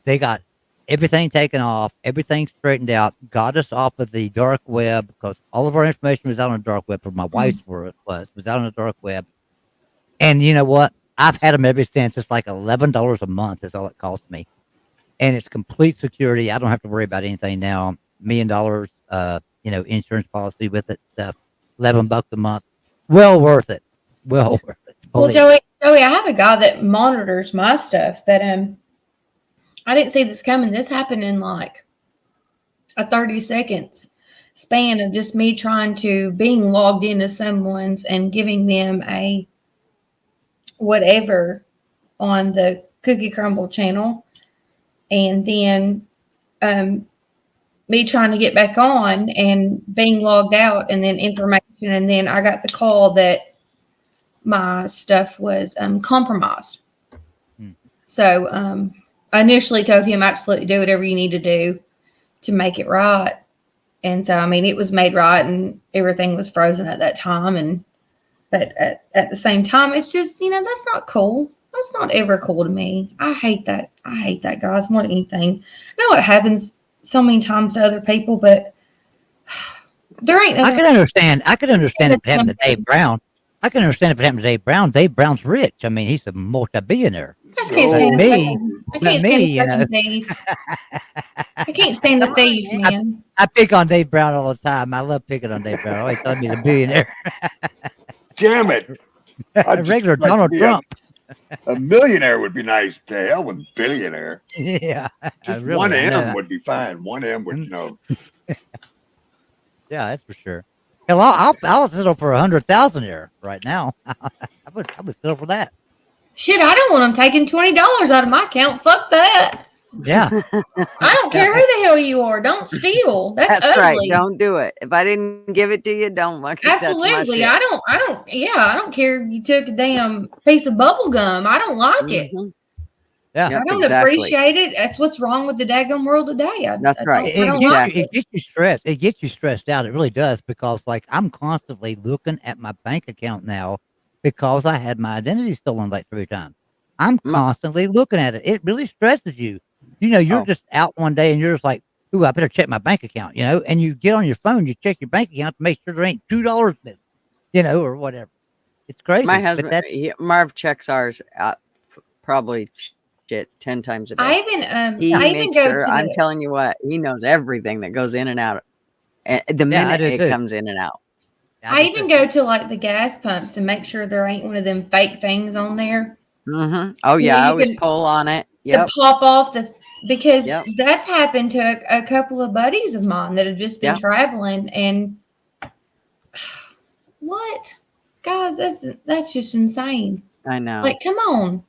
they got everything taken off, everything straightened out, got us off of the dark web because all of our information was out on the dark web, or my wife's was out on the dark web. And you know what? I've had them ever since. It's like $11 a month is all it cost me. And it's complete security. I don't have to worry about anything now. $1 million, insurance policy with it, stuff. $11 a month. Well worth it. Well worth it. Well, Believe Joey, I have a guy that monitors my stuff that I didn't see this coming. This happened in like a 30 seconds span of just me being logged into someone's and giving them a whatever on the Cookie Crumble channel. And then me trying to get back on and being logged out, and then information. And then I got the call that my stuff was compromised. So I initially told him absolutely do whatever you need to do to make it right. And so, it was made right and everything was frozen at that time. But at the same time, it's just, that's not cool. That's not ever cool to me. I hate that. I hate that, guys, more than anything. I know it happens so many times to other people, but there ain't nothing. I could understand if it happened to Dave Brown. I can understand if it happened to Dave Brown. Dave Brown's rich. He's a multi-billionaire. I just can't stand me, I can't stand the thief. I can't stand the thief, man. I pick on Dave Brown all the time. I love picking on Dave Brown. I always thought he's a billionaire. Damn it. A regular like Donald Trump. A millionaire would be nice. To hell with billionaire. Yeah. Just really, one M would be fine. One M would, Yeah, that's for sure. Hell, I'll settle for 100,000 here right now. I would settle for that. Shit, I don't want them taking $20 out of my account. Fuck that. Yeah. I don't care who the hell you are. Don't steal. That's ugly. Right. Don't do it. If I didn't give it to you, don't fucking touch my Absolutely. shit. I don't care if you took a damn piece of bubble gum. I don't like it. Yeah. I don't appreciate it. That's what's wrong with the daggone world today. That's right. It gets you stressed. It gets you stressed out. It really does, because I'm constantly looking at my bank account now because I had my identity stolen like 3 times. I'm constantly looking at it. It really stresses you. You're just out one day and you're just like, ooh, I better check my bank account, and you get on your phone, you check your bank account to make sure there ain't $2 missing, or whatever. It's crazy. My husband, Marv checks ours out probably 10 times a day. I even go to I'm telling you what, he knows everything that goes in and out. The minute it comes in and out. I even go to like the gas pumps and make sure there ain't one of them fake things on there. Mm-hmm. Oh yeah, I always pull on it. Yep. To pop off because that's happened to a couple of buddies of mine that have just been traveling, and what, guys, that's just insane. I know. Like, come on.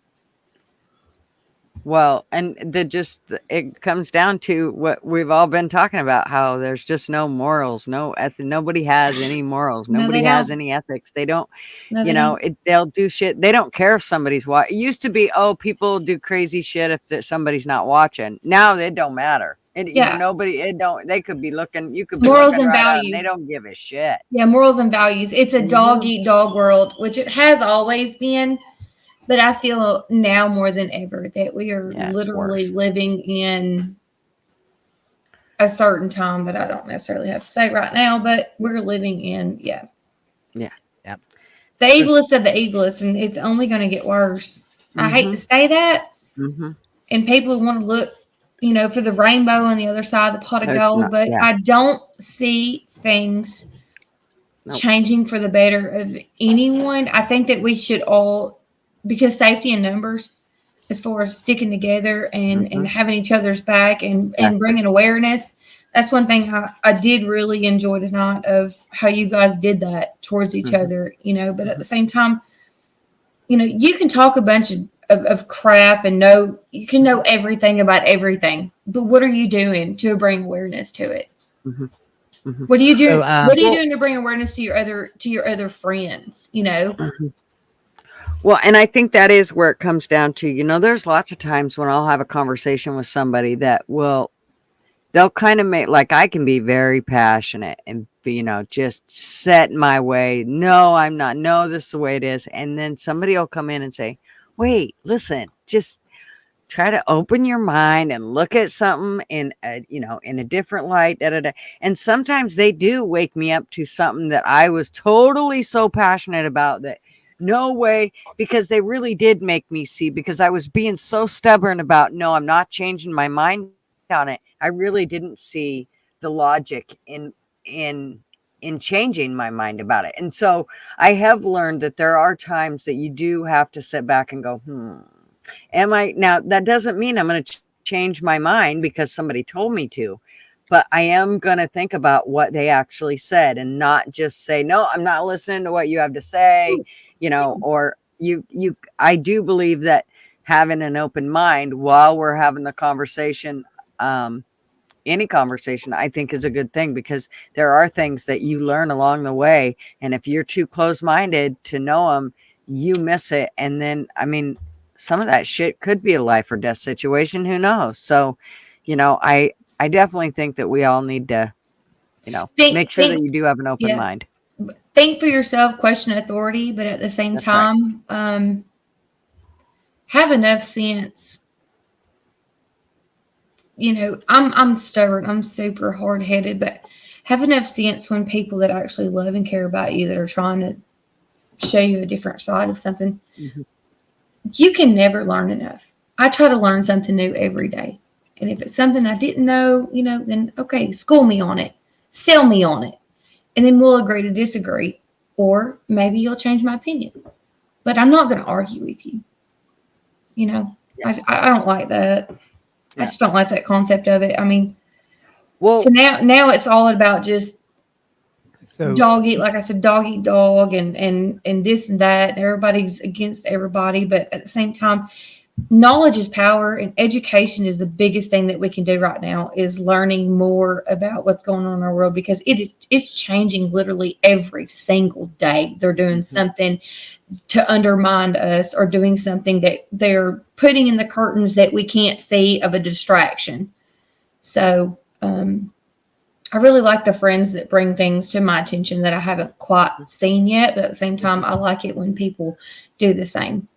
Well, and it comes down to what we've all been talking about, how there's just no morals, nobody has any morals. Nobody has any ethics. They don't, they'll do shit. They don't care if somebody's watching. It used to be, people do crazy shit if somebody's not watching. Now it don't matter. They could be looking, you could be morals looking and right values. And they don't give a shit. Yeah. Morals and values. It's a dog eat dog world, which it has always been. But I feel now more than ever that we are literally living in a certain time that I don't necessarily have to say right now, but we're living in, Yeah. Yep. the evilest of the evilest, and it's only going to get worse. I hate to say that, and people want to look, for the rainbow on the other side of the pot of gold, but I don't see things changing for the better of anyone. I think that we should all, because safety in numbers, as far as sticking together and having each other's back and bringing awareness. That's one thing I did really enjoy tonight, of how you guys did that towards each other, but at the same time, you can talk a bunch of crap and you can know everything about everything, but what are you doing to bring awareness to it? What are you doing? What are you doing to bring awareness to your other friends? Well, and I think that is where it comes down to, there's lots of times when I'll have a conversation with somebody that they'll kind of make, like, I can be very passionate and, just set my way. No, I'm not. No, this is the way it is. And then somebody will come in and say, wait, listen, just try to open your mind and look at something in a different light. And sometimes they do wake me up to something that I was totally so passionate about that no way, because they really did make me see, because I was being so stubborn about, no, I'm not changing my mind on it. I really didn't see the logic in changing my mind about it. And so I have learned that there are times that you do have to sit back and go, am I now? That doesn't mean I'm going to change my mind because somebody told me to, but I am going to think about what they actually said and not just say, no, I'm not listening to what you have to say, or I do believe that having an open mind while we're having the conversation, any conversation, I think is a good thing, because there are things that you learn along the way. And if you're too close-minded to know them, you miss it. And then, some of that shit could be a life or death situation. Who knows? So, I definitely think that we all need to, make sure that you do have an open mind. Think for yourself, question authority, but at the same time, have enough sense. I'm stubborn. I'm super hard-headed, but have enough sense when people that actually love and care about you, that are trying to show you a different side of something, you can never learn enough. I try to learn something new every day. And if it's something I didn't know, then okay, school me on it, sell me on it, and then we'll agree to disagree, or maybe you'll change my opinion. But I'm not going to argue with you. I don't like that. I just don't like that concept of it. So now it's all about just dog eat, like I said, dog eat dog, and this and that. And everybody's against everybody, but at the same time, knowledge is power, and education is the biggest thing that we can do right now, is learning more about what's going on in our world, because it's changing literally every single day. They're doing something to undermine us, or doing something that they're putting in the curtains that we can't see, of a distraction. So I really like the friends that bring things to my attention that I haven't quite seen yet, but at the same time, I like it when people do the same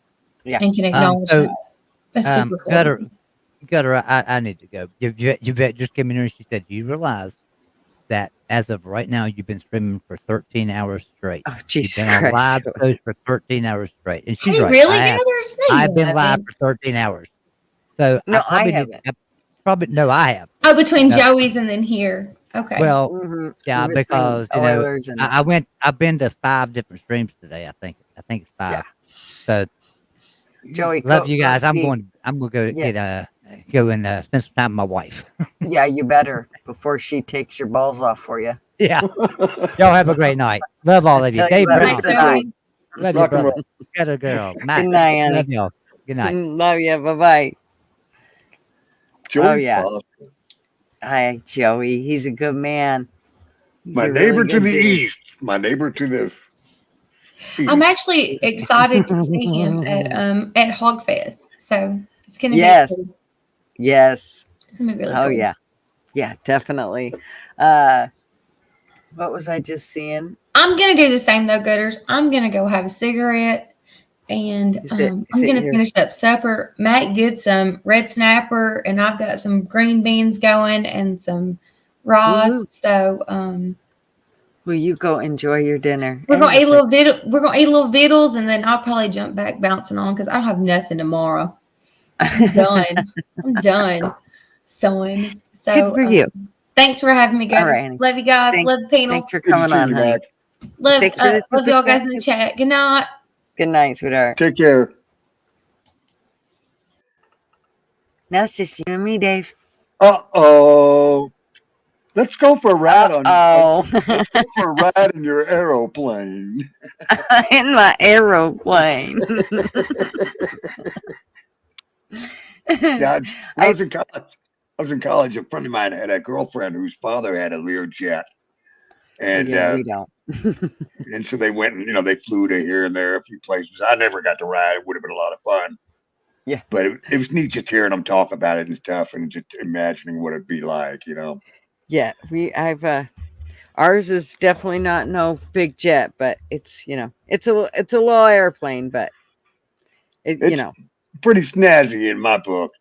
and can acknowledge that. That's super cool. Gutter, I need to go. Yvette just came in here and she said, do you realize that as of right now, you've been streaming for 13 hours straight? Oh, Jesus You've been on live Christ. post for 13 hours straight. And she's right. Really, I've been live for 13 hours. So no, I haven't. No, I have. Oh, between Joey's and then here. Okay. Well, yeah, because I've been to 5 different streams today. I think it's 5. Yeah. So Joey, love you guys. I'm going to go go and spend some time with my wife. Yeah, you better, before she takes your balls off for you. Yeah. Y'all have a great night. Love all of you. Dave Brown. Love you, brother. Got a girl. Good night, Annie. Love y'all. Good night. Love you. Bye-bye. Joey, oh, yeah. Hi, Joey. He's a good man. My neighbor to the east. My neighbor to the east. I'm actually excited to see him at Hogfest. So it's going to be cool. Yes. It's going to be really cool. cool. Yeah. Yeah, definitely. What was I just seeing? I'm going to do the same, though, Gutters. I'm going to go have a cigarette, and I'm going to finish up supper. Mac did some red snapper, and I've got some green beans going and some Ross. Woo-hoo. So Well, you go enjoy your dinner. we're And gonna your eat a little bit. We're gonna eat a little vittles, and then I'll probably jump back bouncing on because I don't have nothing tomorrow. I'm done. I'm done. Son. Good So for you. thanks for having me, All guys. right, Annie. Love you guys. Love the panel. Thanks for Good to coming see on, you honey. back. Love Thanks for the love super y'all guys chat. in the chat. Good night. Good night, sweetheart. Take care. Now it's just you and me, Dave. Uh-oh. Let's go for a ride on. Oh, Let's go for a ride in your aeroplane. in my aeroplane. Yeah, when I I was in college. A friend of mine had a girlfriend whose father had a Learjet, and yeah, we don't. and so they went and they flew to here and there a few places. I never got to ride. It would have been a lot of fun. Yeah, but it was neat just hearing them talk about it and stuff, and just imagining what it'd be like. Yeah, I've ours is definitely not no big jet, but it's it's a little airplane, but It's pretty snazzy in my book.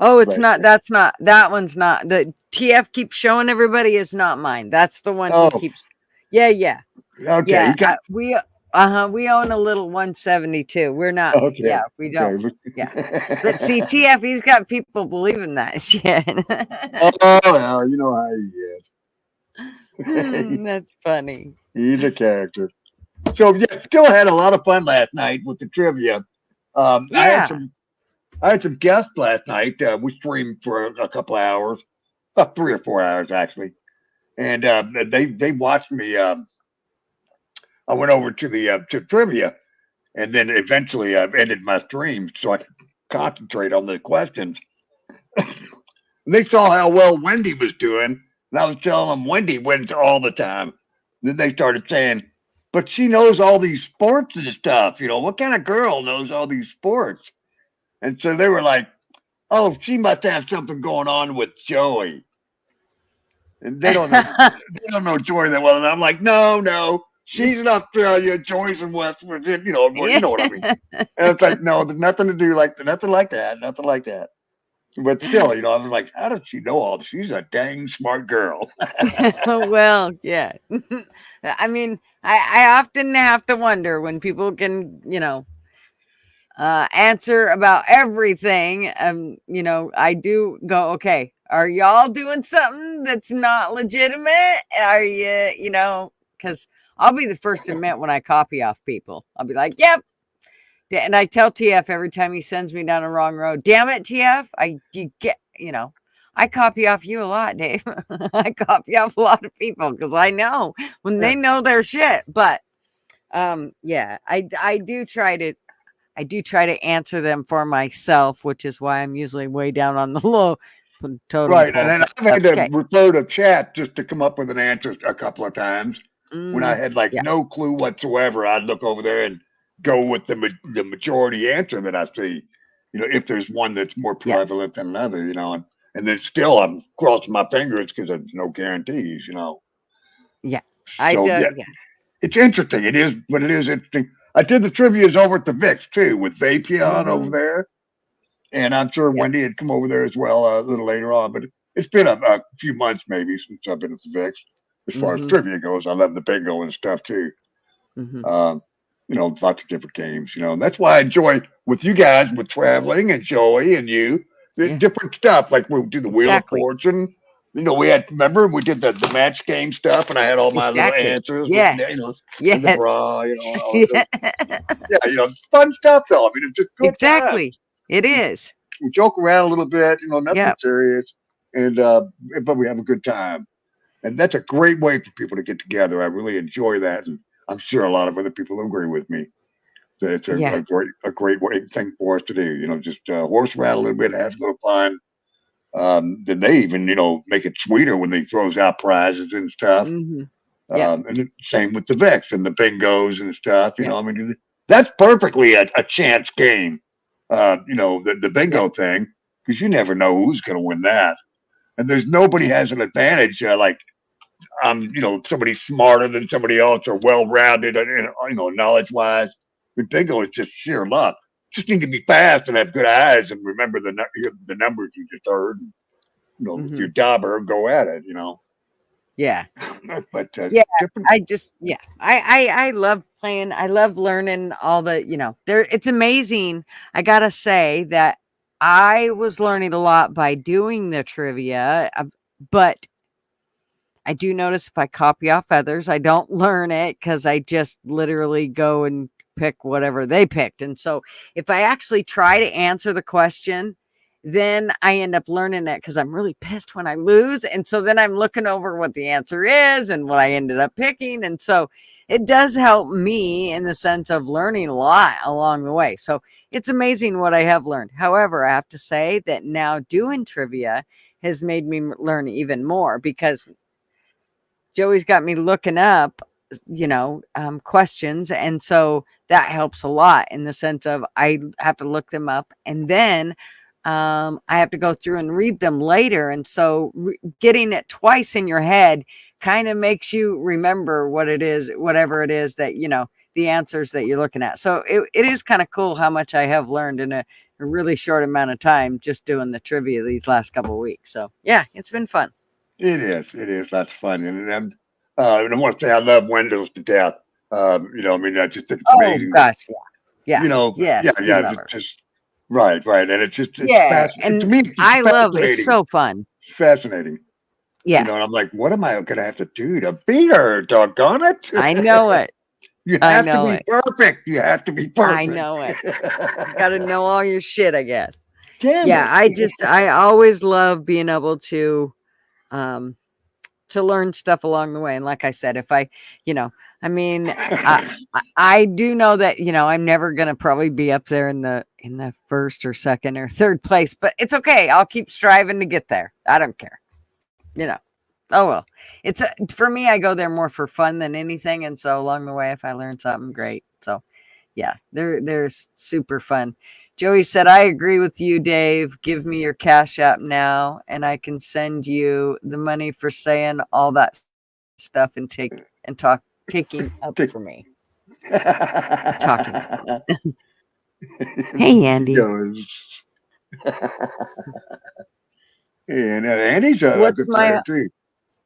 Oh, it's not. That's not. That one's not. The TF keeps showing everybody is not mine. That's the one he keeps. Yeah. Okay. Yeah. We own a little 172. We're not. Okay. Yeah, we don't. Okay. Yeah. But see, TF, he's got people believing that shit. Oh well, you know how he is. That's funny. He's a character. So yeah, still had a lot of fun last night with the trivia. I had some guests last night. We streamed for a couple of hours, about 3 or 4 hours actually, and they watched me. I went over to the to trivia, and then eventually ended my stream so I could concentrate on the questions. And they saw how well Wendy was doing, and I was telling them Wendy wins all the time. Then they started saying, "But she knows all these sports and stuff. What kind of girl knows all these sports?" And so they were like, "Oh, she must have something going on with Joey." And they don't know Joey that well. And I'm like, no, she's in Australia, Joey's in West Virginia. You know what I mean. And it's like, no, there's nothing to do nothing like that. But still, I was like, how does she know all this? She's a dang smart girl. Well, yeah. I mean, I often have to wonder when people can, answer about everything. I do go, okay, are y'all doing something that's not legitimate? Are you, because I'll be the first to admit when I copy off people. I'll be like, yep. And I tell TF every time he sends me down a wrong road, damn it, TF, I copy off you a lot, Dave. I copy off a lot of people because I know when they know their shit. But yeah, I do try to answer them for myself, which is why I'm usually way down on the low totem Right. pole. And then I've had to refer to chat just to come up with an answer a couple of times. When I had no clue whatsoever, I'd look over there and go with the majority answer that I see. If there's one that's more prevalent than another, and then still I'm crossing my fingers because there's no guarantees, Yeah. It's interesting. It is, but it is interesting. I did the trivias over at the VIX too with Vapion over there. And I'm sure Wendy had come over there as well a little later on, but it's been a few months maybe since I've been at the VIX. As far as trivia goes, I love the bingo and stuff too. Lots of different games, and that's why I enjoy with you guys, with traveling and Joey and you, different stuff. Like we'll do the Wheel of Fortune. We had, remember, we did the match game stuff, and I had all my little answers. Yes. And the bra, fun stuff though. I mean, it's just good Exactly. times. It is. We joke around a little bit, nothing serious, and but we have a good time, and that's a great way for people to get together. I really enjoy that, and I'm sure a lot of other people agree with me that it's a great thing for us to do. Just horse around a little bit, have a little fun. Then they even make it sweeter when they throws out prizes and stuff. And the same with the VIX and the bingos and stuff. I mean, that's perfectly a chance game. The bingo thing, because you never know who's going to win that, and there's nobody has an advantage. Somebody smarter than somebody else or well-rounded, knowledge wise. Bingo is just sheer luck. Just need to be fast and have good eyes and remember the numbers you just heard. Your dauber, go at it. Yeah. But Yeah, different. I love playing. I love learning all the, there. It's amazing. I gotta say that I was learning a lot by doing the trivia, but I do notice if I copy off others, I don't learn it because I just literally go and pick whatever they picked. And so if I actually try to answer the question, then I end up learning it because I'm really pissed when I lose. And so then I'm looking over what the answer is and what I ended up picking. And so it does help me in the sense of learning a lot along the way. So it's amazing what I have learned. However, I have to say that now doing trivia has made me learn even more because Joey's got me looking up, questions. And so that helps a lot in the sense of I have to look them up and then I have to go through and read them later. And so getting it twice in your head kind of makes you remember what it is, whatever it is that, the answers that you're looking at. So it is kind of cool how much I have learned in a really short amount of time just doing the trivia these last couple of weeks. So yeah, it's been fun. It is. It is. That's fun. And I want to say I love Windows to death. I mean, I just think it's amazing. Gosh, yeah. Yes, we love it's her. just right. And it's just, it's Yeah, fascinating. To and me, it's I love fascinating. it's so fun. It's fascinating. Yeah. And I'm like, what am I going to have to do to beat her? Doggone it. I know it. You I have to know be it. perfect. You have to be perfect. I know it. You got to know all your shit, I guess. Damn it. I always love being able to learn stuff along the way. And like I said, if I do know that, I'm never going to probably be up there in the first or second or third place, but it's okay. I'll keep striving to get there. I don't care. Oh, well, it's for me, I go there more for fun than anything. And so along the way, if I learn something, great. So yeah, they're super fun. Joey said, I agree with you, Dave. Give me your Cash App now and I can send you the money for saying all that stuff and taking up for me. Talking. Hey, Andy. And Andy's a good player too.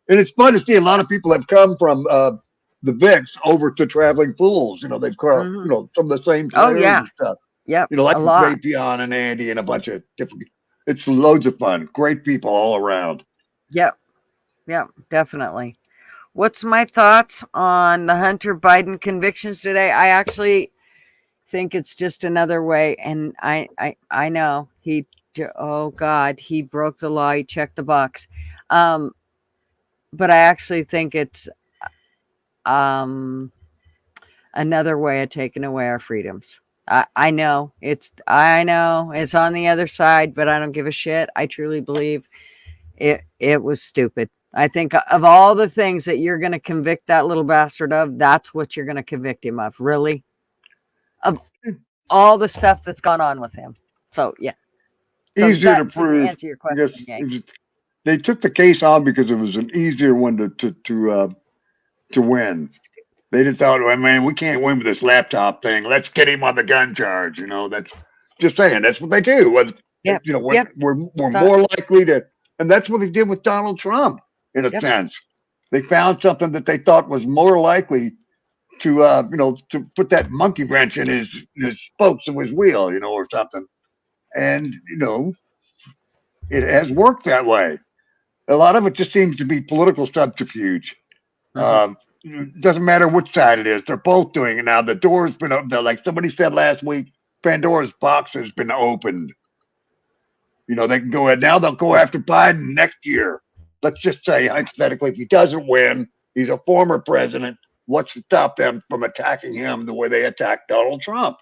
And it's fun to see a lot of people have come from the VIX over to Traveling Fools. They've come, some of the same players and stuff. Yep. Like a lot. Raytheon and Andy and a bunch of different. It's loads of fun. Great people all around. Yep, definitely. What's my thoughts on the Hunter Biden convictions today? I actually think it's just another way, and I know he broke the law. He checked the box, but I actually think it's another way of taking away our freedoms. I know it's on the other side, but I don't give a shit. I truly believe it was stupid. I think of all the things that you're going to convict that little bastard of, that's what you're going to convict him of. Really? Of all the stuff that's gone on with him. So yeah. Easier to prove. To answer your question, they took the case on because it was an easier one to win. They just thought, well, man, we can't win with this laptop thing. Let's get him on the gun charge. That's just saying. That's what they do. We're more likely to, and that's what they did with Donald Trump in a sense. They found something that they thought was more likely to, to put that monkey wrench in his spokes of his wheel, or something. And it has worked that way. A lot of it just seems to be political subterfuge. Doesn't matter which side it is. They're both doing it now. The door's been opened. Like somebody said last week, Pandora's box has been opened. They can go ahead. Now they'll go after Biden next year. Let's just say, hypothetically, if he doesn't win, he's a former president. What's to stop them from attacking him the way they attacked Donald Trump?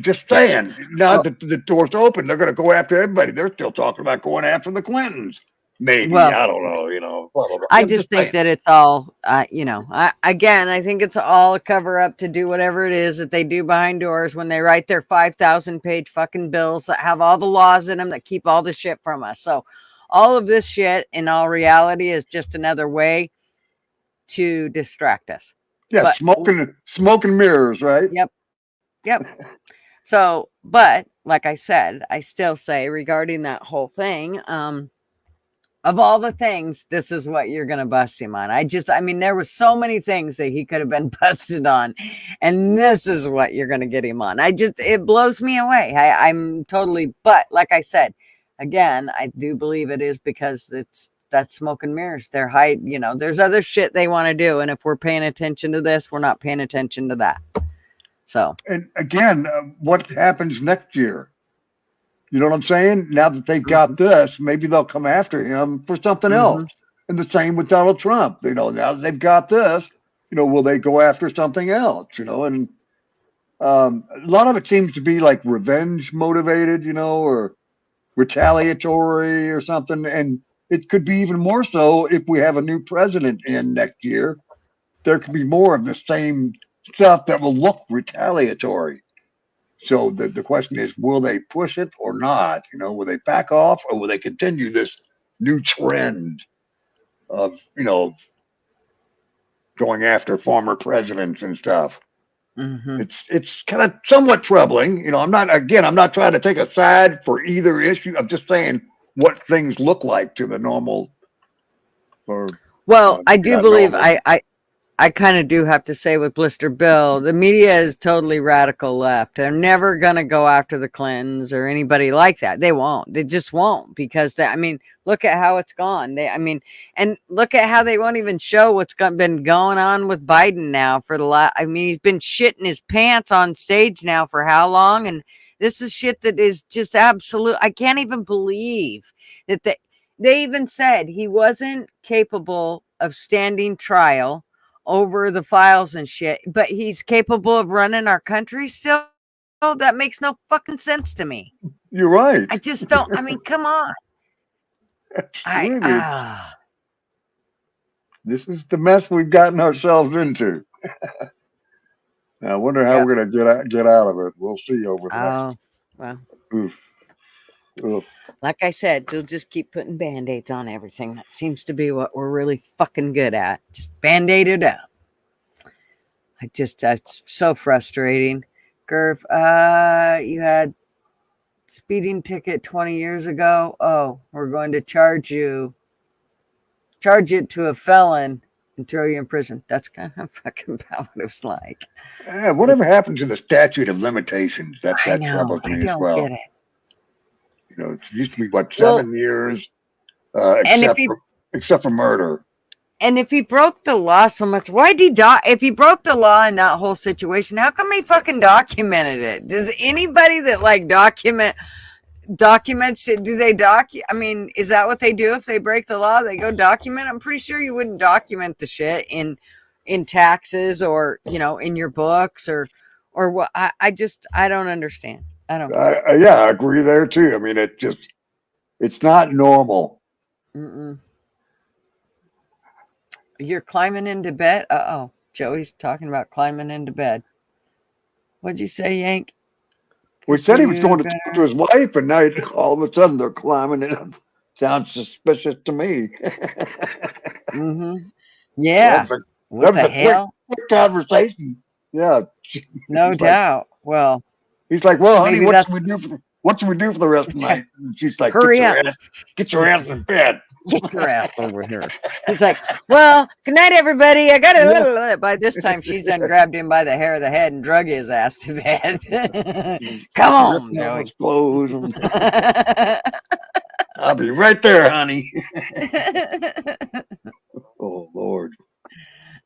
Just saying. Now that the door's open, they're going to go after everybody. They're still talking about going after the Clintons. Maybe. I don't know. Blah, blah, blah. I just think that it's all, I think it's all a cover up to do whatever it is that they do behind doors when they write their 5,000 page fucking bills that have all the laws in them that keep all the shit from us. So all of this shit in all reality is just another way to distract us. Yeah. Smoke and mirrors, right? Yep. So, but like I said, I still say regarding that whole thing, Of all the things, this is what you're going to bust him on. I mean, there was so many things that he could have been busted on, and this is what you're going to get him on. It blows me away. I'm totally, but like I said, again, I do believe it is because that's smoke and mirrors. They're there's other shit they want to do. And if we're paying attention to this, we're not paying attention to that. So, and again, what happens next year? You know what I'm saying? Now that they've got this, maybe they'll come after him for something else. And the same with Donald Trump. Now that they've got this, will they go after something else? And a lot of it seems to be like revenge motivated, or retaliatory or something. And it could be even more so if we have a new president in next year. There could be more of the same stuff that will look retaliatory. So the question is, will they push it or not? Will they back off or will they continue this new trend of, going after former presidents and stuff? It's kind of somewhat troubling. I'm not trying to take a side for either issue. I'm just saying what things look like to the normal. I do believe I kind of do have to say with Blister Bill, the media is totally radical left. They're never going to go after the Clintons or anybody like that. They won't. They just won't because look at how it's gone. And look at how they won't even show what's been going on with Biden now for the last. He's been shitting his pants on stage now for how long? And this is shit that is just absolute. I can't even believe that they even said he wasn't capable of standing trial over the files and shit, but he's capable of running our country still. That makes no fucking sense to me. You're right. I just don't. Come on. This is the mess we've gotten ourselves into. I wonder how we're gonna get out of it. We'll see over the next. Oof. Like I said, you'll just keep putting band-aids on everything. That seems to be what we're really fucking good at. Just band-aid it up. It's so frustrating. Gurf, you had speeding ticket 20 years ago. Oh, we're going to charge it to a felon and throw you in prison. That's kind of fucking about what it's like. Whatever happened to the statute of limitations? That troubles me as well. Get it. It used to be 7 years, except for murder. And if he broke the law so much, why did he if he broke the law in that whole situation, how come he fucking documented it? Does anybody that documents it, do they is that what they do if they break the law? They go document? I'm pretty sure you wouldn't document the shit in taxes or, in your books or what. I don't understand. I don't. I agree there too. It's not normal. You're climbing into bed. Joey's talking about climbing into bed. What'd you say, Yank? We said he was going to talk to his wife, and now all of a sudden they're climbing in. Sounds suspicious to me. Yeah. Well, what the hell? Quick conversation. Yeah. No doubt. Well, he's like, well, honey, what should we do for the rest of the night? And she's like, hurry up. Get your ass in bed. Get your ass over here. He's like, well, good night, everybody. I got to. By this time, she's done grabbed him by the hair of the head and drug his ass to bed. Come on, Joey. I'll be right there, honey. Oh, Lord.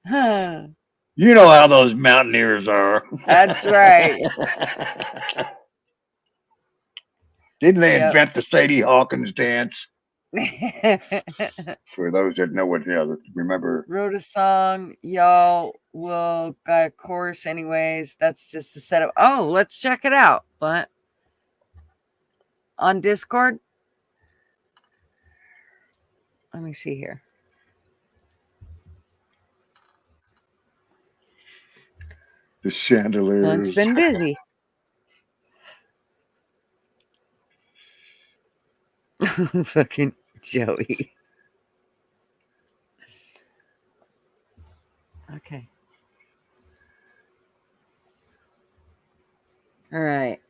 You know how those mountaineers are. That's right. Didn't they invent the Sadie Hawkins dance? For those that know what, remember. Wrote a song. Y'all will got a chorus anyways. That's just a setup. Oh, let's check it out. But on Discord. Let me see here. The chandeliers. Glenn's been busy. Fucking Joey. Okay. All right.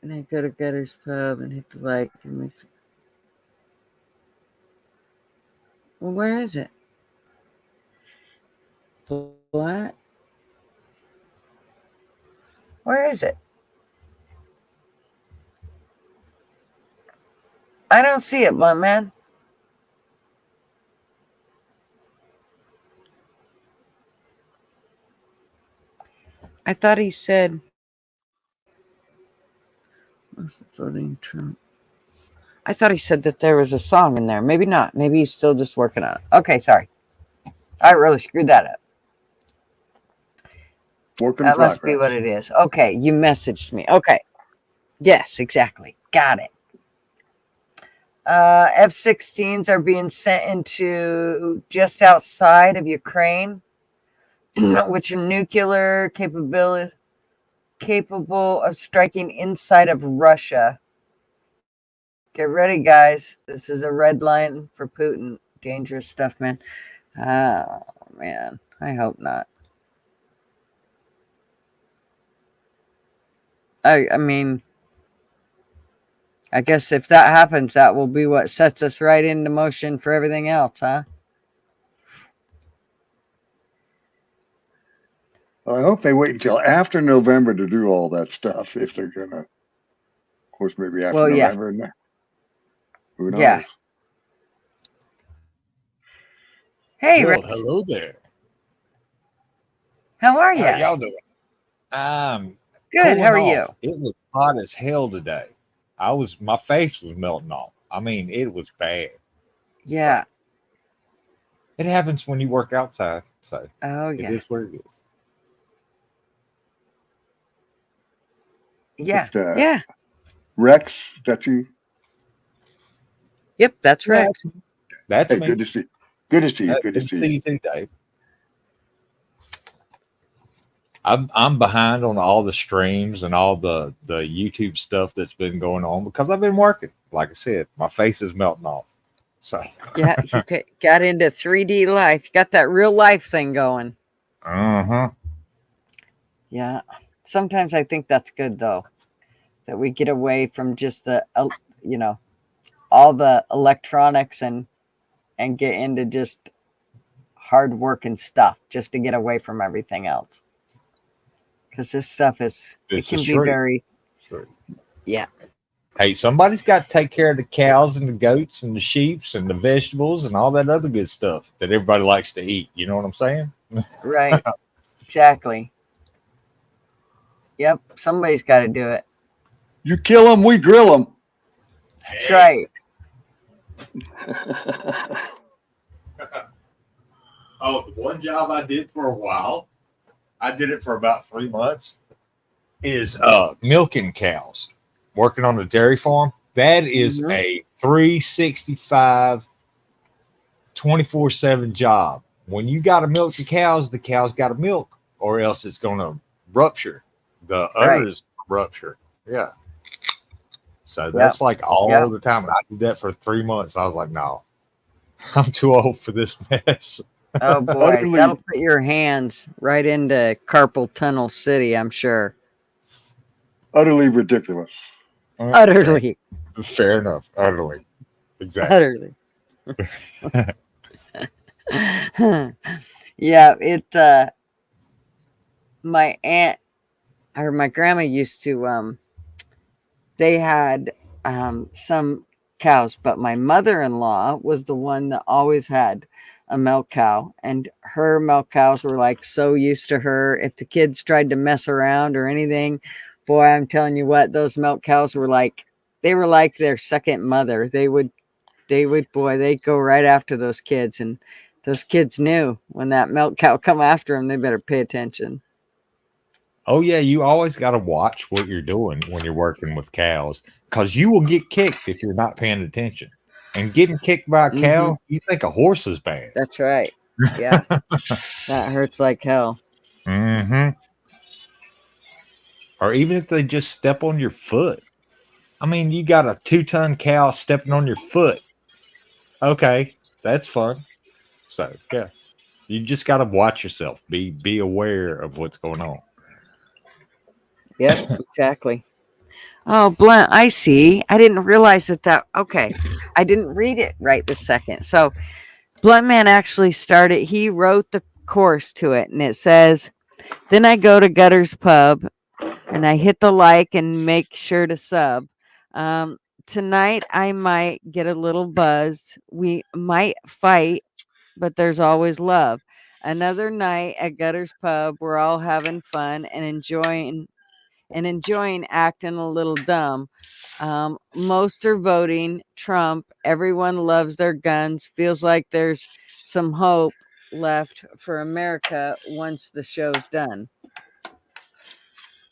And I go to Gutter's Pub and hit the like and make. Well, where is it? What? Where is it? I don't see it, my man. I thought he said voting Trump. I thought he said that there was a song in there. Maybe not. Maybe he's still just working on it. Okay, sorry. I really screwed that up. That must be what it is. Okay, you messaged me. Okay. Yes, exactly. Got it. F-16s are being sent into just outside of Ukraine, which are nuclear capable of striking inside of Russia. Get ready, guys. This is a red line for Putin. Dangerous stuff, man. Oh, man. I hope not. I mean, I guess if that happens, that will be what sets us right into motion for everything else, huh? Well, I hope they wait until after November to do all that stuff if they're gonna. Of course, maybe after November. Yeah. Who knows? Yeah. Hey, well, Rex. hello there. How are you? How y'all doing? Good. How are cooling you? off. It was hot as hell today. My face was melting off. I mean, it was bad. Yeah. It happens when you work outside. So oh yeah, it is what it is. Yeah. Yeah. Rex, is that you? Yep, that's Rex. That's hey, me. Good to see. Good to see you. Good to see you too, Dave. I'm behind on all the streams and all the YouTube stuff that's been going on because I've been working. Like I said, my face is melting off. So yeah, you got into 3D life. You got that real life thing going. Yeah. Sometimes I think that's good though, that we get away from just the all the electronics and get into just hard working stuff just to get away from everything else. Because this stuff it can be very, yeah. Hey, somebody's got to take care of the cows and the goats and the sheep and the vegetables and all that other good stuff that everybody likes to eat. You know what I'm saying? Right. Exactly. Yep. Somebody's got to do it. You kill them, we grill them. That's right. Oh, the one job I did for a while, I did it for about 3 months, is milking cows, working on a dairy farm. That is a 365, 24/7 job. When you got to milk the cows got to milk, or else it's going to rupture. The udders rupture. Yeah. So that's like all the time. And I did that for 3 months. I was like, no, I'm too old for this mess. Oh boy, that'll put your hands right into carpal tunnel city, I'm sure. Utterly ridiculous. Utterly. Fair enough. Utterly. Exactly. Utterly. Yeah, my aunt or my grandma used to they had some cows, but my mother-in-law was the one that always had a milk cow, and her milk cows were like so used to her. If the kids tried to mess around or anything, boy, I'm telling you what, those milk cows were like, they were like their second mother. They'd go right after those kids, and those kids knew when that milk cow come after them, they better pay attention. Oh yeah, you always got to watch what you're doing when you're working with cows, because you will get kicked if you're not paying attention. And getting kicked by a cow, you think a horse is bad. That's right. Yeah. That hurts like hell. Or even if they just step on your foot. I mean, you got a 2-ton cow stepping on your foot. Okay, that's fun. So yeah, you just got to watch yourself. Be aware of what's going on. Yep, exactly. Oh, Blunt, I see. I didn't realize that. Okay, I didn't read it right this second. So Blunt Man actually started, he wrote the course to it, and it says, then I go to Gutter's Pub and I hit the like and make sure to sub. Um, Tonight I might get a little buzzed. We might fight, but there's always love. Another night at Gutter's Pub, we're all having fun and enjoying acting a little dumb. Most are voting Trump. Everyone loves their guns. Feels like there's some hope left for America once the show's done.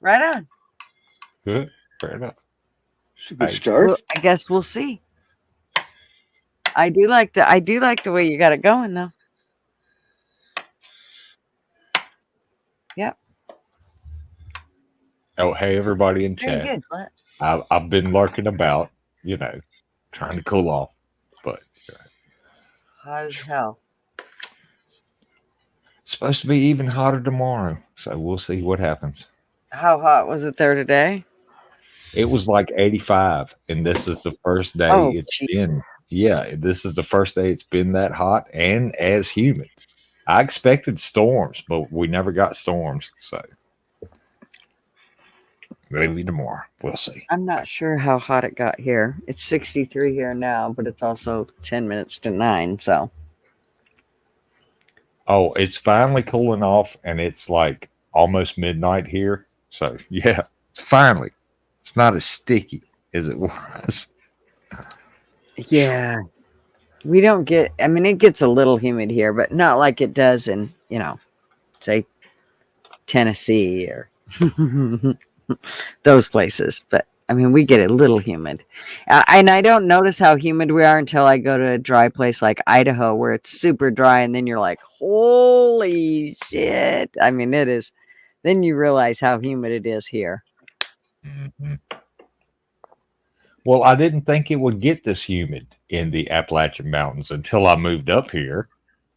Right on. Good. Fair enough. It's a good start. Well, I guess we'll see. I do like the way you got it going though. Yep. Oh, hey, everybody in Very chat. good. What? I've been lurking about, trying to cool off, but Hot as hell. it's supposed to be even hotter tomorrow. So we'll see what happens. How hot was it there today? It was like 85, and this is the first day it's been. Yeah, this is the first day it's been that hot and as humid. I expected storms, but we never got storms. So maybe tomorrow. We'll see. I'm not sure how hot it got here. It's 63 here now, but it's also 10 minutes to 9. So. Oh, it's finally cooling off, and it's like almost midnight here. So yeah, it's finally. It's not as sticky as it was. Yeah. We don't get, I mean, it gets a little humid here, but not like it does in, say Tennessee or those places. But I mean, we get a little humid. And I don't notice how humid we are until I go to a dry place like Idaho where it's super dry. And then you're like, holy shit. I mean, it is. Then you realize how humid it is here. Mm-hmm. Well, I didn't think it would get this humid in the Appalachian Mountains until I moved up here.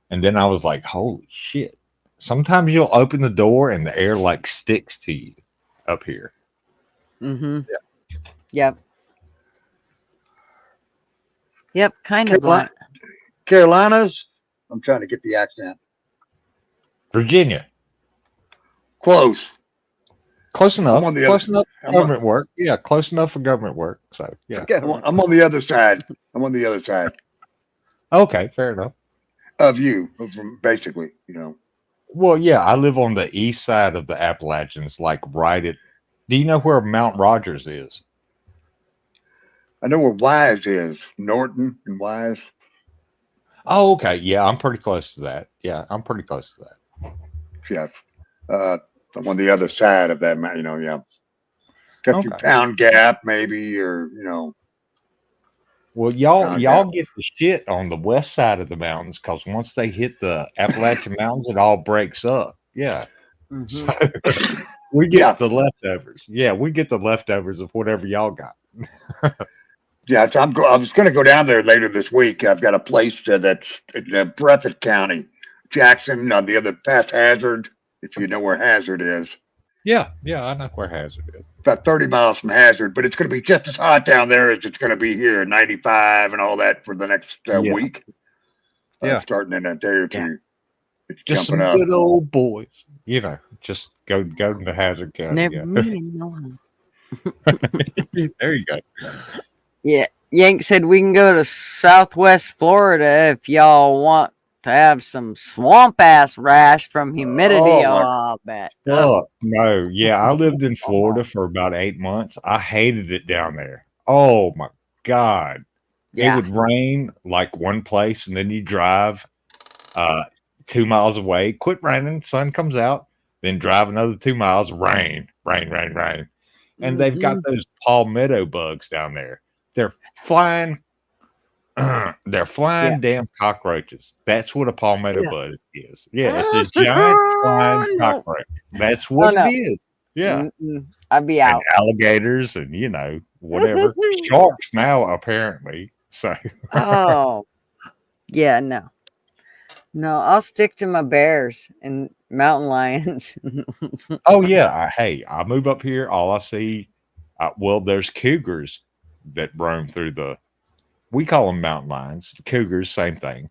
And then I was like, holy shit. Sometimes you'll open the door and the air like sticks to you up here. Mm-hmm. Yeah. Yep. Yep. Kind of like Carolinas. I'm trying to get the accent. Virginia. Close. Close enough. Close enough for government work. Yeah, close enough for government work. So yeah. I'm on the other side. I'm on the other side. Okay, fair enough. Of you, basically, Well, yeah, I live on the east side of the Appalachians, like right at. Do you know where Mount Rogers is? I know where Wise is. Norton and Wise. Oh, okay. Yeah, I'm pretty close to that. Yeah, I'm pretty close to that. Yeah. I'm on the other side of that, yeah. Got your Pound Gap, maybe, or, Well, y'all get the shit on the west side of the mountains because once they hit the Appalachian Mountains, it all breaks up. Yeah. Mm-hmm. So we get the leftovers. Yeah, we get the leftovers of whatever y'all got. Yeah, so I was going to go down there later this week. I've got a place that's in Breathitt County, Jackson, on the other past Hazard, if you know where Hazard is. Yeah, I know where Hazard is. About 30 miles from Hazard, but it's going to be just as hot down there as it's going to be here, 95 and all that for the next week. Starting in a day or two. It's just jumping some up. good old boys. Just go to Hazard County. Never mind, no one. There you go. Yeah, Yank said we can go to Southwest Florida if y'all want to have some swamp ass rash from humidity. I'll bet. Oh no, yeah, I lived in Florida for about 8 months. I hated it down there. Oh my god, it would rain like one place, and then you drive 2 miles away. Quit raining, sun comes out, then drive another 2 miles. Rain, and they've got those palmetto bugs down there. They're flying. They're flying damn cockroaches. That's what a palmetto bug is. Yeah, it's this giant flying cockroach. That's what it is. Yeah. I'd be out. And alligators and whatever. Sharks now, apparently. So yeah, no, I'll stick to my bears and mountain lions. Oh yeah. I move up here, all I see there's cougars that roam through we call them mountain lions. The cougars, same thing.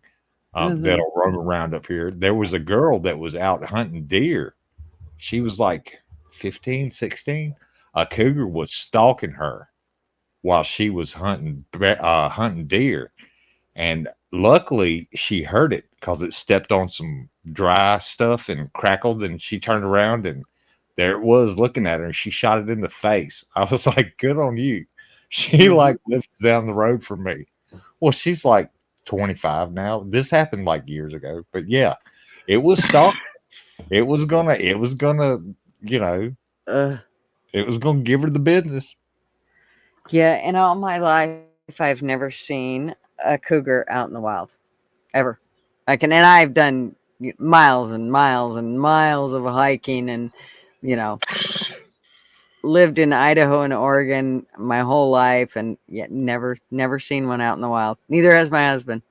that'll roam around up here. There was a girl that was out hunting deer. She was like 15, 16. A cougar was stalking her while she was hunting deer. And luckily, she heard it because it stepped on some dry stuff and crackled. And she turned around and there it was looking at her. And she shot it in the face. I was like, "Good on you." She like lives down the road from me. Well, she's like 25 now. This happened like years ago, but yeah, it was stalking. It was gonna, you know, it was gonna give her the business. Yeah, in all my life, I've never seen a cougar out in the wild, ever. And I've done miles and miles and miles of hiking, and you know, lived in Idaho and Oregon my whole life, and yet never seen one out in the wild. Neither has my husband.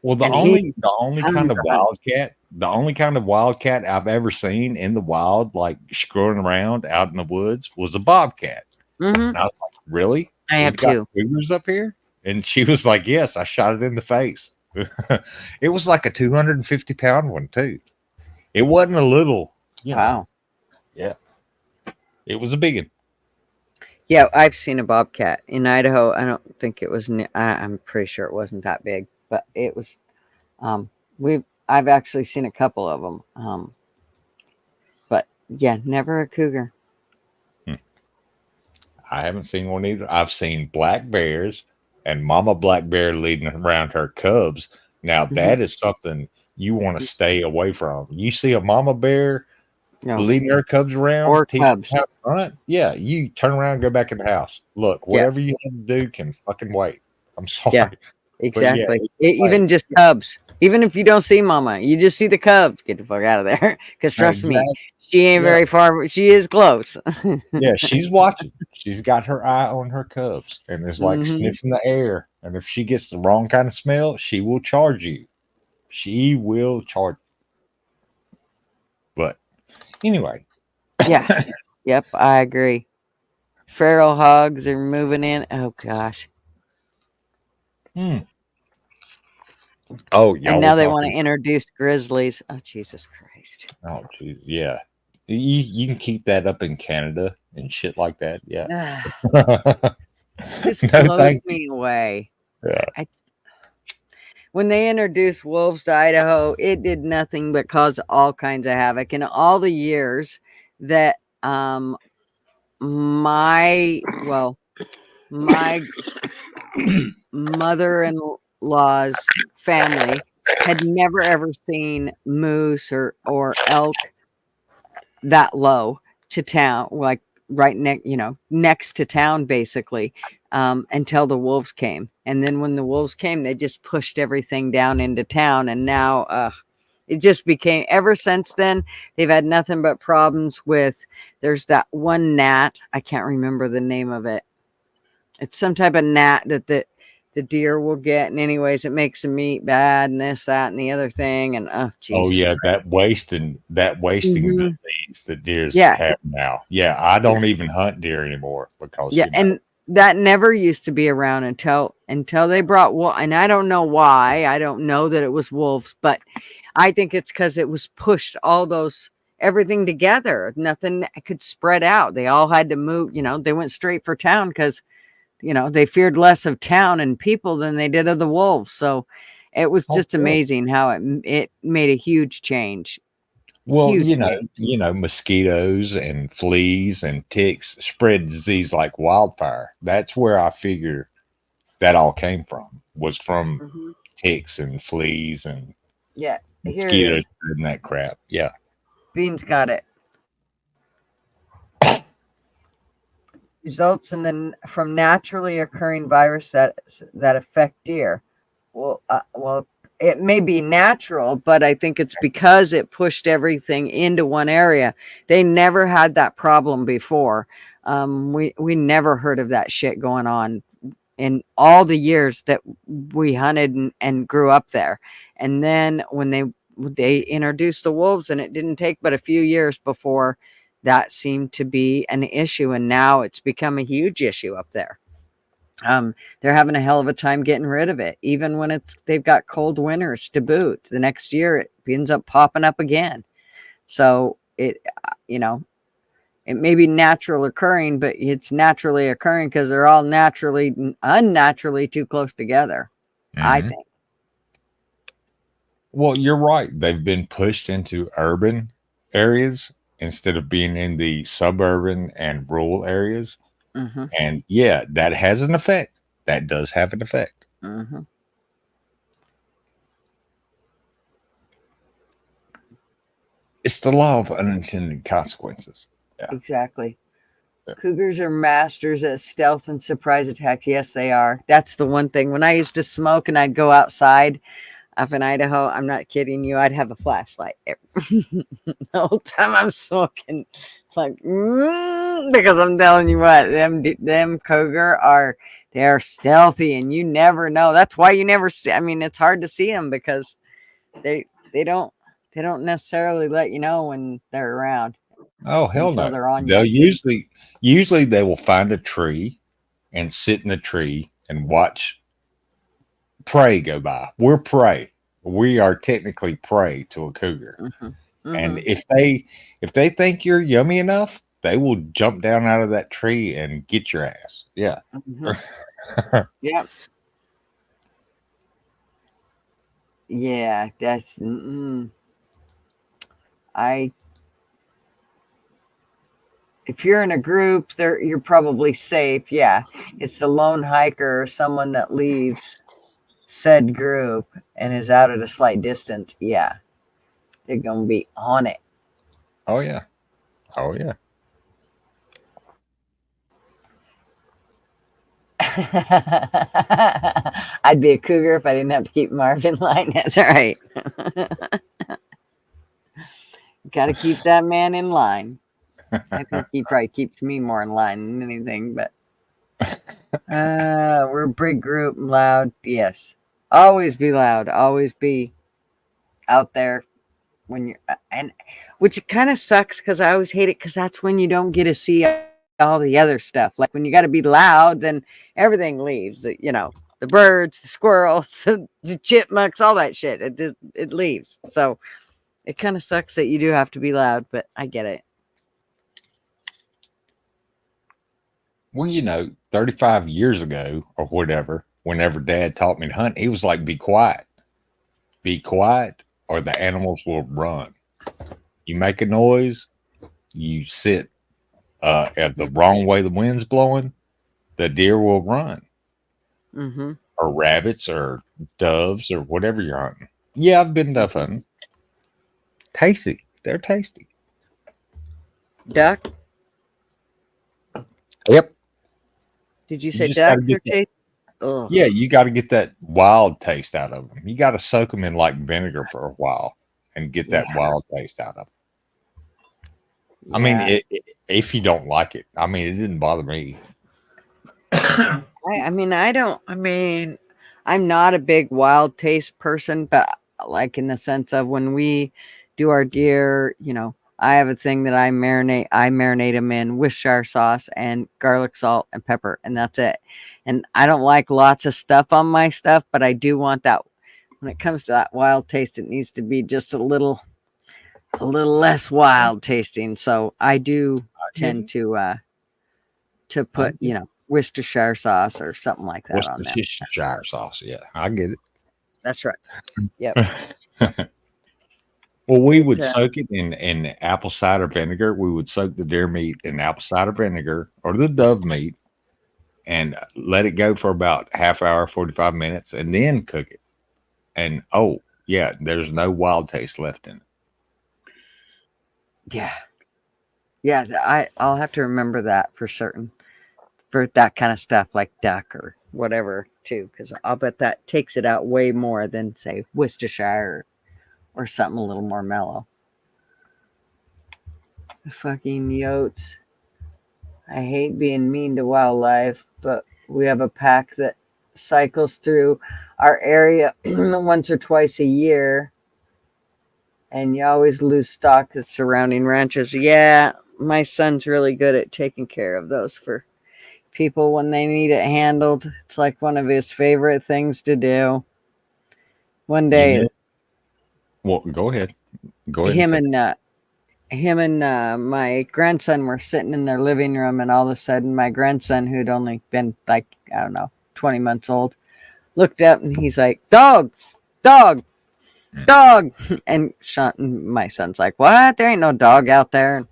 Well, the And only kind of wildcat I've ever seen in the wild, like screwing around out in the woods, was a bobcat. And I was like, "Really? I have We've got two. cougars up here?" And she was like, "Yes, I shot it in the face." It was like a 250-pound one too. It wasn't a little, you know. Wow. Yeah, it was a big one. Yeah, I've seen a bobcat in Idaho. I don't think it was. I'm pretty sure it wasn't that big, but it was. I've actually seen a couple of them. But yeah, never a cougar. I haven't seen one either. I've seen black bears and mama black bear leading around her cubs. Now that is something you want to stay away from. You see a mama bear leading her cubs around, or teaching them cubs. how to hunt, yeah, you turn around and go back in the house. Look, whatever you have to do can fucking wait. I'm sorry. Yeah, But exactly. yeah, Even just cubs. Even if you don't see mama, you just see the cubs. Get the fuck out of there. Because trust me, she ain't very far. But she is close. Yeah, she's watching. She's got her eye on her cubs and is like sniffing the air. And if she gets the wrong kind of smell, she will charge you. She will charge. But anyway. Yeah. Yep, I agree. Feral hogs are moving in. Oh gosh. Oh, y'all And now were they want to talking. introduce grizzlies. Oh Jesus Christ. Oh, geez, yeah. You can keep that up in Canada and shit like that. Yeah. Just No, blows thank me away. Yeah. When they introduced wolves to Idaho, it did nothing but cause all kinds of havoc. In all the years that my mother-in-law's family had never ever seen moose or elk that low to town, like right next to town, basically, until the wolves came. And then when the wolves came, they just pushed everything down into town. And now it just became, ever since then, they've had nothing but problems with, there's that one gnat. I can't remember the name of it. It's some type of gnat that the deer will get. And anyways, it makes the meat bad and this, that, and the other thing. And Jesus. Oh yeah, that wasting disease that deers Yeah. have now. Yeah, I don't even hunt deer anymore because Yeah, and that never used to be around until they brought wolf. And I don't know why. I don't know that it was wolves, but I think it's because it was pushed everything together. Nothing could spread out. They all had to move. They went straight for town because they feared less of town and people than they did of the wolves. So it was just amazing how it made a huge change. Well, Huge mosquitoes and fleas and ticks spread disease like wildfire. That's where I figure that all came from, was from ticks and fleas and Yeah, here it mosquitoes is. and that crap. Yeah. Beans got it. Results from naturally occurring viruses that affect deer. Well, it may be natural, but I think it's because it pushed everything into one area. They never had that problem before. We never heard of that shit going on in all the years that we hunted and grew up there. And then when they introduced the wolves, and it didn't take but a few years before that seemed to be an issue, and now it's become a huge issue up there. They're having a hell of a time getting rid of it, even when they've got cold winters to boot. The next year, it ends up popping up again. So it may be natural occurring, but it's naturally occurring because they're all unnaturally too close together. I think. Well, you're right. They've been pushed into urban areas instead of being in the suburban and rural areas. Mm-hmm. And yeah, that has an effect. That does have an effect. Mm-hmm. It's the law of unintended consequences. Yeah. Exactly. Yeah. Cougars are masters at stealth and surprise attacks. Yes, they are. That's the one thing. When I used to smoke and I'd go outside up in Idaho, I'm not kidding you, I'd have a flashlight the whole time I'm smoking. Like, because I'm telling you what, them cougar they're stealthy, and you never know. That's why you never see. I mean, it's hard to see them because they don't necessarily let you know when they're around. Oh hell until no! they're on They'll you. usually they will find a tree and sit in the tree and watch prey go by. We're prey. We are technically prey to a cougar. Mm-hmm. And Mm-hmm. if they think you're yummy enough, they will jump down out of that tree and get your ass. Yeah. Mm-hmm. Yep. Yeah, that's if you're in a group, you're probably safe. Yeah, it's the lone hiker or someone that leaves said group and is out at a slight distance. Yeah, they're gonna be on it. Oh yeah. Oh yeah. I'd be a cougar if I didn't have to keep Marv in line. That's right. Got to keep that man in line. I think he probably keeps me more in line than anything, but we're a big group, loud. Yes. Always be loud. Always be out there when you're, and which kind of sucks because I always hate it because that's when you don't get to see all the other stuff. Like when you got to be loud, then everything leaves. The birds, the squirrels, the chipmunks, all that shit. It leaves. So it kind of sucks that you do have to be loud, but I get it. Well, 35 years ago or whatever, whenever Dad taught me to hunt, he was like, be quiet. Be quiet or the animals will run. You make a noise, you sit at the wrong way the wind's blowing, the deer will run. Mm-hmm. Or rabbits or doves or whatever you're hunting. Yeah, I've been dove hunting. Tasty. They're tasty. Duck? Yep. Did you say ducks are tasty? Yeah, you got to get that wild taste out of them. You got to soak them in like vinegar for a while and get that wild taste out of them. Yeah. I mean, if you don't like it, I mean, it didn't bother me. I'm not a big wild taste person, but like in the sense of when we do our deer, I have a thing that I marinate them in Worcestershire sauce and garlic, salt, and pepper, and that's it. And I don't like lots of stuff on my stuff, but I do want that. When it comes to that wild taste, it needs to be just a little less wild tasting. So I do tend to put, Worcestershire sauce or something like that on there. Worcestershire sauce, yeah, I get it. That's right. Yep. Well, we would soak it in apple cider vinegar. We would soak the deer meat in apple cider vinegar or the dove meat and let it go for about half hour, 45 minutes, and then cook it. And there's no wild taste left in it. Yeah. Yeah, I'll have to remember that for certain. For that kind of stuff like duck or whatever too, because I'll bet that takes it out way more than say Worcestershire or something a little more mellow. The fucking yotes. I hate being mean to wildlife, but we have a pack that cycles through our area once or twice a year, and you always lose stock of surrounding ranches. Yeah, my son's really good at taking care of those for people when they need it handled. It's like one of his favorite things to do. One day, Well, go ahead. Go ahead. him and my grandson were sitting in their living room, and all of a sudden my grandson, who'd only been like, I don't know, 20 months old, looked up and he's like, dog, dog, dog. And my son's like, what? There ain't no dog out there.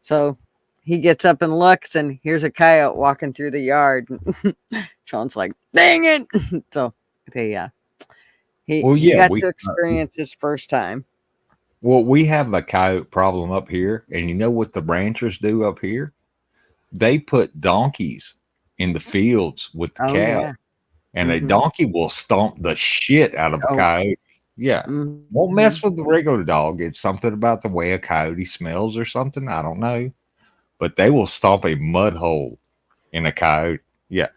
So he gets up and looks, and here's a coyote walking through the yard. Sean's like, dang it. So he got to experience his first time. Well, we have a coyote problem up here, and you know what the ranchers do up here? They put donkeys in the fields with the cow, and a donkey will stomp the shit out of a coyote. Yeah, won't mess with the regular dog. It's something about the way a coyote smells or something. I don't know, but they will stomp a mud hole in a coyote. Yeah,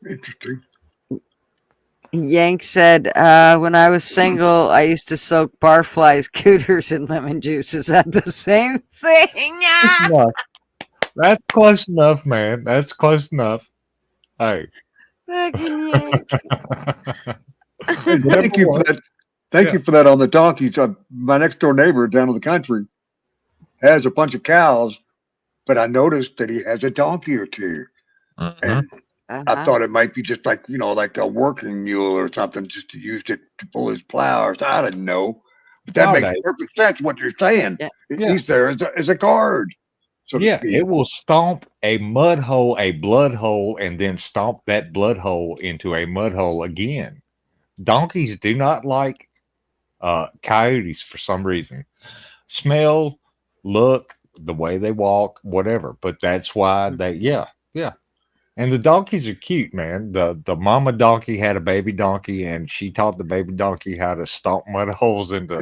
Interesting. Yank said, when I was single, I used to soak barflies, cooters, and lemon juice. Is that the same thing? That's close enough, man. That's close enough. Hey. Fucking Yank. Hey, thank you for that. Thank you for that on the donkeys. My next door neighbor down in the country has a bunch of cows, but I noticed that he has a donkey or two. And I thought it might be just like, like a working mule or something, just to use it to pull his plow. Or I didn't know. But that makes perfect sense what you're saying. He's there as a guard. So it will stomp a mud hole, a blood hole, and then stomp that blood hole into a mud hole again. Donkeys do not like coyotes for some reason. Smell, look, the way they walk, whatever. But that's why yeah. And the donkeys are cute, man. The mama donkey had a baby donkey, and she taught the baby donkey how to stomp mud holes into.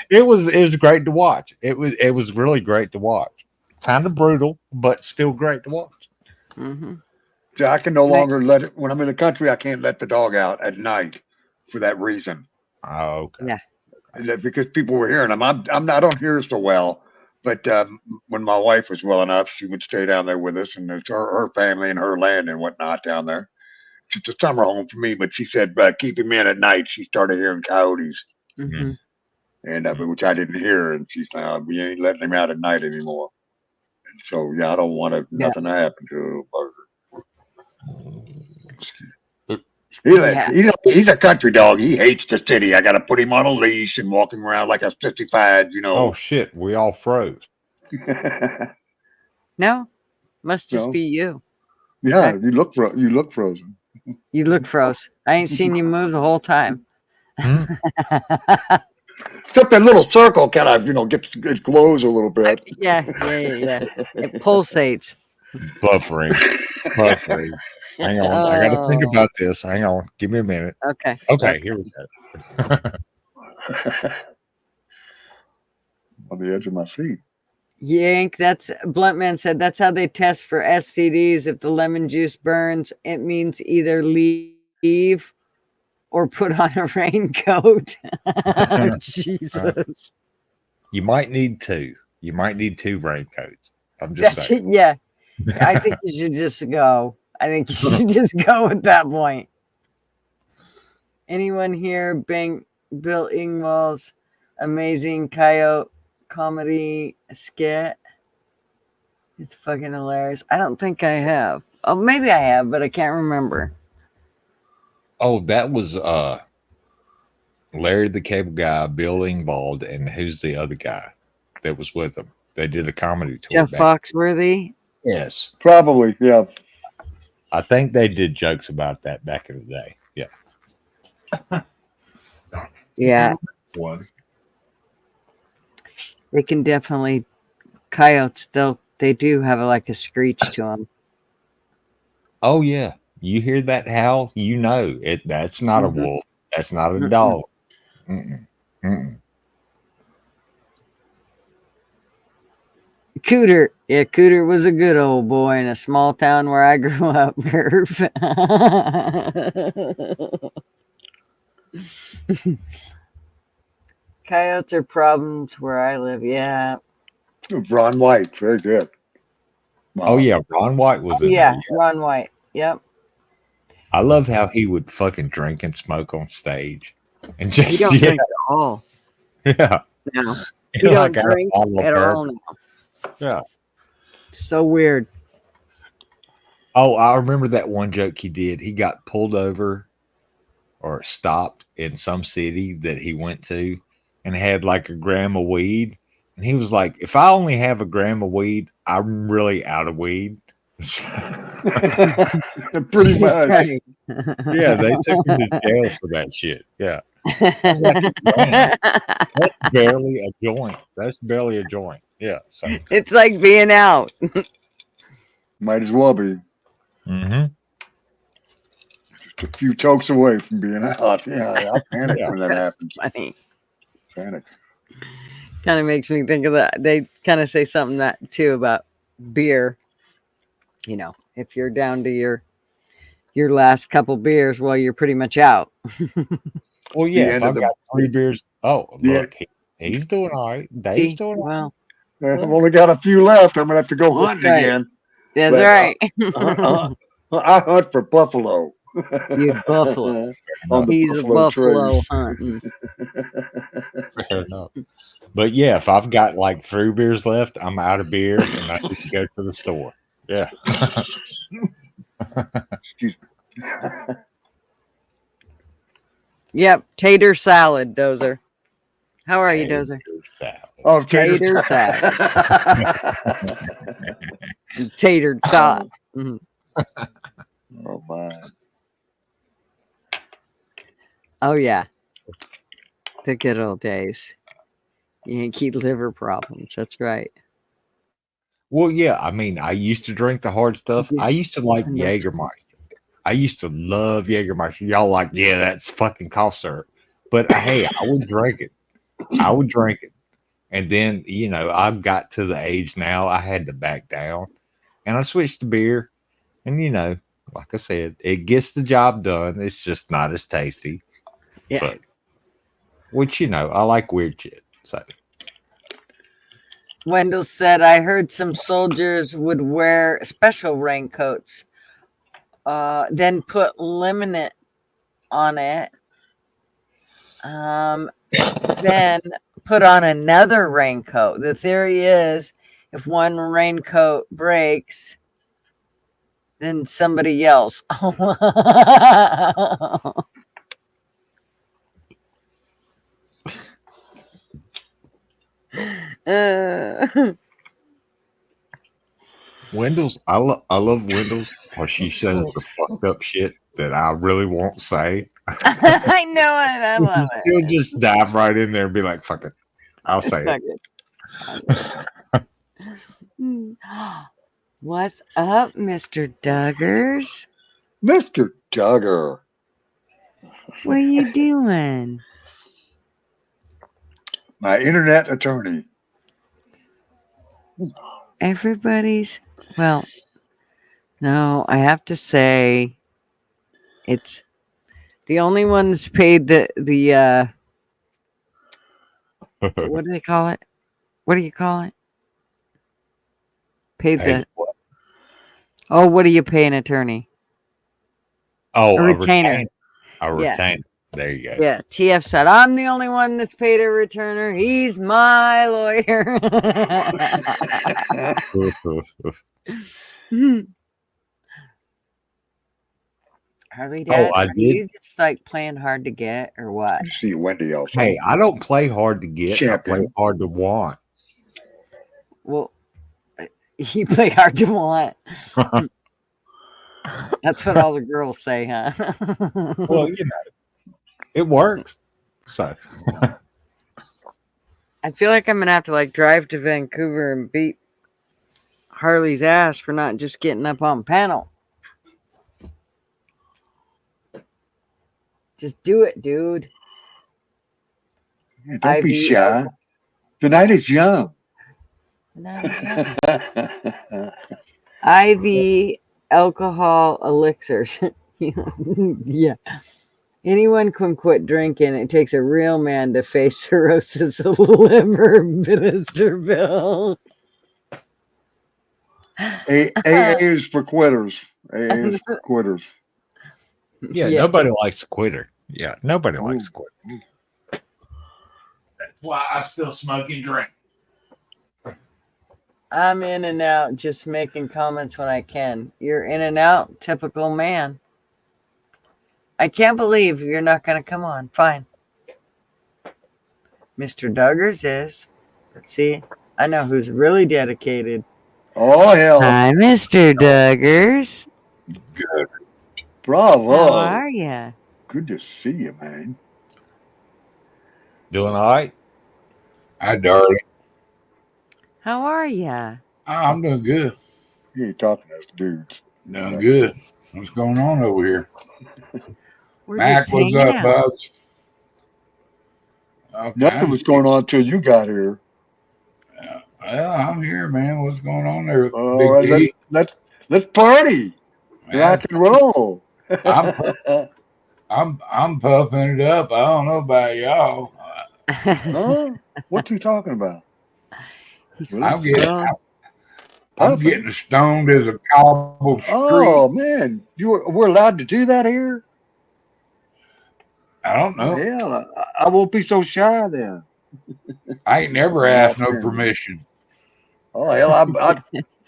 It was great to watch. It was really great to watch. Kind of brutal, but still great to watch. So I can no longer let it when I'm in the country. I can't let the dog out at night for that reason. Oh, okay. Yeah. Because people were hearing them. I don't hear so well. But when my wife was well enough, she would stay down there with us, and it's her family and her land and whatnot down there. It's a summer home for me, but she said, keep him in at night. She started hearing coyotes, and which I didn't hear. And she's like, we ain't letting him out at night anymore. And so, I don't want nothing to happen to a little bugger. He's a country dog. He hates the city. I got to put him on a leash and walk him around like a sissified, Oh shit, we all froze. No, must just be you. Yeah, you look frozen. You look froze. I ain't seen you move the whole time. Except that little circle kind of, it glows a little bit. Yeah. It pulsates. Buffering. Hang on, I got to think about this. Hang on, give me a minute. Okay, here we go. On the edge of my seat. Yank, Bluntman said that's how they test for STDs. If the lemon juice burns, it means either leave or put on a raincoat. Jesus. You might need two. You might need two raincoats. I'm just saying. Yeah. I think you should just go. I think you should just go at that point. Anyone here Bill Ingvall's amazing coyote comedy skit? It's fucking hilarious. I don't think I have. Oh, maybe I have, but I can't remember. Oh, that was Larry the Cable Guy, Bill Ingvall, and who's the other guy that was with him? They did a comedy tour. Jeff Foxworthy? Yes. Probably, yeah. I think they did jokes about that back in the day. Yeah. Yeah. One. They can definitely coyotes. They do have like a screech to them. Oh yeah, you hear that howl? You know it. That's not a wolf. That's not a dog. Cooter. Yeah, Cooter was a good old boy in a small town where I grew up. Coyotes are problems where I live. Yeah. Ron White, very good. Oh yeah, Ron White was in Yeah, there. Ron White. Yep. I love how he would fucking drink and smoke on stage, and He just don't drink at all. yeah, No. He like don't out of drink bottle of at all bourbon. now. Yeah. So weird. Oh, I remember that one joke he did. He got pulled over or stopped in some city that he went to, and had like a gram of weed, and he was like, "If I only have a gram of weed, I'm really out of weed." Pretty much. Yeah, they took him to jail for that shit. Yeah. I was like, "Man, that's barely a joint. That's barely a joint." Yeah. So It's like being out. Might as well be. Mm-hmm. Just a few tokes away from being out. Yeah, I panic when that That's happens. funny. Panic. Kind of makes me think of that. They kind of say something that too about beer. You know, if you're down to your last couple beers, well, you're pretty much out. Well, The yeah, if end of I've the got 3 beers, oh, Yeah. look, he's doing all right. Dave's See, doing all right. well, I've only got a few left. I'm gonna have to go That's hunting right. again. That's But, right. I hunt for buffalo. You buffalo. On the He's a buffalo hunting. Fair enough. But yeah, if I've got like 3 beers left, I'm out of beer and I need to go to the store. Yeah. Excuse me. Yep, tater salad, Dozer. How are you, Dozer? Oh, Tater salad. Tater tot. Mhm. Oh my. Oh yeah, the good old days. Yankee liver problems. That's right. Well, yeah, I mean, I used to drink the hard stuff. I used to like And that's- Jägermeister. I used to love Jägermeister. Y'all like, yeah, that's fucking cough syrup. But hey, I would drink it. I would drink it. And then, you know, I've got to the age now I had to back down. And I switched to beer. And, you know, like I said, it gets the job done. It's just not as tasty. Yeah. But, which, you know, I like weird shit. So, Wendell said, I heard some soldiers would wear special raincoats, then put laminate on it, then put on another raincoat. The theory is if one raincoat breaks, then somebody yells. Wendell's, I love Wendell's because she says the fucked up shit that I really won't say. I know it. I love it. She'll just dive right in there and be like, fuck it. I'll say Fuck it. What's up, Mr. Duggars? Mr. Duggar. What are you doing? My internet attorney. Everybody's, well, no, I have to say it's the only one that's paid the what do they call it? What do you call it? Paid Hey, the oh, what do you pay an attorney? Oh, A retainer. A Yeah. retainer. There you go. Yeah, TF said, I'm the only one that's paid a returner. He's my lawyer. Harley Dad, I are you did. just like playing hard to get or what? You see Wendy also. Hey, I don't play hard to get. I play Champion. hard to want. Well, you play hard to want. That's what all the girls say, huh? Well, you know, it works. So, I feel like I'm gonna have to like drive to Vancouver and beat Harley's ass for not just getting up on panel. Just do it, dude. Yeah, don't be shy. The night is young. IV alcohol elixirs. Yeah. Anyone can quit drinking. It takes a real man to face cirrhosis of the liver, Minister Bill. AA is for quitters. AA is for quitters. Yeah, nobody likes a quitter. Yeah, nobody likes a quitter. That's why I still smoke and drink. I'm in and out, just making comments when I can. You're in and out, typical man. I can't believe you're not going to come on. Fine. Mr. Duggars is. See, I know who's really dedicated. Oh, hell. Hi, Mr. Duggars. Good. Bravo. How are you? Good to see you, man. Doing all right? Hi, darling. How are you? I'm doing good. You ain't talking to us dudes. Doing good. What's going on over here? We're Mac, just what's hanging up, out. Bubs? Okay. Nothing was going on until you got here. Well, I'm here, man. What's going on there, All Big right, D? let's party. Rock and roll. I'm puffing it up. I don't know about y'all. Huh? What you talking about? I'm getting stoned as a cobbled street. Oh man, we're allowed to do that here? I don't know. Hell, I won't be so shy then. I ain't never asked no permission. Oh hell,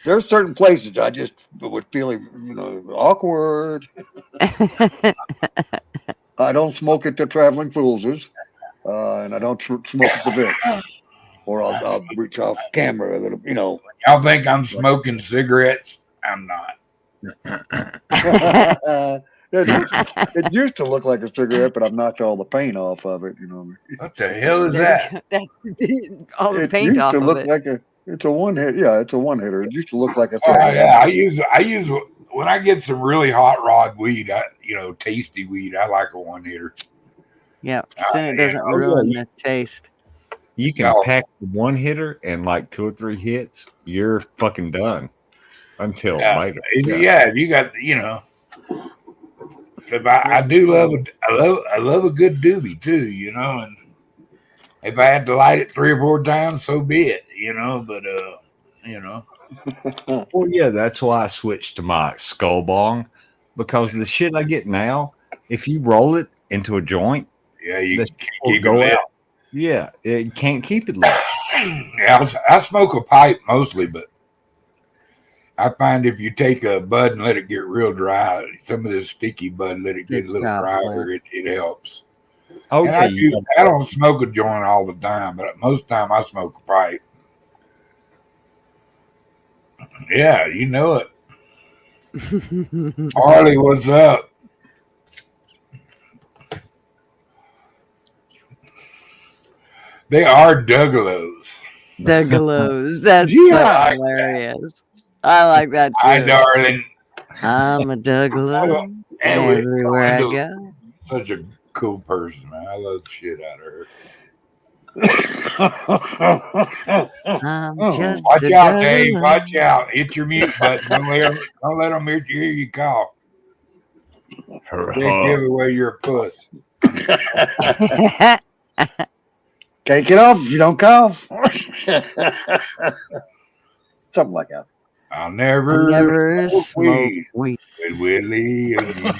there's certain places I just would feel, awkward. I don't smoke at the Traveling Fools', and I don't smoke at the Vic, or I'll reach off camera. Y'all think I'm smoking cigarettes? I'm not. It used to look like a cigarette, but I've knocked all the paint off of it. What the hell is that? That's all the It paint used off to of look it. like it's a one hit. Yeah, it's a one hitter. It used to look like a Oh cigarette. yeah, I use when I get some really hot rod weed, tasty weed. I like a one hitter. Yeah, then it doesn't ruin the taste. You can pack one hitter and like 2 or 3 hits, you're fucking done until later. Yeah, if you got If I do love a good doobie too, and if I had to light it 3 or 4 times, so be it, but Well, yeah, that's why I switched to my skull bong, because the shit I get now, if you roll it into a joint, yeah, you the can't shit will keep it go lit. out. Yeah, it can't keep it lit. Yeah, I smoke a pipe mostly, but I find if you take a bud and let it get real dry, some of this sticky bud, let it get a little drier, it helps. Oh, And yeah. I don't smoke a joint all the time, but most of the time I smoke a pipe. Yeah, you know it. Harley, what's up? They are Duggalos. Duggalos. That's Yeah, hilarious. I like that too. Hi, darling. I'm a Duggalo. Everywhere I go. Such a cool person, man. I love the shit out of her. I'm just Watch a out, Dave. Duggalo. Watch out. Hit your mute button. Don't let them hear you cough. They give away your puss. Take it off if you don't cough. Something like that. I'll never smoke weed with Willie again.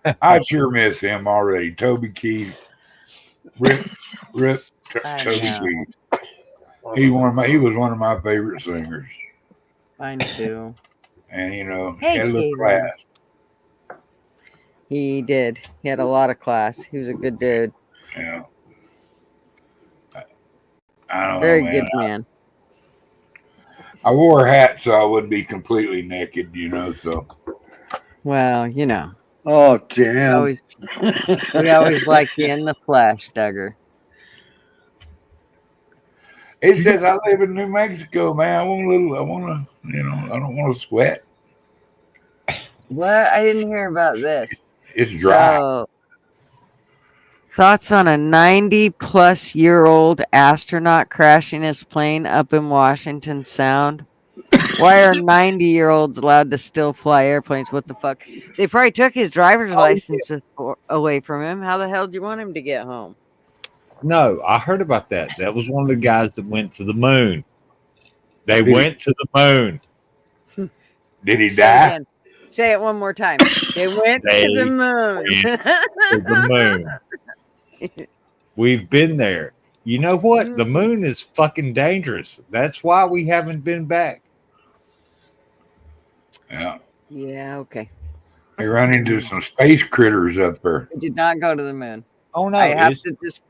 I sure miss him already. Toby Keith, Rip, Toby know. Keith. He was one of my favorite singers, Mine too. and he Hey, had a little Caitlin. class. He did. He had a lot of class. He was a good dude. Yeah. I don't Very know, good man. I wore a hat so I wouldn't be completely naked, so. Well, Oh, damn. We always like you in the flesh, Duggar. He says, I live in New Mexico, man. I don't want to sweat. What? I didn't hear about this. It's dry. So, thoughts on a 90-plus-year-old astronaut crashing his plane up in Washington Sound? Why are 90-year-olds allowed to still fly airplanes? What the fuck? They probably took his driver's license away from him. How the hell do you want him to get home? No, I heard about that. That was one of the guys that went to the moon. They went to the moon. Did he Say die? it again. Say it one more time. They went to the They moon. went to the moon. We've been there. You know what? The moon is fucking dangerous. That's why we haven't been back. Yeah. Yeah, okay. They run into some space critters up there. We did not go to the moon. Oh no, I have it's to just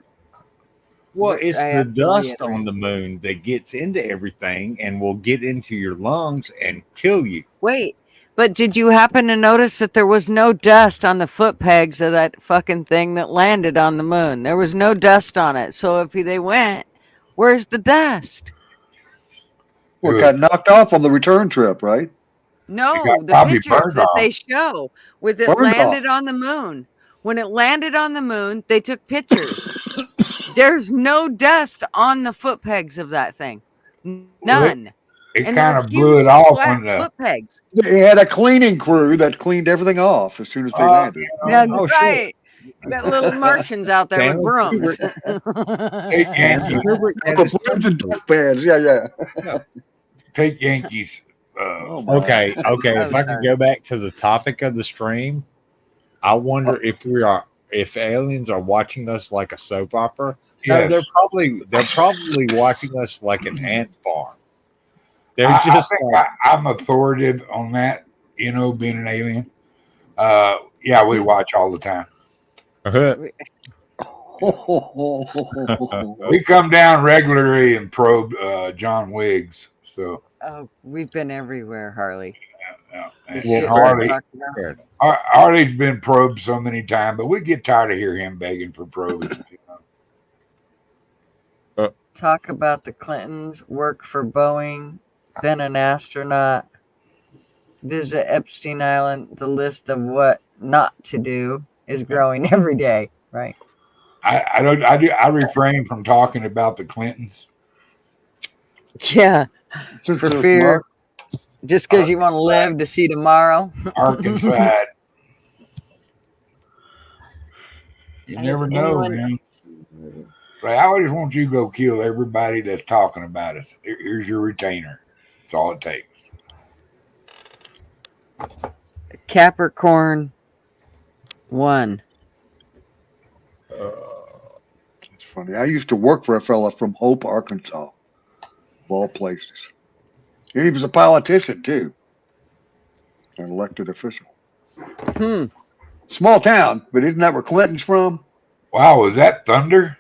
well, it's I the have to dust reiterate. on the moon that gets into everything and will get into your lungs and kill you. Wait, but did you happen to notice that there was no dust on the foot pegs of that fucking thing that landed on the moon? There was no dust on it. So if they went, where's the dust? Well, it got knocked off on the return trip, right? No, the probably pictures burned that off. they show with it Burned landed on the moon. When it landed on the moon, they took pictures. There's no dust on the foot pegs of that thing. None. It And kind they're of blew huge it off flat when the. foot pegs. They had a cleaning crew that cleaned everything off as soon as they landed. That's Oh, right. Got little Martians out there with brooms. Take Yankees. Dustpans. Yeah. Take Yankees. Okay. If I could go back to the topic of the stream, I wonder if aliens are watching us like a soap opera. No, Yes. they're probably watching us like an ant farm. They're I just think like, I'm authoritative on that. You know, being an alien. Yeah, we watch all the time. We come down regularly and probe John Wiggs. So Oh, we've been everywhere, Harley. The and shit we're Harley, talking about. Harley's been probed so many times, but we get tired of hearing him begging for probing. Talk about the Clintons, work for Boeing, been an astronaut, visit Epstein Island. The list of what not to do is growing every day, right? I refrain from talking about the Clintons. Yeah, for fear. Just because you want to live to see tomorrow. Arkansas. You never know, man. Right, I always want you to go kill everybody that's talking about us. Here's your retainer. That's all it takes. Capricorn 1. It's funny. I used to work for a fella from Hope, Arkansas, of all places. And he was a politician, too. An elected official. Small town, but isn't that where Clinton's from? Wow, was that thunder?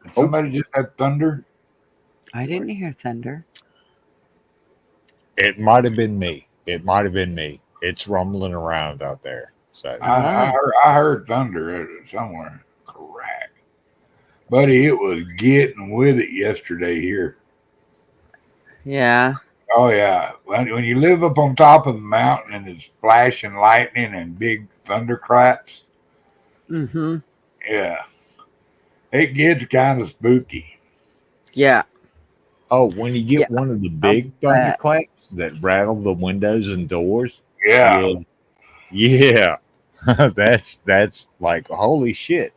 Did somebody just have thunder? I didn't hear thunder. it might have been me. It's rumbling around out there. So I heard thunder somewhere. Crack. Buddy, it was getting with it yesterday here. Yeah. Oh, yeah. When you live up on top of the mountain and it's flashing lightning and big thunderclaps, Mm-hmm. yeah, it gets kind of spooky. Yeah. Oh, when you get one of the big thunderclaps that rattle the windows and doors. Yeah. Yeah. that's like holy shit.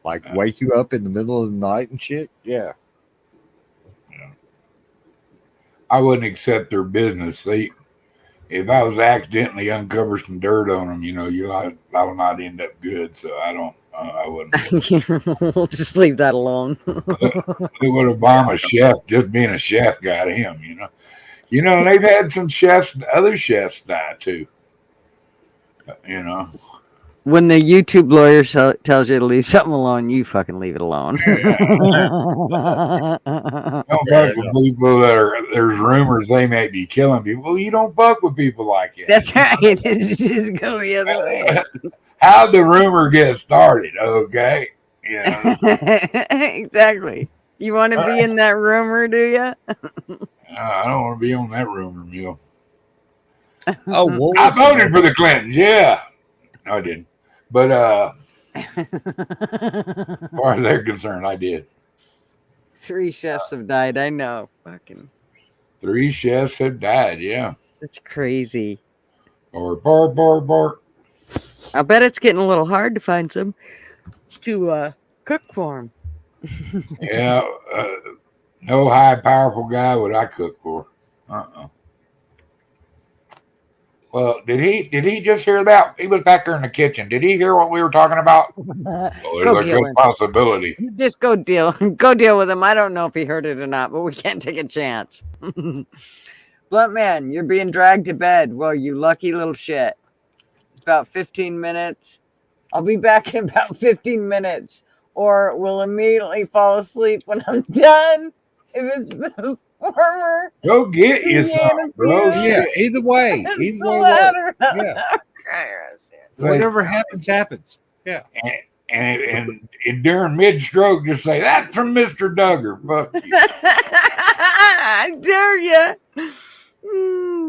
Like wake you up in the middle of the night and shit. Yeah. I wouldn't accept their business. If I was accidentally uncover some dirt on them, I will not end up good. So I wouldn't. We'll just leave that alone. Look what Obama chef, just being a chef, got him. They've had some other chefs die too. When the YouTube lawyer tells you to leave something alone, you fucking leave it alone. Don't fuck with people there's rumors they may be killing people. Well, you don't fuck with people like that. That's right. Just go the other way. How'd the rumor get started? Okay. Exactly. You want to be in that rumor, do you? I don't want to be on that rumor mill. Oh, I voted for the Clintons. Yeah. No, I didn't. But as far as they're concerned, I did. 3 chefs have died. I know. Fucking 3 chefs have died. Yeah. That's crazy. Or bark. I bet it's getting a little hard to find some to cook for them. Yeah. No high, powerful guy would I cook for. Well, did he just hear that? He was back there in the kitchen. Did he hear what we were talking about? Oh, Go there's a kill good him. possibility. Just go deal with him. I don't know if he heard it or not, but we can't take a chance. Blunt man, you're being dragged to bed. Well, you lucky little shit. About 15 minutes. I'll be back in about 15 minutes, or we'll immediately fall asleep when I'm done. If it's the former, Go get you the some, bro. interview, Yeah, either way. it's Either the way works. latter. Yeah. Like, Whatever happens, happens. Yeah. and during mid-stroke, just say, that's from Mr. Duggar. Fuck you. I dare you.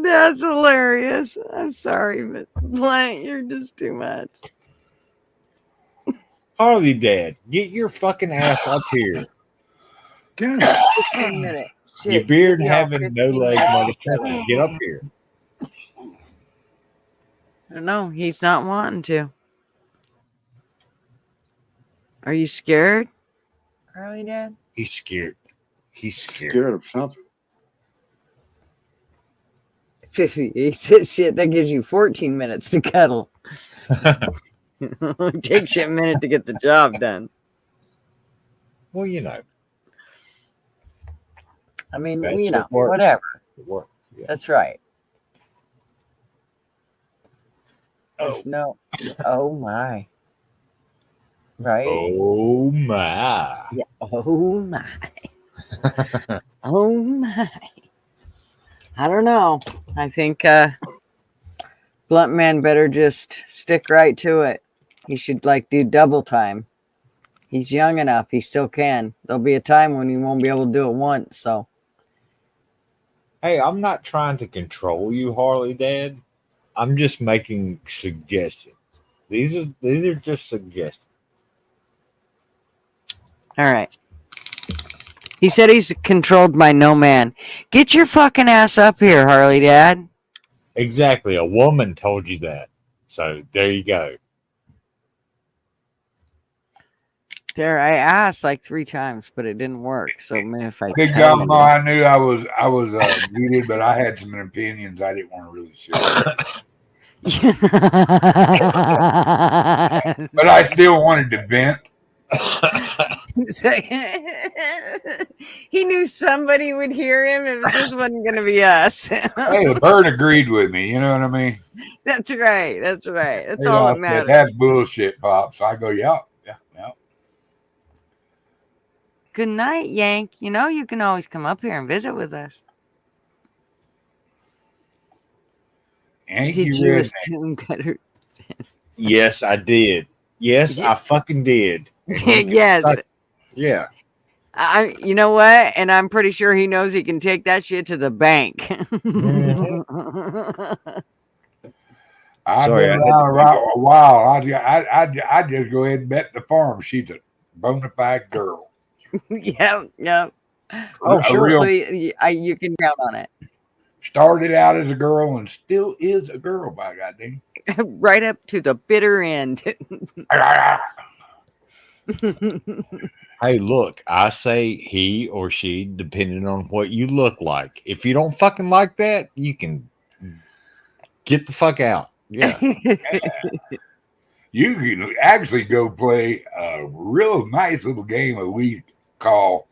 That's hilarious. I'm sorry, but Blank, you're just too much. Harley Dad, get your fucking ass up here. 15 minutes. Your Shit, beard give y'all having no 15 legs, minutes. motherfucker. Get up here. No, he's not wanting to. Are you scared, Harley Dad? He's scared. He's scared. Scared of something. 50. He says shit, that gives you 14 minutes to cuddle. It takes you a minute to get the job done. Well, you know. I mean, That's you know, what works. whatever. It works. Yeah. That's right. There's no. Oh my. Right? Oh my. Yeah. Oh my. Oh my. I don't know. I think Blunt Man better just stick right to it. He should do double time. He's young enough. He still can. There'll be a time when he won't be able to do it once. So. Hey, I'm not trying to control you, Harley Dad. I'm just making suggestions. These are just suggestions. All right. He said he's controlled by no man. Get your fucking ass up here, Harley Dad. Exactly. A woman told you that. So there you go. There, I asked 3 times, but it didn't work. So maybe if I Good tell God, you. no, I knew I was muted, but I had some opinions I didn't want to really share. But I still wanted to vent. He knew somebody would hear him. It just wasn't going to be us. Hey, the bird agreed with me. You know what I mean? That's right. That's right. That's They all all that said, matters. that's bullshit, Pops. I go, yeah. Good night, Yank. You know you can always come up here and visit with us. Ain't Did you you redneck? assume better? Yes, I did. Yes, I fucking did. Yes. Yeah. You know what? And I'm pretty sure he knows he can take that shit to the bank. I've Sorry, been I had to around a while. I just go ahead and bet the farm she's a bona fide girl. Yep. Oh, sure. Hopefully, you can count on it. Started out as a girl and still is a girl, by goddamn. Right up to the bitter end. Hey, look, I say he or she, depending on what you look like. If you don't fucking like that, you can get the fuck out. Yeah. You can actually go play a real nice little game that we call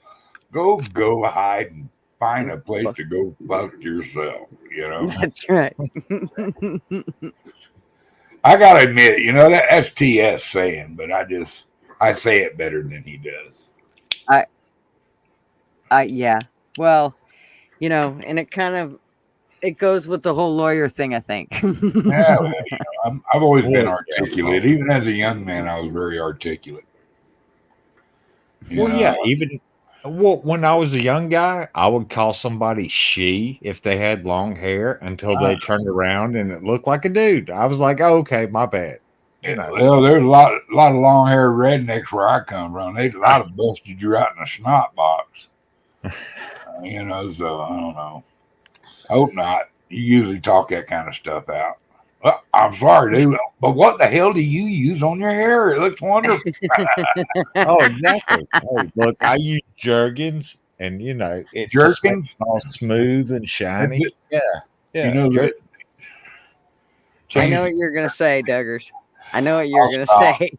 go hide and find a place to go fuck yourself, you know? That's right. I gotta admit, you know, that's TS saying, but I say it better than he does. Yeah. Well, you know, and it goes with the whole lawyer thing, I think. Yeah, well, you know, I've always been articulate. Even as a young man, I was very articulate. Well, yeah, even when I was a young guy, I would call somebody she if they had long hair until they turned around and it looked like a dude. I was like, oh, okay, my bad. You know. Well, there's a lot of long-haired rednecks where I come from. They a lot of busted you out in a snot box. You know, so I don't know. Hope not. You usually talk that kind of stuff out. Well, I'm sorry, dude, but what the hell do you use on your hair? It looks wonderful. Oh, exactly. Hey, look, I use Jergens and you know it just Jerkins? makes it all smooth and shiny. Yeah, yeah. You know that. I know what you're gonna say, Duggars. I know what you're gonna stop. say.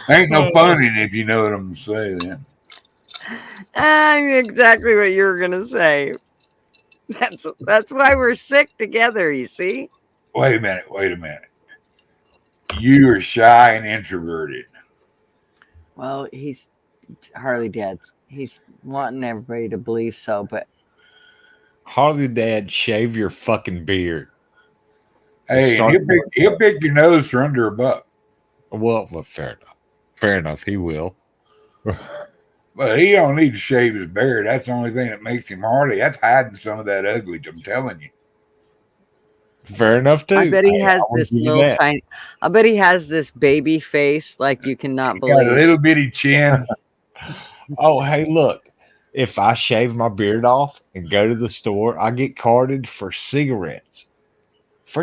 Ain't no fun in it if you know what I'm saying. I knew exactly what you were gonna say. That's why we're sick together. You see. Wait a minute. You are shy and introverted. Well, he's Harley Dad. He's wanting everybody to believe so, but Harley Dad, shave your fucking beard. Hey, he'll pick your nose for under $1. Well, fair enough. Fair enough. He will. But he don't need to shave his beard. That's the only thing that makes him Harley. That's hiding some of that ugly. I'm telling you. Fair enough too. I bet he I has will this give you little that. tiny. I bet he has this baby face like you cannot Got a believe. little bitty chin. Oh, hey, look. If I shave my beard off and go to the store, I get carded for cigarettes. I'm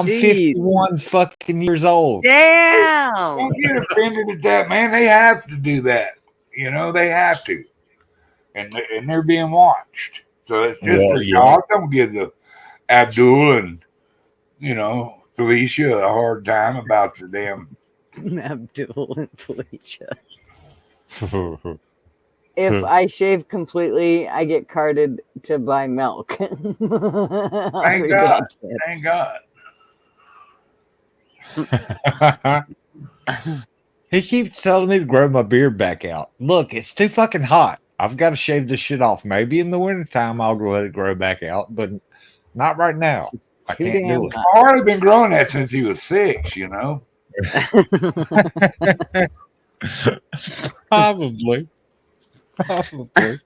Jeez. 51 fucking years old. Damn. Don't get offended at that, man. They have to do that. You know, they have to. And they're being watched. So it's just Well, a yeah. shock. Don't give the Abdul and, Felicia a hard time about the damn. Abdul and Felicia. If I shave completely, I get carded to buy milk. Thank God. Thank God. He keeps telling me to grow my beard back out. Look, it's too fucking hot. I've got to shave this shit off. Maybe in the wintertime I'll let it grow back out, but not right now. I can't do it. I've already been growing that since he was 6, you know. Probably. That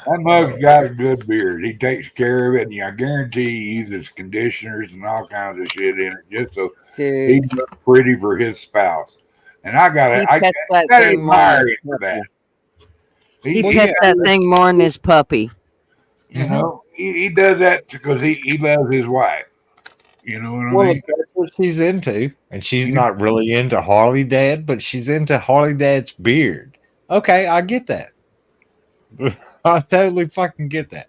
mug's got a good beard. He takes care of it, and I guarantee he uses conditioners and all kinds of shit in it just so he looks pretty for his spouse. And I gotta admire him for that. He pets that thing more than his puppy. You know, he does that because he loves his wife. You know what I Well, mean? if that's what she's into, and she's not really into Harley Dad, but she's into Harley Dad's beard. Okay, I get that. I totally fucking get that.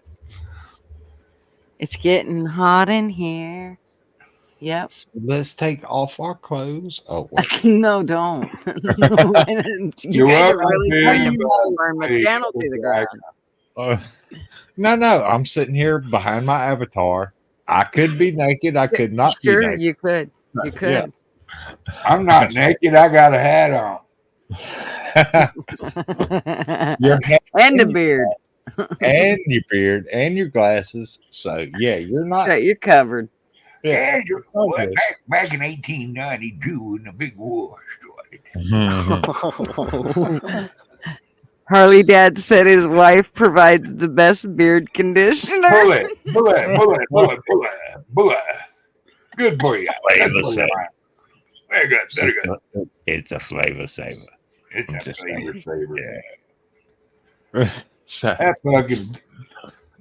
It's getting hot in here. Yep. Let's take off our clothes. Oh, wait. No, don't. You guys are really trying to burn my channel to the ground. No. I'm sitting here behind my avatar. I could be naked. I could not be Sure, naked. you could. You could. Yeah. I'm not naked. I got a hat on. Your hat and the beard. And your beard and your glasses. So yeah, you're not. So you're covered. Yeah. And back in 1892 in the big war started. Harley Dad said his wife provides the best beard conditioner. Bullet. Good for you. Flavor saver. Very good. It's a flavor saver. It's a flavor saver. Yeah. So, that fucking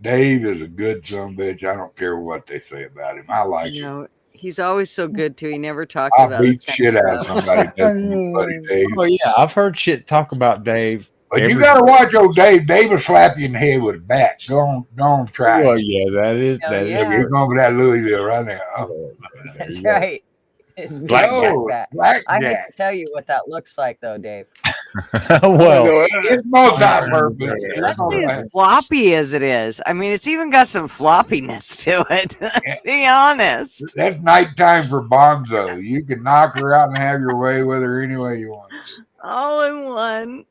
Dave is a good son of a bitch. I don't care what they say about him. I like him. He's always so good too. He never talks I'll about beat shit out of somebody. Buddy Dave. Oh yeah, I've heard shit talk about Dave. But you gotta watch old Dave. Dave will slap you in the head with a bat. Go on, try. Well, yeah, that is. You're going for that Louisville right now. Oh, That's right. Blackjack. I hate to tell you what that looks like, though, Dave. Well, it's multi-purpose. Especially as floppy as it is. I mean, it's even got some floppiness to it. Let's be honest. That's nighttime for Bonzo. You can knock her out and have your way with her any way you want. All in one.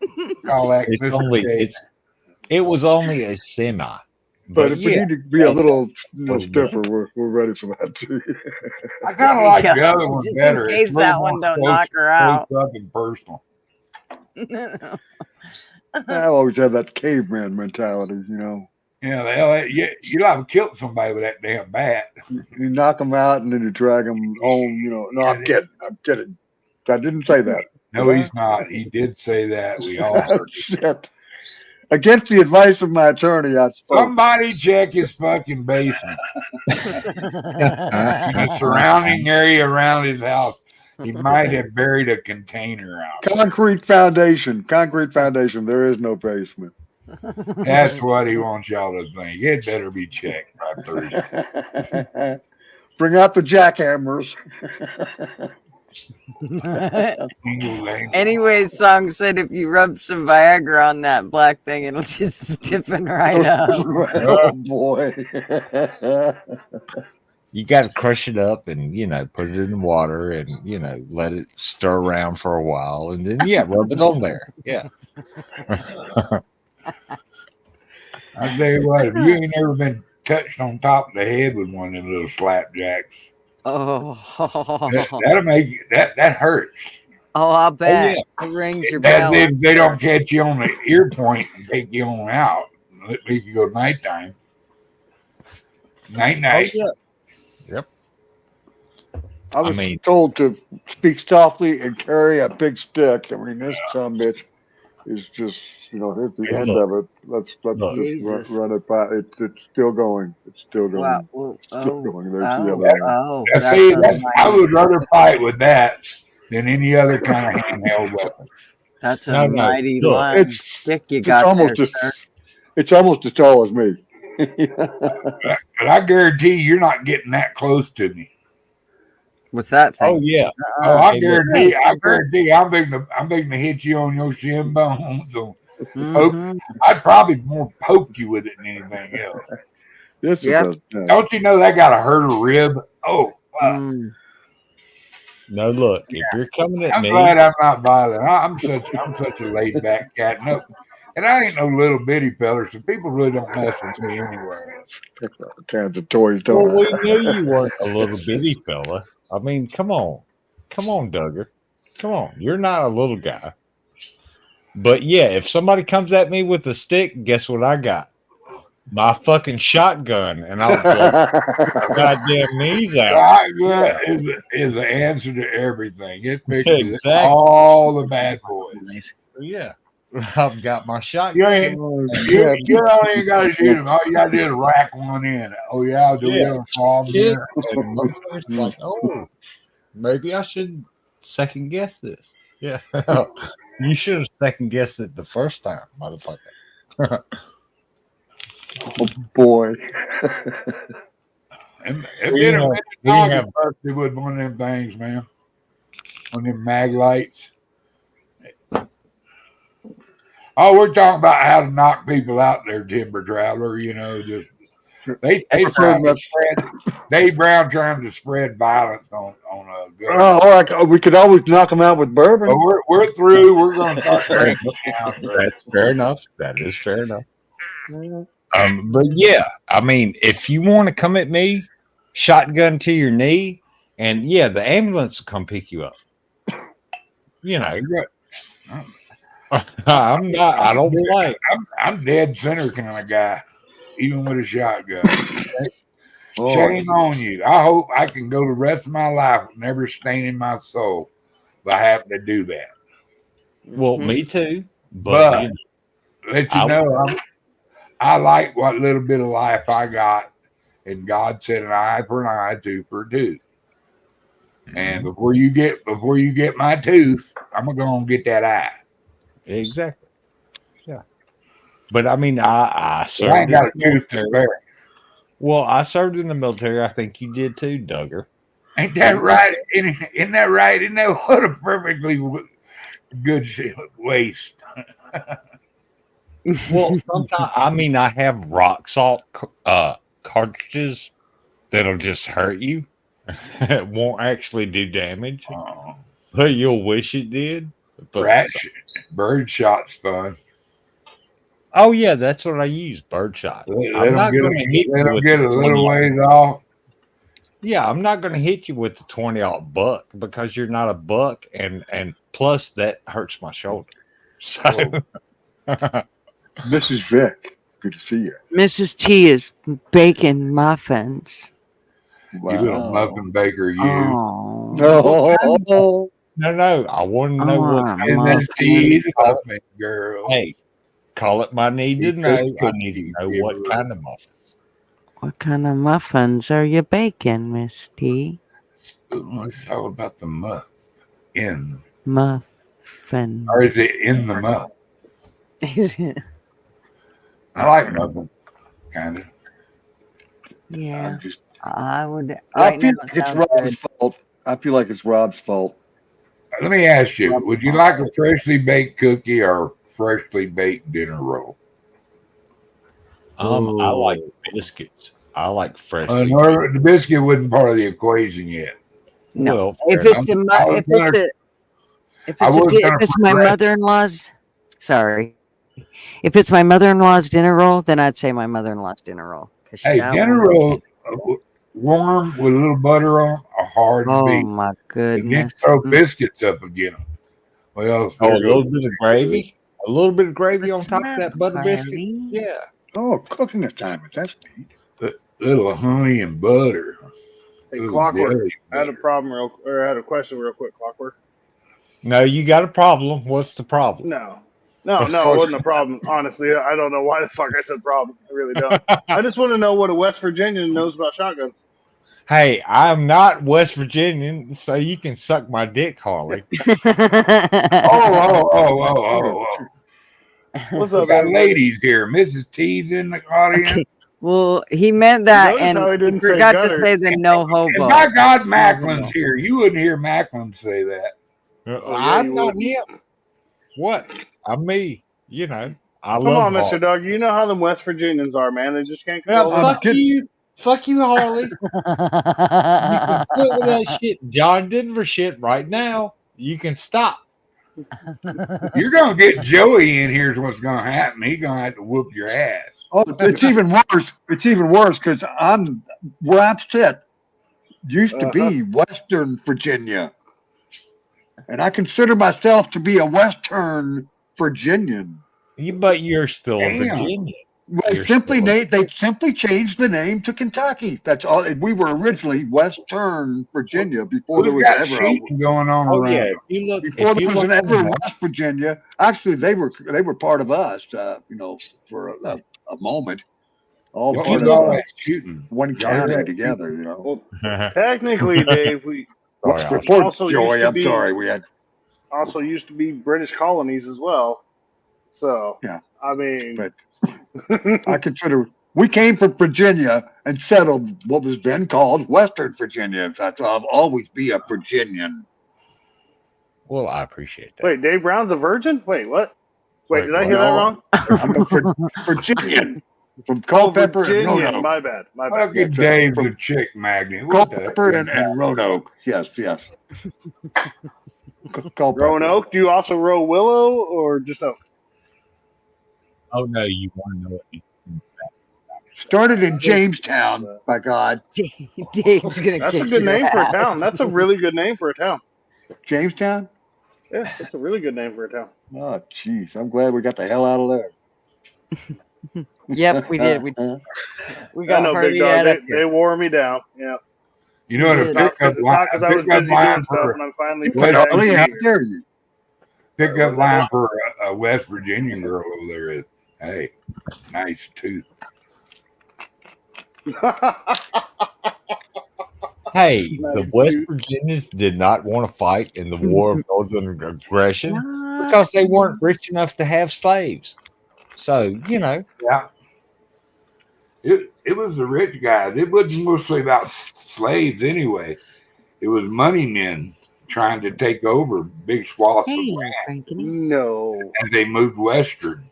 Call that it was only a semi. But if we need to be a little stiffer, we're ready for that too. I kind of like the other one Just better. in case that one don't knock her out. Up and personal. I always had that caveman mentality, you know. Yeah, you like killed somebody with that damn bat. You knock them out and then you drag them home. You know, no, I'm kidding. I didn't say that. No, he's not. He did say that. We all heard shit. Against the advice of my attorney, I spoke. Somebody check his fucking basement. The surrounding area around his house. He might have buried a container out. Concrete foundation. Concrete foundation. There is no basement. That's what he wants y'all to think. It better be checked by Thursday. Bring out the jackhammers. Anyway, song said if you rub some Viagra on that black thing, it'll just stiffen right up. Oh boy. You got to crush it up and, put it in the water and, let it stir around for a while. And then, rub it on there. Yeah. I'll tell you what, if you ain't ever been touched on top of the head with one of them little slapjacks, that'll make you, that hurts. Oh, I'll bet. yeah. It rings your That's bell. if they don't catch you on the ear point and take you on out. Let me go nighttime. Night. Oh, yeah. Yep. I was told to speak softly and carry a big stick. I mean, this son of a bitch is just, hit the end of it. Let's just run it by. It's still going. It's still going. Still going. There's the other one. I would rather fight with that than any other kind of handheld weapon. That's a mighty long stick you got It's almost as tall as me. But I guarantee you're not getting that close to me. What's that thing? Oh yeah. I guarantee. I'm big to hit you on your shin bones. I'd probably more poke you with it than anything else. Don't you know that got to hurt a rib? Oh. No, look. If you're coming at me, I'm glad I'm not violent. I'm such a laid back cat. No, and I ain't no little bitty fella, so people really don't mess with me anyway. Kinds of toys, well, we knew you weren't a little bitty fella. I mean, come on, Duggar, come on. You're not a little guy. But yeah, if somebody comes at me with a stick, guess what I got? My fucking shotgun, and I'll blow goddamn knees out. Shotgun is the answer to everything. It fixes all the bad boys. Yeah, I've got my shotgun. You don't even got to shoot them. All you got to do is rack one in. Oh yeah, I'll do it. Here. It's like, oh, maybe I should second guess this. Yeah, you should have second guessed it the first time, motherfucker. Oh boy. It with one of them things, man. One of them mag lights. Oh, we're talking about how to knock people out there, Timber Traveler. Just Dave Brown trying to spread violence on a good. Oh, we could always knock them out with bourbon. But we're through. We're going to start drinking now. That's fair enough. That is fair enough. But yeah, I mean, if you want to come at me, shotgun to your knee, and yeah, the ambulance will come pick you up. I'm not. I don't like. I'm dead center kind of guy, even with a shotgun. Shame on you. I hope I can go the rest of my life with never staining my soul if I happen to do that. Well, me too. But let you know, I like what little bit of life I got, and God said an eye for an eye, tooth for a tooth. And before you get my tooth, I'm gonna go and get that eye. Exactly. Yeah. But I mean, I served. I ain't got a tooth to spare. Well, I served in the military. I think you did too, Duggar. Ain't that right? Isn't that right? Isn't that what a perfectly good waste? Well, sometimes I have rock salt cartridges that'll just hurt you. It won't actually do damage, but you'll wish it did. Bird shot's fun. Oh yeah, that's what I use. Bird shot. I'm not going to hit you with get a little ways off. Yeah, I'm not going to hit you with the 20-aught buck because you're not a buck, and plus that hurts my shoulder. So, Mrs. Vick, good to see you. Mrs. T is baking muffins. Wow. You little muffin baker, you. Oh. No. I want to know what kind of tea muffin, girl. Hey, call it my need to know. I need to know what kind of muffins. What kind of muffins are you baking, Miss T? It's all about the muff. in, Muffin. or is it in the muff? I like muffin, kind of. Yeah, I would. I Right now, feel it like it's sounds Rob's good. fault. I feel like it's Rob's fault. Let me ask you: would you like a freshly baked cookie or freshly baked dinner roll? I like biscuits. I like freshly. No, the biscuit wasn't part of the equation yet. No, Well, if fair it's enough. if it's my mother-in-law's, sorry, if it's my mother-in-law's dinner roll, then I'd say my mother-in-law's dinner roll. Hey, That dinner woman rolls, can. warm with a little butter on, are hard to Oh beat. my And then goodness. throw biscuits up again. Well, Oh, there a goes little bit of gravy. A little bit of gravy on What's top of up, that butter biscuit. Harley? Yeah. Oh, cooking time. That's neat. A little honey and butter. Hey, Ooh, Clockwork. jelly I had a butter. problem I had a question real quick, Clockwork. No, you got a problem. What's the problem? No, it wasn't a problem. Honestly, I don't know why the fuck I said problem. I really don't. I just want to know what a West Virginian knows about shotguns. Hey, I'm not West Virginian, so you can suck my dick, Harley. Oh. What's We up, got everybody? ladies here. Mrs. T's in the audience. Well, he meant that, Notice and how he he didn't say forgot to gutter. say the no And hobo. by God, Macklin's here. You wouldn't hear Macklin say that. Oh, yeah, I'm you not would. him. What? I'm me. You know, I Come love on, Mr. Harley. Dog. You know how them West Virginians are, man. They just can't Yeah, control fuck their mouth. you. Fuck you, Harley. You can quit with that shit, John Denver shit right now. You can stop. You're going to get Joey in here is what's going to happen. He's going to have to whoop your ass. Oh, it's even worse. It's even worse because where I'm set used to be Western Virginia, and I consider myself to be a Western Virginian. But you're still a Damn. Virginian. Well, You're they simply changed the name to Kentucky. That's all. We were originally Western Virginia before there Who's was got ever cheating going on Oh around? yeah, if you look, before if there you was look an on ever the map, West Virginia. Actually, they were part of us. For a moment, all if part you of all look, that shooting? one Y'all hear county that together. Well, technically, Dave, we sorry, Before also used Joey, to I'm be sorry, we had British colonies as well. So yeah, I mean, but I consider we came from Virginia and settled what was then called Western Virginia. So I'll always be a Virginian. well, I appreciate that. wait, Dave Brown's a virgin? Wait, what? Wait, did I hear No, that wrong? I'm a Virginian from Oh, Culpeper and Virginian. Roanoke. My bad. Fucking That's Dave's from a chick magnet. What the Culpeper and Roanoke. Yes. Culpeper. Roanoke. Do you also row willow or just oak? Oh no, you want to know what? Started in Jamestown, by God. Dave's gonna That's a kick good your name for a ass. town. That's a really good name for a town. Jamestown? Yeah, that's a really good name for a town. Oh, jeez. I'm glad we got the hell out of there. Yep, we did. We I got know, Big Hardy Dog. out up They here. wore me down. Yeah. You know, We to did. pick up It's line, not because I was busy doing stuff and I'm finally But back Harley, to how here. dare you? pick up line for a West Virginian girl over there is, hey, nice tooth. Hey, Nice the West tooth. Virginians did not want to fight in the War of Northern Aggression because they weren't rich enough to have slaves. So, you know. Yeah. It was the rich guys. It wasn't mostly about slaves anyway. It was money men trying to take over big swaths of Hey, land Frankie. No. as they moved western.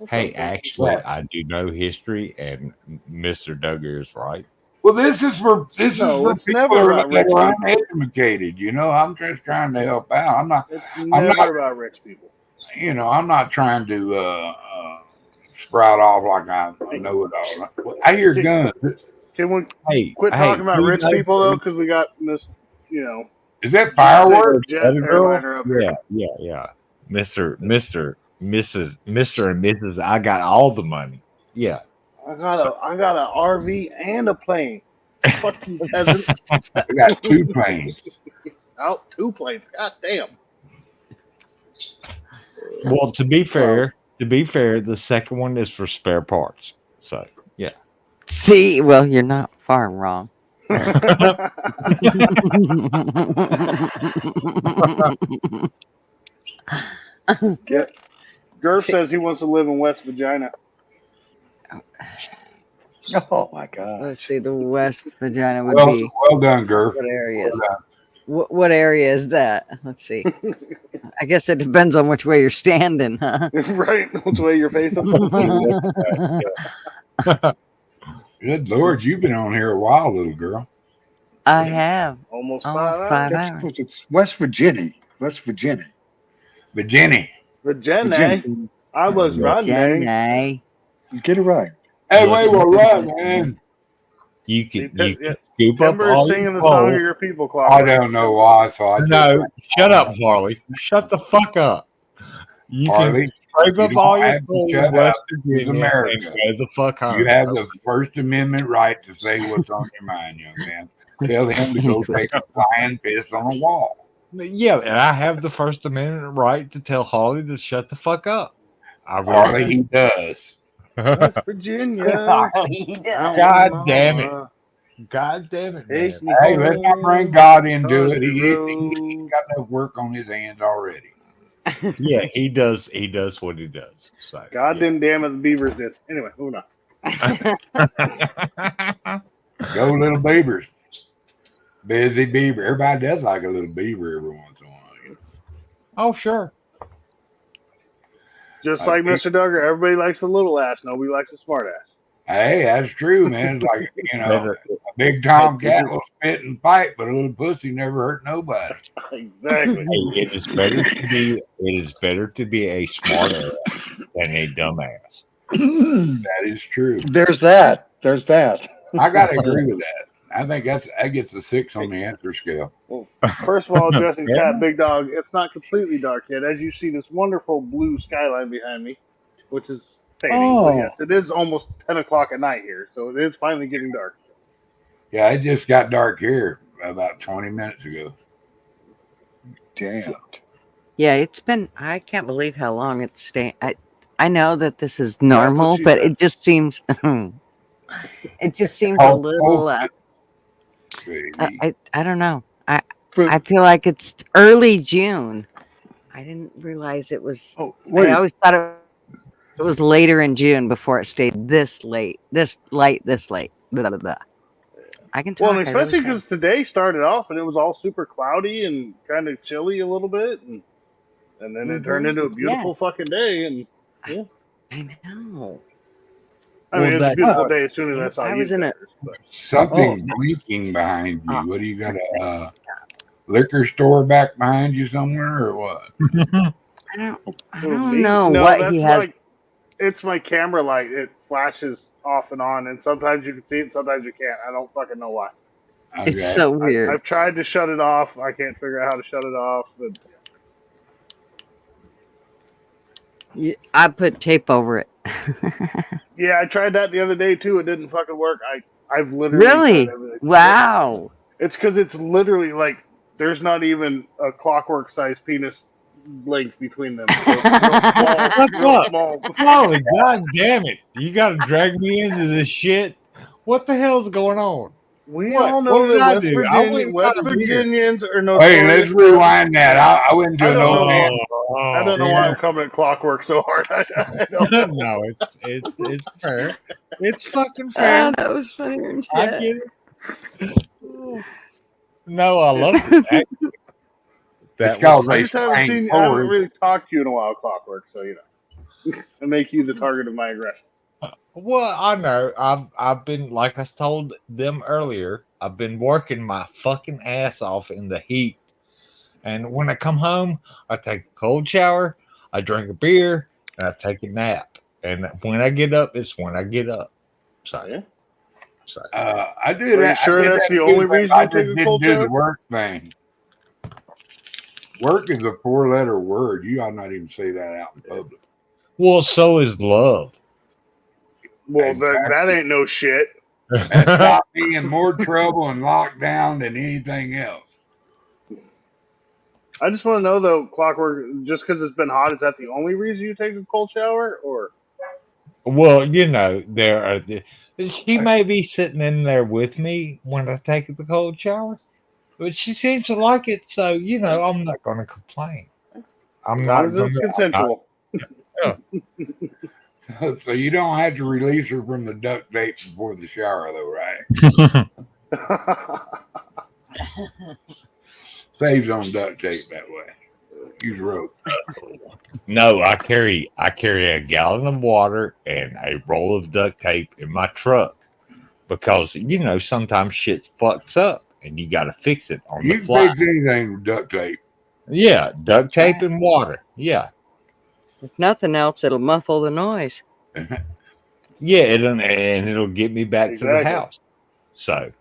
Hey, actually, Yes. I do know history, and Mr. Duggar is right. Well, this is for it's people never about that rich are people. uneducated. You know, I'm just trying to help out. It's I'm never not. about rich people. You know, I'm not trying to sprout off like I know it all. I hear guns. Can we Hey, quit talking about you rich know, people though? Because we got Miss, Is that Jet fireworks? Jet airliner up here. Yeah. Mr. and Mrs. I got all the money. Yeah. I got a RV and a plane. Fuck you, peasant. I got 2 planes. Out 2 planes. God damn. Well, to be fair, the second one is for spare parts. So, yeah. See, well, you're not far wrong. Yeah. Gurf says he wants to live in West Virginia. Oh my God. Let's see. The West Vagina would Well, be. well done, Gurf. What area Well is? done. What area is that? Let's see. I guess it depends on which way you're standing, huh? Right, which way you're facing. Good Lord, you've been on here a while, little girl. I have Almost almost 5 5 hours. hours. It's West Virginia. West Virginia. Virginia. Virginia. I was running. Jenny. Get it right. Hey, we were right, man. You can Yeah, scoop up Timber is all singing your the song of coal. your people, I Clock. don't know why, so I just No, shut up, Harley. Shut the fuck up. You Harley, can scrape you up all don't your have to coal in shut West up. This is Virginia and America. go the fuck home. You have the First Amendment right to say what's on your mind, young man. Tell him to go take a flying piss on a wall. Yeah, and I have the First Amendment right to tell Harley to shut the fuck up. I really Harley, he does. West Virginia. God damn it. God damn it, man. Take me Hey, let's not bring God into it. country He's got enough work on his hands already. Yeah, he does. He does what he does. So, God didn't damn it, the Beavers did. Anyway, moving on. Go little beavers. Busy beaver. Everybody does like a little beaver every once in a while. You know? Oh, sure. Just like Mr. Duggar, everybody likes a little ass. Nobody likes a smart ass. Hey, that's true, man. It's like, a big tomcat will spit and fight, but a little pussy never hurt nobody. Exactly. Hey, it is better to be a smart ass than a dumbass. That is true. There's that. I gotta agree with that. I think that gets a 6 on the answer scale. Well, first of all, addressing Cat Big Dog, it's not completely dark yet. As you see this wonderful blue skyline behind me, which is fading. Oh. But yes, it is almost 10 o'clock at night here, so it is finally getting dark. Yeah, it just got dark here about 20 minutes ago. Damn. Yeah, it's been. I can't believe how long it's staying. I know that this is normal, but it just seems. It just seems a little. I don't know. I feel like it's early June. I didn't realize it was. I always thought it was later in June before it stayed this late. This late. Blah, blah, blah. I can talk. Well, and especially because today started off and it was all super cloudy and kind of chilly a little bit, and then it turned into a beautiful fucking day. And yeah, I know. I mean, it's a beautiful day as soon as I saw you. Was in it. Something blinking behind you. What do you got? A liquor store back behind you somewhere, or what? I don't know what he has. It's my camera light. It flashes off and on, and sometimes you can see it, and sometimes you can't. I don't fucking know why. Okay. It's so weird. I've tried to shut it off. I can't figure out how to shut it off. But I put tape over it. yeah, I tried that the other day too. It didn't fucking work. I've literally Really? tried everything. Wow. It's because it's literally like there's not even a clockwork sized penis length between them. So it's real small. Holy god damn it. You gotta drag me into this shit. What the hell's going on? We all know that West Virginians are notorious. Hey, let's rewind that. I went to an old man. I don't know why I'm coming at clockwork so hard. I don't know. No, it's fair. It's fucking fair. That was funny and shit. I get it. No, I love it. I just haven't seen. I haven't really talked to you in a while, Clockwork. So I make you the target of my aggression. Well, I know. I've been, like I told them earlier, I've been working my fucking ass off in the heat. And when I come home, I take a cold shower, I drink a beer, and I take a nap. And when I get up, it's when I get up. So yeah. So I do that. Are you sure that's the only reason you take a cold shower? shower? The work thing. Work is a 4-letter word. You ought not even say that out in public. Well, so is love. Well, that ain't no shit. That's got me in more trouble and locked down than anything else. I just want to know though, Clockwork. Just because it's been hot, is that the only reason you take a cold shower, or? Well, you know, there are She may be sitting in there with me when I take the cold shower, but she seems to like it. So I'm not going to complain. I'm As not long as going it's to. consensual. So you don't have to release her from the duct tape before the shower, though, right? Saves on duct tape that way. Use rope. No, I carry a gallon of water and a roll of duct tape in my truck because sometimes shit fucks up and you got to fix it on You the can fly. fix anything with duct tape. Yeah, duct tape and water. Yeah, If nothing else, it'll muffle the noise. yeah, it'll get me back to the Exactly. house. So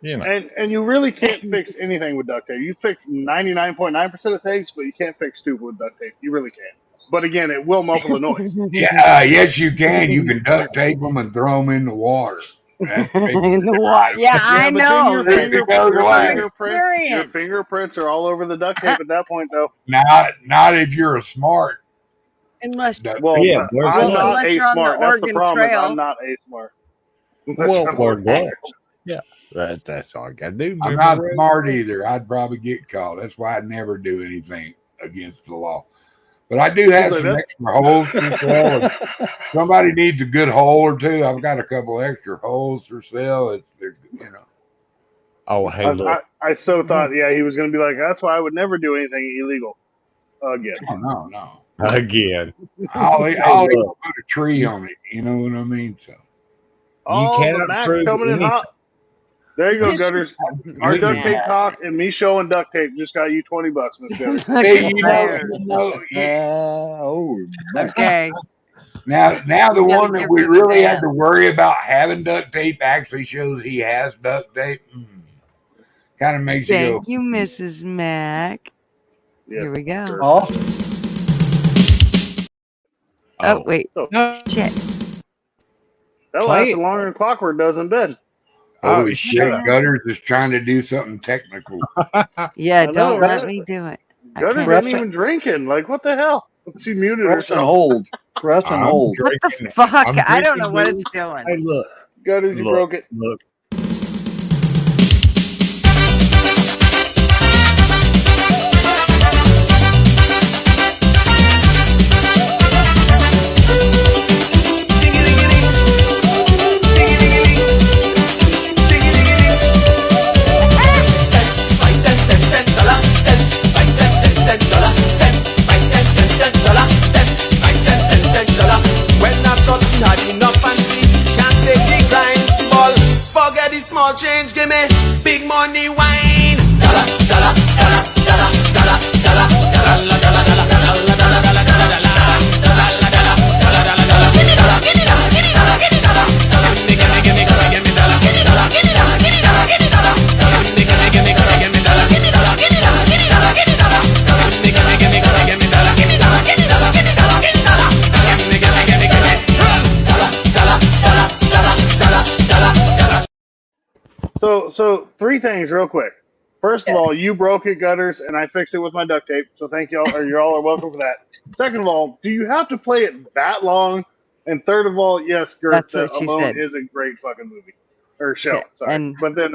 And you really can't fix anything with duct tape. You fix 99.9% of things, but you can't fix stupid with duct tape. You really can't. But again, it will muffle the noise. Yeah, yes, you can. You can duct tape them and throw them in the water. That In the water. Yeah, I but know. then It goes away. your fingerprints are all over the duct tape at that point, though. Not if you're a smart. Unless, Well, yeah, I'm not unless a you're on the smart. That's the Oregon problem. Is Trail. I'm not a smart. Yeah, that's all I got to do. I'm not smart either. I'd probably get caught. That's why I never do anything against the law. But I do have like some that. extra holes for sale. If somebody needs a good hole or two, I've got a couple extra holes for sale. Oh, hey, look. I so thought, he was going to be like, that's why I would never do anything illegal again. Oh, no. Again. I'll Hey, even look. put a tree on it. You know what I mean? So Oh, cannot the Mac prove coming in anything. hot. There you go, Gutters. Our duct tape talk and me showing duct tape just got you $20, Miss Gutters. Hey, Okay. Now the You gotta one that give we her the really had van. to worry about having duct tape actually shows he has duct tape. Kind of makes you go. Thank you, Mrs. Mac. Yes, Here we go. sir. Oh, wait. Shit. That lasted longer than clockwork does in bed. Oh shit! Gutters is trying to do something technical. Yeah, I know, don't let right? me do it. I Gutters can't. isn't even drinking. Like, what the hell? She muted Press and herself. hold. Press and I'm hold. What the drinking- fuck? I'm I don't drinking know what booze. it's doing. Hey, look. Gutters, you Look, broke it. Look. When I thought she had enough and she can't take the grind, she ball. Forget the small change, give me big money wine. Dollar, dollar, dollar, dollar, dollar, dollar, dollar, dollar, dollar, dollar, dollar, dollar, dollar, So three things real quick. First of all, you broke it, Gutters, and I fixed it with my duct tape. So thank y'all, or y'all are welcome for that. Second of all, do you have to play it that long? And third of all, yes, Gert, That's what she Alone said. is a great fucking movie or show. Okay, Sorry, and- but then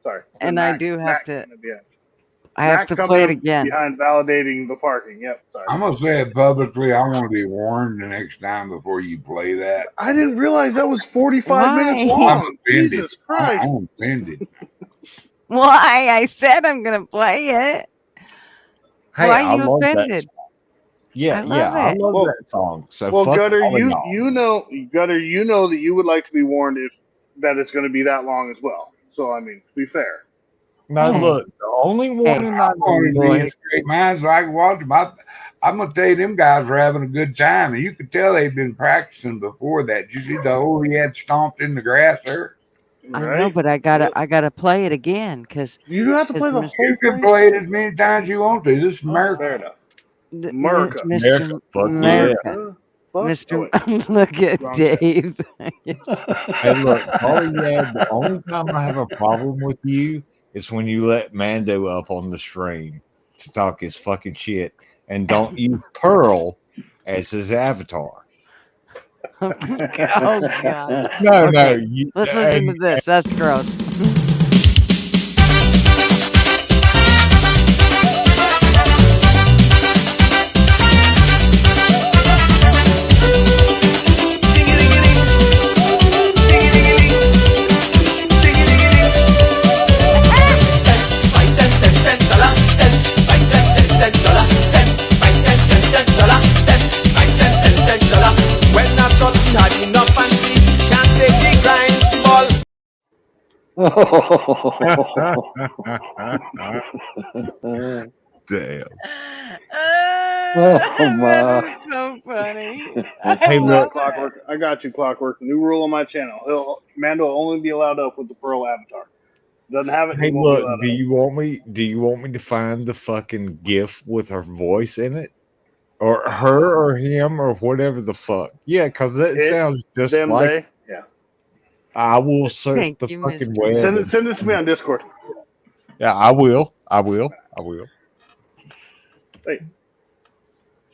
sorry. And Then I Mac- do have Mac to. coming at the end. I have Mac to coming play it in again. behind validating the parking. Yep, sorry. I'm gonna say it publicly. I want to be warned the next time before you play that. I didn't realize that was 45 minutes Why? long. I'm offended. Jesus Christ. I'm offended. Why? I said I'm gonna play it. Hey, Why I are you love that offended? song. Yeah, I love I it. love Well- that song. So Well, fuck Gutter, all of you y'all. know that you would like to be warned if that it's going to be that long as well. So I mean, to be fair. Now Hey. look, the only warning I I want to need, be in a boys. straight mind so I can watch them. I'm gonna tell you, them guys were having a good time, and you could tell they'd been practicing before that. Did you see the hole he had stomped in the grass there? I know, Right? but I gotta play it again because You have to play the Miss- whole You can thing. play it as many times as you want to. This is America. Fair enough. Mr. America. America, fuck America. Fuck. Mr. Oh, wait. Look at Wrong guy. Dave. Yes. Hey, look, the only time I have a problem with you is when you let Mando up on the stream to talk his fucking shit and don't use Pearl as his avatar. Oh God. No, no. Okay, let's listen to this. That's gross. When I thought she had enough and she can't take decline, she ball. Damn. That is so funny. I love Clockwork. I got you, Clockwork. New rule on my channel. Mando will only be allowed up with the Pearl Avatar. Doesn't have it. Hey, He won't be look. allowed Do up. you want me? Do you want me to find the fucking GIF with her voice in it, or her, or him, or whatever the fuck? Yeah, because that It, sounds just them, like. they. Yeah. I will search Thank the you, fucking Mr. web. Send it to me on Discord. Yeah, I will. I will. I will. Wait.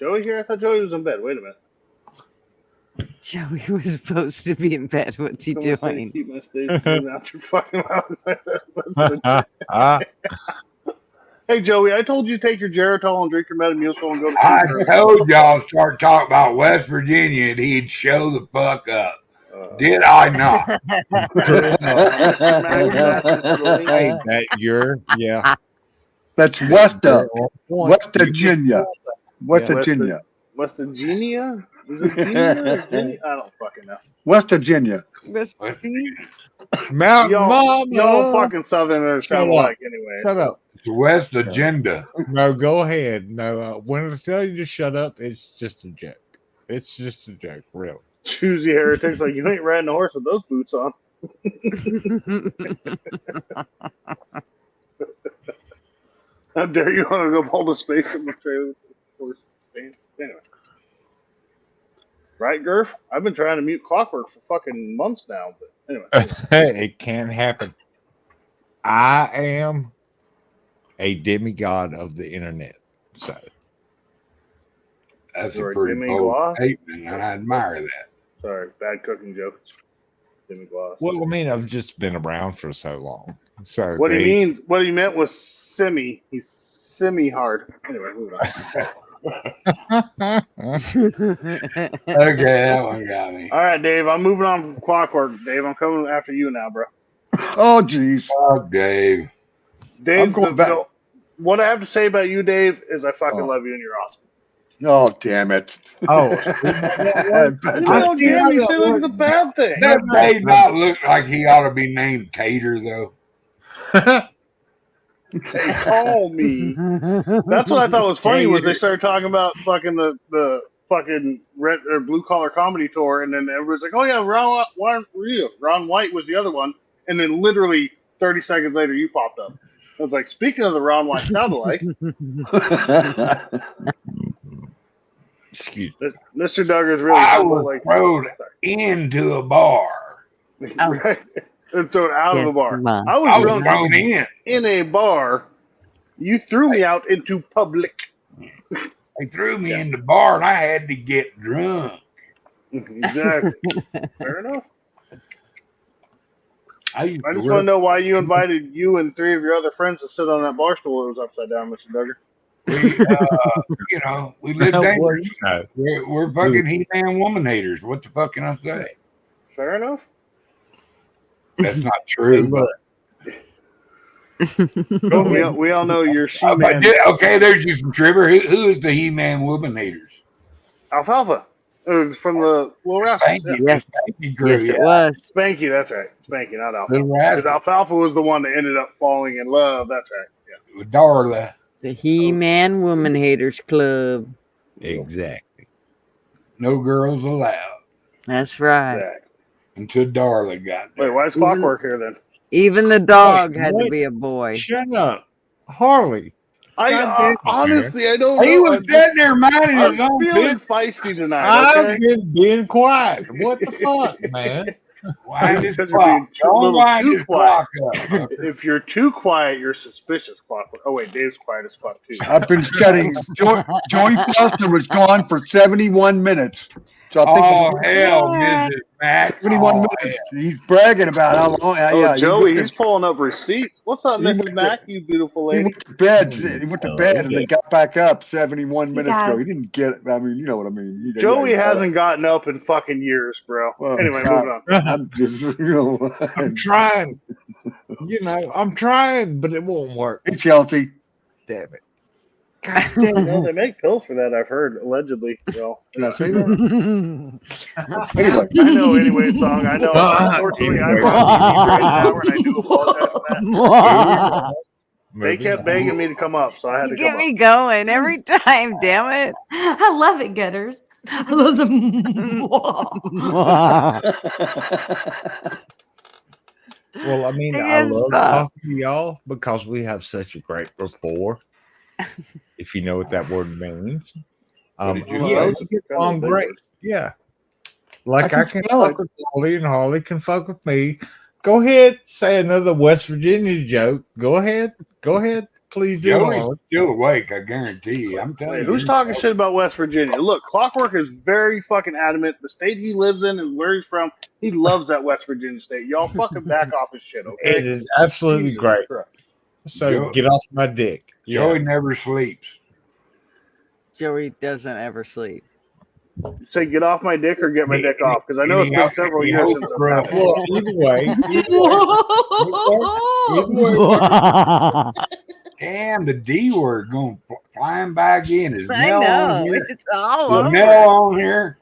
Joey here? I thought Joey was in bed. Wait a minute. Joey was supposed to be in bed. What's he Someone say doing? keep my stage name out your fucking mouth. That's legit. Hey, Joey, I told you to take your Geritol and drink your Metamucil and go to sleep I early. told y'all start talking about West Virginia and he'd show the fuck up. Did I not? Mr. Mac is asking for the link. Hey, that you're That's West Virginia. West Virginia. West Virginia? Is it Virginia or Virginia? I don't fucking know. West Virginia. Mountain Mama. Y'all fucking Southerners sound alike anyway. Shut up. It's West Agenda. No, go ahead. No, when I tell you to shut up, it's just a joke. It's just a joke, really. Choosy heretics like you ain't riding a horse with those boots on. How dare you want to go pull the space in the trailer with the horse stand? Anyway. Right, Gurf? I've been trying to mute Clockwork for fucking months now, but anyway. It can't happen. I am a demigod of the internet. So that's Sorry, a pretty Demi bold Gloss? statement, and I admire that. Sorry, bad cooking jokes. Demi Gloss. well, I mean, I've just been around for so long. So What he meant was semi. He's semi hard. Anyway, moving on. Okay, that one got me. All right, Dave. I'm moving on from Clockwork. Dave, I'm coming after you now, bro. Oh, jeez. Fuck Dave. Dave, going back. what I have to say about you, Dave, is I fucking love you and you're awesome. Oh, damn it. Oh, You know, damn, you say like the bad thing. That may not look like he ought to be named Tater, though. Hey, call me. That's what I thought was funny was they started talking about fucking the fucking red or blue collar comedy tour, and then everybody's like, "Oh yeah, Ron White was the other one," and then literally 30 seconds later, you popped up. I was like, "Speaking of the Ron White sound alike." Excuse me. Mr. Duggar's really I humble, was thrown into a bar. Right? And thrown out of the bar. Mom. I I was was thrown thrown in a bar. You threw me out into public. They threw me in the bar and I had to get drunk. Exactly. Fair enough. I just want to know why you invited you and 3 of your other friends to sit on that bar stool that was upside down, Mr. Duggar. We live dangerous. We're fucking He-Man woman haters. What the fuck can I say? Fair enough. That's not true, but we all know you're She-Man. Okay, there's you from Trevor. Who is the He-Man woman haters? Alfalfa. From the Little Rascals. Yes, it was. Spanky, that's right. Spanky, not Alfalfa. Little Rascals. Because Alfalfa was the one that ended up falling in love. That's right. Yeah. With Darla. The He-Man Woman Haters Club. Exactly. No girls allowed. That's right. Exactly. Until Darla got there. Wait, why is Clockwork here then? Even the dog had to be a boy. Shut up, Harley. Honestly, I don't know. He was sitting there minding his I'm own feeling business. feisty tonight. I've Okay? been being quiet. What the fuck, man? Why Because this you're being clock? Don't little wind too this quiet. clock up. If you're too quiet, you're suspicious, Clockwork. Oh wait, Dave's quiet as fuck too. I've been studying. Joey Foster was gone for 71 minutes. So Oh hell, Mrs. Mac. 71 Oh, minutes. He's bragging about how long. Oh, Yeah, Joey, he's pulling up receipts. What's up, he Mrs. went Mac? You beautiful He lady. went to bed. He went to bed and then got back up 71 You minutes ago. guys. He didn't get. I mean, you know what I mean. Joey hasn't gotten up in fucking years, bro. Well, Anyway, moving on. I'm just, I'm trying. I'm trying, but it won't work. Hey, Chelsea. Damn it. No, they make pills for that. I've heard allegedly. Well, Can I say that? Anyway, I know. Anyway, song. I know. Unfortunately, I'm on TV right now, and I do apologize for that. They kept begging me to come up, so I had You to get come me going every time, damn it. I love it, Gutters. I love them. Well, I mean, I I can't love stop. talking to y'all because we have such a great rapport. If you know what that word means. did you Yeah, say? we get along great. Yeah. Like I can fuck with Holly and Holly can fuck with me. Go ahead, say another West Virginia joke. Go ahead. Go ahead. Please do. Joey's Holly. still awake, I guarantee you. I'm telling Wait, you. who's talking shit about West Virginia? Look, Clockwork is very fucking adamant. The state he lives in and where he's from, he loves that West Virginia state. Y'all fucking back off his shit, okay? It is absolutely Jesus great. Christ. So get off my dick. Joey never sleeps. Joey doesn't ever sleep. Say get off my dick or get my dick off, because I know it's been several years since I've done it. Well, either way. Damn, the D word going flying back in. Is I Nell know. on here? It's all Is over. Nell on here?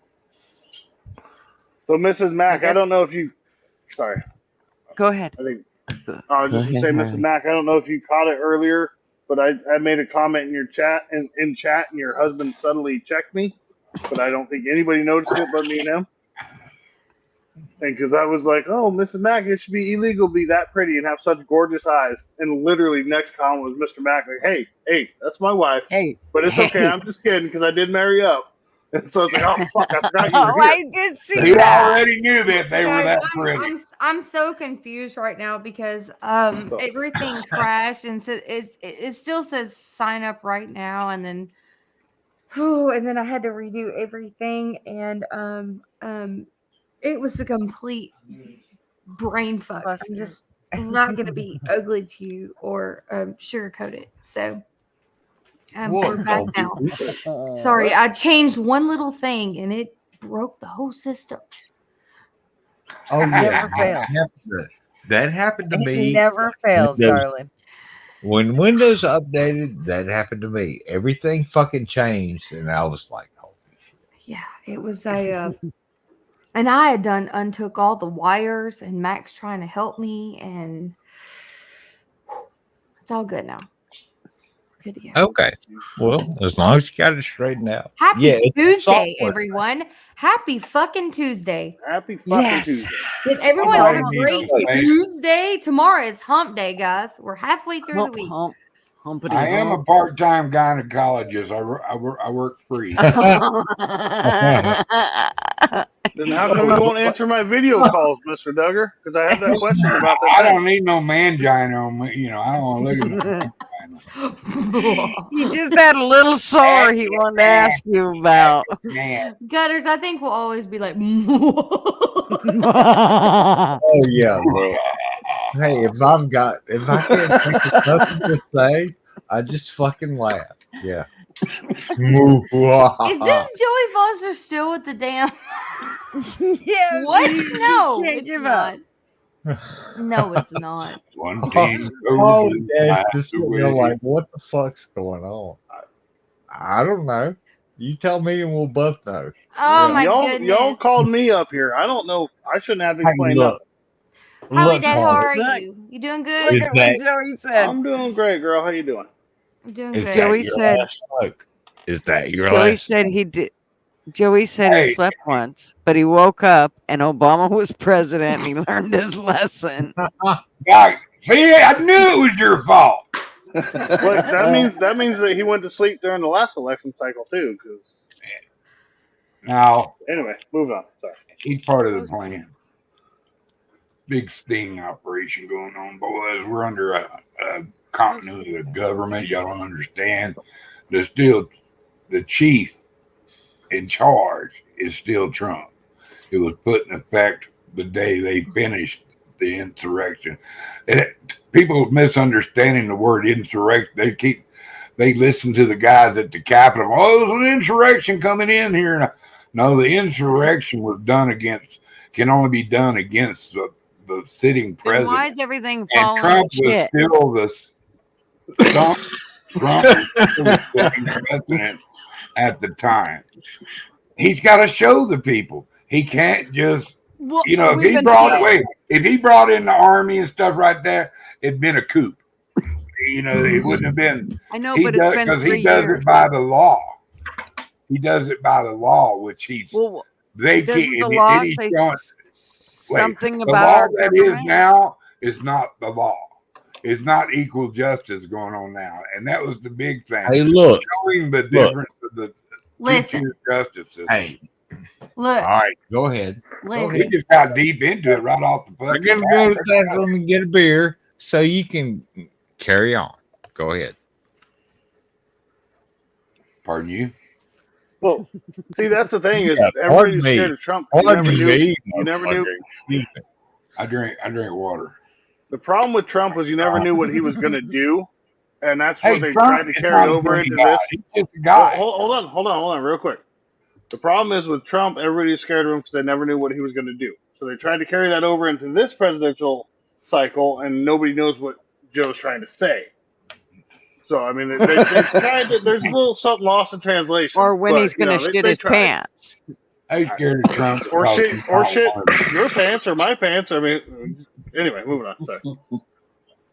So, Mrs. Mack, I don't know if you. Sorry. Go ahead. I think. Just to say, Mrs. Mack, I don't know if you caught it earlier, but I made a comment in your chat, in chat, and your husband subtly checked me, but I don't think anybody noticed it but me and him. And because I was like, oh, Mrs. Mack, it should be illegal to be that pretty and have such gorgeous eyes. And literally, next comment was Mr. Mack, like, hey, that's my wife. Hey. But it's okay. I'm just kidding because I did marry up. And so it's like, oh, fuck, I forgot you were here. I did see You that. already knew that they were that pretty. I'm so confused right now because everything crashed and it still says sign up right now and then I had to redo everything and it was a complete brain fuck. I'm just not gonna be ugly to you or sugarcoat it. So we're back now. Sorry, I changed one little thing and it broke the whole system. Oh, yeah. Never fail. That happened to me. It never fails, darling. When Windows updated, that happened to me. Everything fucking changed, and I was like, "Holy shit!" Yeah, it was a, and I had untook all the wires, and Max trying to help me, and it's all good now. We're good to go. Okay, well, as long as you got it straightened out. Happy Tuesday, software. everyone! Happy fucking Tuesday! Happy fucking Tuesday! Did everyone That's have all a I great need. Tuesday? Tomorrow is Hump Day, guys. We're halfway through the week. Humpity I am a hump. part-time gynecologist. I work free. Then how come you won't answer my video calls, Mr. Duggar? Because I have that question about that. I don't need no mangina on me. You know, I don't want to look at my He just had a little sore he wanted to ask you about. man. Gutters, I think we'll always be like, Oh yeah, bro. Hey, if I can't think of nothing to say, I just fucking laugh. Yeah. is this Joey Foster still with the damn? Yeah. What? You No, can't it's give not. up. No, it's not. One team Oh, goes yeah, to just the sitting there like, what the fuck's going on? I don't know. You tell me, and we'll both know. Oh my y'all goodness. called me up here. I don't know. I shouldn't have to Hey, explain look. nothing. Howie Look, Dad, how Holly, are Look. you? You doing Look good? at what Joey said. I'm doing great, girl. How you doing? I'm doing is good. that Joey your said- last smoke? Is that your Joey last? said he did. Joey said Hey. he slept once, but he woke up and Obama was president and he learned his lesson. God, see, I knew it was your fault. Look, that means that he went to sleep during the last election cycle too. Because Now, anyway, move on. Sorry. he's part of the plan. Big sting operation going on, boys. We're under a continuity of government. Y'all don't understand. The chief in charge is still Trump. It was put in effect the day they finished the insurrection. People misunderstanding the word insurrection. They listen to the guys at the Capitol. Oh, there's an insurrection coming in here. No, the insurrection can only be done against the sitting Then president. why is everything And falling Trump to was shit? still Trump was still the sitting president at the time. He's got to show the people. He can't just, Well, if we've he been brought seeing. if he brought in the army and stuff right there, it'd been a coup. It wouldn't have been. I know, but it's been Because 3 he does years. it by the law. He does it by the law, which he's Well, they doesn't can't. the And law he's say showing, something the about law our that is government? now is not the law. It's not equal justice going on now, and that was the big thing. Hey, look, showing the difference of the Listen. two-tier justice system. Hey, Look. all right, go ahead. We just got deep into it right off the We're fucking gonna go to the bathroom and get a beer so you can carry on. Go ahead. Pardon you? Well, see, that's the thing is Yeah, everybody's pardon me. scared of Trump. You Pardon never knew. me, You never knew. motherfucker. Excuse me. I drink water. The problem with Trump was you never knew what he was going to do, and that's what Hey, they Trump tried to is carry not a over dirty into guy. this. He's just a guy. Hold on, real quick. The problem is with Trump, everybody's scared of him because they never knew what he was going to do. So they tried to carry that over into this presidential cycle, and nobody knows what Joe's trying to say. So I mean, they tried to. There's a little something lost in translation. Or when but, he's going to shit his tried. pants. I was scared of Trump. Or because shit, he's or not shit one of them. your pants or my pants. I mean, anyway, moving on. Sorry.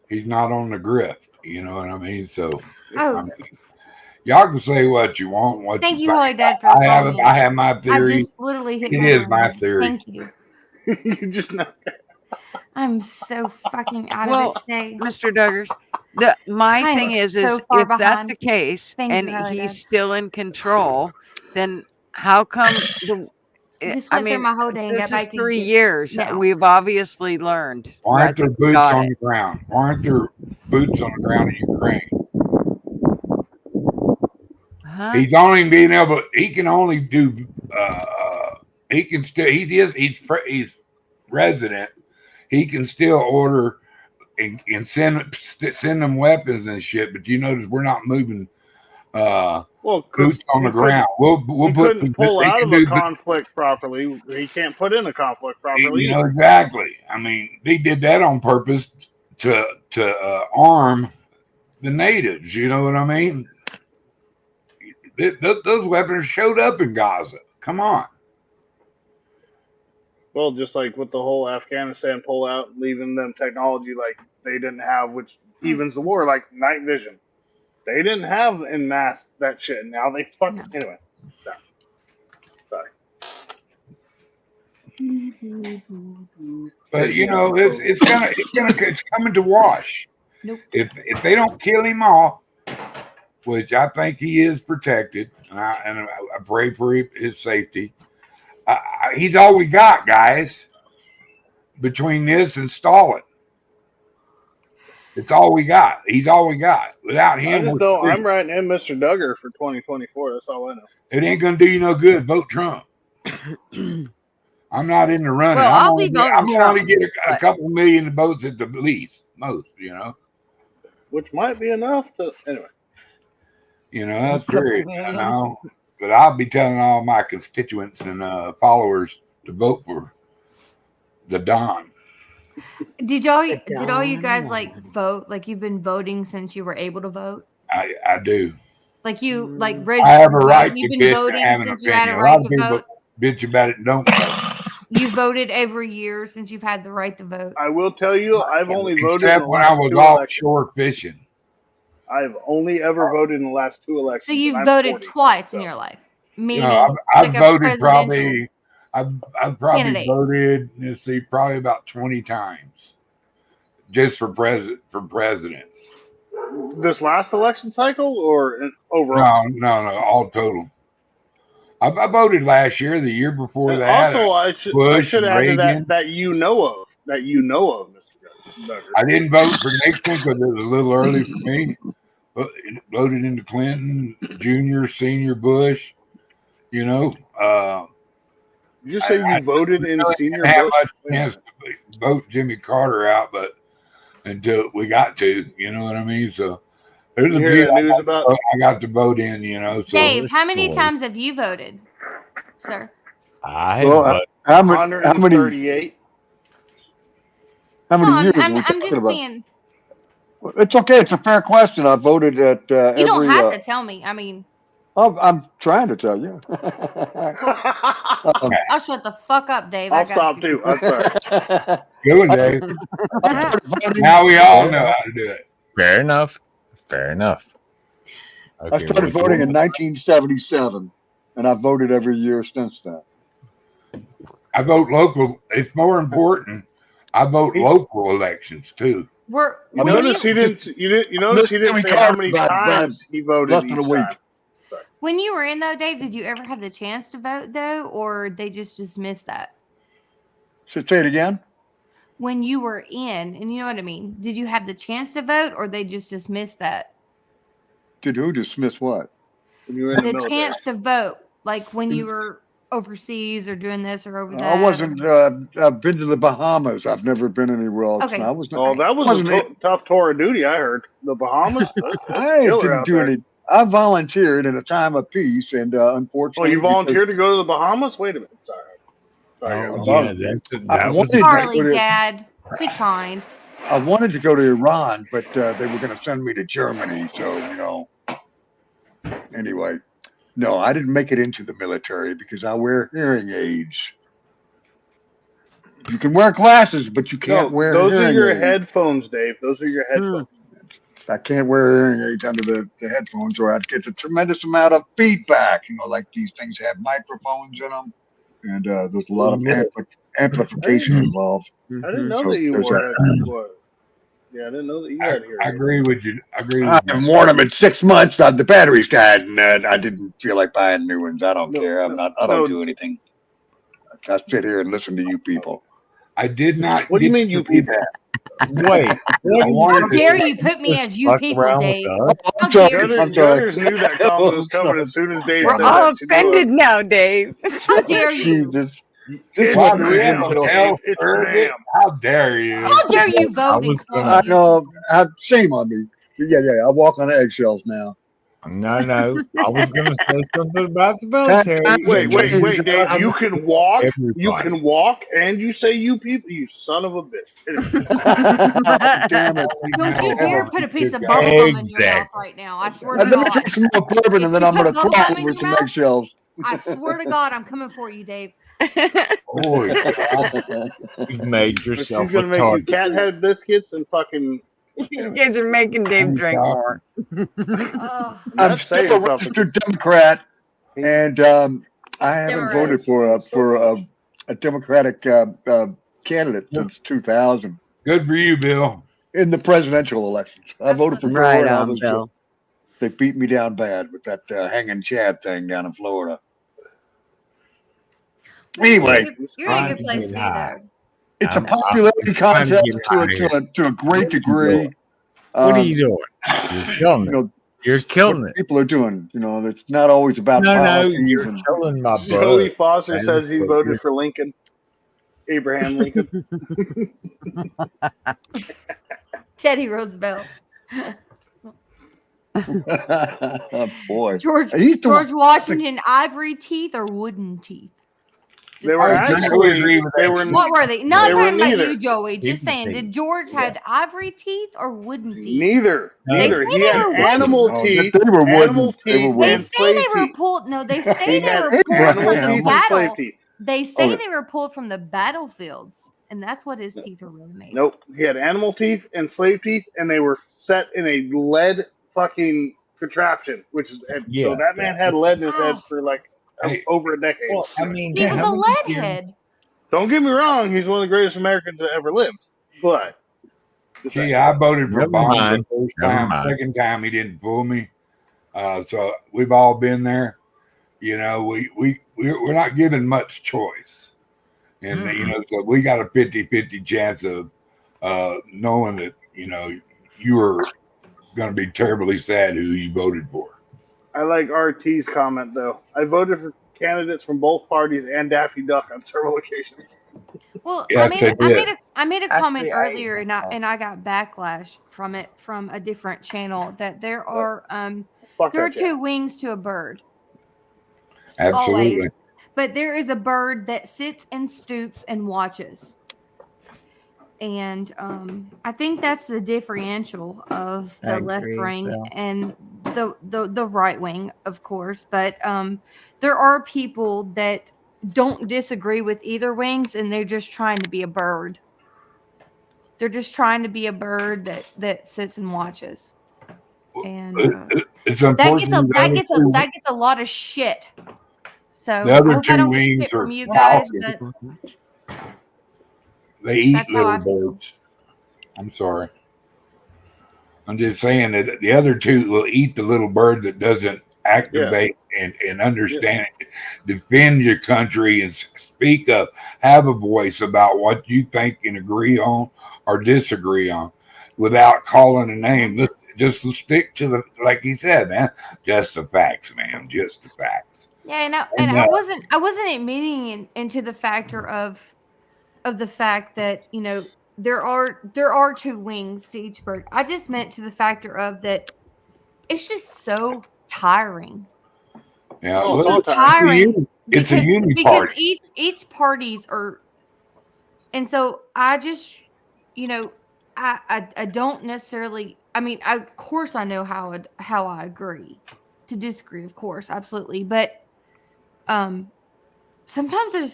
He's not on the grift. You know what I mean? So, Oh. I mean, y'all can say what you want. What Thank you, think. Holy Dad, for I have my I theory. just literally hit It my is brain. my theory. Thank you. You just know. I'm so fucking out Well, of it today. Mr. Duggars, my I am thing is so far if that's behind. the case Thank and you, Holy he's Dad. still in control, then how come Just I went through mean, my whole day and this got is back to 3 just years. now. We've obviously learned. Why I aren't there think we boots got on it. the ground? Why aren't there boots on the ground in Ukraine? Huh? He's only being able. He can only do. He can still. He's resident. He can still order and send them weapons and shit. But you notice we're not moving. Boots on the ground. We'll he put. couldn't pull They out can of a do. conflict properly. He can't put in a conflict properly. You know either. exactly. I mean, they did that on purpose to arm the natives. You know what I mean? Those weapons showed up in Gaza. Come on. Well, just like with the whole Afghanistan pullout, leaving them technology like they didn't have, which evens the war, like night vision. They didn't have en masse that shit. Now they fucking anyway. Sorry. But you know, it's coming to wash. Nope. If they don't kill him off, which I think he is protected, and I pray for his safety. He's all we got, guys. Between this and Stalin, it's all we got. He's all we got. Without I him, just we're know screwed. I'm writing in Mr. Duggar for 2024. That's all I know. It ain't gonna do you no good. Vote Trump. I'm not in the running. Well, I'm I'll only, be voting I'm Trump, only get a but- couple million votes at the least, most. You know. Which might be enough to anyway. You know, that's Couple great. million. You know, but I'll be telling all my constituents and followers to vote for the Don. Did all you guys like vote? Like you've been voting since you were able to vote? I do. Like you like I registered have a to vote, right you've to been bitch voting and have an since you had a opinion. A right lot of to people vote. bitch about it and don't vote. You voted every year since you've had the right to vote. I will tell you, I've only voted in Except the when I last was 2 elections. offshore fishing. I've only ever voted in the last 2 elections. So you've and I'm voted 40, twice so. in your life. You Meaning know, I've like a voted presidential probably. I've probably candidate. voted. Let's see, probably about 20 times, just for presidents. This last election cycle or overall? No, all total. I voted last year, the year before And that. also, I should Bush and add to Reagan. that you know of, Mr. Duggar. I didn't vote for Nixon because it was a little early for me. Voted into Clinton, Junior, Senior, Bush, You know, Did you say you voted in really Senior didn't have Bush? much chance to vote Jimmy Carter out, but until we got to, you know what I mean? So there's You a hear few that news about? I got to vote in, you know. So Dave, how many times have you voted, sir? I Well, but how many 138. how No, many years are I'm we I'm talking just about? being. It's okay. It's a fair question. I voted at You don't every. have to tell me. I mean, I'm trying to tell you. cool. I'll shut the fuck up, Dave. I I'll got stop you. too. I'm sorry. do it, Dave. Now we all know how to do it. fair enough. Fair enough. I Okay, started voting in 1977, and I've voted every year since then. I vote local. It's more important. I vote local elections too. You notice he didn't. You notice he didn't say how many times he voted less than a each week. time. When you were in though, Dave, did you ever have the chance to vote though, or they just dismissed that? So say it again. When you were in, and you know what I mean, did you have the chance to vote, or they just dismissed that? Did who dismiss what? When you were in the The military. chance to vote, like when you were overseas or doing this or over that. I wasn't. I've been to the Bahamas. I've never been anywhere else. Okay. I was. Oh, that was a tough tour of duty. I heard the Bahamas. I Killer didn't out do there. any. I volunteered in a time of peace, and Oh, unfortunately, you volunteered to go to the Bahamas? Wait a minute. Sorry. Oh, guys. yeah, I was wanted to Charlie, go to- Dad, be kind. I wanted to go to Iran, but they were going to send me to Germany. So anyway, no, I didn't make it into the military because I wear hearing aids. You can wear glasses, but you can't wear. Those are hearing your aids. headphones, Dave. Those are your headphones. I can't wear hearing aids under the headphones, or I'd get a tremendous amount of feedback. Like these things have microphones in them, and there's a lot of amplification involved. I didn't know that you there's wore that. headphones. Yeah, I didn't know that you had hearing. I agree with you. I agree I with you. haven't worn them in 6 months. The batteries died, and I didn't feel like buying new ones. I don't care. I don't do anything. I sit here and listen to you people. I did not. What do you mean, you people? Wait. How dare you put me as you people, Dave? How dare you? Gunners knew that comment was coming as soon as Dave We're said all that. offended now, Dave. How dare you? Jesus. It's Why, Nam, Dave, Dave. It's Nam. how dare you? How dare you vote in I Columbia? know. Shame on me. Yeah. I walk on eggshells now. No. I was going to say something about the military. Wait, Dave. You can walk. You Everybody. can walk, and you say you people. You son of a bitch. Damn it. Don't you dare put a piece of bubble gum in your mouth right now. I swear to Let me God. take some more bourbon, and then I'm going to Bubble crawl gum in over your some mouth? eggshells. I swear to God, I'm coming for you, Dave. Boy, you've made She's yourself gonna a make you target. cat head biscuits and fucking. You guys are making Dave drink more. Oh, I'm That's still saying a something. registered Democrat, and I haven't voted for a Democratic candidate since 2000 Good for you, Bill. in the presidential elections. I voted for Gore, Right and I on, was Bill. they beat me down bad with that hanging Chad thing down in Florida. Anyway, you're in a good place to be, though. it's a popularity contest to a great degree. What are you doing? You're killing it. You're killing what it. people are doing. It's not always about No, policies. you're and killing my Joey bud. Foster That says is he what voted you're- for Lincoln. Abraham Lincoln. Teddy Roosevelt. Boy, George Washington, ivory teeth or wooden teeth? They were actually. What were they? Not they were talking about neither. you, Joey. Just saying. Did George had ivory teeth or wooden teeth? Neither. Neither. They He say had they were animal wooden. teeth. They were wooden. Animal teeth They and say slave they were teeth. pulled. No, they say He they had were pulled animal from the teeth and slave battle. teeth. They say Okay. they were pulled from the battlefields, and that's what his teeth are really made. Nope. He had animal teeth and slave teeth, and they were set in a lead fucking contraption. So that man had lead in his head for like over a decade. Well, I mean, He was how a many lead years- head. Don't get me wrong, he's one of the greatest Americans that ever lived. But See, I voted for Never Bonds mind. the first Never time. mind. Second time, he didn't fool me. So we've all been there. We're not given much choice, and so we got a 50-50 chance of knowing that you are going to be terribly sad who you voted for. I like RT's comment though. I voted for candidates from both parties and Daffy Duck on several occasions. Well, Yes, they did. I made a comment Actually, earlier, and I got backlash from it from a different channel that there are Fuck there are that channel. two wings to a bird. Absolutely. Always. But there is a bird that sits and stoops and watches. And I think that's the differential of the I left agree, wing Bill. and the right wing, of course. But there are people that don't disagree with either wings, and they're just trying to be a bird. They're just trying to be a bird that sits and watches. And It's that unfortunate. gets a lot of shit. So The I other hope I two don't get wings shit from are you guys, talking. but They eat that's how I little feel. birds. I'm sorry. I'm just saying that the other two will eat the little bird that doesn't activate and understand it, defend your country and speak up, have a voice about what you think and agree on or disagree on without calling a name. Just stick to the, like he said, man, just the facts, man, just the facts. Yeah, and I wasn't admitting into the factor of the fact that, you know, there are two wings to each bird. I just meant to the factor of that it's just so tiring. Yeah, It's well, just so it's tiring it's a uni because party. each parties are, and so I just, you know, I don't necessarily. I mean, of course I know how I agree to disagree, of course, absolutely, but sometimes I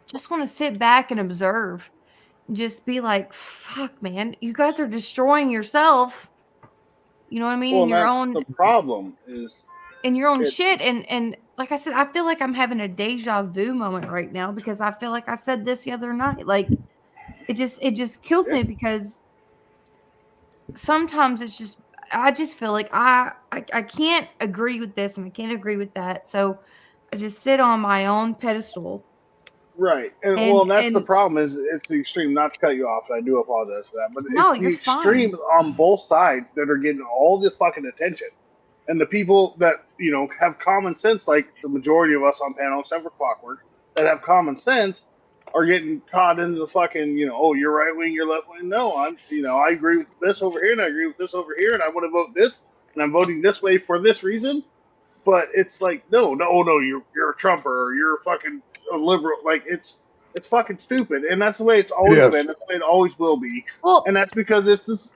just want to sit back and observe, just be like, fuck, man, you guys are destroying yourself. You know what I mean? Well, In and your that's own the problem is it, shit. And like I said, I feel like I'm having a deja vu moment right now because I feel like I said this the other night. Like it just kills me because sometimes it's just I just feel like I can't agree with this and I can't agree with that. So I just sit on my own pedestal. right. And well, and that's the problem is it's the extreme. Not to cut you off, and I do apologize for that, but No, it's the you're fine. extremes on both sides that are getting all this fucking attention. And the people that, you know, have common sense, like the majority of us on panel, except for Clockwork, that have common sense, are getting caught into the fucking, you know, oh, you're right wing, you're left wing. No, I agree with this over here, and I agree with this over here, and I want to vote this, and I'm voting this way for this reason. But it's like, no, you're a Trumper, or you're a fucking a liberal. Like it's fucking stupid, and that's the way it's always been. That's the way it always will be. Well, and that's because it's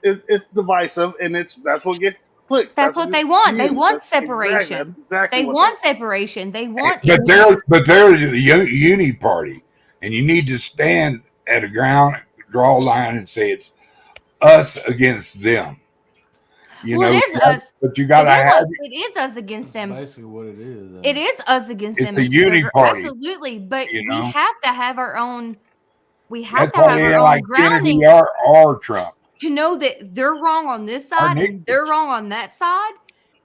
divisive, and that's what gets clicks. That's what they want. They want That's separation. exactly They what want separation. They want But they're the uni party, and you need to stand at a ground, draw a line, and say it's us against them. You well, know, it is us. but you gotta have it is us against them. Basically, what it is. It is us against it's them. a Mr. uni Berger. party. Absolutely, but You we know? have to have our own. We have That's to why have they our ain't own like grounding Kennedy or Trump. to know that they're wrong on this side and they're wrong on that side.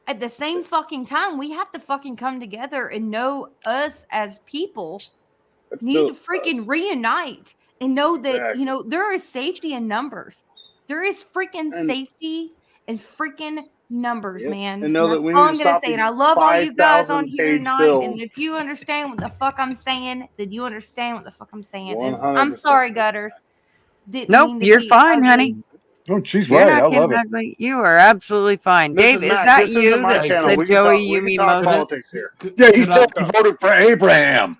At the same fucking time, we have to fucking come together and know us as people need to freaking reunite and know that, you know, there is safety in numbers. There is freaking safety in freaking numbers, man. And know that's that we all need I'm to gonna stop say. And these I love all you guys on 5,000 here page tonight. bills. And if you understand what the fuck I'm saying, then you understand what the fuck I'm saying. 100%. I'm sorry, Gutters. Didn't Nope, mean to you're be fine, ugly. honey. Oh, she's You're right. I not getting love it. ugly. You are absolutely fine. This Dave, is is not. that This isn't you my that channel. said We can Joey, talk. you We can mean talk Moses? politics here. Yeah, he said he voted for Abraham.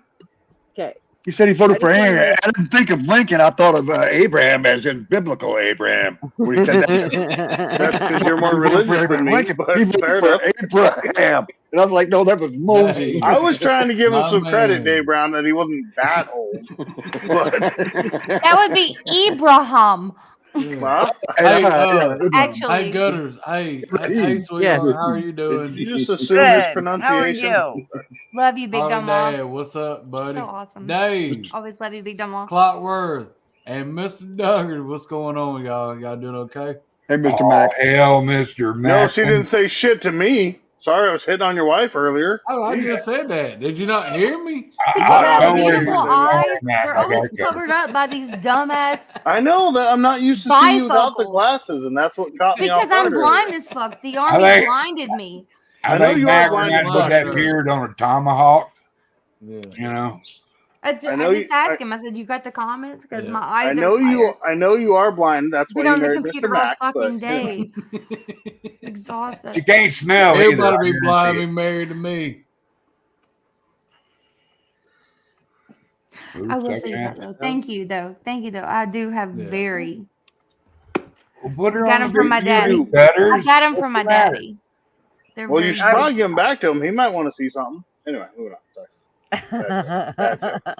Okay. He said he voted I for just wanted Abraham. I didn't think of Lincoln. I thought of Abraham as in biblical Abraham. When he said that. That's because you're more He voted for religious than Abraham me. Lincoln. But He voted fair for enough. Abraham. And I was like, no, that was Moses. I was trying to give him My some credit, man. Dave Brown, that he wasn't that old. But That would be Abraham. well, Hey, Actually, hey, Gutters. Hey, sweetheart, Yes. how are you doing? you just assume his Good. How are pronunciation. you? love you, Big Harley Dumb Law. Dad, what's up, buddy? So awesome. Dave, Always love you, Big Dumb Law. Clockworth, and Mr. Duggar, what's going on, y'all? Y'all doing okay? Hey, Mr. Oh, Mac. hell, Mr. No, Mac. she didn't say shit to me. Sorry, I was hitting on your wife earlier. Oh, I just said that. Did you not hear me? Because her don't worry, beautiful Mr. eyes, Mac, they're I always got you. covered up by these dumbass. I know that I'm not used to seeing you without the Bifocals. glasses, and that's what caught me Because off guard I'm earlier. blind as fuck. The army think- blinded me. I I know think you are Mac blind might as put fuck. that beard on a tomahawk. Yeah. You know, I just asked him. I said, "You got the comments?" Because my eyes are tired. I know you are blind. That's why Been you on the married Mr. computer all Mac. fucking But day. Exhausted. you can't smell either. Everybody I be blind guarantee be married to me. it. I Oops, will I say that can't. though. Thank you though. I do have very. Well, put her Got on them the from my big daddy. beauty gutters. I got them What's from the my matter? daddy. They're well, you very should probably nice. give him back to him. He might want to see something. Anyway, moving on. Sorry. Bad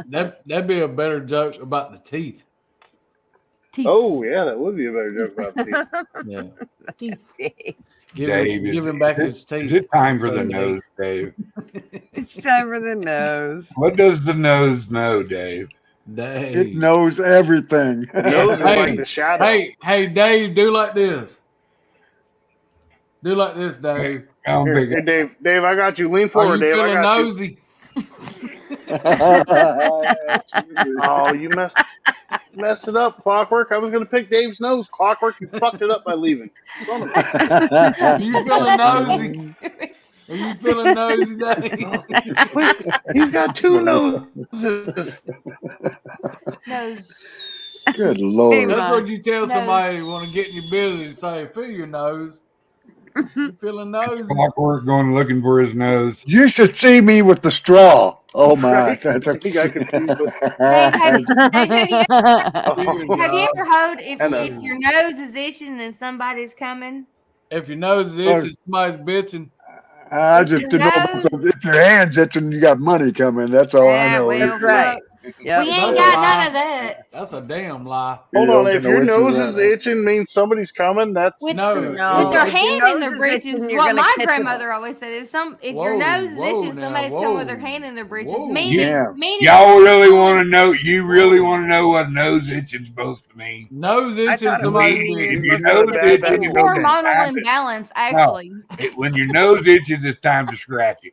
joke. That'd be a better joke about the teeth. Oh yeah, that would be a better joke about the teeth. Yeah. Dave, Give him back his is teeth. it time for the So, nose, Dave? It's time for the nose. What does the nose know, Dave? It knows everything. Nose is like the shadow. Hey, Dave, do like this. Do like this, Dave. Here, hey, Dave, I got you. Lean Are forward, you Dave. I feeling got nosy? you. Oh, you messed it up, Clockwork. I was gonna pick Dave's nose, Clockwork. You fucked it up by leaving. Son of a- Are you feeling nosy? Are you feeling nosy, Dave? Wait, he's got two noses. Nose. Good Lord. That's what you tell somebody who want to get in your business. Say, feel your nose. You feeling nosy? Clockwork going looking for his nose. You should see me with the straw. Oh my! Right? I think I confused with. Dave, have you Oh, ever heard if I know. your nose is itching then somebody's coming? If your nose is itching, somebody's bitching. I just didn't know about if your hand's itching, you got money coming. That's all I know. Well, That's right. We ain't got none of that. That's a damn lie. Hold You on, don't if get your no nose itches is itching, means somebody's coming. That's With, No. with their if your hand in nose their is breeches itching, is you're what gonna my catch grandmother always said. If your nose is itching, somebody's coming with their hand in their breeches. Meaning, Y'all really want to know? You really want to know what nose itching is supposed to mean? Nose I itching, thought it somebody's mean you're If bitching. your supposed nose to itches, get it cool. means it's hormonal time to- imbalance, actually. when your nose itches, it's time to scratch it.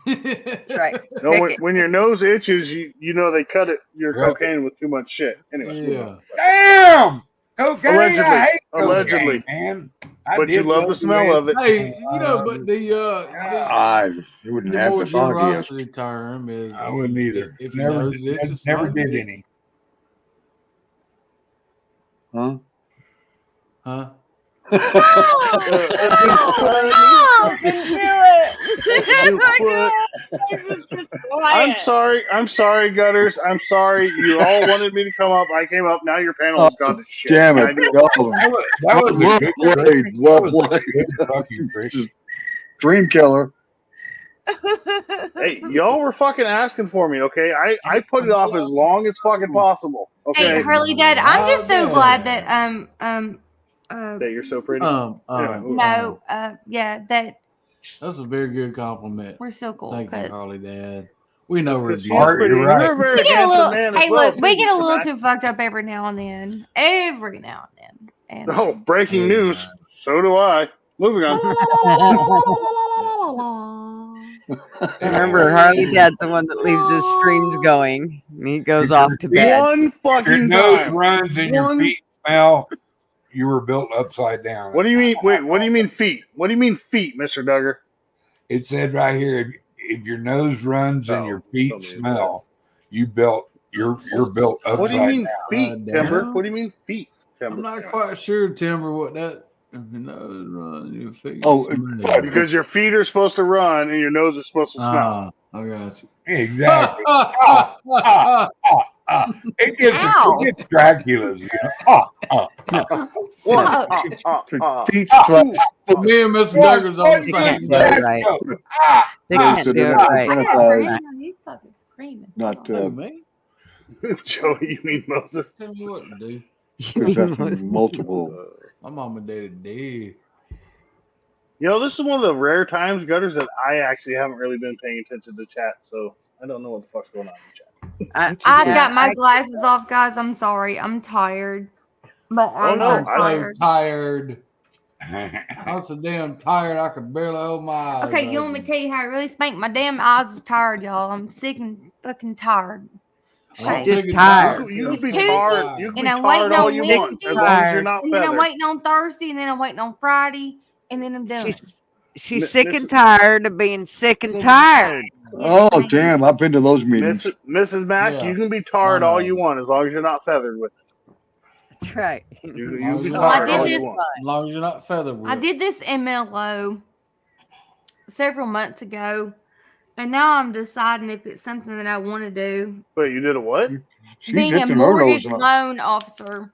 That's right. no. Pick When, it. when your nose itches, you know they cut it your Right. cocaine with too much shit. Anyway, moving Yeah. on. Damn! Cocaine, Allegedly. I hate Allegedly. cocaine, man. I But you did love the way smell of it. Hey, you know, but the you wouldn't the have more this on here. generosity term is I wouldn't either. if your Never, nose itches, never somebody's did bitching. any. Huh? Huh? I'm sorry, Gutters. I'm sorry. You all wanted me to come up. I came up. Now your panel has gone to shit. Damn I it. do That was a Well good played. Well played. fucking Chris. Dream killer. Hey, y'all were fucking asking for me, okay? I put it off as long as fucking possible. Okay. Hey, Hurley Dad, I'm just so glad that that you're so pretty. yeah, that That's a very good compliment. we're so cool. Thank you, 'cause Harley Dad. We know we're She's beautiful. pretty. You're a very we get a handsome little, man hey, as well. look, we too, get a Mr. little Mac. too fucked up every now and then. Every now and then. And, Oh, breaking news. So do I. Moving on. Remember, Harley Dad's the one that leaves his streams going. And he goes off to bed. One Your fucking nose time. runs and your feet smell. You were built upside down. What do you mean? Wait, what do you mean feet? What do you mean feet, Mr. Duggar? It said right here, if your nose runs and your feet smell, you're built upside What do you mean down. feet, Timber? What do you mean feet, Timber? I'm not quite sure, Timber, what that. If your nose runs, your feet Oh, smell. because your feet are supposed to run and your nose is supposed to smell. I got you. Exactly. It gets Dracula's, you know. Feet Me and Mr. Duggar's on the same day. Right. They can't do it right. Not Joey, you mean Moses? Tell me what to do. multiple. My mama day to day. You know, this is one of the rare times, Gutters, that I actually haven't really been paying attention to chat, so I don't know what the fuck's going on in chat. I've got my glasses off, guys. I'm sorry. I'm tired. But I'm I'm so tired. so tired. I'm so damn tired I could barely hold my eyes. Okay, you want me to tell you how I really spanked my damn eyes is tired, y'all. I'm sick and fucking tired. She's just tired. You can It's be Tuesday, tired. You can and be I'm tired waiting all on you want, Wednesday, as long as you're not and then I'm feathered. waiting on Thursday, and then I'm waiting on Friday, and then I'm done. She's sick and tired of being sick and tired. Oh, damn. I've been to those meetings. Mrs. Mac, Yeah, you can be I tarred all know. you want as long as you're not feathered with it. That's right. You As can long be as you're Well, I tarred did all this. you want. as long as you're not feathered with I it. did this MLO several months ago, and now I'm deciding if it's something that I want to do. Wait, you did a what? She's Being a hitting her mortgage nose. loan officer.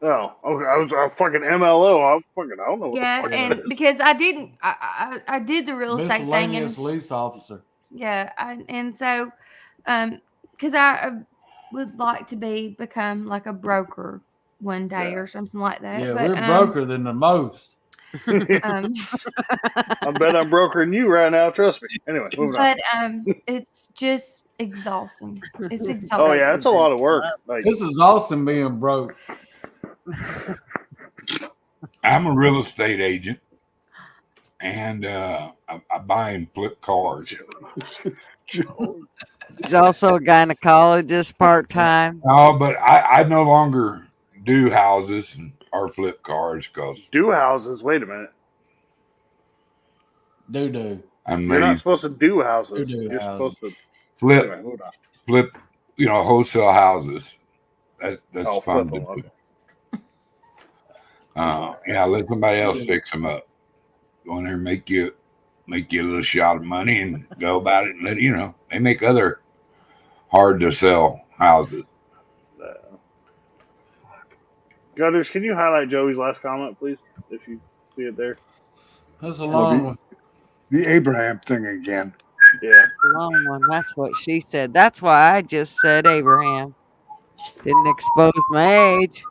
Oh, okay. I was a fucking MLO. I don't know what Yeah, the fuck and that is. because I didn't, I did the real estate thing, Miscellaneous and lease officer. yeah, and so, because I would like to become like a broker one day or something like that. Yeah, but we're broker than the most. um, I bet I'm brokering you right now. Trust me. Anyway, moving on. but it's just exhausting. It's exhausting. Oh yeah, it's a lot of work. Like, This is awesome being broke. I'm a real estate agent, and I buy and flip cars. He's also a gynecologist part time. Oh, but I no longer do houses or flip cars because do houses. Wait a minute. Do. I'm You're not lazy. supposed to do houses. Do You're houses. supposed to Flip, Anyway, moving on. flip, wholesale houses. That's Oh, fun flip to 'em, do. Let somebody else fix them up. Go in there and make you a little shot of money and go about it. And let they make other hard to sell houses. Gutters, can you highlight Joey's last comment, please, if you see it there? That's a long one. The Abraham thing again. Yeah. It's a long one. That's what she said. That's why I just said Abraham. Didn't expose my age.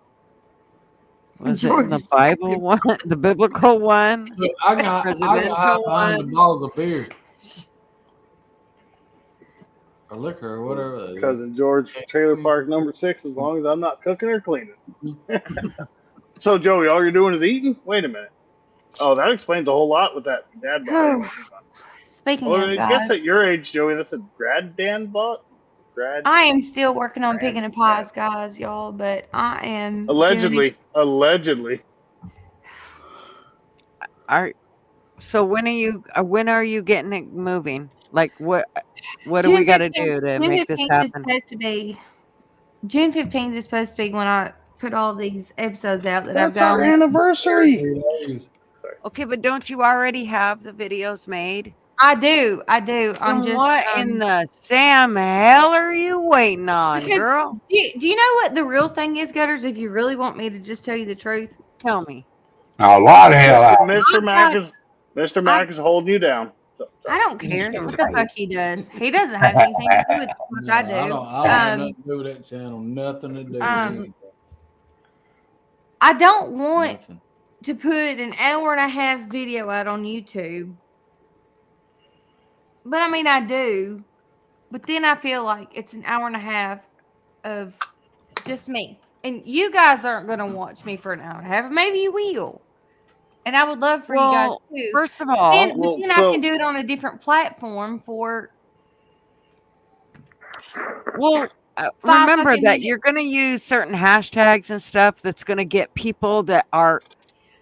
Was it in the Bible one? The biblical one? Look, I got Presidential behind the one? bottles of beer. Or liquor or whatever. Cousin George, trailer park number 6, as long as I'm not cooking or cleaning. So, Joey, all you're doing is eating? Wait a minute. Oh, that explains a whole lot with that dad bod. Speaking Well, of I God, guess at your age, Joey, that's a grad dad bod? I am still working on picking a pies, guys, y'all. But I am Allegedly. So when are you getting it moving? Like what do we got to do to June make this 15th is happen? supposed to be June 15th is supposed to be when I put all these episodes out that I've That's got. our anniversary. Okay, but don't you already have the videos made? I do. I'm Then just. what in the Sam hell are you waiting on, Because girl? do you know what the real thing is, Gutters? If you really want me to just tell you the truth, tell me. A lot of hell out. Mr. Mac is holding you down. I don't care what the fuck he does. He doesn't have anything to do with what I do. I don't have nothing to do with that channel. Nothing to do with it. I don't want to put an hour and a half video out on YouTube. But I mean, I do. But then I feel like it's an hour and a half of just me. And you guys aren't going to watch me for an hour and a half. Maybe you will. And I would love for you guys to. First of all, then I can do it on a different platform for. Well, remember that you're going to use certain hashtags and stuff that's going to get people that are.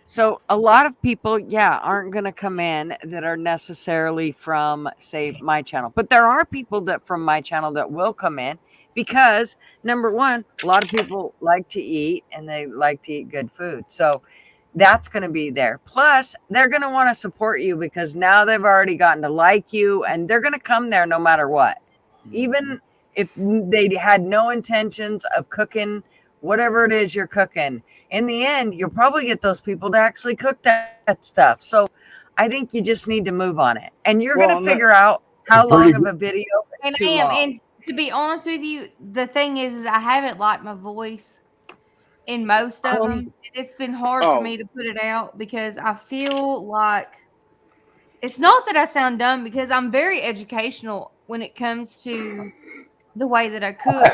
So a lot of people, aren't going to come in that are necessarily from, say, my channel. But there are people that from my channel that will come in because, number one, a lot of people like to eat and they like to eat good food. So that's going to be there. Plus, they're going to want to support you because now they've already gotten to like you and they're going to come there no matter what. Even if they had no intentions of cooking whatever it is you're cooking, in the end, you'll probably get those people to actually cook that stuff. So I think you just need to move on it. And you're going to figure out how long of a video is too long. And to be honest with you, the thing is I haven't liked my voice in most of them. It's been hard for me to put it out because I feel like it's not that I sound dumb because I'm very educational when it comes to the way that I cook,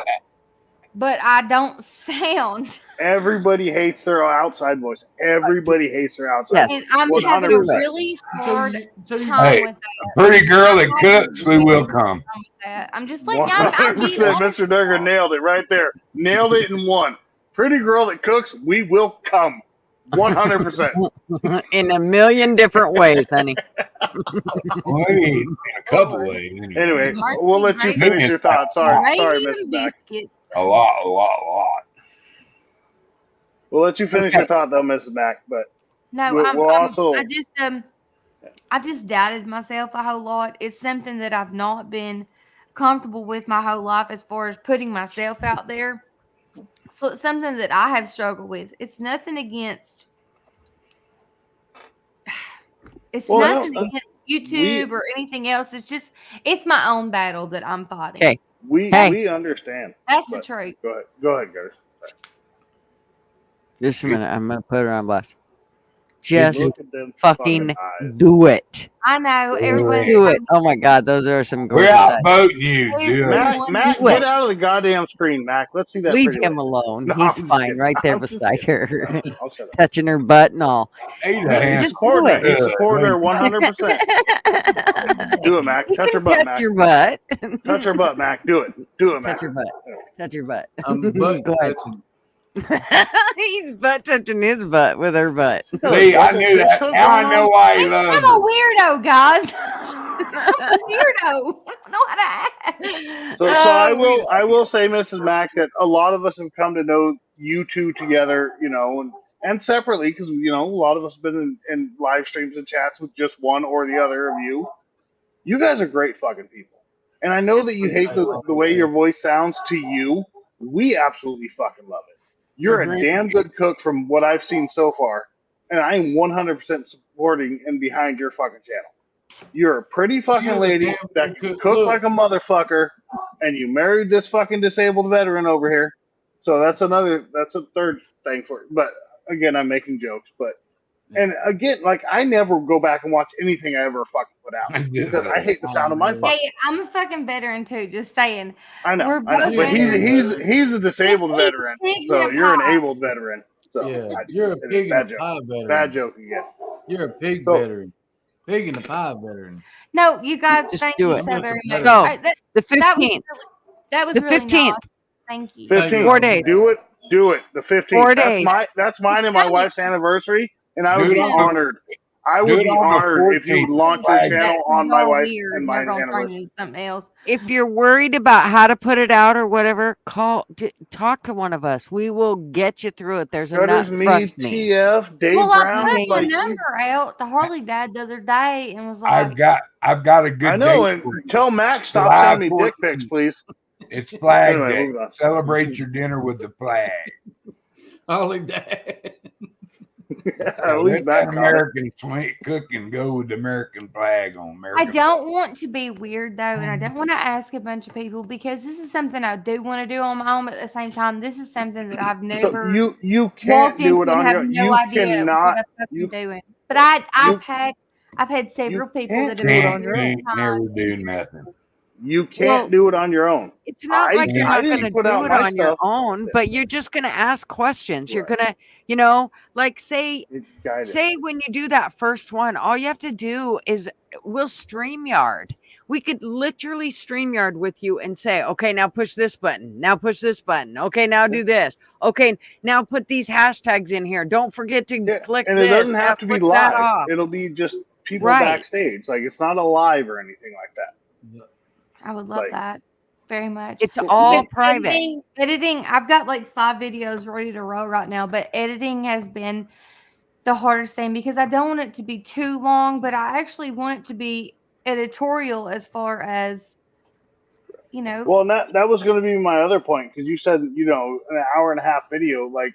but I don't sound. Everybody hates their outside voice. Everybody hates their outside voice. And I'm having a really hard time Hey, with that. a pretty girl that cooks, we will come. I'm just letting you. 100%. Mr. Duggar nailed it right there. Nailed it in one. Pretty girl that cooks, we will come. 100%. In a million different ways, honey. Well, in a couple ways. Anyway, we'll let you finish your thought. Sorry, Mrs. Mac. A lot. We'll let you finish your thought, though, Mrs. Mac. But No, we'll also. I've just doubted myself a whole lot. It's something that I've not been comfortable with my whole life as far as putting myself out there. So it's something that I have struggled with. It's nothing against. It's nothing against YouTube or anything else. It's my own battle that I'm fighting. Okay. We understand. That's the truth. Go ahead, guys. Just a minute. I'm gonna put her on blast. Just Look at them fucking eyes. do it. I know Just everyone. do it. Oh my God, those are some gorgeous We're eyes. outvoting you, dude. Mac, Do it. get out of the goddamn screen, Mac. Let's see that. Leave pretty him lady. alone. No, He's I'm just fine kidding. right there I'm just beside kidding. her, I'll shut up. touching her butt and all. He's Just supporting do her. He's it. supporting her 100%. Do it, Mac. You Touch her can butt, touch Mac. your butt. Touch her butt, Mac. Do it. Do it, Mac. Touch your butt. Touch your butt. I'm butt Go ahead. touching. He's butt touching his butt with her butt. See, I knew that. Now I know why he loves I'm a weirdo, guys. I'm a weirdo. I don't know how to act. So I will say, Mrs. Mack, that a lot of us have come to know you two together, and separately, because a lot of us have been in live streams and chats with just one or the other of you. You guys are great fucking people, and I know that you hate the way your voice sounds to you. We absolutely fucking love it. You're a damn good cook from what I've seen so far, and I am 100% supporting and behind your fucking channel. You're a pretty fucking lady that can cook like a motherfucker, and you married this fucking disabled veteran over here. So that's a third thing for it. But again, I'm making jokes. And again, like, I never go back and watch anything I ever fucking put out because I hate the sound of my fucking. Hey, I'm a fucking veteran too. Just saying. I know, We're I know. both But veterans. he's a disabled Just eat veteran, pigs so in a you're an pie. able veteran. So Yeah, you're a pig in bad a joke. pie veteran. Bad joke again. You're a pig So- veteran. Pig in the pie veteran. No, you guys, Just thank do you it. so very much. Go. That The was 15th. That was The really 15th. nice. Thank you. 15. 4 days. Do it. The 15th. 4 That's days. that's mine and my wife's anniversary, and I would Do it be on the- honored. I do would it be on the honored if you would 14th. launch your Flag. channel on That's my all wife weird. and my They're gonna turn anniversary. into something else. If you're worried about how to put it out or whatever, talk to one of us. We will get you through it. There's a Gutters, nut. me, Trust me. TF, Dave Well, I Brown. put my Like, number out to Harley Dad the other day and was like, I've got a good I know, date and for you. tell Max stop July sending me dick 14th. pics, please. It's Flag Anyway, Day. moving on. Celebrate your dinner with the flag. Holy dad. At least Let Mac that got it. American cook and go with the American flag on I American. don't want to be weird though, and I don't want to ask a bunch of people because this is something I do want to do on my own. But at the same time, this is something that I've never So you can't walked do into it and on have your. no You idea cannot. what I'm You doing. But I've had several people that have do it been on your really own. kind. Never do nothing. You can't Well, do it on your own. It's not like you're I not going didn't to put do out it my on your stuff. own, but you're just going to ask questions. You're Right. going to, like say when you do that first one, all you have to do is we'll StreamYard. We could literally StreamYard with you and say, okay, now push this button. Now push this button. Okay, now do this. Okay, now put these hashtags in here. Don't forget to click And this. it doesn't Now have to be click that live. off. It'll be just people Right. backstage. Like, it's not a live or anything like that. I would love that very much. It's all Because private. Editing, I've got like 5 videos ready to roll right now, but editing has been the hardest thing because I don't want it to be too long, but I actually want it to be editorial as far as, Well, and that was going to be my other point because you said, an hour and a half video. Like,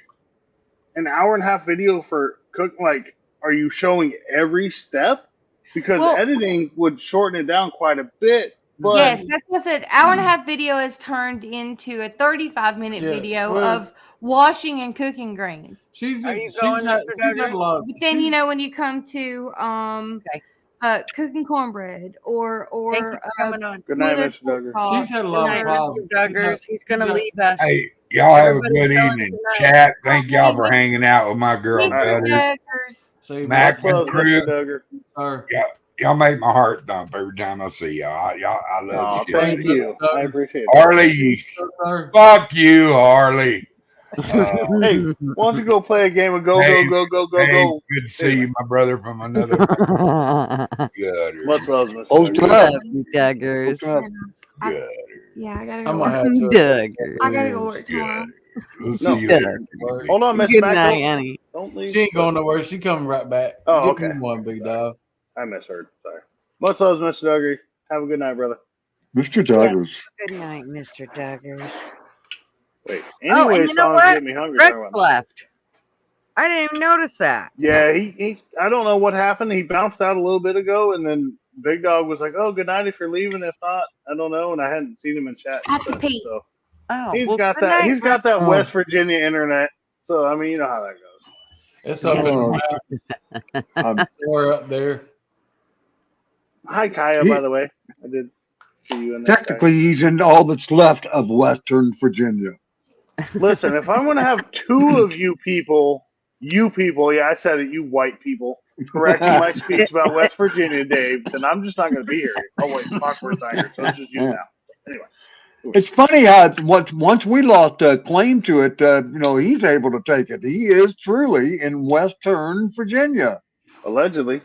an hour and a half video for cooking, like, are you showing every step? Because editing would shorten it down quite a bit. But yes, that's what I said. Hour and a half video has turned into a 35-minute Yeah, video well- of washing and cooking greens. She's Are you she's going, had, Mr. she's had Duggar? a lot. But then when you come to cooking cornbread or Thank you for coming on. Good night, smothered Mr. pork Duggar. chops She's had a or- lot Good of night, problems. Mr. Duggars. He's going to leave us. Hey, y'all have a Everybody good tell him evening. good night. Chat. Thank y'all for hanging out with my girl, Mr. Gutter. Duggars. See, Mac Much love, and crew. Mr. Duggar. sir. Y'all make my heart thump every time I see y'all. I love Oh, the shit. thank you. I appreciate it. Harley, Sir. fuck you, Harley. Hey, why don't you go play a game of go, Dave, go, go, go, go, Dave, go? good to see you, my brother from another. Good. Much love, Mr. Love Duggar. you, Duggars. Good. Yeah, I gotta go. I'm Work. gonna have to. Duggars. I gotta go work tomorrow. We'll see No. you later. Hold on, Miss Good Mac. night, Annie. Don't leave. She ain't going nowhere. She coming right back. Oh, Give okay. me one, big dog. I misheard. Sorry. Much love, Mr. Duggar. Have a good night, brother. Mr. Douglas. Good night, Mr. Duggars. Wait. Oh, Anyway, and you know songs what? get me hungry. Rex left. I didn't even notice that. Yeah, he I don't know what happened. He bounced out a little bit ago, and then Big Dog was like, "Oh, good night if you're leaving. If not, I don't know." And I hadn't seen him in chat since. So Oh, he's well, got good that. night, He's got Rex. that West Virginia internet. So I mean, you know how that goes. It's up Yes. there. Somewhere up there. Hi, Kaya. He- By the way, I did see you in there. Technically, he's in all that's left of Western Virginia. Listen, if I'm going to have two of you people, yeah, I said it, you white people, correcting my speech about West Virginia, Dave, then I'm just not going to be here. Oh, wait, Clockwork's not here, so it's just you now. Anyway. It's funny how once we lost claim to it, he's able to take it. He is truly in Western Virginia. Allegedly.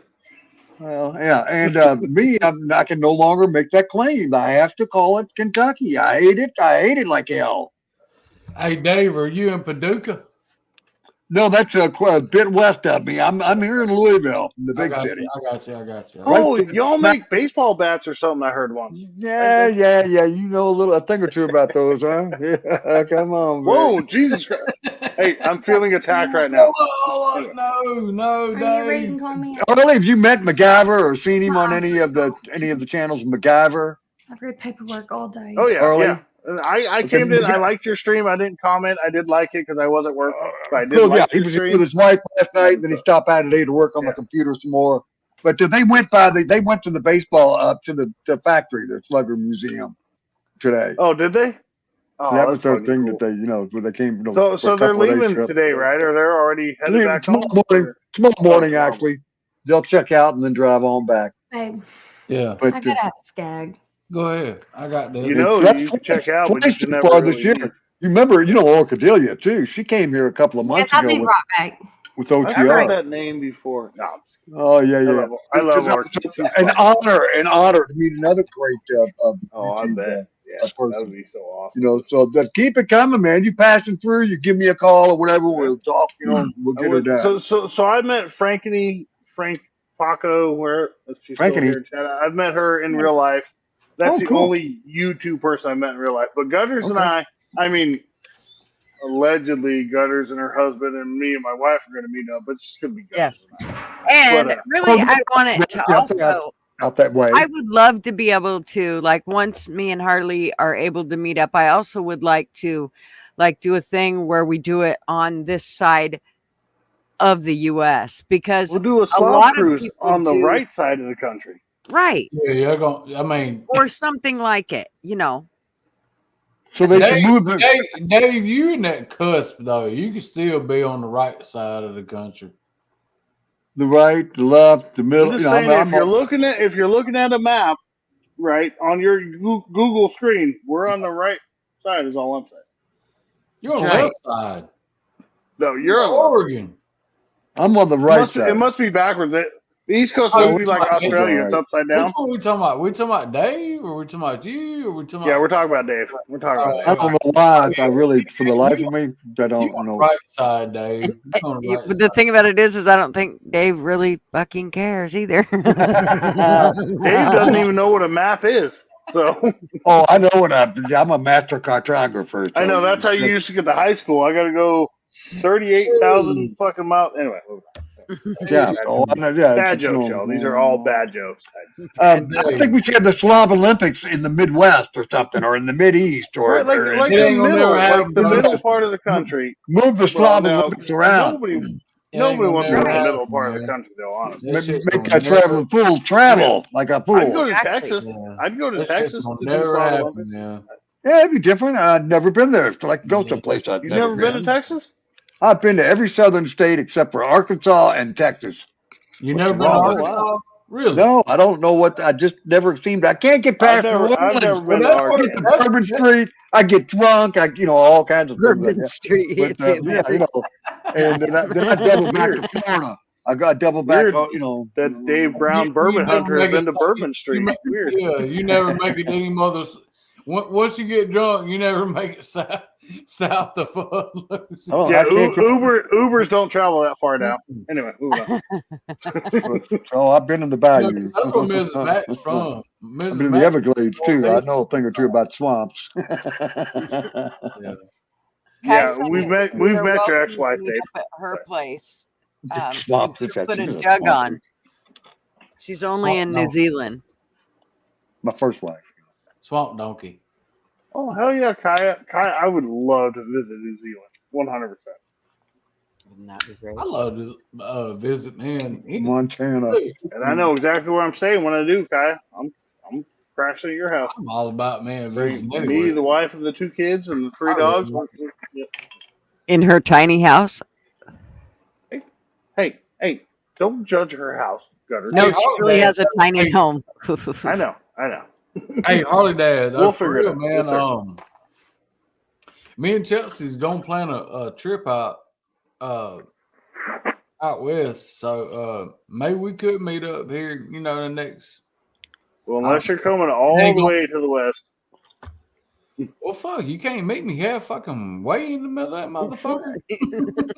Well, yeah, and me, I can no longer make that claim. I have to call it Kentucky. I hate it. I hate it like hell. Hey, Dave, are you in Paducah? No, that's a bit west of me. I'm here in Louisville, the big city. I got you. Oh, y'all make baseball bats or something, I heard once. Yeah. You know a thing or two about those, huh? Yeah, come on, Whoa, man. Jesus Christ. Hey, I'm feeling attacked right now. Oh, no, Are Dave. you ready to call me? Early, have you met MacGyver or seen him on any of the channels? MacGyver. I've read paperwork all day. Oh, yeah, Early? yeah. I came in. I liked your stream. I didn't comment. I did like it because I was at work. But I did Cool, like he your was stream. with his wife last night, and then he stopped by today to work on the computer some more. But they went they went to the baseball to the factory, the Slugger Museum today. Oh, did they? Oh, So that was that's their fucking thing cool. that they where they came. So for a they're couple of days leaving trip. today, right? Or they're already headed back home? Tomorrow morning, actually, they'll check out and then drive on back. Babe, Yeah. But I gotta have skag. Go ahead. I got this. You know, that's you can check out, but you twice should so never far really this year. leave. You remember, Orcadelia too. She came here a couple of Yes, months I'll ago be right back. with I've heard OTR. that name before. No, I'm just kidding. Oh yeah. I love Orchid. She's An fun. honor to meet another great Oh, I YouTube, bet. Yeah, that person. would be so awesome. So keep it coming, man. You passing through, you give me a call or whatever. We'll talk. We'll get her done. So I met Frank Paco, where she's still Frankeny. here in chat. I've met her in real life. That's Oh, the cool. only YouTube person I met in real life. But Gutters and I mean, allegedly Gutters and her husband and me and my wife are going to meet up. But it's going to be Gutters. Yes. And But, really, I wanted to also. Out that way. I would love to be able to, like, once me and Harley are able to meet up, I also would like to, do a thing where we do it on this side of the U.S. because we'll do a lot Slav of cruise people on the do- right side of the country. right? Yeah, I mean, or something like it, So they Dave, can move the. Dave, you in that cusp though. You can still be on the right side of the country. The right, the left, the middle. I'm just saying, if you're looking at a map, right on your Google screen, we're on the right side. Is all I'm saying. You're on the left side. No, you're on Oregon. I'm on the right side. It must be backwards. The East Coast Oh, would be like Australia. It's upside down. Which one are we talking about? We talking about Dave, or we talking about you, or we talking about? Yeah, we're talking about Dave. We're talking about I Dave. don't know why. I really, for the life of me, I don't know. Right side, Dave. But the thing about it is I don't think Dave really fucking cares either. Dave doesn't even know what a map is. So. Oh, I know what I'm a master cartographer. I know that's how you used to get to high school. I got to go 38,000 fucking miles. Anyway. Yeah. Oh, I know, yeah. Bad jokes, y'all. These are all bad jokes. I think we should have the Slav Olympics in the Midwest or something, or in the Mideast, or Right, like the middle part of the country. Move the Slav Olympics around. Nobody wants to go to the middle part of the country, though. Honestly, Make a traveling fool travel like a fool. I'd go to Texas. I'd go to Texas to do the Slav Olympics. Yeah, it'd be different. I've never been there. It's like go someplace I've You've never been to Texas? I've been to every southern state except for Arkansas and Texas. You never been to Arkansas? Really? No, I don't know what. I just never seemed. I can't get past New I've never Orleans. been to I Arkansas. get to Bourbon Street. I get drunk. All kinds of things like Bourbon that. Street But hits him. yeah, and then I double back Weird. to Florida. I got double back. Weird that Dave Brown Bourbon never Hunter has make been it to so- Bourbon Street. Weird. Yeah, you never make it any mother's. Once you get drunk, you never make it south of Footloose. Oh, Yeah, I can't get- Ubers don't travel that far down. Anyway, moving on. So I've been in the bayou. That's where Mrs. Matt's from. I've been in the Everglades too. I know a thing or two about swamps. Yeah, we've met your ex-wife, Dave. At her place. Swamp, and it's she'll put a actually a jug swamp. on. She's only in New Zealand. My first wife. Swamp donkey. Oh hell yeah, Kaya! I would love to visit New Zealand. 100%. Wouldn't that be great? I love to visit, man. Montana. And I know exactly where I'm staying when I do, Kaya. I'm crashing at your house. I'm all about, man, visiting Me, anywhere. the wife, and the 2 kids, and the 3 dogs. Yeah. In her tiny house. Hey, don't judge her house, Gutter. No, she really has a tiny home. I know. Hey, Harley Dad, We'll for figure it real, out. man. Yes, Me and Chelsea's gonna plan a trip out west. So maybe we could meet up here, the next. Well, unless you're coming all the way to the west. Well, fuck, you can't meet me half fucking way in the middle of that motherfucker.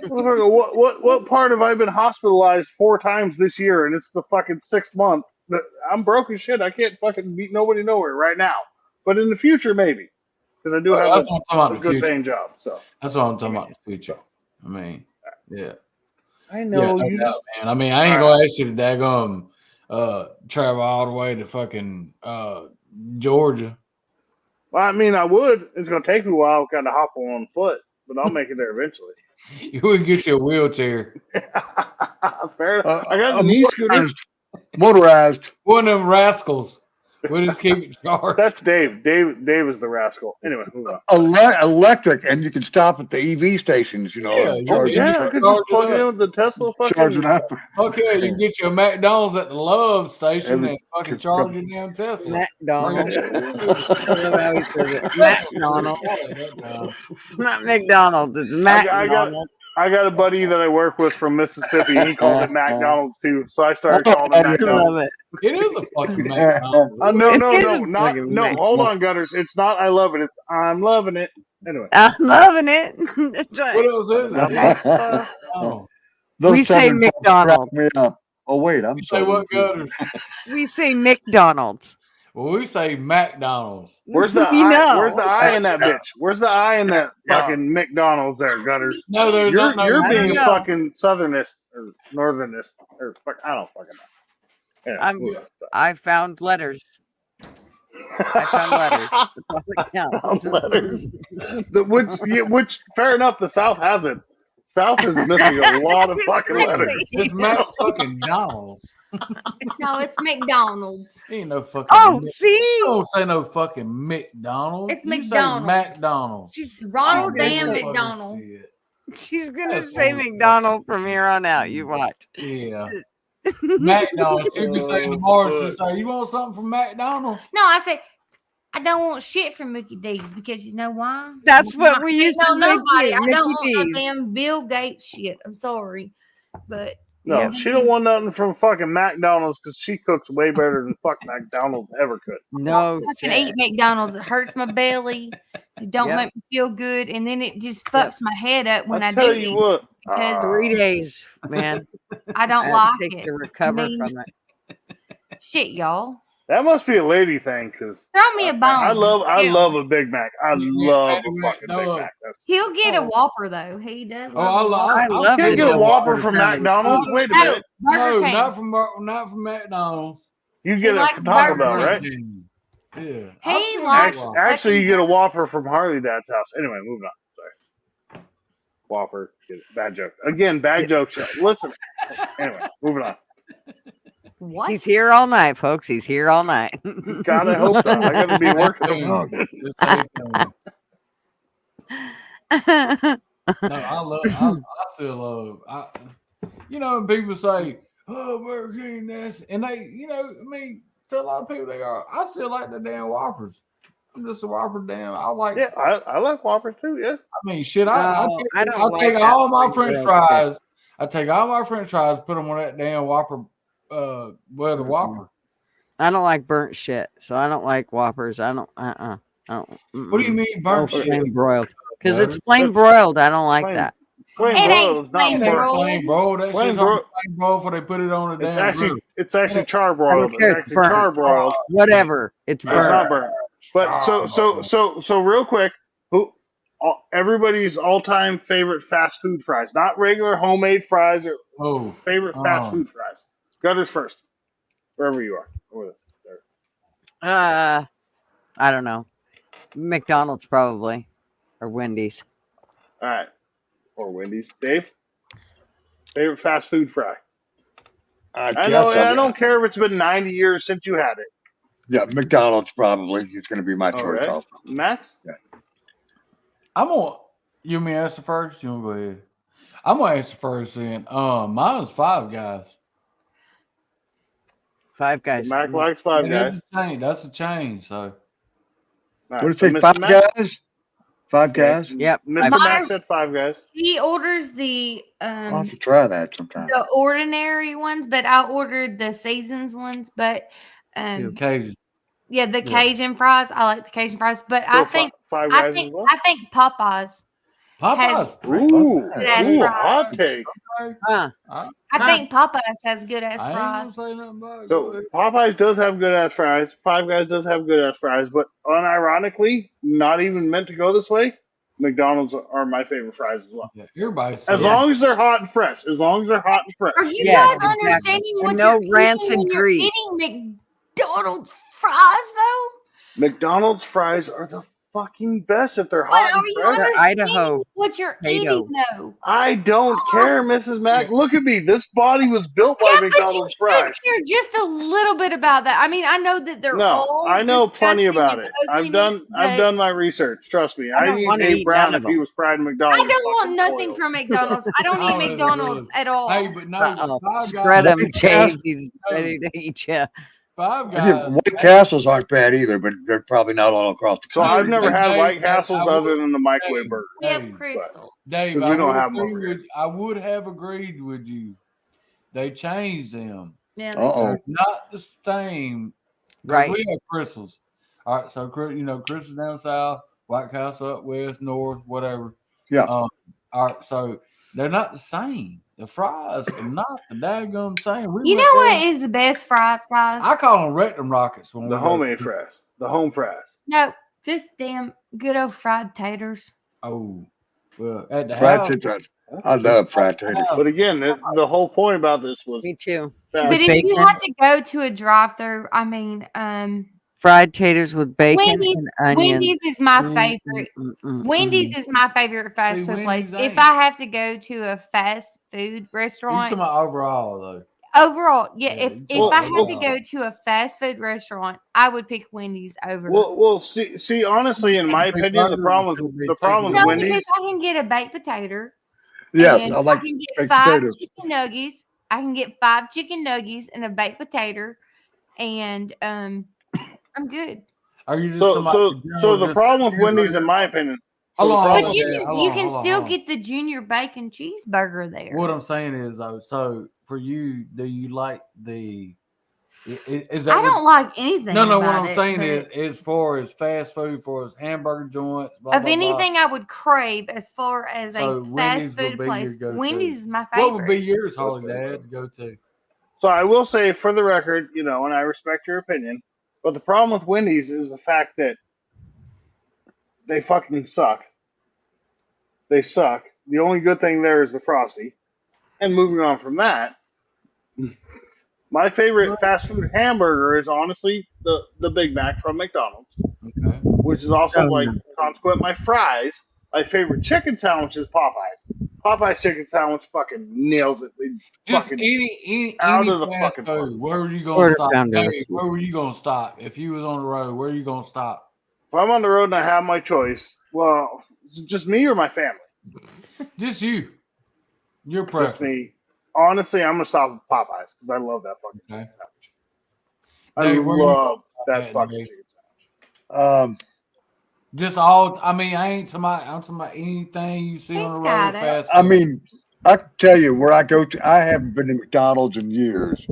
Motherfucker, what part have I been hospitalized 4 times this year, and it's the fucking 6th month? I'm broke as shit. I can't fucking meet nobody nowhere right now. But in the future, maybe, because I do have That's what I'm talking about a in the good future. paying job. So That's what I'm talking about in the future. I mean, yeah. I know no you doubt, just. man. I mean, I ain't gonna ask you to daggone travel all the way to fucking Georgia. Well, I mean, I would. It's gonna take me a while, kind of hop on foot, but I'll make it there eventually. You would get you a wheelchair. Fair. I got a knee scooter. Motorized. One of them rascals. We'll just keep it charged. That's Dave. Dave is the rascal. Anyway, move on. Electric, and you can stop at the EV stations. Charge I could just plug it in with the Tesla fucking. Charge it up. Fuck yeah, you can get you a McDonald's at the Love station Every- and fucking charge your damn Tesla. McDonald's. McDonald's. Not McDonald's. It's McDonald's. I got a buddy that I work with from Mississippi. He calls it McDonald's too, so I started calling it McDonald's. It is a fucking McDonald's. No. Hold on, Gutters. It's not. I love it. It's I'm loving it. Anyway, I'm loving it. That's right. What else is it? Oh. We say McDonald's. Oh wait, I'm Say sorry. what, Gutters? We say McDonald's. Well, we say McDonald's. where's the We I? know. Where's the I in that bitch? Where's the I in that fucking McDonald's there, Gutters? No, there's You're not. you're I being don't know. fucking southernist or northernist or fuck. I don't fucking know. Anyway, I found letters. I found letters. That's all that counts. which fair enough. The South has it. South is missing a lot of fucking letters. It's Mac fucking Donald's. No, it's McDonald's. Ain't no fucking. Oh, see? Don't say no fucking McDonald's. It's You McDonald's. Say McDonald's. She's Ronald she's Dan gonna say- McDonald. She's gonna That's say funny. McDonald from here on out. You watch. Yeah. McDonald's. She'll be saying tomorrow. She'll say, "You want something from McDonald's?" No, I say I don't want shit from Mickey D's because you know why? That's what I'm we not used hating to on say nobody. too, I don't Mickey want no D's. damn Bill Gates shit. I'm sorry, but No, Yeah. she don't want nothing from fucking McDonald's because she cooks way better than fuck McDonald's ever could. No I can eat shit. McDonald's. It hurts my belly. It don't Yep. make me feel good, and then it just fucks my head up when I tell do you eat what, because 3 days, man. I don't I like had to take it. to recover I mean, from it. shit, y'all. that must be a lady thing because Throw me a bone. I Hell. love a Big Mac. I love a fucking Big Mac. He'll get a Whopper though. He does. Oh, I love. I love Can't it. get a The Whopper Whopper from sounded McDonald's. good. Wait a No, minute. Burger No, King. not from McDonald's. You get it like from Taco Burger Bell, right? Yeah. He likes. Actually, you get a Whopper from Harley Dad's house. Anyway, moving on. Sorry. Whopper. Get it. Bad joke. Again, bad jokes. Listen. Anyway, moving on. What? He's here all night, folks. He's here all night. God, I hope not. I got to be working. No, I still love. When people say, oh, Burger King, that's, and they, you know, I mean, to a lot of people, they are. I still like the damn Whoppers. I'm just a Whopper damn. I like. Yeah, I like Whoppers too. Yeah. I mean, shit. I I don't like take that all my spring French grilled shit. fries. I take all my French fries, put them on that damn Whopper. Well, the Whopper. I don't like burnt shit, so I don't like Whoppers. I don't. I don't. What do you mean No burnt shit? flame broiled. Because it's Butter? flame broiled. I don't like Flame- that. Flame It broiled ain't is not flame burnt. broiled. Flame broiled. That Flame shit's on bro- flame broiled before they put it on the It's damn actually grill. it's actually char I broiled. don't care. It's It's actually char burnt. broiled. Whatever. It's It's not burnt. burnt. But so real quick, everybody's all-time favorite fast food fries, not regular homemade fries or favorite fast food fries. Gutters first, wherever you are. Over there. I don't know. McDonald's probably, or Wendy's. All right, or Wendy's. Dave, favorite fast food fry. I know. I don't care if it's been 90 years since you had it. Yeah, McDonald's probably. It's going to be my All choice right, also. Max. Yeah. I'm gonna. You want me to answer first? You want to go ahead? I'm gonna answer first. Then, mine's Five Guys. Five Guys. Mac likes Five Guys. That's a chain. That's a chain. So. Right, What did so it say? Mr. Five Mac? Guys? Five Guys? Yep. Mr. Mac said Five Guys. He orders the I'll have to try that sometime. the ordinary ones, but I ordered the seasons ones. But Cajun. yeah, the Cajun fries. I like the Cajun fries, but So I think Five I Guys think as well? I think Popeyes. Popeyes. Ooh, Good-ass ooh, fries. hot take. Huh. I think Popeyes has good ass I ain't gonna fries. say nothing about it. So Popeyes does have good ass fries. Five Guys does have good ass fries, but unironically, not even meant to go this way. McDonald's are my favorite fries as well. Yeah, everybody. As long as they're hot and fresh. As long as they're hot and fresh. Are you Yes, guys exactly. understanding And what no you're rancid eating when you're grease. eating McDonald's fries though? McDonald's fries are the fucking best if they're But hot are and you fresh. They're understanding Idaho what you're potato. eating though? I don't care, Mrs. Mack. Look at me. This body was built by Yeah, but you McDonald's should fries. care just a little bit about that. I mean, I know that they're No, old. I know plenty disgusting, about and it. I've ugliness, I've but done my research. Trust me. I I'd don't eat want to Dave eat Brown none of if he them. was fried in I McDonald's. don't want fucking nothing oil. from McDonald's. I don't eat McDonald's at all. Hey, but no, Uh-oh. Five Spread Guys. them, Dave. He's ready to eat you. Five Again, Guys. White Castles aren't bad either, but they're probably not all across the So country. I've never Dave, had White Dave, Castles I other would- than the microwave burger. We have Dave, Crystal. Dave, Because I we don't would have them agree over here. with. I would have agreed with you. They changed them. Yeah, Uh-oh. They're not the same. 'Cause Right. We have crystals. All right, so crystals down south, White Castle up west, north, whatever. Yeah. All right, so they're not the same. The fries are not the daggum same. We You went know there- what is the best fries, guys? I call them rectum rockets. When The we go- homemade fries. The home fries. No, just damn good old fried taters. Oh, well, at the Fried house. taters. I love fried taters. But again, the whole point about this was Me too. fast But if food. you have to go to a drive-through, I mean, Fried taters with bacon Wendy's, and onions. Wendy's is my Mm, favorite. mm, mm, mm, Wendy's mm. is my favorite fast See, food place. Wendy's If ain't. I have to go to a fast food You restaurant, talking about overall though? overall, yeah, Yeah, if you I talking had to about go to a fast food restaurant, I would pick Wendy's over. Well, see, honestly, in my Big opinion, burger was too big the problem chicken. with no, Wendy's. because I can get a baked potato. Yeah, And I like can get baked 5 potatoes. chicken nuggets. I can get 5 chicken nuggets and a baked potato, and I'm good. Are you just So, talking so, about the so general the just problem with cheeseburger? Wendy's, in my opinion, Hold on, But hold you on, can hold you on, can hold on, still hold on. get the junior bacon cheeseburger there. What I'm saying is though, so for you, do you like the? Is that I don't like anything. No, what about I'm it, saying but is, as far as fast food, for as hamburger joints, blah, of blah, anything I would crave as far as So a Wendy's fast would food be place, your go-to. Wendy's is my blah. What would be favorite. yours, Holly Dad, to go to? So I will say, for the record, and I respect your opinion, but the problem with Wendy's is the fact that they fucking suck. They suck. The only good thing there is the Frosty. And moving on from that, my favorite fast food hamburger is honestly the Big Mac from McDonald's, Okay. which is also Oh, like no. consequent my fries. My favorite chicken sandwich is Popeyes. Popeyes chicken sandwich fucking nails it. They Just fucking any out of the fast fucking park. food. Where were you gonna Quarter stop? pounder. Hey, where were you gonna stop if you was on the road? Where are you gonna stop? If I'm on the road and I have my choice, well, is it just me or my family? Just you. Your Just preference. me. Honestly, I'm gonna stop at Popeyes because I love that fucking chicken sandwich. I Dave, where you love that at, fucking Dave? chicken sandwich. Just all. I mean, I ain't talking about. I'm talking about anything you see on the road. got it. Fast I food. mean, I can tell you where I go to. I haven't been to McDonald's in years.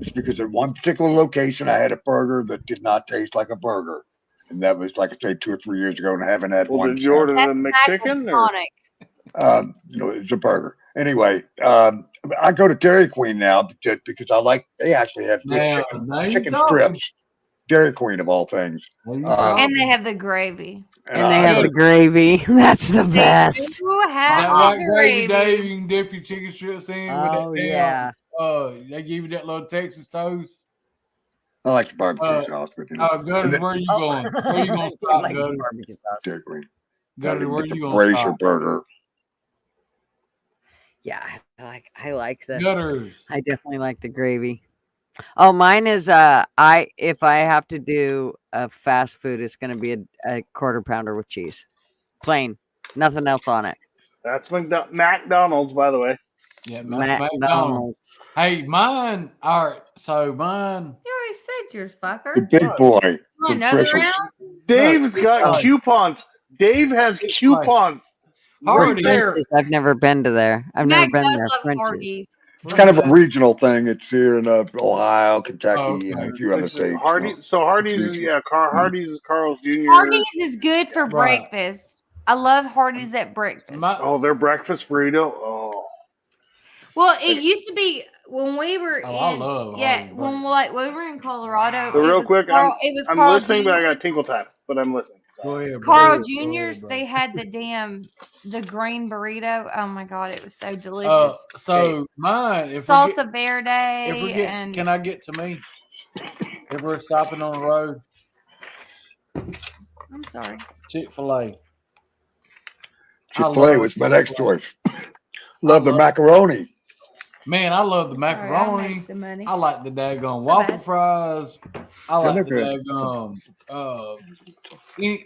It's because at one particular location, I had a burger that did not taste like a burger, and that was like I say 2 or 3 years ago, and I haven't had Well, one did you since. order the McChicken or? It's a burger. Anyway, I go to Dairy Queen now because I like. They actually have good Now you chicken talking. strips. Dairy Queen of all things. And they have the gravy. And they have the gravy. That's the best. Do That have white the gravy, gravy. Dave, you can dip your chicken strips in with that Oh, damn. yeah. They give you that little Texas toast. I like the barbecue sauce, but Gutters, where are you going? Where you gonna stop, Like Gutters? barbecue sauce. Dairy Queen. Gutters, where Get the you gonna brazier stop? burger. Yeah, I like the. Gutters. I definitely like the gravy. Oh, mine is if I have to do a fast food, it's gonna be a quarter pounder with cheese, plain, nothing else on it. That's McDonald's, by the way. Yeah, McDonald's. McDonald's. Hey, mine. All right, so mine. You already said yours, fucker. The big boy. Want another round? Dave's got coupons. Dave has coupons. Right there. French's, I've never been to there. I've never Mac been does there. love French's. Hardee's. It's kind of a regional thing. It's here in Ohio, Kentucky, and a few other states. Hardee's is Carl's Jr. Hardee's is good for breakfast. I love Hardee's at breakfast. Their breakfast burrito. Oh. Well, it used to be when we were I in love when we were in Colorado. So real quick, I'm Carl listening, Jr. but I got tinkle time. But I'm listening. Go ahead, Carl Jr.'s, they had the green burrito. Oh my god, it was so delicious. So mine, salsa verde. If we get, can I get to me? If we're stopping on the road, I'm sorry. Chick-fil-A. Chick-fil-A was my next choice. Love the macaroni. Man, I love the macaroni. I like the daggone waffle fries. I like the daggone.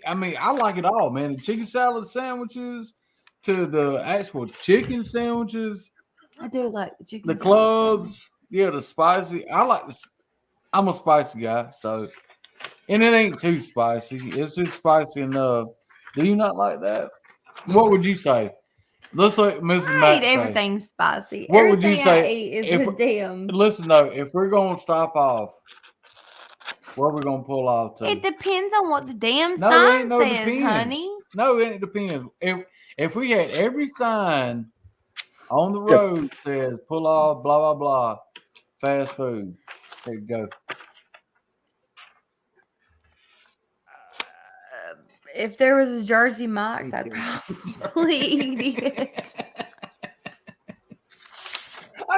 I like it all, man. The chicken salad sandwiches to the actual chicken sandwiches. I do like the chicken. The clubs, the spicy. I'm a spicy guy, so and it ain't too spicy. It's just spicy enough. Do you not like that? What would you say? Let's like Mrs. I Matt eat say. everything spicy. What everything would you say I eat is a damn. Listen though, if we're gonna stop off, where are we gonna pull off to? It depends on what the damn No, it sign ain't no says, depends. honey. No, it depends. If we had every sign on the road says pull off, blah blah blah, fast food. There you go. If there was a Jersey Mike's, I'd probably eat it.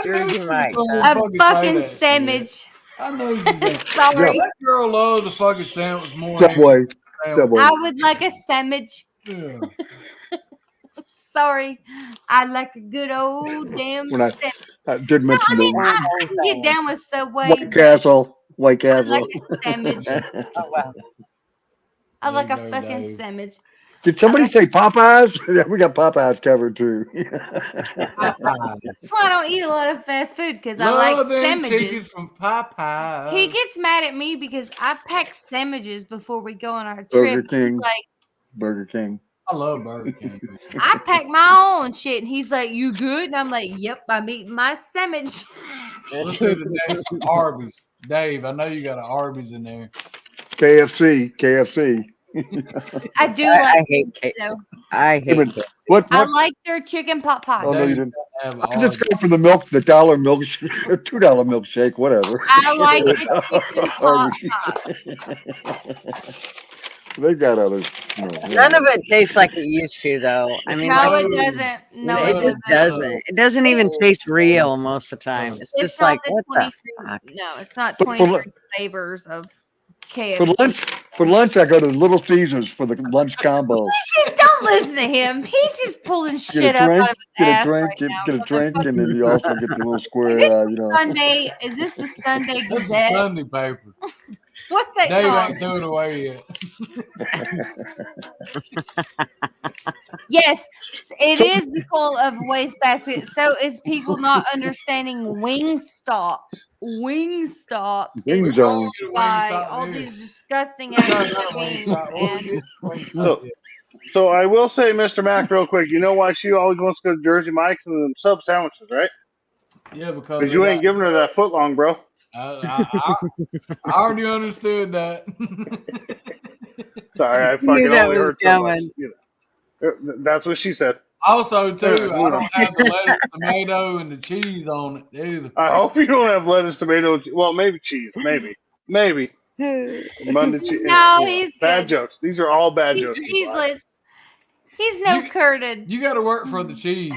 Jersey Mike's. A fucking sandwich. I know you did. Sorry. That girl loves the fucking sandwich more. Subway. I would like a sandwich. Yeah. Sorry. I like a good old damn When sandwich. I did mention I can get down with Subway. White Castle. White Castle. I like a sandwich. Oh wow. I like a fucking sandwich. Did somebody say Popeyes? Yeah, we got Popeyes covered too. That's why I don't eat a lot of fast food because I like sandwiches. From Popeyes. He gets mad at me because I pack sandwiches before we go on our trip. Burger King. He's like, Burger King. I love Burger King. I pack my own shit, and he's like, "You good?" And I'm like, "Yep, I'm eating my sandwich." Let's do the next one. Arby's. Dave, I know you got an Arby's in there. KFC. I do like. I hate cake. I hate cake. What? I like their chicken pot pie. Oh, no, you didn't. I just go for the milk, the $1 milkshake, or $2 milkshake, whatever. I like the chicken pot pie. They got others. None of it tastes like it used to, though. I mean, No, like, it doesn't. No, it just doesn't. It doesn't even taste real most of the time. It's just like, what the fuck? No, it's not But for 23 flavors of KFC. For lunch, I go to Little Caesars for the lunch combo. Just don't listen to him. He's just pulling shit up out of his ass right now. Get a drink, and then you also get the little square, Sunday? Is this the Sunday This is Gazette? Sunday paper. What's that Dave called? ain't threw it away yet. Yes, it is the goal of wastebasket. So is people not understanding Wingstop. Wingstop is Wing owned zone. by all these disgusting ass wings, and So I will say, Mr. Mac, real quick. You know why she always wants to go to Jersey Mike's and them sub sandwiches, right? Yeah, because Because they you ain't got. giving her that foot long, bro. I already understood that. Sorry, I I knew fucking that only was heard so much. coming. That's what she said. Also, too, Anyway, I moving don't on. have the lettuce, tomato, and the cheese on it either. I hope you don't have lettuce, tomato. Well, maybe cheese. Maybe. Monday cheese. no, he's Bad good. jokes. These are all bad He's jokes. cheeseless. He's no curded. You got to work for the cheese.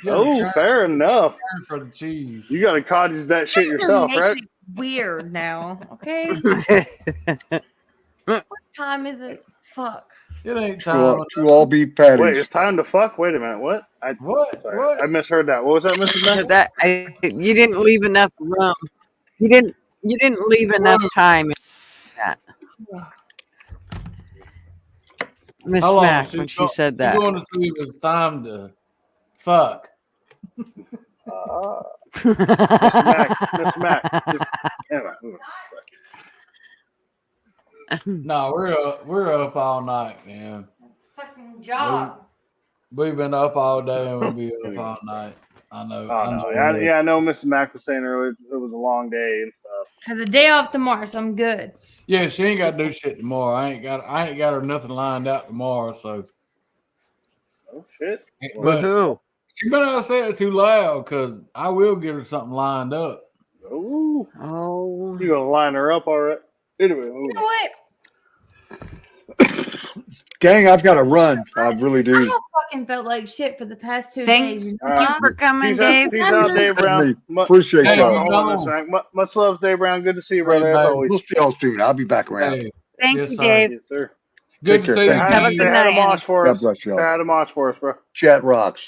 You gotta Oh, fair enough. churn for the cheese. You got to cottage that shit You guys are yourself, making right? it weird now, okay? What time is it? Fuck. It ain't Two all beef patties. Wait, it's time to fuck? Wait a minute. What? Sorry, I misheard that. What was that, Mrs. Mac? You didn't leave enough room. You didn't leave enough time in that. Miss How long Mac when she said She's that. going to see if it's time to fuck. Mr. Mac. Anyway, No, we're up all night, man. Fucking job. We've been up all day and we'll be up all night. I know. Oh, no. I know Mrs. Mac was saying earlier it was a long day and stuff. Have the day off tomorrow, so I'm good. Yeah, she ain't got to do shit tomorrow. I ain't got her nothing lined out tomorrow. So. Oh shit! But she better not say it too loud because I will get her something lined up. Oh, you gonna line her up, all right? Anyway, You know what? Gang, I've got to run. I really I do. have fucking felt like shit for the past 2 Thank days. You you for coming, peace Dave. Peace out, Dave Brown. Appreciate Hold on, y'all. hold on, Mr. Mac. Much love, Dave Brown. Good to see you, brother. As always. We'll see y'all soon. I'll be back around. Thank Yes, you, sir. Dave. Yes, sir. Good to see you. Have a good Say hi to night. Mosh for God us. bless Say y'all. hi to Mosh for us, bro. Chat rocks.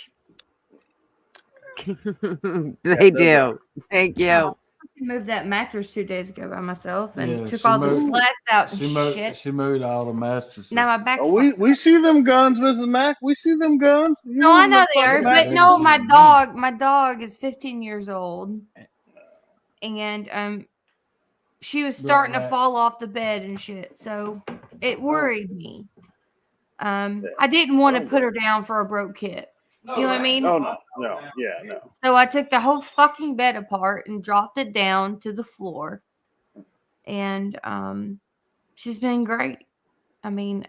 They do. Thank you. I moved that mattress 2 days ago by myself and Yeah, took she all the moved- slats out and She shit. She moved all the mattresses. Now my back's Oh, we see them guns, Mrs. Mac. We see them guns. You No, I know the they are, fucking but Mac. no, my dog is 15 years old, and she was starting to Right. fall off the bed and shit, so it worried me. I didn't want to put her down for a broke kit. You know what I mean? Oh no, no. So I took the whole fucking bed apart and dropped it down to the floor, and she's been great. I mean,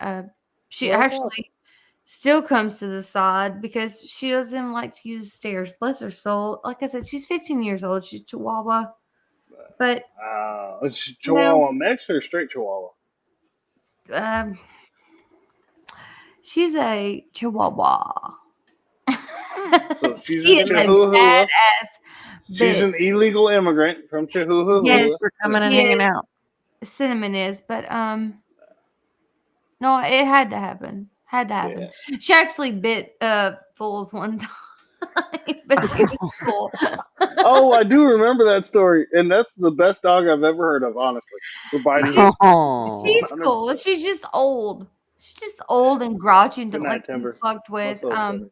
she Well, actually still comes to the side because she doesn't like to use stairs. Bless her soul. Like I said, she's 15 years old. She's Chihuahua. But It's Chihuahua mix or straight Chihuahua? She's a Chihuahua. So she's She a is a Chihuahua. badass She's bitch. an illegal immigrant from Chihuahua. Yes, for coming and she hanging is. out. Cinnamon is, but no, it had to happen. Had to happen. She actually bit Fools one time, but she was cool. Oh, I do remember that story, and that's the best dog I've ever heard of, honestly. For biting it. She's cool. She's just old. She's just old and grouchy and Good don't night, like to be Timber. fucked with. What's up, Timber?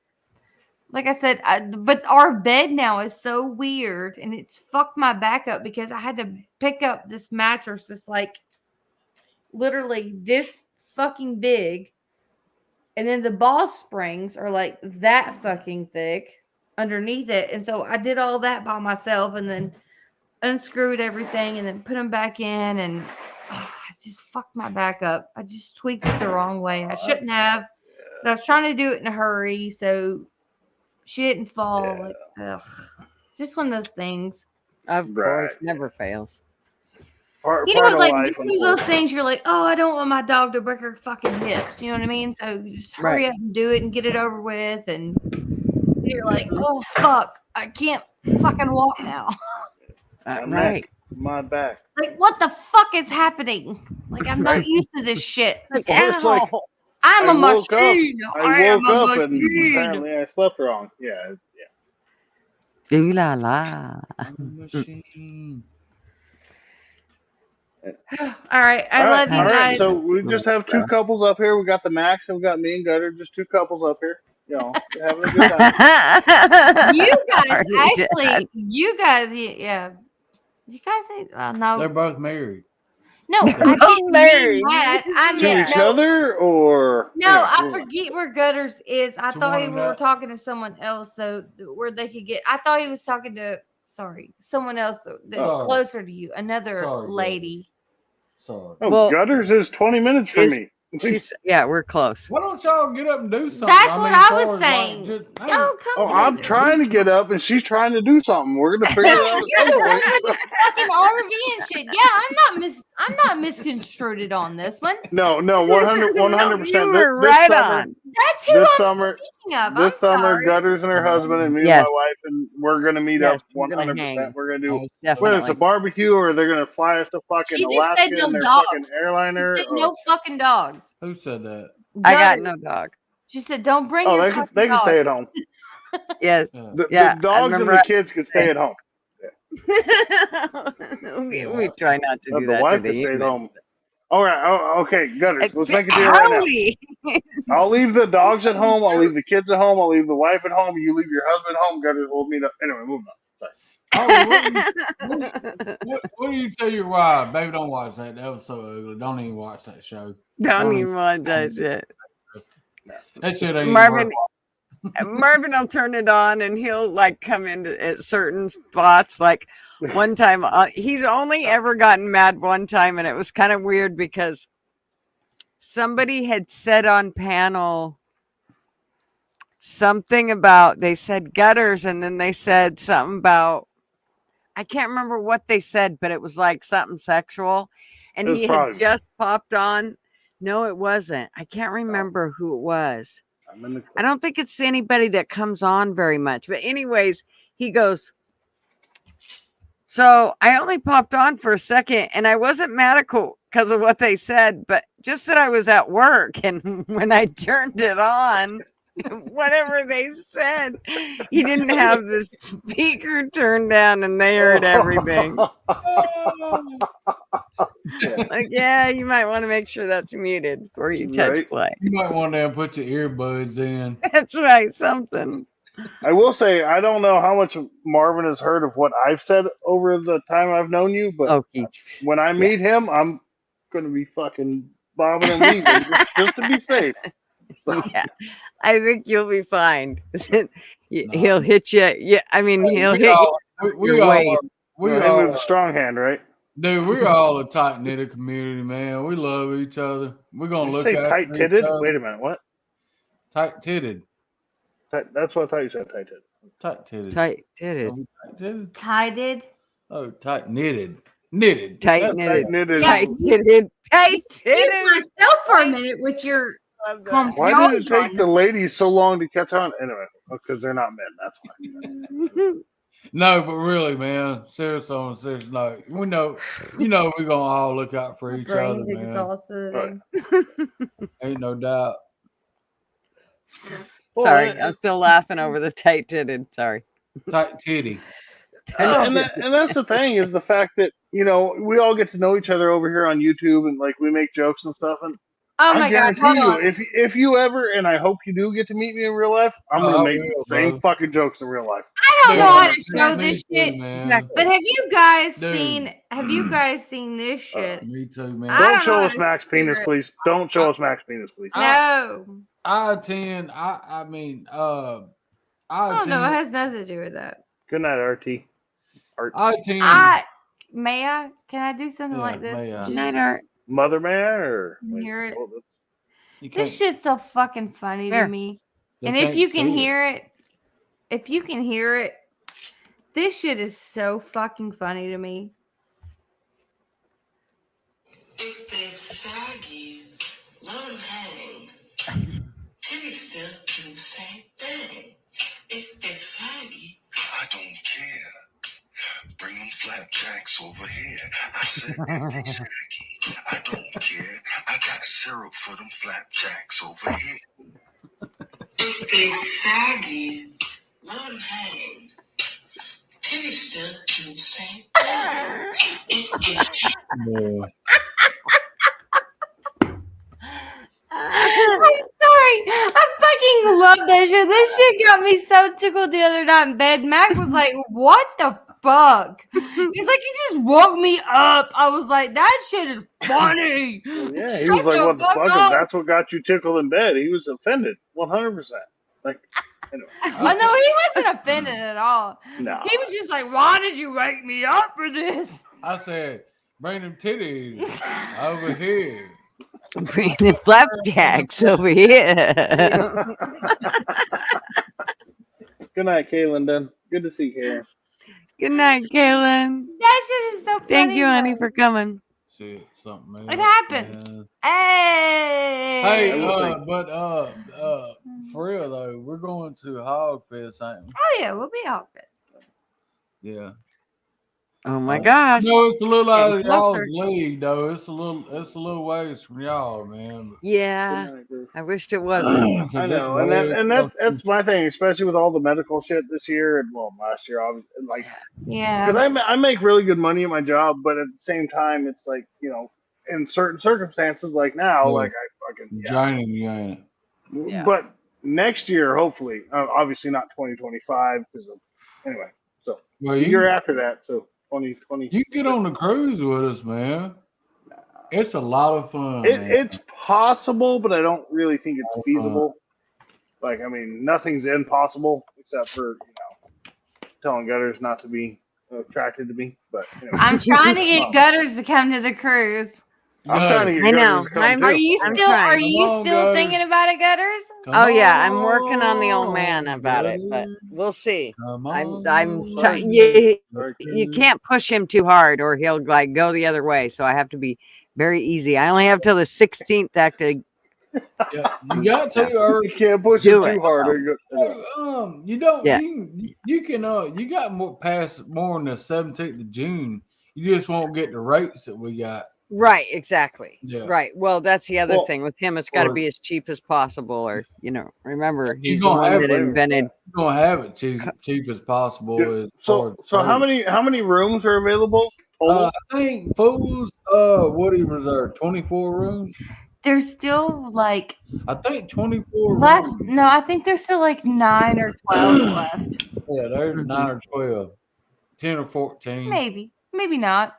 Like I said, but our bed now is so weird, and it's fucked my back up because I had to pick up this mattress that's like literally this fucking big, and then the boss springs are like that fucking thick underneath it, and so I did all that by myself, and then unscrewed everything, and then put them back in, and I just fucked my back up. I just tweaked it the wrong way. I shouldn't have, but I was trying to do it in a hurry, so she didn't fall. Like, ugh. Just one of those things. Of course, never fails. You know, like just one of those things. You're like, oh, I don't want my dog to break her fucking hips. You know what I mean? So you just hurry up and do it and get it over with. And you're like, oh fuck, I can't fucking walk now. Right. My back. Like, what the fuck is happening? Like, I'm not used to this shit. Like, It's like, I'm a I woke up- machine. I woke am a up and machine. apparently I slept wrong. Yeah. Ooh la la. Machine. All right. I love you all right. guys. So we just have two couples up here. We got the Max and we got me and Gutter. Just two couples up here. You know, having a good time. You guys, Sorry, actually, Dad. you guys, yeah. You guys ain't, no. They're both married. No, They're I both didn't married. mean that. I To meant each no. other, or No, anyway, I move on. forget where Gutters is. I To thought one we were another. talking to someone else, so where they could get. I thought he was talking to someone else that's Sorry. closer to you, another Sorry, lady. Sorry. Oh, Well, Gutters is 20 minutes from is- me. Yeah, we're close. Why don't y'all get up and do something? That's I what mean, I as was far as, like, saying. just, hey, Y'all come Oh, I'm visit. trying to get up, and she's trying to do something. We're gonna figure it out at You're some the one point. with the fucking RV and shit. Yeah, I'm not misconstrued on this one. No, 100, 100%. You were right summer, on. That's who this I'm summer, speaking of. I'm this summer, sorry. Gutters and her husband and me Yes. and my wife, and we're gonna meet Yes, up we're gonna 100%. hang. We're gonna do Most whether it's a definitely. barbecue or they're gonna fly us to fucking She just said Alaska no in their dogs. fucking airliner. She said Or, no fucking dogs. Who said that? I got Gutters. no dog. She said, "Don't bring oh, your they fucking can dogs." stay at home. Yeah, The yeah. I dogs and remember. the kids can stay at home. we try not to do The that to wife the can stay at humans. home. All right. Oh, okay, Gutters. Let's make a deal right now. Howdy! I'll leave the dogs at home. I'll leave the kids at home. I'll leave the wife at home. You leave your husband home. Gutters, we'll meet up. Anyway, moving on. Sorry. What do you tell your wife? Baby, don't watch that. That was so ugly. Don't even watch that show. Don't even want that shit. That shit ain't Marvin, worth Marvin will turn it on and he'll like come into at certain spots. Like one time, he's only ever gotten mad one time, and it was kind of weird because somebody had said on panel something about, they said Gutters, and then they said something about, I can't remember what they said, but it was like something sexual, and It was he had probably me. just popped on. No, it wasn't. I can't remember who it was. I'm in the I don't think it's anybody that comes on very much. But anyways, he goes, so I only popped on for a second, and I wasn't mad because of what they said, but just that I was at work. And when I turned it on, whatever they said, he didn't have the speaker turned down, and they heard everything. Like, yeah, you might want to make sure that's muted before you touch Right. play. You might want to put your earbuds in. That's right, something. I will say I don't know how much Marvin has heard of what I've said over the time I've known you, but when I meet him, I'm going to be fucking bobbing and weaving just to be safe. So. Yeah, I think you'll be fine. He'll hit you. Yeah, I mean, he'll hit your waist. We him all with a strong hand, right? Dude, we're all a tight knit community, man. We love each other. We're gonna Did you look say after tight each titted? other. Wait a minute, what? Tight titted. That's what I thought you said. Tight titted. Tight titted. Tight titted. Tided. Oh, tight knitted. Knitted. Tight That's knitted. Tight knitted. Tight titted. Tight Excuse titted. myself for a minute with your Why did it take the ladies so long to catch on? Anyway, because they're not men. That's why. No, but really, man, serious on a serious note, we know, we're gonna all look out for each other, brain's man. exhausted. Ain't no doubt. Sorry, I'm still laughing over the tight titted. Sorry. Tight titty. And that's the thing is the fact that we all get to know each other over here on YouTube and like we make jokes and stuff and Oh I my God, guarantee hold you on. if you ever and I hope you do get to meet me in real life I'm Oh, gonna I make will, the same bro. fucking jokes in real life. I don't Dude, know how to me show this too, shit, man. but have you guys Dude. seen? Have you guys seen this shit? Me too, man. I Don't don't show know us how to Max share penis, it. please. Don't show us Max penis, please. No, I attend. I mean, I I don't know. It attend. has nothing to do with that. Good night, RT. Art. I attend. May I? Can I do something Yeah, like this? may I? Just Night art. Mother man or hear it. You This can't- shit's so fucking funny Here. to me. They And if can't you can see it. hear it, this shit is so fucking funny to me. If they're saggy, let them hang. Titty still do the same thing. If they're saggy, I don't care. Bring them flapjacks over here. I said if they saggy, I don't care. I got syrup for them flapjacks over here. If they saggy, let them hang. Timmy's still in the same. It's just. Yeah. I'm sorry. I fucking love that show. This shit got me so tickled the other night in bed. Mac was like, "What the fuck?" He's like, "You just woke me up." I was like, "That shit is funny." Well, yeah, he Shut was like, the "What the fuck fuck? If up. that's what got you tickled in bed?" He was offended, 100%. Like, anyway. Oh no, he wasn't offended at all. No. He was just like, "Why did you wake me up for this?" I said, bring them titties over here. Bring the flapjacks over here. Good night, Kaylin. Then good to see you, Kaylin. Good night, Kaylin. That shit is so funny. Thank you, honey, for coming. Shit, something else. It happened. Man. Hey. Hey, but for real though, we're going to Hog Fest, ain't we? Oh yeah, we'll be all fest. Yeah. Oh my gosh. No, it's a little out of Getting y'all's closer. league though. It's a little ways from y'all, man. Yeah. I wished it wasn't. I know, and that's my thing, especially with all the medical shit this year and well last year, obviously, like Yeah. because I make really good money at my job, but at the same time, it's like in certain circumstances, like now, Yeah. like I fucking Joining you ain't it? Yeah. But next year, hopefully, obviously not 2025 because of anyway. So Well, the year after that, so 2020. You get on the cruise with us, man. It's a lot of fun. man. It's possible, but I don't really think it's feasible. Like, I mean, nothing's impossible except for telling Gutters not to be attracted to me. But anyway. I'm trying to get Gutters to come to the cruise. I'm trying to get Gutters to come too. Are you still thinking about it, Gutters? Oh yeah, I'm working on the old man about it, but we'll see. You can't push him too hard, or he'll like go the other way. So I have to be very easy. I only have till the 16th to. You got to, or you can't push Do him it, too hard. so. Or you you don't. Yeah. You can. You got more past more than the 17th of June. You just won't get the rates that we got. Right, exactly. Yeah. Right. Well, that's the other Well, thing with him. It's got to or- be as cheap as possible, or remember You're he's the gonna one have that it. invented. You're gonna have it cheap as possible. as far So as how rate. many rooms are available? I think fools. What do you reserve? 24 rooms. There's still like I think 24 less. rooms. No, I think there's still like 9 or 12 left. Yeah, there's 9 or 12, 10 or 14. Maybe not.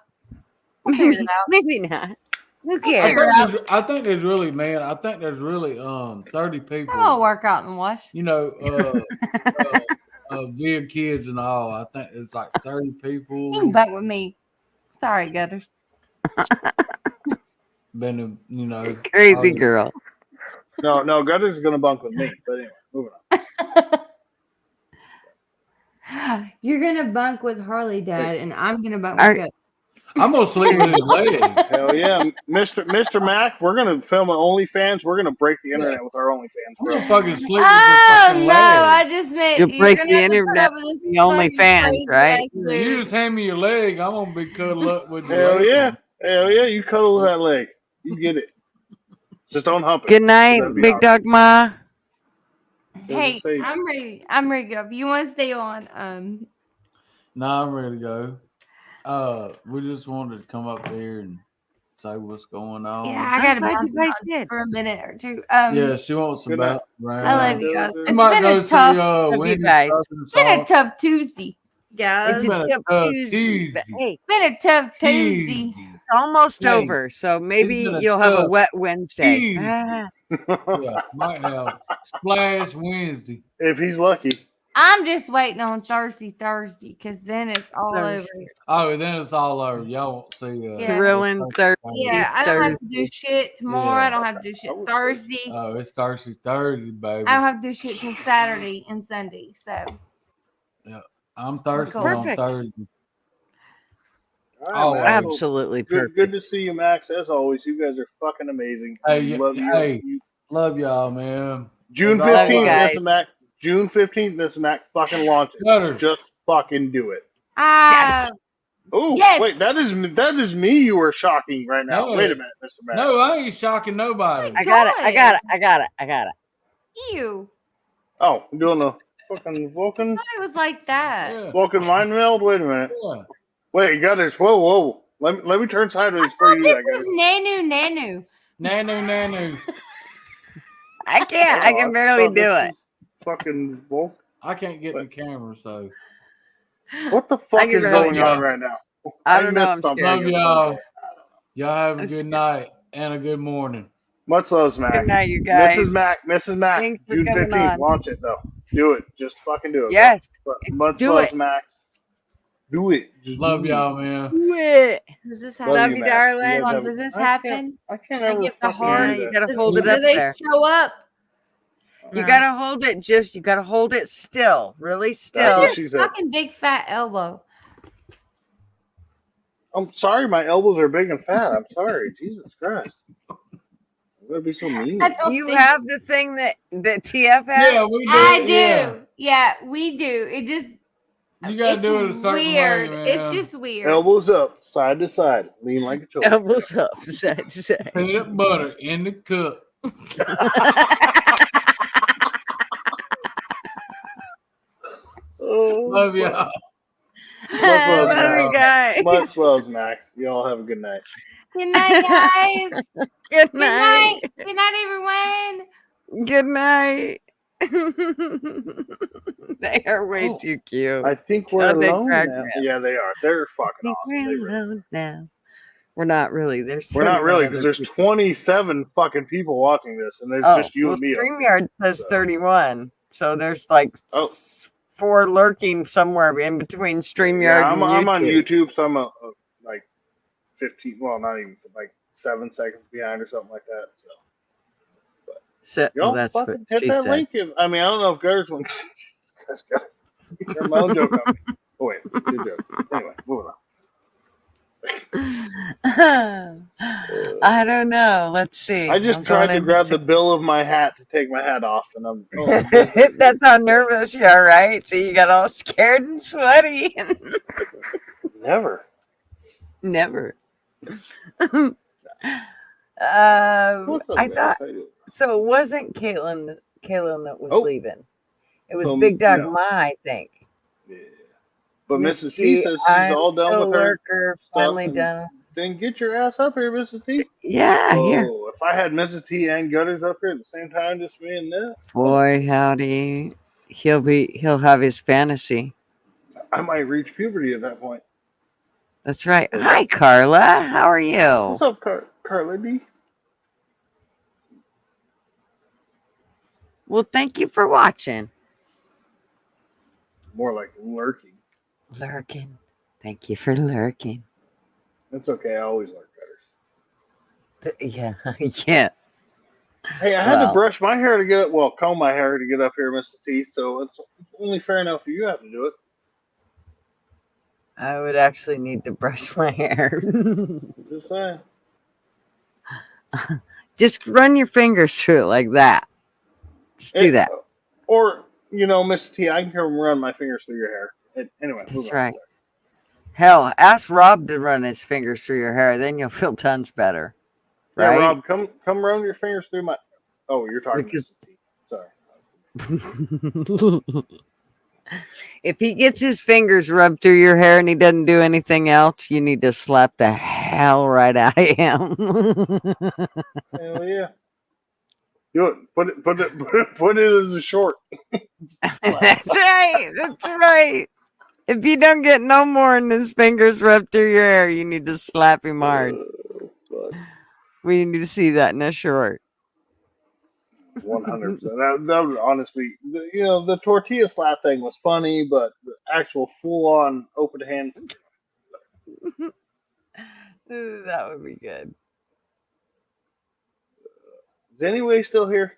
We'll figure it out. Maybe not. Who I cares? think there's really 30 people. I'll work out in the wash. Via kids and all. I think it's like 30 people. You can buck with me. Sorry, Gutters. Been Crazy girl. No, Gutters is gonna bunk with me. But anyway, moving on. You're gonna bunk with Harley, Dad, and I'm gonna bunk with Gutters. I'm gonna sleep with his leg. Hell yeah, Mr. Mac, we're gonna film an OnlyFans. We're gonna break the internet with our OnlyFans, bro. I'm fucking sleep with his Oh fucking no! leg. I just made You'll break gonna the have to put internet up with with this the OnlyFans, fucking right? crazy-ass You dude. just hand me your leg. I'm gonna be cuddled up with your Hell leg. yeah, you cuddle with that leg. You get it. Just don't hump it. Good night, That'd be Big awesome. Dog Ma. Hey, say- I'm ready. I'm ready to go. If you want to stay on, Nah, I'm ready to go. We just wanted to come up here and say what's going on. yeah, I gotta glad bounce you guys around did. for a minute or two. Yeah, she wants some Good night. background. I love you guys. We It's might been go a see tough. Love you Wendy's guys. Southern It's been a Song. tough Tuesday, guys. It's It's a been a tough tough Tuesday. Tuesday. Hey, It's been a tough Tuesday. it's almost Hey, over, so maybe been a you'll have a tough wet Wednesday. Tuesday. Ah, Yeah, might have Splash Wednesday. If he's lucky. I'm just waiting on Thursday, because then it's all Thursday. over. Oh, then it's all over. Y'all won't see. Yeah. Thrilling Thursday. Yeah, I don't have to do shit tomorrow. Yeah. I don't have to do shit Thursday. Oh, it's Thursday, baby. I don't have to do shit till Saturday and Sunday. So Yeah, I'm thirsty on Perfect. Thursday. All Oh, right, man. Absolutely Good, perfect. good to see you, Max. As always, you guys are fucking amazing. Hey, Love you. hey, love y'all, man. June As always. 15th, guys. Mr. Mac. June 15th, Mr. Mac. Fucking launch it. Gutter. Just fucking do it. Oh, yes. wait, that is me you are shocking right now. No. Wait a minute, Mr. Mac. No, I ain't shocking nobody. I got it. God. I got it. Ew. Oh, I'm doing a Fucking Vulcan. It was like that. Vulcan mind meld. Wait a minute. Yeah. Wait, Gutters. Whoa. Let me turn sideways before you do This that, was Gutters. Nanu. I can't. I can barely do it. Fucking Vulcan. I can't get in the camera, so. What the I fuck can is barely going do on it. right now? I don't know. missed I'm something. scared. Love y'all. Y'all have a good night and a good morning. Much loves, Mac. Good night, you guys. Mrs. Mac. Thanks for June coming 15th. on. Launch it though. Do it. Just fucking do it. Yes. Bro. Much Do loves, it. Max. Do it. Just Love do y'all, it. man. Do it. Does this Love happen? you, Max. darling. You guys have- Does this I happen? can't I ever give the fucking heart. Yeah, do you that. gotta hold it Do up they there. show up? You No. gotta hold it. You gotta hold it still, really still. what she said. Fucking big fat elbow. I'm sorry, my elbows are big and fat. I'm sorry. Jesus Christ. I'm gonna be so mean. Do you have the thing that TF has? Yeah, we do. I do. Yeah. Yeah, we do. It just You gotta it's do it a certain weird. way, man. It's just weird. Elbows up, side to side, lean like a choke. Elbows up, side to side. Peanut butter in the cup. Love y'all. Much loves, Love you Max. guys. Much loves, Max. Y'all have a good night. Good night, guys. Good Good night. night. Good night, everyone. Good night. They are way too cute. I think we're Oh, they alone crack now. me up. Yeah, they are. They're I fucking think awesome. They we're really alone now. We're not really. There's We're not 31 really other because there's people. 27 fucking people watching this, and there's Oh, just you well, and me. StreamYard says 31. So there's like 4 lurking somewhere in between StreamYard Yeah, and I'm on YouTube. YouTube, so I'm like 15. Well, not even like 7 seconds behind or something like that. So So, well, y'all that's fucking what hit she that said. link. I mean, I don't know if Gutters went. Jesus Christ, Gutters. Turn my own joke on me. Oh wait, good joke. Anyway, moving on. I don't know. Let's see. I just I'm tried going to into grab the bill of my hat to take my hat off, and I'm. Oh, That's how nervous you are, right? So you got all scared and sweaty. Never. Never. What's up, I guys? thought How you doing? so. It wasn't Caitlin that was Oh. leaving. It was Big Dog Ma, I think. Yeah. But Miss Mrs. T says she's I'm all done still with her lurker. stuff. Finally And done. then get your ass up here, Mrs. T. Yeah, here. Oh, if I had Mrs. T and Gutters up here at the same time, just me and Ned, Boy, howdy. He'll have his fantasy. I might reach puberty at that point. That's right. Hi, Carla. How are you? What's up, Carla D? Well, thank you for watching. More like lurking. Lurking. Thank you for lurking. That's okay. I always lurk Gutters. Yeah, yeah. Hey, I had to brush my hair to get up. Well, comb my hair to get up here, Mrs. T. So it's only fair enough for you to have to do it. I would actually need to brush my hair. Just saying. Just run your fingers through it like that. Just do that. Or, Mrs. T, I can come run my fingers through your hair. Anyway, That's right. Hell, ask Rob to run his fingers through your hair. Then you'll feel tons better. Yeah, Right? Rob, come run your fingers through my. Oh, you're talking to Mrs. T. Sorry. If he gets his fingers rubbed through your hair and he doesn't do anything else, you need to slap the hell right out of him. Hell yeah. Do it. Put it as a short. That's right. That's right. If you don't get no more than his fingers rubbed through your hair, you need to slap him hard. We need to see that in a short. 100%. That would honestly, the tortilla slap thing was funny, but the actual full-on open hands. That would be good. Is Anyway still here?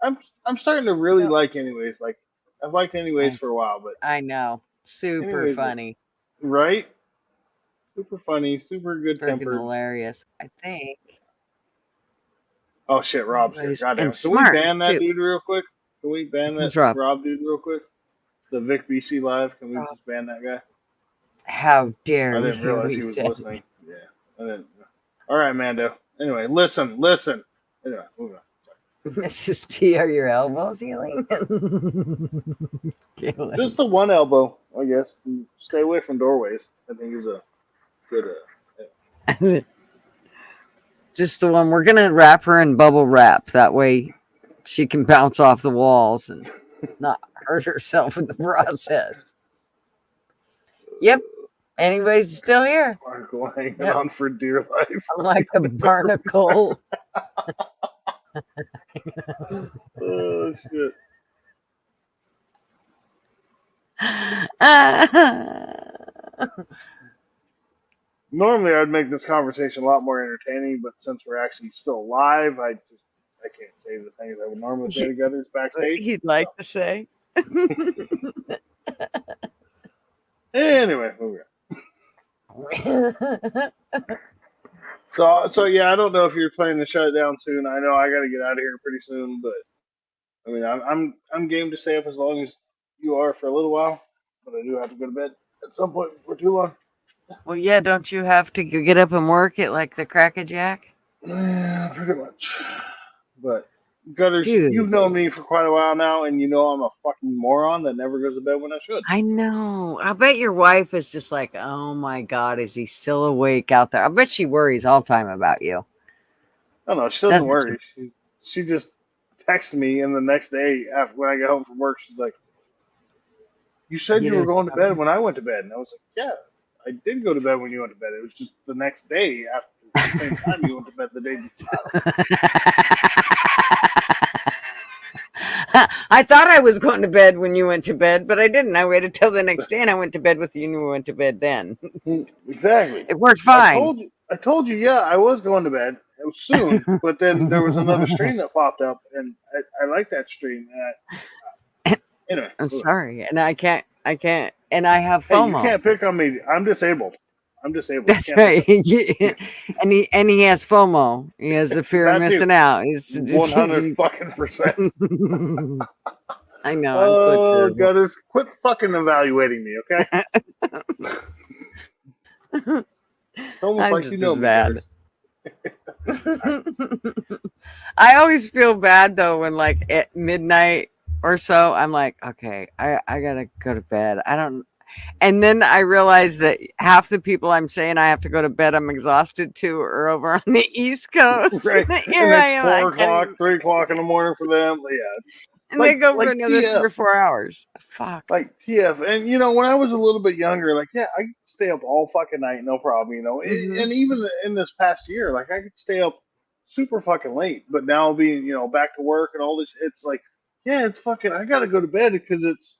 I'm starting to really like Anyways. Like I've liked Anyways for a while, but I know. Super Anyways is- funny. right? Super funny, super good Freaking tempered. hilarious. I think. Oh shit, Rob's here. Anyways, Goddamn. and Can we smart, ban that too. dude real quick? Can we ban that Who's Rob? dude real quick? The Vic BC Live. Can we just ban that guy? How dare I didn't you? realize he was listening. Yeah, I didn't. All right, Mando. Anyway, listen. Anyway, moving on. Mrs. T, are your elbows healing? Just the one elbow, I guess. Stay away from doorways. I think is a good. Just the one. We're gonna wrap her in bubble wrap. That way, she can bounce off the walls and not hurt herself in the process. Yep. Anybody's still here. Barnacle hanging Yep. on for dear life. I'm like a barnacle. Oh shit. Normally, I'd make this conversation a lot more entertaining, but since we're actually still live, I can't say the things I would normally say to gutters backstage. He'd like to say. Anyway, moving on. So yeah, I don't know if you're planning to shut it down soon. I know I got to get out of here pretty soon, but I mean, I'm game to stay up as long as you are for a little while, but I do have to go to bed at some point before too long. Well, yeah, don't you have to get up and work at like the Crack a Jack? Yeah, pretty much. But Gutters, Dude. you've known me for quite a while now, and you know I'm a fucking moron that never goes to bed when I should. I know. I bet your wife is just like, oh my God, is he still awake out there? I bet she worries all the time about you. Oh no, she doesn't worry. She just texted me, and the next day after when I get home from work, she's like, "You said you were going to bed when I went to bed," and I was like, "Yeah, I did go to bed when you went to bed. It was just the next day after the same time you went to bed the day before." I thought I was going to bed when you went to bed, but I didn't. I waited till the next day and I went to bed with you and you went to bed then. Exactly. It worked fine. I told you, yeah, I was going to bed. It was soon, but then there was another stream that popped up, and I like that stream. Anyway, I'm sorry, and I can't, and I have hey, FOMO. you can't pick on me. I'm disabled. That's right. and he has FOMO. He has the fear of missing out. He's 100%. I know. I'm so terrible. Gutters, quit fucking evaluating me, okay? It's almost I'm like just you know as me. bad. I always feel bad though when like at midnight or so I'm like, okay, I gotta go to bed. And then I realize that half the people I'm saying I have to go to bed, I'm exhausted too, are over on the East Coast. Right. Here I am. 4 o'clock, 3 o'clock in the morning for them. Yeah. And they go for another 3 or 4 hours. Fuck. Like TF. And you know, when I was a little bit younger, like, yeah, I could stay up all fucking night, no problem, you know. And even in this past year, like I could stay up super fucking late. But now being, you know, back to work and all this, it's like, yeah, it's fucking I gotta go to bed because it's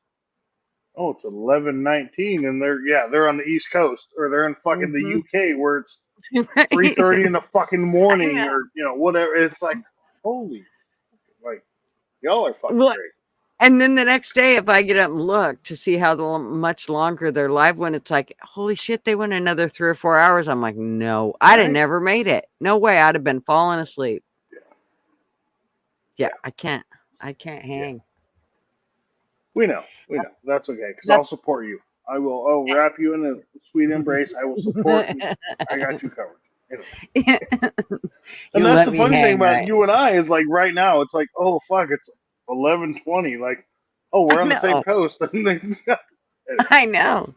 11:19 and they're on the East Coast or they're in fucking the UK where it's 3:30 in the fucking morning or you know whatever. It's like holy, like y'all are fucking crazy. And then the next day, if I get up and look to see how much longer they're live, when it's like, holy shit, they went another 3 or 4 hours. I'm like, no, I'd have never made it. No way, I'd have been falling asleep. Yeah, I can't hang. We know. That's okay because I'll support you. I will. I'll wrap you in a sweet embrace. I will support you. I got you covered. Anyway. And that's the funny thing about you and I is like right now it's like oh fuck it's 11:20 like oh we're on the same coast. I know.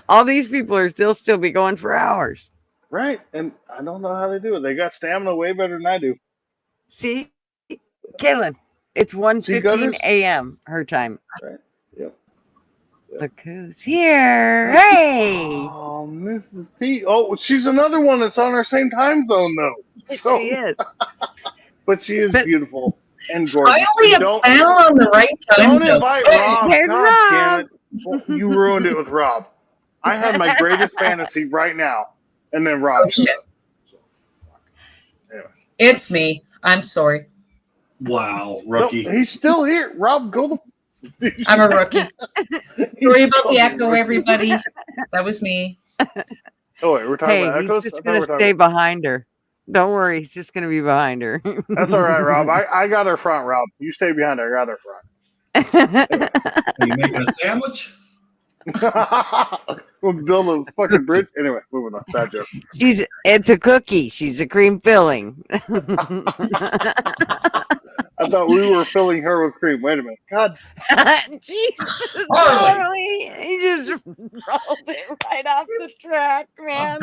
All these people are still be going for hours. Right, and I don't know how they do it. They got stamina way better than I do. See, Kaylin, it's 1:15 a.m. her time. Right. Yep. Look who's here. Hey. Oh, Mrs. T. Oh, she's another one that's on our same time zone, though. So, she is. But she is beautiful and gorgeous. Finally, I'm found on the right time Don't zone. invite Rob. God damn it. Well, you ruined it with Rob. I have my greatest fantasy right now, and then Rob showed up. Anyway. It's me. I'm sorry. Wow, rookie. No, he's still here. Rob, go the... I'm a rookie. Sorry about the echo, everybody. That was me. Oh, wait, we're talking about he's echoes? just going to stay behind her. Don't worry, he's just going to be behind her. That's all right, Rob. I got her front, Rob. You stay behind her. I got her front. Are you making a sandwich? We'll build a fucking bridge. Anyway, moving on. Bad joke. It's a cookie. She's a cream filling. I thought we were filling her with cream. Wait a minute. God. Jesus, Harley. Harley. He just rolled it right off the track, man.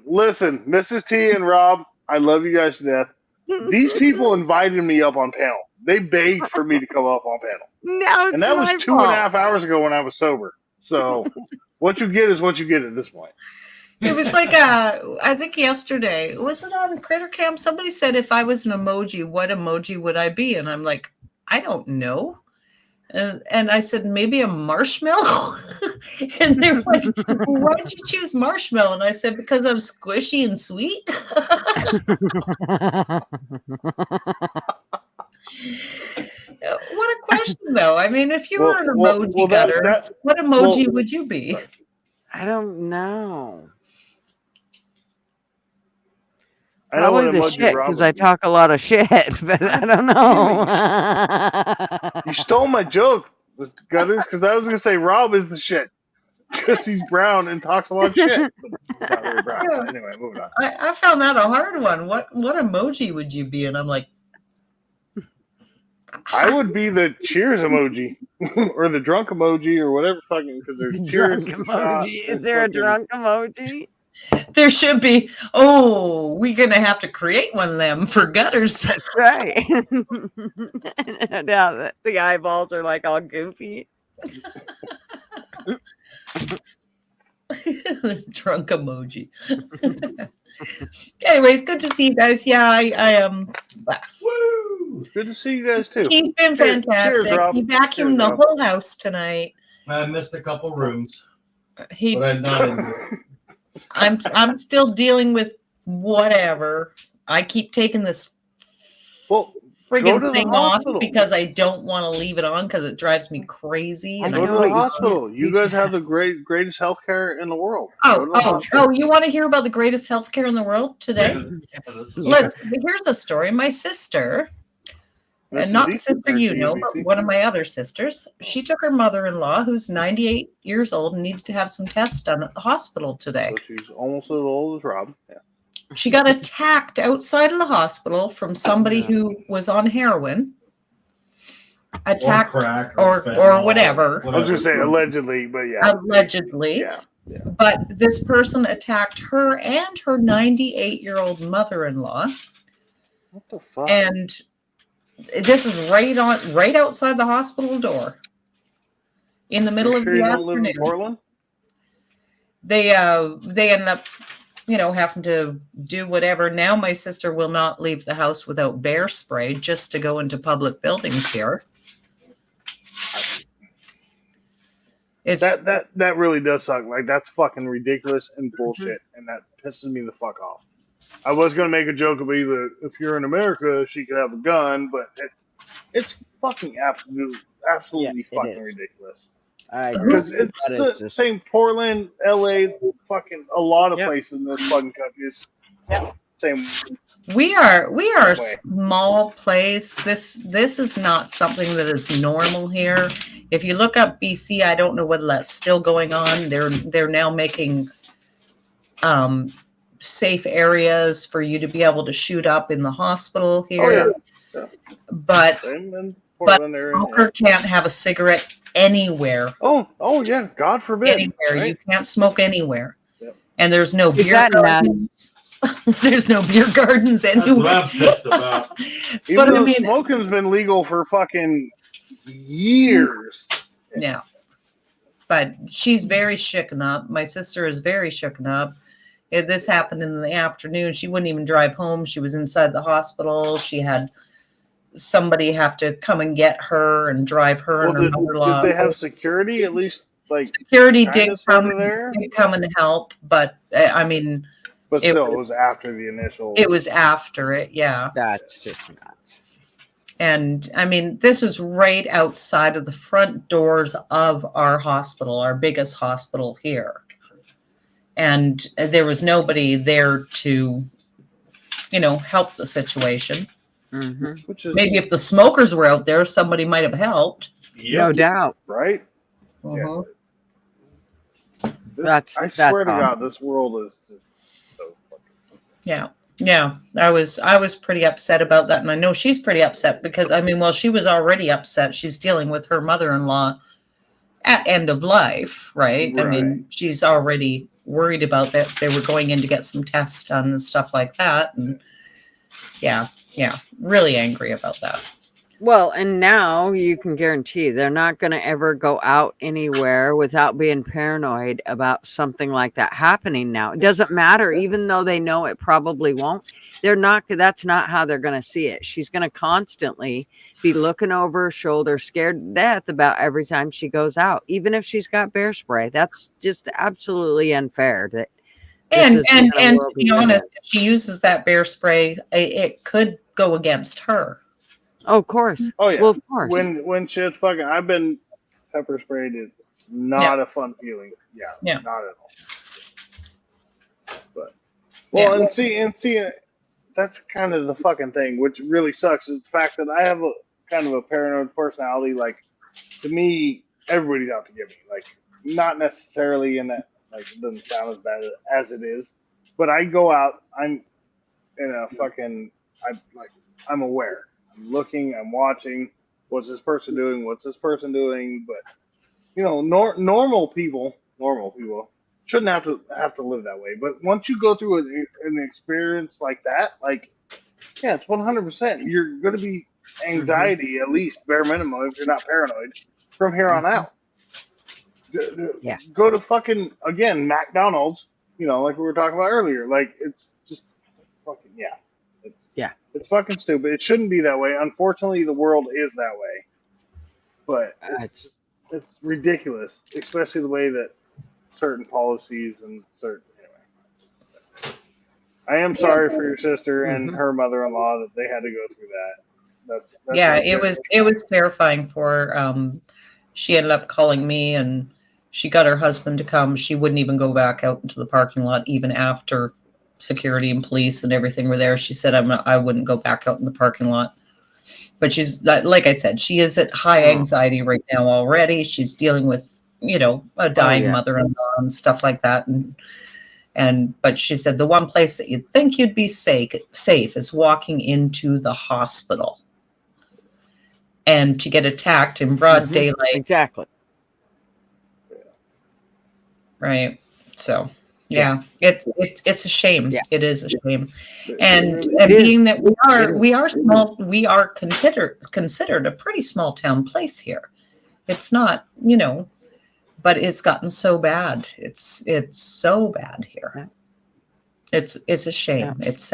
Listen, Mrs. T and Rob, I love you guys to death. These people invited me up on panel. They begged for me to come up on panel. Now it's And that was my 2.5 hours ago when I was sober. So what you get is what you get at this point. It was like I think yesterday, was it on Critter Cam? Somebody said if I was an emoji, what emoji would I be? And I'm like, I don't know. And I said, maybe a marshmallow? And they were like, why'd you choose marshmallow? And I said, because I'm squishy and sweet. What a question, though. I mean, if you were an emoji Gutters, what emoji would you be? I don't know. I know Probably what the emoji shit Rob because would I be. talk a lot of shit, but I don't know. You stole my joke, Gutters, because I was going to say Rob is the shit. Because he's brown and talks a lot of shit. But he's not really brown. But anyway, moving on. I found that a hard one. What emoji would you be? And I'm like, I would be the cheers emoji. Or the drunk emoji or whatever fucking, because there's cheers. Drunk and shots emoji. Is and there a fucking- drunk emoji? there should be. Oh, we're going to have to create one of them for Gutters. That's right. Now that the eyeballs are like all goofy. Drunk emoji. Anyways, good to see you guys. Yeah, I am. Woo! Good to see you guys too. He's been Cheers, fantastic. Rob. He vacuumed Cheers, the Rob. whole house tonight. I missed a couple rooms. But I'm not into it. I'm still dealing with whatever. I keep taking this go to friggin' the thing off hospital. because I don't want to leave it on because it drives me crazy. And Go I to don't the want hospital. You guys have the greatest healthcare in the world. Go Oh, to the hospital. you want to hear about the greatest healthcare in the world today? Here's a story. My sister, and not the sister you know, but one of my other sisters, she took her mother-in-law, who's 98 years old, and needed to have some tests done at the hospital today. So she's almost as old as Rob. Yeah. She got attacked outside of the hospital from somebody who was on heroin. Attacked crack or fentanyl, whatever. I was gonna say allegedly, but yeah. Allegedly. Yeah. But this person attacked her and her 98-year-old mother-in-law. What the fuck? And this is right outside the hospital door. In the middle of sure the you don't live in afternoon. Portland? They ended up, having to do whatever. Now my sister will not leave the house without bear spray just to go into public buildings here. It's that really does suck. Like that's fucking ridiculous and bullshit, and that pisses me the fuck off. I was gonna make a joke about either if you're in America, she could have a gun, but it's fucking absolutely fucking ridiculous. I agree. Because it's the same Portland, LA, fucking a lot of places in this fucking country. It's same. We are a small place. This is not something that is normal here. If you look up BC, I don't know whether that's still going on. They're now making safe areas for you to be able to shoot up in the hospital here. Oh, yeah. But Portland a area, smoker can't have a cigarette anywhere. Oh yeah, God forbid. Anywhere. Right? You can't smoke anywhere. Yep. And there's no Is beer that gardens. There's no beer gardens anywhere. That's what I'm pissed about. Even though smoking's been legal for fucking years. Yeah. But she's very shooken up. My sister is very shooken up. This happened in the afternoon. She wouldn't even drive home. She was inside the hospital. She had somebody have to come and get her and drive her and her mother-in-law. Did they have security at least? Like security did come and help, but I mean, but still, it was after the initial. It was after it, yeah. That's just nuts. And I mean, this was right outside of the front doors of our hospital, our biggest hospital here. And there was nobody there to, help the situation. Mm-hmm. Maybe if the smokers were out there, somebody might have helped. No doubt. Right? Uh-huh. I swear to God, this world is just so fucking. Yeah. Yeah, I was pretty upset about that, and I know she's pretty upset because I mean, well, she was already upset. She's dealing with her mother-in-law at end of life, right? I mean, she's already worried about that. They were going in to get some tests done and stuff like that, and yeah, really angry about that. Well, and now you can guarantee they're not going to ever go out anywhere without being paranoid about something like that happening now. It doesn't matter, even though they know it probably won't. They're not, that's not how they're going to see it. She's going to constantly be looking over her shoulder, scared to death about every time she goes out, even if she's got bear spray. That's just absolutely unfair. That this is the kind of And to world we be live in. honest, if she uses that bear spray, it could go against her. Oh, of course. Oh yeah. Well, of course. When shit's fucking, I've been pepper sprayed. It's not a fun feeling. Yeah. Not at all. But well, and see, that's kind of the fucking thing, which really sucks, is the fact that I have a kind of a paranoid personality. Like, to me, everybody's out to get me. Like, not necessarily in that, like, it doesn't sound as bad as it is, but I go out, I'm in a fucking, I'm aware. I'm looking, I'm watching, what's this person doing, but, you know, normal people shouldn't have to live that way. But once you go through an experience like that, like, yeah, it's 100%. You're going to be anxiety, at least bare minimum, if you're not paranoid, from here on out. Yeah. Go to fucking, again, McDonald's, you know, like we were talking about earlier. Like, it's just fucking, it's fucking stupid. It shouldn't be that way. Unfortunately, the world is that way. But it's ridiculous, especially the way that certain policies and certain. Anyway, I am sorry for your sister and her mother-in-law that they had to go through that. That's Yeah, it was terrifying for her. She ended up calling me, and she got her husband to come. She wouldn't even go back out into the parking lot even after security and police and everything were there. She said, I wouldn't go back out in the parking lot. But she's, like I said, she is at high anxiety right now already. She's dealing with, you know, a dying mother-in-law and stuff like that. But she said the one place that you'd think you'd be safe is walking into the hospital. And to get attacked in broad daylight. Exactly. Right. So, yeah, it's a shame. Yeah. It is a shame. And being that we are small, we are considered a pretty small town place here. It's not, you know, but it's gotten so bad. It's so bad here. It's a shame. Yeah. It's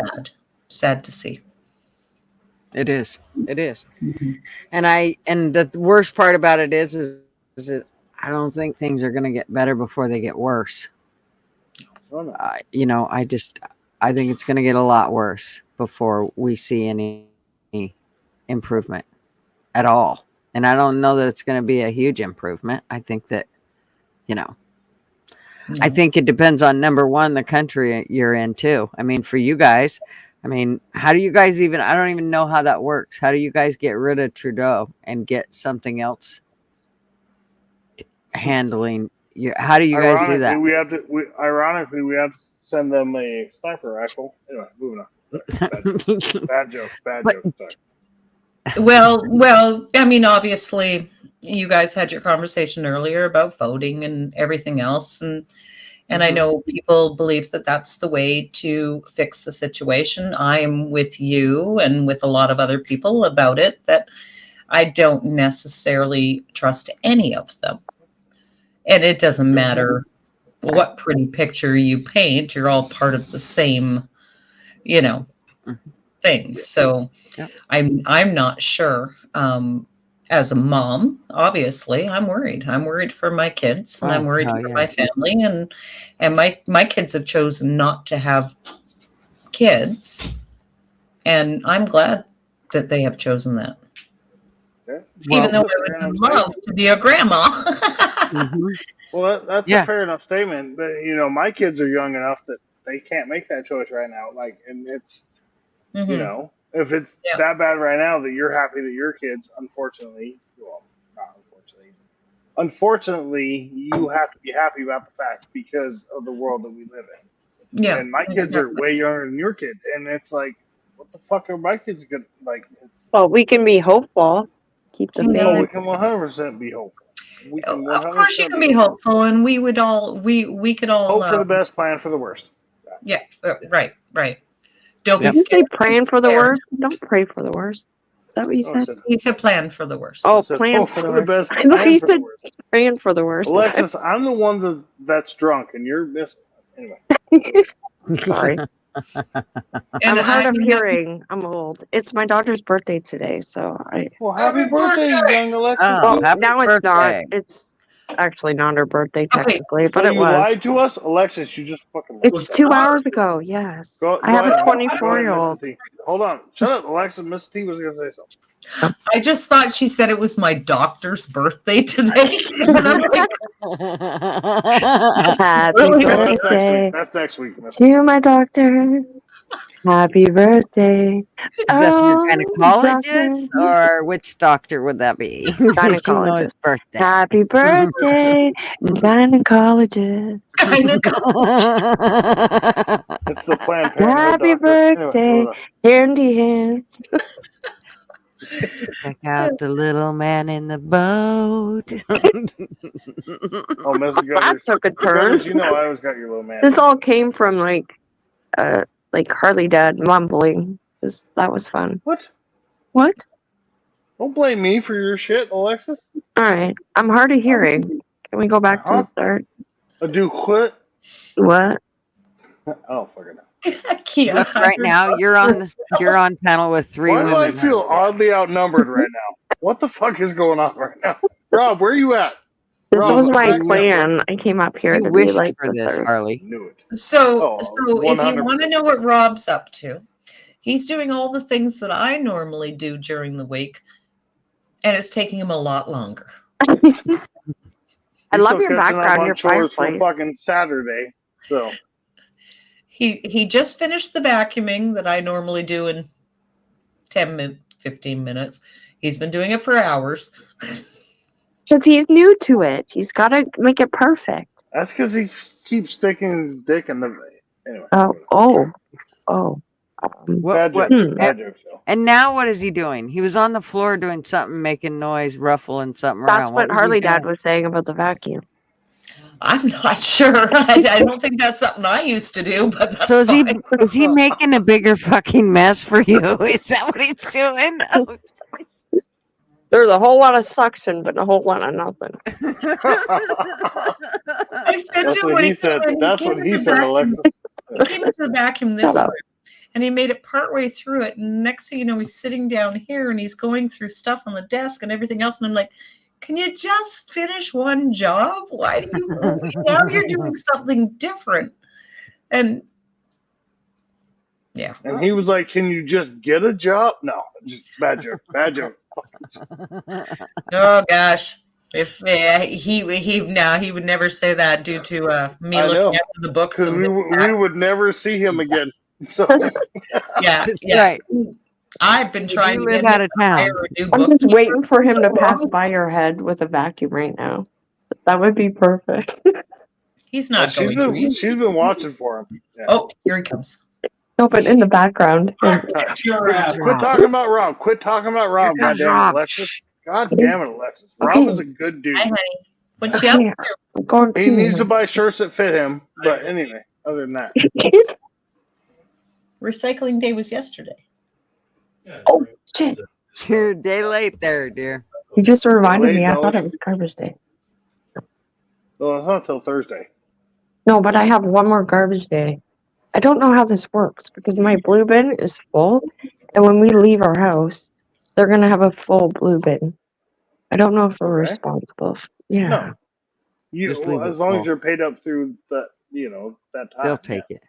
sad to see. It is. It is. And the worst part about it is that I don't think things are going to get better before they get worse. You know, I think it's going to get a lot worse before we see any improvement at all. And I don't know that it's going to be a huge improvement. I think that, you know, I think it depends on, number one, the country you're in too. I mean, for you guys, I mean, how do you guys even, I don't even know how that works. How do you guys get rid of Trudeau and get something else handling you? How do you guys do that? Ironically, we have to send them a sniper rifle. Anyway, moving on. Bad joke. Sorry. Well, I mean, obviously, you guys had your conversation earlier about voting and everything else, and I know people believe that that's the way to fix the situation. I'm with you and with a lot of other people about it, that I don't necessarily trust any of them. And it doesn't matter what pretty picture you paint, you're all part of the same, you know, thing. So I'm not sure. As a mom, obviously, I'm worried. I'm worried for my kids, and I'm worried for my family, and my kids have chosen not to have kids, and I'm glad that they have chosen that. Even though I would love to be a grandma. Well, that's a fair enough statement. But, you know, my kids are young enough that they can't make that choice right now. Like, and it's, you know, if it's that bad right now that you're happy that your kids, unfortunately, well, not unfortunately, you have to be happy about the fact because of the world that we live in. Yeah, And my kids are way younger than your kid, and it's like, what the fuck are my kids gonna like? Well, we can be hopeful. Keep the Yeah. Oh, we faith. can 100% be hopeful. We can 100% Of course, you can be hopeful, and we would all we could all hope for the best, plan for the worst. Yeah, right. Don't be Did you say scared. praying for the Scared. worst? Don't pray for the worst. Is that what you said? He said plan for the worst. Oh, said plan hope for the for the worst. best, I thought plan you for the said worst. praying for the worst. Alexis, I'm the one that's drunk, and you're missing. Anyway. Sorry. I'm hard of hearing. I'm old. It's my daughter's birthday today, so I. Well, happy birthday, young Alexis. Oh, happy now it's not. birthday. It's actually not her birthday technically, but So it you was. lied to us, Alexis. You just fucking. It's 2 hours ago. Yes, I have a Go ahead, 24-year-old. Mr. T. Hold on, shut up, Alexis. Mr. T was gonna say something. I just thought she said it was my doctor's birthday today. And I'm like, Happy really birthday That's next week. to my doctor. Happy birthday. Is that your Oh, gynecologist, doctor. or which doctor would that be? Does she know his Gynecologist. birthday? Happy birthday, gynecologist. It's the Planned Parenthood Happy doctor. birthday, Anyway, handy hands. Check out the little man in the boat. oh, Mrs. Gutters. That took a turn. Gutters, you know I always got your little man. This all came from like Harley Dad mumbling. That was fun. What? What? Don't blame me for your shit, Alexis. All right, I'm hard of hearing. Can we go back to the start? Do quit. What? Oh, fucking. Look, right now you're on panel with 3 Why women. do I feel oddly outnumbered right now? What the fuck is going on right now? Rob, where are you at? This Rob, was my back me up, plan. I came up here You to be wished like for the this, third. Harley. Knew it. So, Oh, so if you 100%. want to know what Rob's up to, he's doing all the things that I normally do during the week, and it's taking him a lot longer. I He's love still your catching up background, on your chores for fireplace. fucking Saturday. So He just finished the vacuuming that I normally do in 15 minutes. He's been doing it for hours. Because he's new to it. He's got to make it perfect. that's because he keeps sticking his dick in the. Anyway. Oh. Bad joke. Bad joke, Phil. And now what is he doing? He was on the floor doing something, making noise, ruffling something That's around. what was he Harley doing? Dad was saying about the vacuum. I'm not sure. I don't think that's something I used to do, but that's So fine. is he making a bigger fucking mess for you? Is that what he's doing? Oh, There's a whole lot of suction, but a whole lot of nothing. I said That's to him what when he said. came in, That's he what came he into said, the Alexis. vacuum- He came into the vacuum this Shut up. way, and he made it partway through it. And next thing you know, he's sitting down here and he's going through stuff on the desk and everything else. And I'm like, can you just finish one job? Why do you now you're doing something different? And yeah. And he was like, "Can you just get a job?" No, just bad joke. Bad joke. Oh gosh. If he would never say that due to me I looking know, after the books. because and we the would never see him again. So yeah. Right. I've been trying to live get out him of to town. hire a new I'm just bookkeeper waiting for him to so pass long. by your head with a vacuum right now. That would be perfect. He's not going to. she's been watching for him. Yeah. Oh, here he comes. No, but in the background. Quit talking about Rob. Quit talking about Rob. Here comes Goddamn it, Rob. Alexis. God damn it, Alexis. Okay. Rob is a good dude. Hi, honey. What you up Okay, to? I'm going He needs to buy shirts that fit him. But anyway, other than that, Recycling day was yesterday. Oh, shit. You're a day late there, dear. You just reminded Late me. I notice. thought it was garbage day. well, it's not until Thursday. No, but I have one more garbage day. I don't know how this works because my blue bin is full. And when we leave our house, they're going to have a full blue bin. I don't know if we're Okay. responsible. Yeah. No, you Just leave as it long full. as you're paid up through that, that time. They'll take it.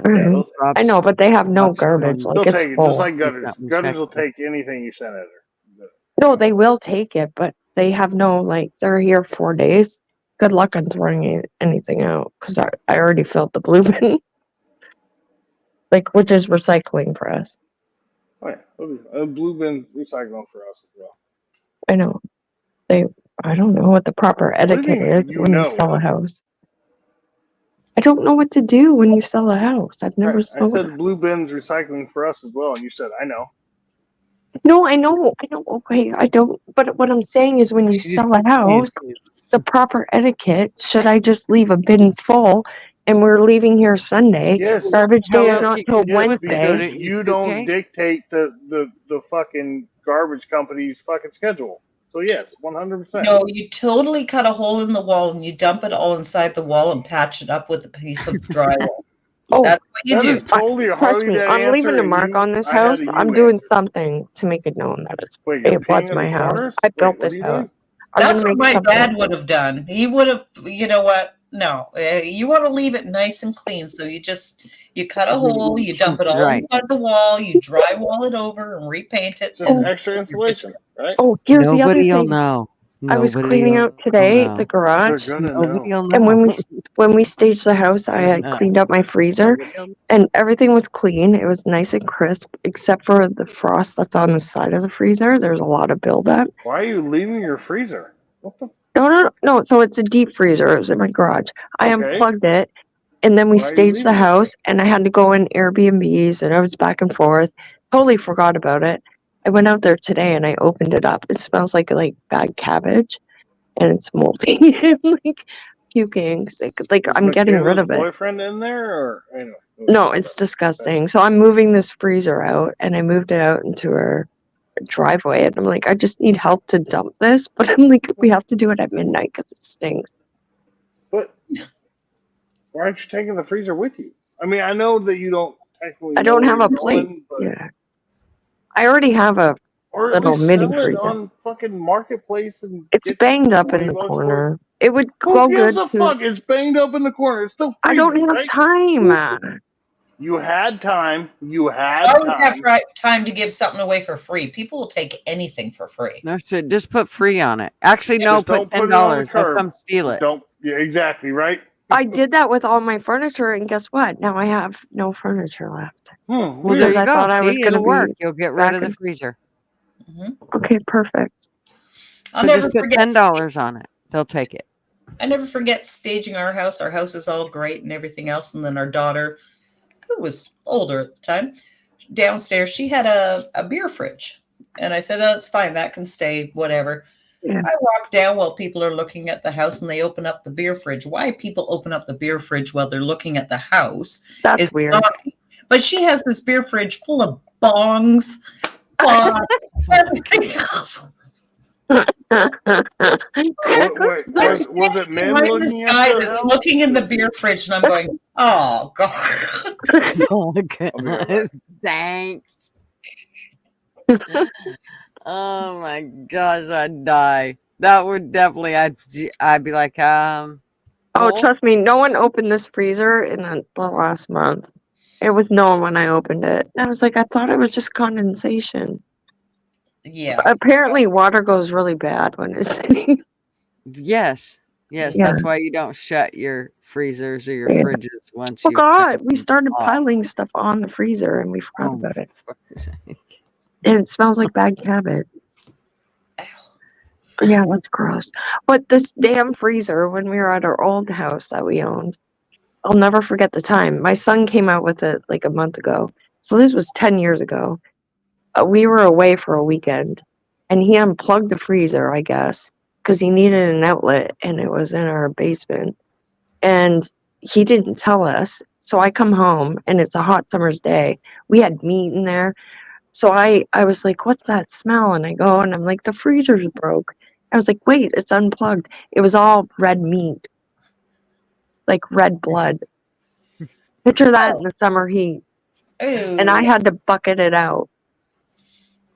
Mhm. they'll I know, but they have no Rob's garbage. phone. Like, They'll it's take it full. just like Gutters. It's not Gutters will recyclable. take anything you send at her. No, they will take it, but they have no, like, they're here 4 days. Good luck on throwing anything out because I already filled the blue bin. Like, which is recycling for us. Oh yeah, a blue bin recycling for us as well. I know. I don't know what the proper do you etiquette mean, is you when know? you sell a house. I don't know what to do when you sell a house. I've never I sold. said blue bins recycling for us as well, and you said I know. No, I know. Okay, I don't. But what I'm saying is, when you She just sell a house, the proper etiquette. Should I just leave a bin full, and we're leaving here Sunday? Yes. Garbage day is Yes. not till Yes, Wednesday. because you don't dictate the fucking garbage company's fucking schedule. So yes, 100%. No, you totally cut a hole in the wall and you dump it all inside the wall and patch it up with a piece of drywall. Oh, That's what you That do. is totally a Trust Harley me, Dad I'm answer. leaving a and mark you- on this I had house. a you I'm doing answer. something to make it known that Wait, you're it was peeing in my the house. corners? I Wait, built what this are you doing? house. I'm That's gonna what make my dad something. would have done. He would have, you know what? No, you want to leave it nice and clean. So you cut a hole, you dump it all Right. inside the wall, you drywall it over and repaint it. Just And extra insulation, right? Oh, here's the other Nobody'll thing. know. I was cleaning out today the They're garage, gonna Nobody'll know. and know. when we staged the house, I had No. cleaned up my freezer, and everything was clean. It was nice and crisp, except for the frost that's on the side of the freezer. There's a lot of buildup. Why are you leaving your freezer? What the? No. So it's a deep freezer. It was in my garage. I Okay. unplugged it, and then we Why are you staged the leaving it? house, and I had to go in Airbnbs, and I was back and forth. Totally forgot about it. I went out there today, and I opened it up. It smells like bad cabbage, and it's moldy. I'm like puking. Like Is I'm getting rid Michaela's of it. boyfriend in there, or anyway? No, it's disgusting. So I'm moving this freezer out, and I moved it out into her driveway, and I'm like, I just need help to dump this, but I'm like, we have to do it at midnight because it stinks. But why aren't you taking the freezer with you? I mean, I know that you don't technically. I know don't where have a you're plate. going, but Yeah, I already have a or at little least mini sell it freezer. on fucking marketplace and It's get banged up in 20 the bucks for it. corner. It would Who go gives good a to. fuck? It's banged up in the corner. It still I don't freezes, have right? time. You had time. You I had always have time. time to give something away for free. People will take anything for free. No shit. Just put free on it. Actually, no. Just don't Put put it on the $10. They'll curb. come steal it. Don't. Yeah, exactly, right? I did that with all my furniture, and guess what? Now I have no furniture left. Well, Because there you I go. thought I was See, going to it'll work. be You'll get rid back of the in. freezer. Okay, perfect. I'll So never just put forget. $10 on it. They'll take it. I never forget staging our house. Our house is all great and everything else. And then our daughter, who was older at the time, downstairs, she had a beer fridge. And I said, oh, it's fine. That can stay, whatever. Yeah. I walk down while people are looking at the house and they open up the beer fridge. Why people open up the beer fridge while they're looking at the house That's is weird. not me. But she has this beer fridge full of bongs, everything else. Was it men Behind this looking guy at the that's house? looking in the beer fridge, and I'm going, "Oh God!" Oh, God. Thanks. Oh my gosh, I'd die. That would definitely. I'd be like, Oh, Well, trust me, no one opened this freezer in the last month. It was known when I opened it. I was like, I thought it was just condensation. Yeah. Apparently, water goes really bad when it's. yes, Yeah. that's why you don't shut your freezers or your Yeah. fridges once Oh you've turned God, we them started off. piling stuff on the freezer and we forgot Oh, about it. for fuck's sake. And it smells like bad cabbage. Yeah, that's gross. But this damn freezer, when we were at our old house that we owned, I'll never forget the time. My son came out with it like a month ago. So this was 10 years ago. We were away for a weekend, and he unplugged the freezer, I guess, because he needed an outlet, and it was in our basement. And he didn't tell us. So I come home, and it's a hot summer's day. We had meat in there. So I was like, what's that smell? And I go, and I'm like, the freezer's broke. I was like, wait, it's unplugged. It was all red meat, like red blood. Picture that in the summer heat. And I had to bucket it out.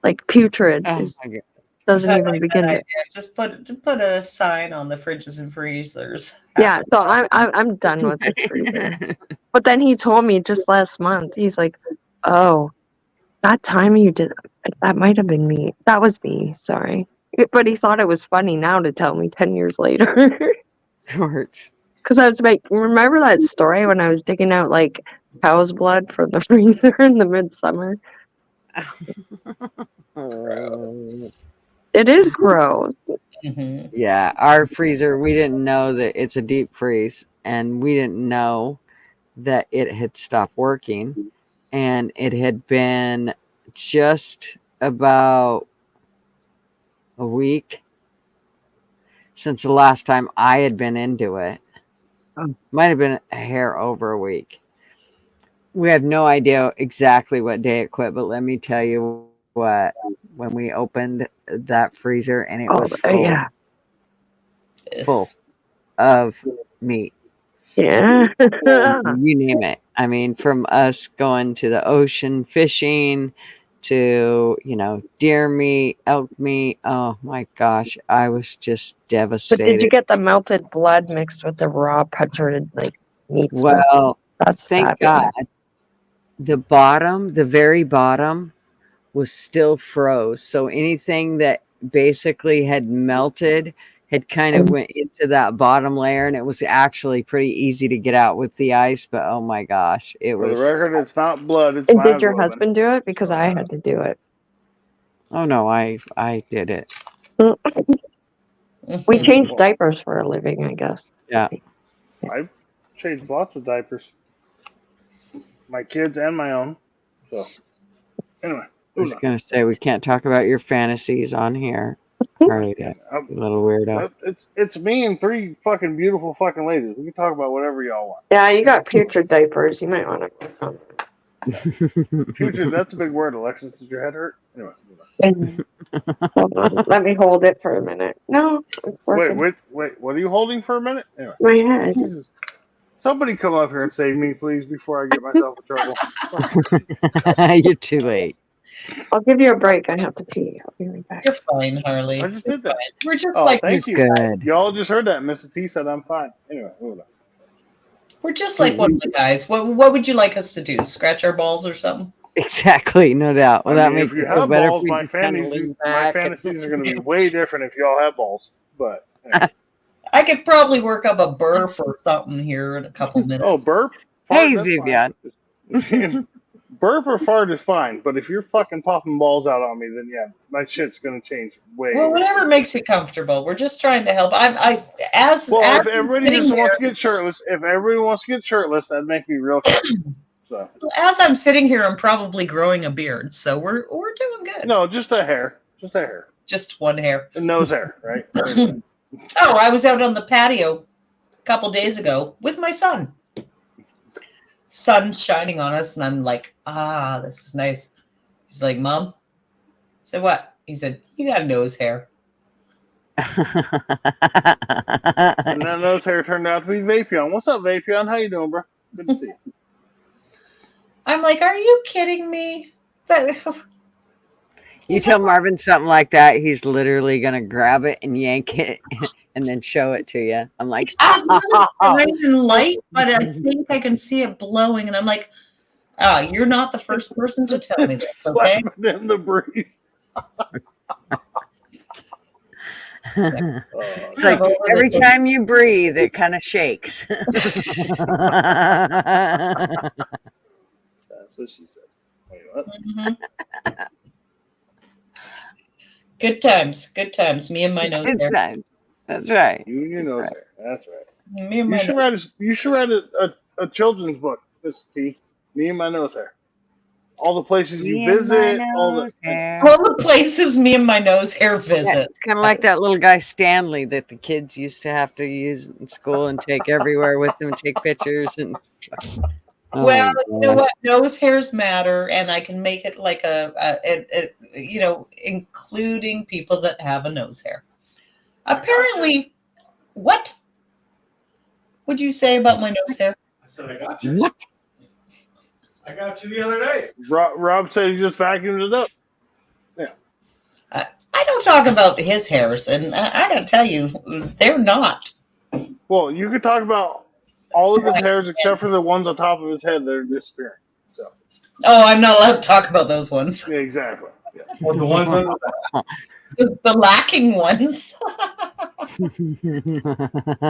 Like putrid Oh is, my God. doesn't I even like begin that to. idea. Just put a sign on the fridges and freezers. Yeah, so I'm done with this freezer. But then he told me just last month, he's like, oh, that time you did, that might have been me. That was me, sorry. But he thought it was funny now to tell me 10 years later. George. Because I was like, remember that story when I was digging out like cow's blood from the freezer in the midsummer? It is gross. Yeah, our freezer, we didn't know that it's a deep freeze. and we didn't know that it had stopped working. And it had been just about a week since the last time I had been into it. Might have been a hair over a week. We have no idea exactly what day it quit, but let me tell you what, when we opened that freezer and it was full, full of meat. Yeah. You name it. I mean, from us going to the ocean fishing to, deer meat, elk meat. Oh my gosh. I was just But devastated. did you get the melted blood mixed with the raw putrid meat stuff? Well, That's thank fabulous. God. The very bottom was still froze. So anything that basically had melted had kind of went into that bottom layer, and it was actually pretty easy to get out with the ice. But oh my gosh, it For the was. record, it's not blood, it's And did your myoglobin. husband do it? Because I had to do it. Oh no, I did it. We changed diapers for a living, I guess. Yeah. I've changed lots of diapers. My kids and my own. So, anyway. I was gonna say we can't talk about your fantasies on here. Right, you little weirdo. It's me and 3 fucking beautiful fucking ladies. We can talk about whatever y'all want. Yeah, you got putrid diapers. You might want to. Putrid, that's a big word, Alexis. Does your head hurt? Anyway. Hold on. Let me hold it for a minute. No, it's working. Wait. What are you holding for a minute? Anyway. My head. Jesus. Somebody come up here and save me, please, before I get myself in trouble. You're too late. I'll give you a break. I have to pee. I'll be right back. You're fine, Harley. I just did that. We're just thank you. Good. Y'all just heard that. Mrs. T said I'm fine. Anyway, hold on. We're just like one of the guys. What would you like us to do? Scratch our balls or something? Exactly, no doubt. Well, that makes if you it feel have better. balls, If we my just kinda fantasies, lean my back fantasies are going to be way different if y'all have balls. But anyway. I could probably work up a burp or something here in a couple minutes. Oh, burp? Hey, Fart, that's Vivian. Burp or fart is fine, but if you're fucking popping balls out on me, then yeah, my shit's going to change way. Well, whatever makes you comfortable. We're just trying to help. As if everybody sitting just wants here- to get shirtless, that'd make me real comfortable. So. As I'm sitting here, I'm probably growing a beard, so we're doing good. No, just a hair. Just one hair. A nose hair, right? Oh, I was out on the patio a couple days ago with my son. Sun's shining on us, and I'm like, this is nice. He's like, Mom? I said, what? He said, you got nose hair. And that nose hair turned out to be Vapion. What's up, Vapion? How you doing, bro? Good to see you. I'm like, are you kidding me? You tell Marvin something like that, he's literally gonna grab it and yank it and then show it to you. I'm like, It's in light, but I think I can see it blowing, and I'm like, you're not the first person to tell me this, okay? In the breeze. It's like every time you breathe, it kind of shakes. That's what she said. Wait, what? Mm-hmm. Good times. Me and my nose hair. That's right. You and your nose hair. That's right. Me and my You should write a children's book, Miss T. Me and my nose hair. All the places you visit. All the places me and my nose hair visit. Yeah, it's kind of like that little guy Stanley that the kids used to have to use in school and take everywhere with them, take pictures and. Well, you know what? Nose hairs matter, and I can make it like including people that have a nose hair. Apparently, what would you say about my nose hair? I said I got you. What? I got you the other day. Rob said he just vacuumed it up. Yeah. I don't talk about his hairs, and I gotta tell you, they're not. Well, you could talk about all of his hairs except for the ones on top of his head that are disappearing. So. Oh, I'm not allowed to talk about those ones. Yeah, exactly. Yeah. Or the ones on the lacking ones.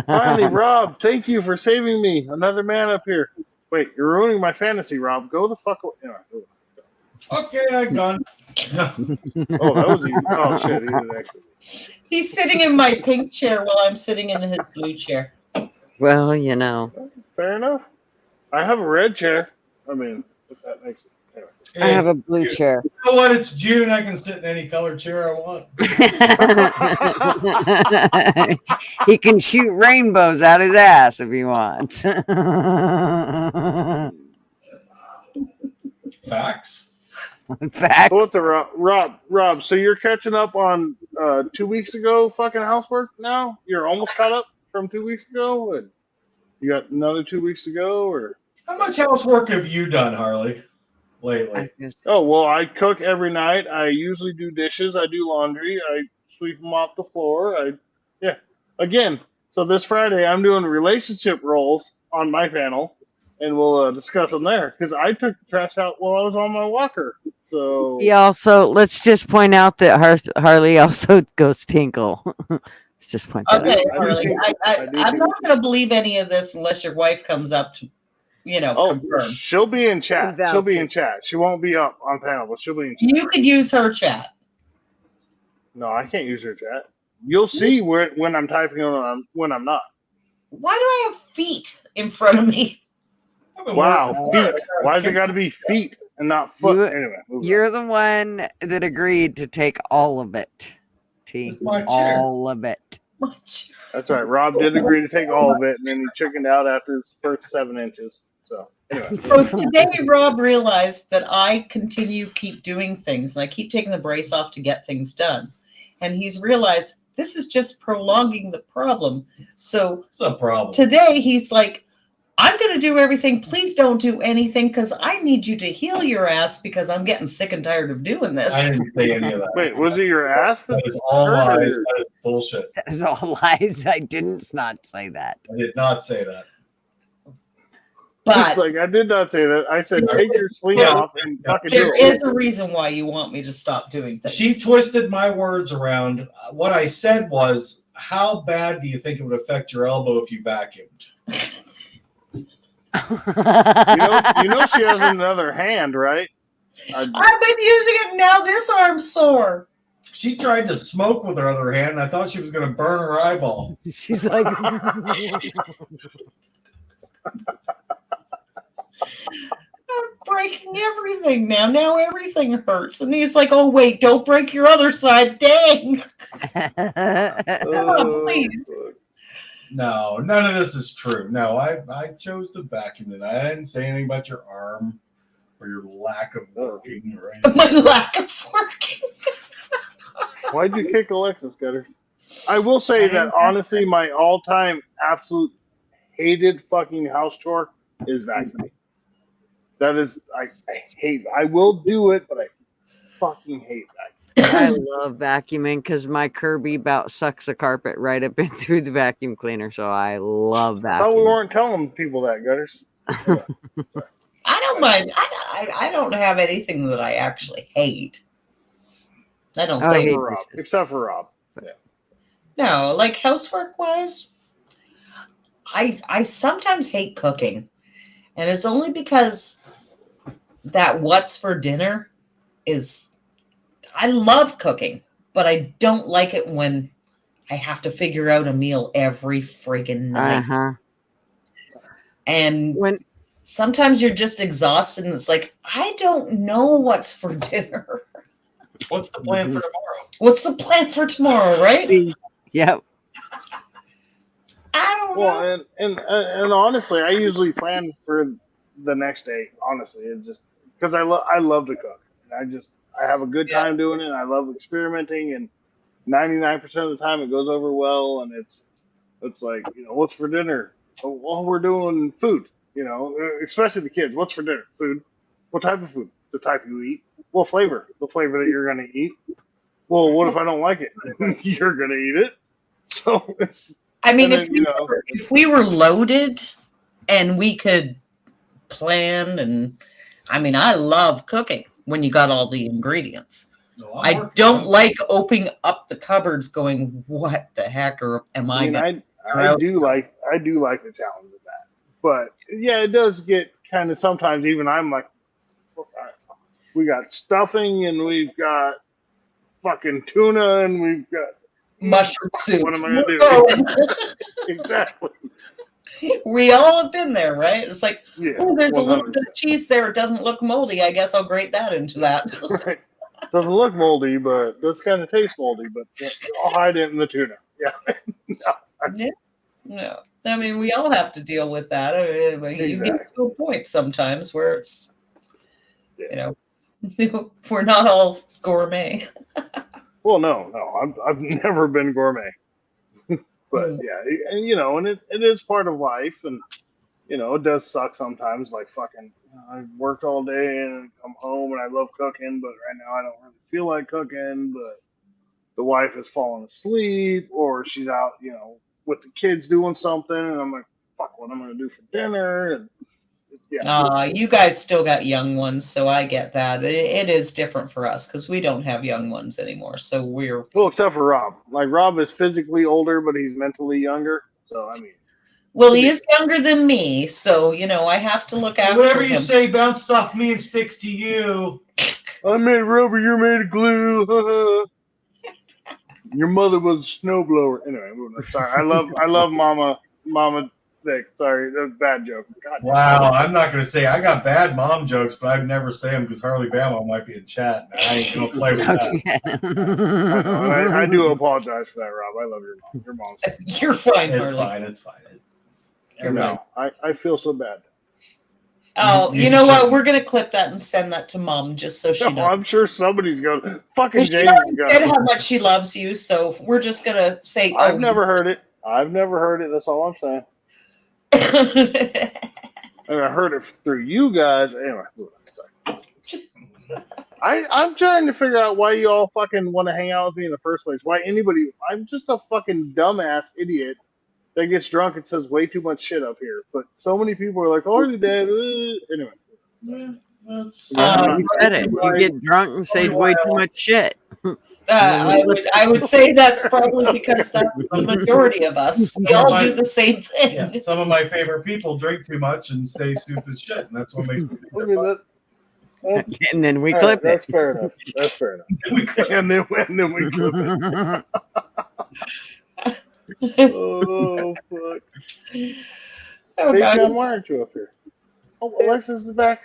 Finally, Rob, thank you for saving me. Another man up here. Wait, you're ruining my fantasy, Rob. Go the fuck away. Okay, I'm done. Oh, that was easy. Oh, shit. He's sitting in my pink chair while I'm sitting in his blue chair. Well, you know, Fair enough. I have a red chair. I mean, if that makes it. Anyway. I have a blue chair. You know what? It's June. I can sit in any color chair I want. He can shoot rainbows out his ass if he wants. Facts. Facts. So what's a Rob? So you're catching up on 2 weeks ago fucking housework now? You're almost caught up from 2 weeks ago, and you got another 2 weeks to go, or How much housework have you done, Harley, lately? Oh well, I cook every night. I usually do dishes. I do laundry. I sweep them off the floor. Again. So this Friday I'm doing relationship roles on my panel, and we'll discuss them there because I took the trash out while I was on my walker. So He also, let's just point out that Harley also goes tinkle. Let's just point that Okay, out. Harley. I'm not going to believe any of this unless your wife comes up to, confirm. she'll be in chat. She'll be in chat. She won't be up on panel, but she'll be in chat. You could use her chat. No, I can't use her chat. You'll see when I'm typing and when I'm not. Why do I have feet in front of me? Wow, feet. Why has it got to be feet and not foot? Anyway, You're the one that agreed to take all of it. T. All of it. That's right. Rob did agree to take all of it, and then he chickened out after his first 7 inches. So, anyway. So today, Rob realized that I keep doing things, and I keep taking the brace off to get things done. And he's realized this is just prolonging the problem. So It's a problem. today, he's like, I'm going to do everything. Please don't do anything because I need you to heal your ass because I'm getting sick and tired of doing this. I didn't say any of that. Wait, was it your ass? That is all lies. That is bullshit. That is all lies. I didn't not say that. I did not say that. But it's like, I did not say that. I said, take your sleeve off and fucking do there it. is a reason why you want me to stop doing things. She twisted my words around. What I said was, how bad do you think it would affect your elbow if you vacuumed? You know she has another hand, right? I've been using it now. This arm's sore. She tried to smoke with her other hand, and I thought she was going to burn her eyeball. She's like... I'm breaking everything now. Now everything hurts. And he's like, oh, wait, don't break your other side. Dang. Come on, please. No, none of this is true. No, I chose to vacuum it. I didn't say anything about your arm or your lack of working or anything. My lack of working. Why'd you kick Alexis, Gutter? I will say that, honestly, my all-time absolute hated fucking house chore is vacuuming. That is, I hate. I will do it, but I fucking hate vacuuming. I love vacuuming because my Kirby about sucks the carpet right up and through the vacuum cleaner. So I love I thought we vacuuming. weren't telling people that, Gutters. I don't mind. I don't have anything that I actually hate. I don't think. Except for Rob. Yeah. No, like housework wise, I sometimes hate cooking. And it's only because that what's for dinner is, I love cooking, but I don't like it when I have to figure out a meal every friggin' night. Uh-huh. And sometimes you're just exhausted and it's like, I don't know what's for dinner. What's the plan for tomorrow? What's the plan for tomorrow, right? See, yep. I don't know. And honestly, I usually plan for the next day. Honestly, it's just because I love to cook. And I have a good time doing it. And I love experimenting, and 99% of the time it goes over well. And it's like, what's for dinner? Oh, well, we're doing food. Especially the kids. What's for dinner? Food. What type of food? The type you eat. What flavor? The flavor that you're going to eat. Well, what if I don't like it? You're going to eat it. So it's. I mean, if we were loaded and we could plan, and I mean, I love cooking when you got all the ingredients. I don't like opening up the cupboards going, what the heck am I going I do like the challenge of that. But yeah, it does get kind of sometimes even I'm like, we got stuffing and we've got fucking tuna and we've got mushroom soup. What am I going to do? Exactly. We all have been there, right? It's like, Yeah, oh, there's a little 100%. bit of cheese there. It doesn't look moldy. I guess I'll grate that into that. Right. Doesn't look moldy, but does kind of taste moldy. But I'll hide it in the tuna. Yeah. Yeah. No. I mean, we all have to deal with that. I mean, you get to a point sometimes where it's, you know, we're not all gourmet. Well, no. I've never been gourmet. But yeah, and you know, and it is part of life, and you know, it does suck sometimes. Like fucking, I've worked all day and come home and I love cooking, but right now I don't really feel like cooking. But the wife has fallen asleep, or she's out, you know, with the kids doing something, and I'm like, fuck, what am I gonna do for dinner? And yeah, You guys still got young ones, so I get that. It is different for us because we don't have young ones anymore. So we're well, except for Rob. Like Rob is physically older, but he's mentally younger. So I mean, well, he is younger than me, so you know I have to look after Whatever him. you say bounces off me and sticks to you. I'm made of rubber, you're made of glue. Your mother was a snowblower. Anyway, sorry. I love Mama Dick. Sorry, that's a bad joke. God. Wow, I'm not gonna say I got bad mom jokes, but I'd never say them because Harley Bama might be in chat. And I ain't gonna play with that. I do apologize for that, Rob. I love your mom. Your mom's. You're fine, It's Harley. fine. It's fine. No, I feel so bad. Oh, you know what? We're gonna clip that and send that to Mom just so she knows. I'm sure somebody's gonna fucking She James already got said it. how much she loves you, so we're just gonna say. I've never heard it. That's all I'm saying. And I heard it through you guys. Anyway, I'm trying to figure out why you all fucking want to hang out with me in the first place. Why anybody? I'm just a fucking dumbass idiot that gets drunk and says way too much shit up here. But so many people are like, "Oh, you're dead." Anyway. You said it. You get drunk and say way too much shit. I would say that's probably because that's the majority of us. We all do the same thing. Yeah, some of my favorite people drink too much and say stupid shit, and that's what makes me think they're fun. And then we clip it. That's fair enough. That's fair enough. and then we clip it. Oh fuck! Oh, Hey God. John, why aren't you up here? Oh, Alexis is back.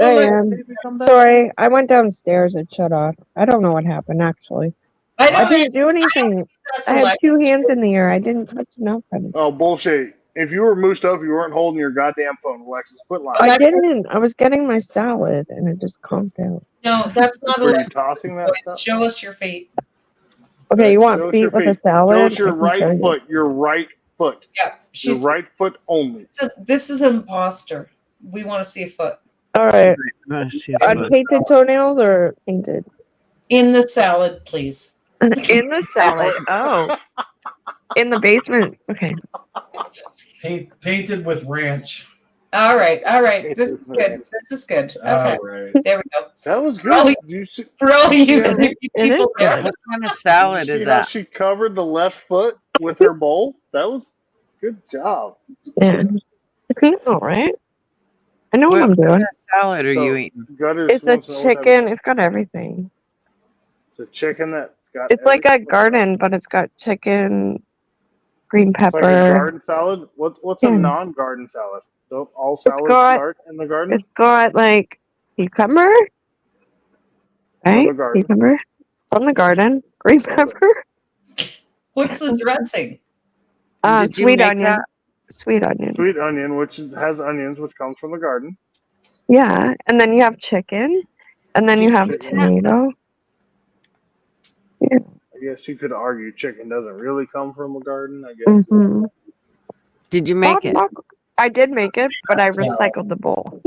I Alexa, am. baby, come back. Sorry, I went downstairs. It shut off. I don't know what happened, actually. I didn't do anything. I had two hands in the air. I didn't touch nothing. Oh, bullshit. If you were moosed up, you weren't holding your goddamn phone, Alexis. Quit lying. I didn't. I was getting my salad, and it just calmed down. No, that's not Were you Alexis' tossing that voice. stuff? Show us your feet. Okay, you Show want us feet your with a feet. salad? Show us your I can show right you. foot. Your right foot. Yeah, Your she's right foot only. so this is an imposter. We want to see a foot All right. See Unpainted toenails or painted? in the salad, please. In the salad. Oh. In the basement. Okay. Painted with ranch. All right. This is good. This is good. Okay. All right. There we go. That was For all good. you- For all you people there. What kind of salad See is how that? she covered the left foot with her bowl? That was good job. Yeah. All right. I know what I'm What doing. kind of salad are So, you eating? Gutters It's a wants to know what chicken. It's got everything. It's a chicken that's got. It's like a everything. garden, but it's got chicken, green It's like a pepper. garden salad. What's a Yeah. non-garden salad? Don't all It's salads got start in the garden? it's got like cucumber, From right? the garden. Cucumber from the garden. Green pepper. What's the dressing? Did you Sweet make onion. that? Sweet onion. Sweet onion, which has onions, which comes from the garden. Yeah, and then you have chicken, and then you have Chicken. tomato. Yeah. I guess you could argue chicken doesn't really come from a garden. I guess. Mm-hmm. Did you make it? I did make it, but I recycled the bowl.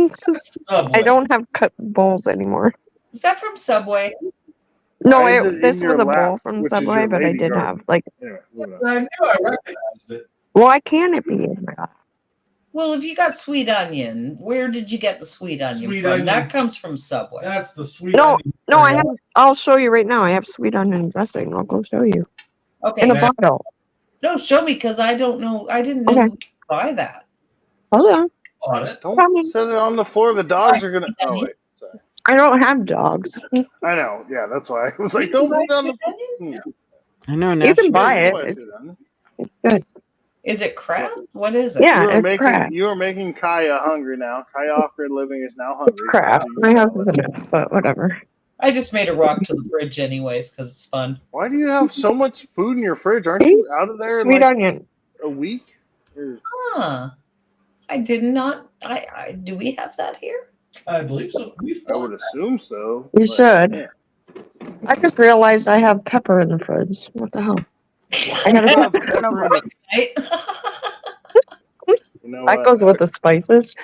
Subway. I don't have cut bowls anymore. Is that from Subway? No, Why is it this in was your a bowl lap, from which is Subway, your but I lady did garden? have like. Anyway, moving I knew I recognized it. Why can't it be in my lap? Well, if you got sweet onion, where did you get the sweet onion Sweet from? onion. That comes from Subway. That's the sweet No, onion. no, I have. I'll show you right now. I have sweet onion dressing. I'll go show you Okay. in a bottle. No, show me because I don't know. I didn't know Okay. you could buy that. Hold on. On it. Don't set it on the floor. The dogs are gonna. Oh wait, sorry. I don't have dogs. I know. Yeah, that's why I was You like, can don't buy put it on sweet the. onion? Yeah. I know You now. can buy Yeah, it. you can buy It's, sweet onion. it's good. Is it crap? What is it? Yeah, You are it's making crap. Kaya hungry now. Kaya off-grid living is now hungry. Crap. So you My house tell is it. a mess, but whatever. I just made a rock to the fridge anyways because it's fun. Why do you have so much food in your fridge? Aren't See? you out of there in Sweet like onion. a week? Or- Huh. I did not. I do we have that here? I believe so. I would assume so. You but, should. yeah. I just realized I have pepper in the fridge. What the hell? I gotta You have put pepper in the. You know that what? goes with the spices.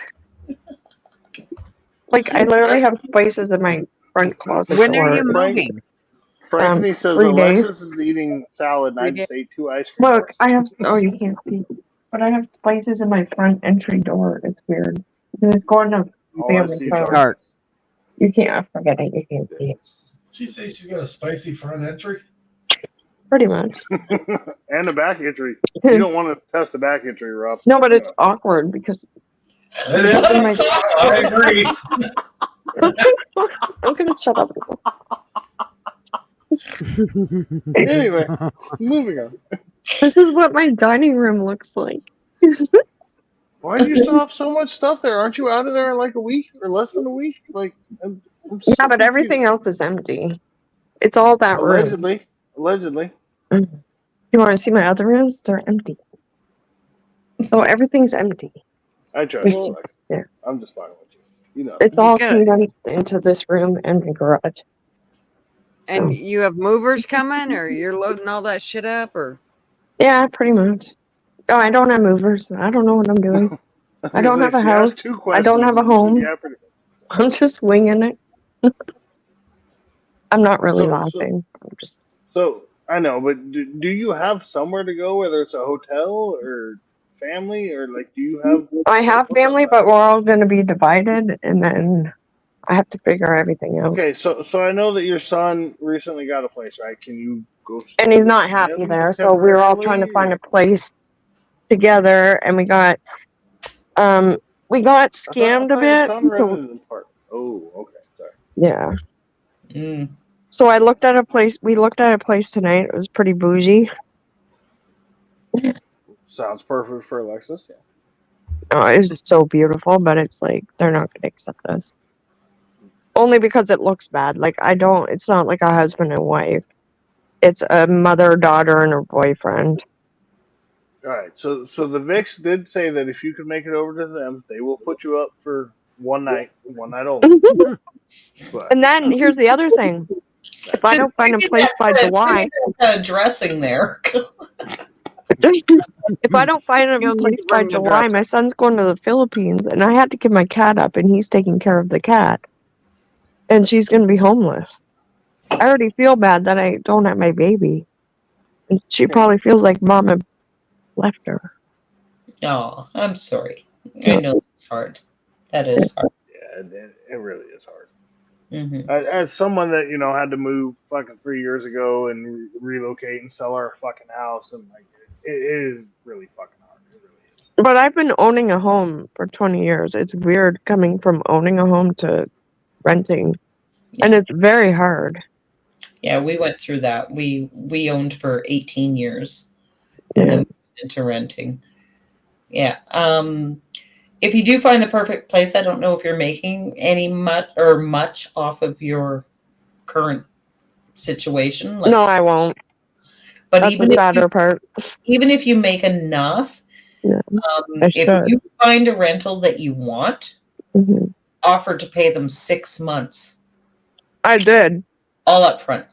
Like I literally have spices in my front closet When are door. you moving? Frankly says 3 days. Alexis is eating salad, and I 3 just ate 2 ice cream Look, bars. I have. Oh, you can't see, but I have spices in my front entry door. It's weird. It's going to All I family see is It's car. dark. You can't forget it. You can't see it. She says she's got a spicy front entry. Pretty much. And a back entry. You don't want to test a back entry, Rob. No, but it's awkward because It is. in my. I agree. I'm gonna shut up. Anyway, moving on. This is what my dining room looks like. Why do you still have so much stuff there? Aren't you out of there in like a week or less than a week? Like, I'm so Yeah, but confused. everything else is empty. It's all that room. Allegedly. Allegedly. You want to see my other rooms? They're empty. Oh, everything's empty. I trust you, Alexis. Yeah. I'm just fucking with you. You know. It's all Good. condensed into this room and the garage. And you have movers coming, or you're loading all that shit up, or Yeah, pretty much. Oh, I don't have movers. I don't know what I'm doing. I don't have a She house. asked 2 I don't questions. have a and you said, home. yeah, pretty much. I'm just winging it. I'm not really So- laughing. I'm just. So I know, but do you have somewhere to go, whether it's a hotel or family, or like do you have? I have family, but we're all going to be divided, and then I have to figure everything out. Okay, so I know that your son recently got a place, right? Can you go? And he's not happy there, so we were all trying to find a place together, and we got scammed a bit. Son rented an apartment. Oh, okay, sorry. Yeah. Mm. So I looked at a place. We looked at a place tonight. It was pretty bougie. Sounds perfect for Alexis. Yeah. Oh, it was so beautiful, but it's like they're not going to accept us. Only because it looks bad. Like it's not like a husband and wife. It's a mother, daughter, and her boyfriend. All right. So the Vix did say that if you could make it over to them, they will put you up for one night only. But And then here's the other thing. If I don't find a place by July, dressing there. if I don't find a place by July, my son's going to the Philippines, and I had to give my cat up, and he's taking care of the cat, and she's going to be homeless. I already feel bad that I don't have my baby, and she probably feels like Mama left her. Oh, I'm sorry. I know it's hard. That is hard. yeah, it really is hard. Mm-hmm. As someone that had to move fucking 3 years ago and relocate and sell our fucking house, and like it is really fucking hard. It really is. But I've been owning a home for 20 years. It's weird coming from owning a home to renting, and it's very hard. Yeah, we went through that. We owned for 18 years, and then went into renting. Yeah. If you do find the perfect place, I don't know if you're making much off of your current situation. No, I won't. But That's the sadder part. Even if you make enough, if you find a rental that you want, offer to pay them 6 months. I did. All up front.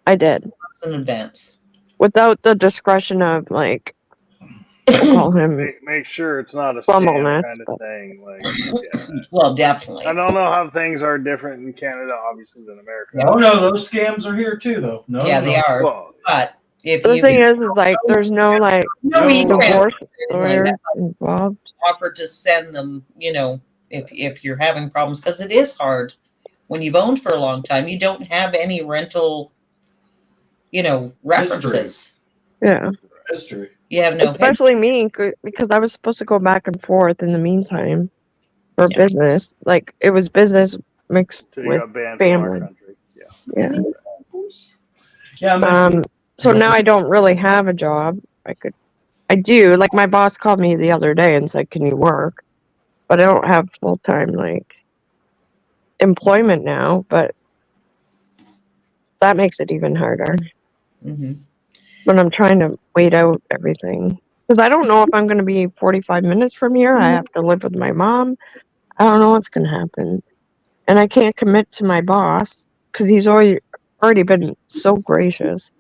I did. 6 months in advance. Without the discretion of like, I'll call him. Make sure it's not a Bumble scam nest, kind of thing. Like, well, definitely. I don't know how things are different in Canada, obviously, than America. Oh no, those scams are here too, though. No, Yeah, no, they no. are. Well, but if The you thing is like there's no like divorce lawyers like involved. offer to send them, if you're having problems, because it is hard when you've owned for a long time. You don't have any rental, references. Yeah. History. You have no Especially me, because I was supposed to go back and forth in the meantime for business. Like it was business mixed So you with got banned from our family. country. Yeah. Yeah. So now I don't really have a job. I I do. Like my boss called me the other day and said, "Can you work?" But I don't have full time like employment now. But that makes it even harder. Mm-hmm. But I'm trying to wait out everything because I don't know if I'm going to be 45 minutes from here. I have to live with my mom. I don't know what's going to happen, and I can't commit to my boss because he's already been so gracious.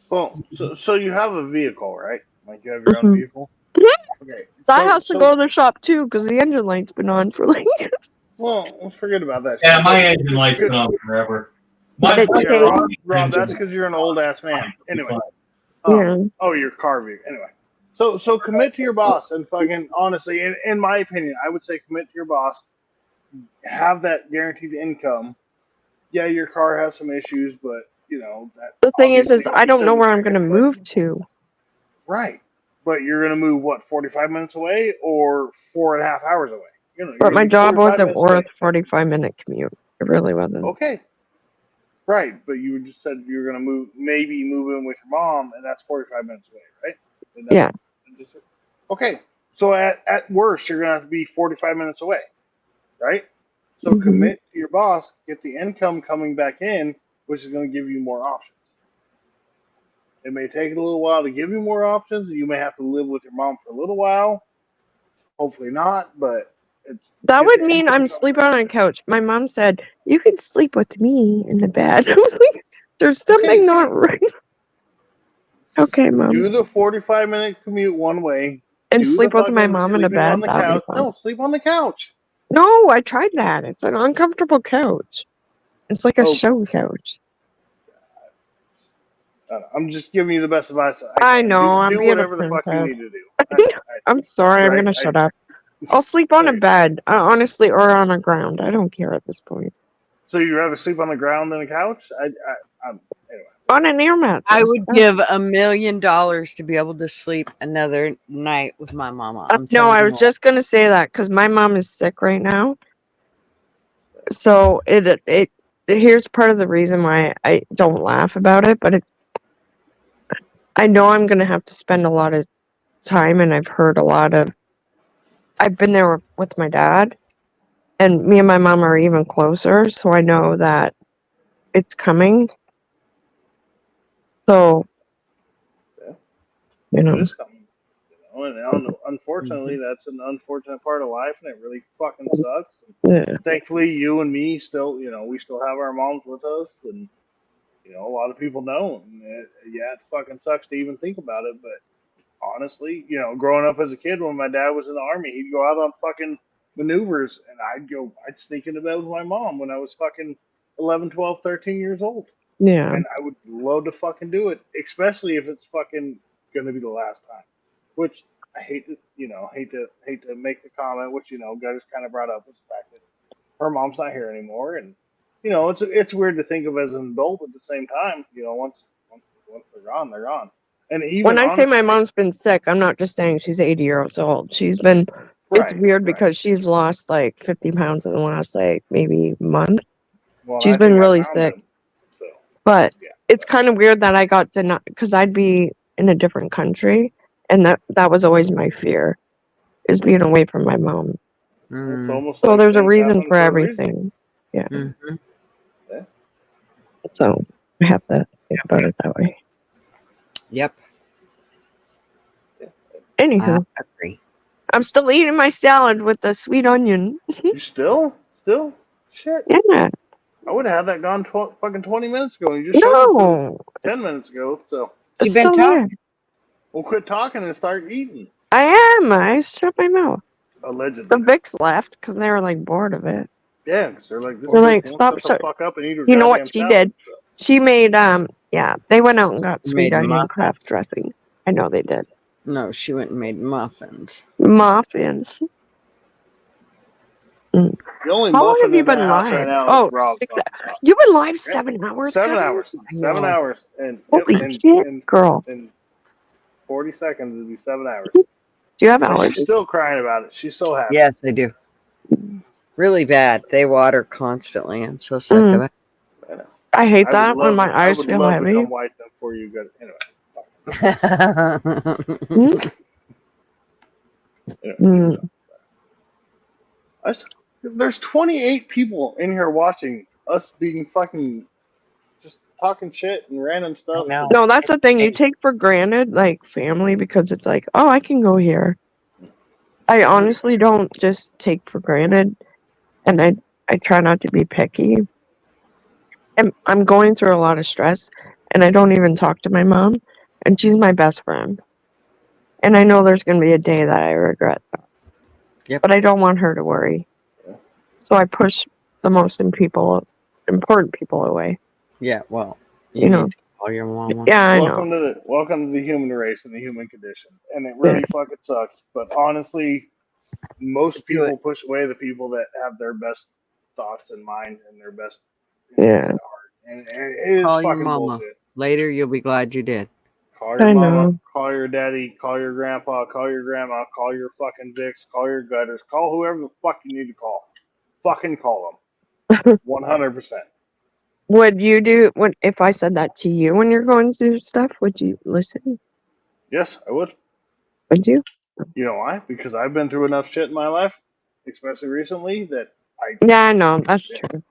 Well, so you have a vehicle, right? Like you have your own Mhm. vehicle. Okay. That has to go to the shop too because the engine light's been on for like. Well, forget about that. Yeah, shit. my Good- engine light's good- been on forever. But My it's fucking okay. Rob, that's because you're an old ass man. Anyway. Yeah. Oh, your car view. Anyway. So commit to your boss and fucking honestly, in my opinion, I would say commit to your boss. Have that guaranteed income. Yeah, your car has some issues, but you know that The thing is obviously I don't know doesn't where I'm check going to it, but move to. right. But you're gonna move what, 45 minutes away or 4.5 hours away? You know, you're But gonna my be job 45 wasn't minutes away. worth 45-minute commute. It really wasn't. Okay. Right, but you just said you were gonna maybe move in with your mom, and that's 45 minutes away, right? And Yeah. Okay, so at worst, you're gonna have to be 45 minutes away, right? So Mhm. commit to your boss, get the income coming back in, which is gonna give you more options. It may take it a little while to give you more options. You may have to live with your mom for a little while. Hopefully not, but it's That get would the mean income I'm coming. sleeping on a couch. My mom said, "You can sleep with me in the bed." I was like, "There's something not right." Okay, Mom. Do the 45-minute commute one way. And Do the sleep with my fucking mom in a sleeping on bed. the That'd be couch. fun. No, sleep on the couch. No, I tried that. It's an uncomfortable couch. It's like a Oh. show couch. I'm just giving you the best advice I can. know. I'm Do being a whatever the fuck you princess. need to do. I'm sorry. I'm Right? gonna shut up. I'll sleep on a bed, honestly, or on the ground. I don't care at this point. So you'd rather sleep on the ground than a couch? Anyway. On an air mattress. I would give $1 million to be able to sleep another night with my mama. I'm No, telling I you was what. just gonna say that because my mom is sick right now. So here's part of the reason why I don't laugh about it, but I know I'm gonna have to spend a lot of time, and I've been there with my dad, and me and my mom are even closer, so I know that it's coming. So, you know. It is coming. And unfortunately, that's an unfortunate part of life, and it really fucking sucks. Yeah. Thankfully, you and me still, we still have our moms with us, and a lot of people don't. And it fucking sucks to even think about it, but honestly, growing up as a kid when my dad was in the army, he'd go out on fucking maneuvers, and I'd sneak into bed with my mom when I was fucking 11, 12, 13 years old. Yeah. And I would love to fucking do it, especially if it's fucking gonna be the last time. Which I hate to, hate to make the comment, which guys kind of brought up, was the fact that her mom's not here anymore, and it's weird to think of as an adult at the same time. Once they're gone, they're gone. And even When I say honestly, my mom's been sick, I'm not just saying she's 80 years old. She's been. It's Right, weird because she's lost like 50 pounds in the last like maybe month. well, She's I been think I really found sick. them. So But it's kind of weird that I got to not, because I'd be in a different country, and that was always my fear, is being away from my mom. It's almost So like there's a things reason happen for for a reason. everything. Yeah. Yeah. So I have to think about it that way. Yep. Anywho, I agree. I'm still eating my salad with the sweet onion. You still shit. Yeah. I would have had that gone fucking 20 minutes ago, and you just showed it to No. us 10 minutes ago. So It's still there. we'll quit talking and start eating. I am. I shut my mouth. Allegedly. The Vicks left because they were like bored of it. Yeah, because they're like, this They're bitch like, won't stop. shut the fuck up and eat her You know goddamn what she salad. did? She made they went out and got sweet Made onion muffins. craft dressing. I know they did. No, she went and made muffins. Muffins. The only How long muffin have you in that been house live? right now Oh, is Rob. 6 You've been live 7 hours? 7 Kevin? hours. I 7 know. hours. And Holy shit, girl. In 40 seconds, it'll be 7 hours. Do you have And allergies? she's still crying about it. She's so happy. Yes, they do. Really bad. They water constantly. I'm so sick of it. I hate I that would when my love- I eyes would feel love heavy. to come wipe them for you. Good. Anyway. Mm. There's 28 people in here watching us being fucking just talking shit and random stuff. No, that's the thing. You take for granted, like, family, because it's like, oh, I can go here. I honestly don't just take for granted, and I try not to be picky. And I'm going through a lot of stress, and I don't even talk to my mom, and she's my best friend. And I know there's going to be a day that I regret that. Yep. But I don't want her to worry. So I push the most important people away. Yeah, well, You know. need to call your mama. Yeah, I know. Welcome to the human race and the human condition, and it really fucking sucks. But honestly, most people push away the people that have their best thoughts in mind and their best Yeah. at heart, and it's Call your fucking mama. bullshit. Later, you'll be glad you did. Call your I mama, know. call your daddy, call your grandpa, call your grandma, call your fucking dicks, call your gutters, call whoever the fuck you need to call. Fucking call them. 100%. Would you do if I said that to you when you're going through stuff? Would you listen? Yes, I would. Would you? You know why? Because I've been through enough shit in my life, especially recently, that Yeah, I know. That's true.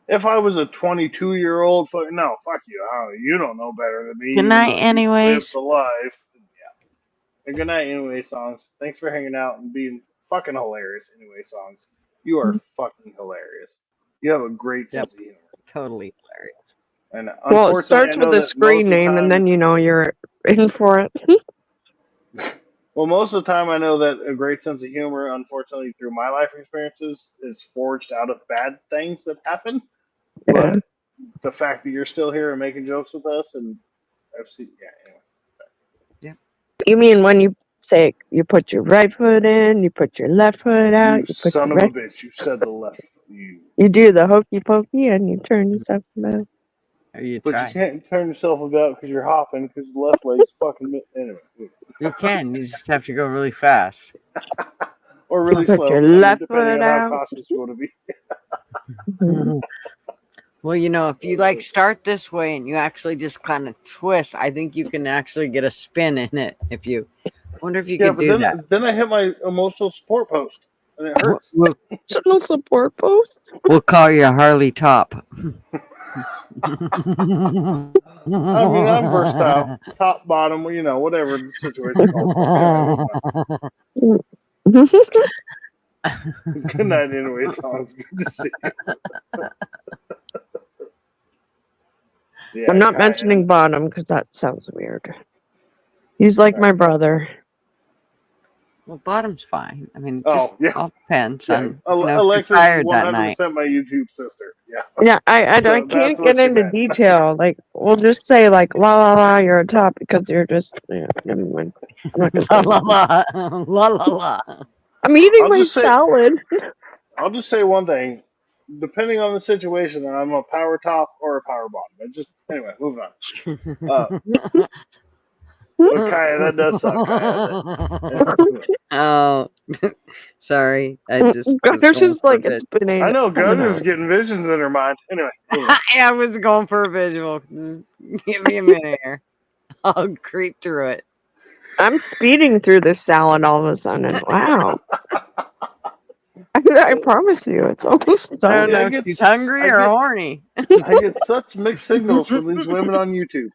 if I was a 22-year-old, no, fuck you. You don't know better than me. Good even night, though you anyways. lived the life. Yeah. And good night, anyway, songs. Thanks for hanging out and being fucking hilarious, anyway, songs. You are fucking hilarious. You have a great sense of humor. Totally hilarious. And Well, it unfortunately, starts I know with a that screen name, and then you know you're in for it. well, most of the time, I know that a great sense of humor, unfortunately, through my life experiences, is forged out of bad things that happen. Yeah. But the fact that you're still here and making jokes with us, and I've seen, anyway. You mean when you say you put your right foot in, you put your left foot out, you put Son your of a right. bitch, you said the left. You do the hokey pokey, and you turn yourself about. You But you can't turn yourself about because you're hopping because the left leg's fucking. Anyway. You can. You just have to go really fast. Or really Put slow. your I mean, left depending foot on how out. cautious you want to be. Well, if you start this way and you actually just kind of twist, I think you can actually get a spin in it. Wonder if you could do that. Then I hit my emotional support post and it hurts. Emotional support post. We'll call you Harley Top. I mean, I'm burst out, top, bottom, whatever the situation calls for. Good night, anyway, songs. Good to see you. I'm not mentioning bottom because that sounds weird. He's like my brother. Well, bottom's fine. I mean, it just all depends on if Alexis you're is tired that night. 100% my YouTube sister. Yeah. Yeah, I So can't get into detail. Like, we'll just say like la la la, you're a top because you're just never mind. I'm not gonna La say la anything. la la la la. I'm eating my salad. I'll just say one thing. Depending on the situation, I'm a power top or a power bottom. Anyway, moving on. Kaya, that does suck. Oh, sorry. I just. Gutters is like it's been I know Gutters is getting visions in her mind. Anyway. I was going for a visual. Give me a minute here. I'll creep through it. I'm speeding through this salad all of a sudden. Wow. I promise you, it's almost done. I don't know if she's hungry or horny. I get such mixed signals from these women on YouTube.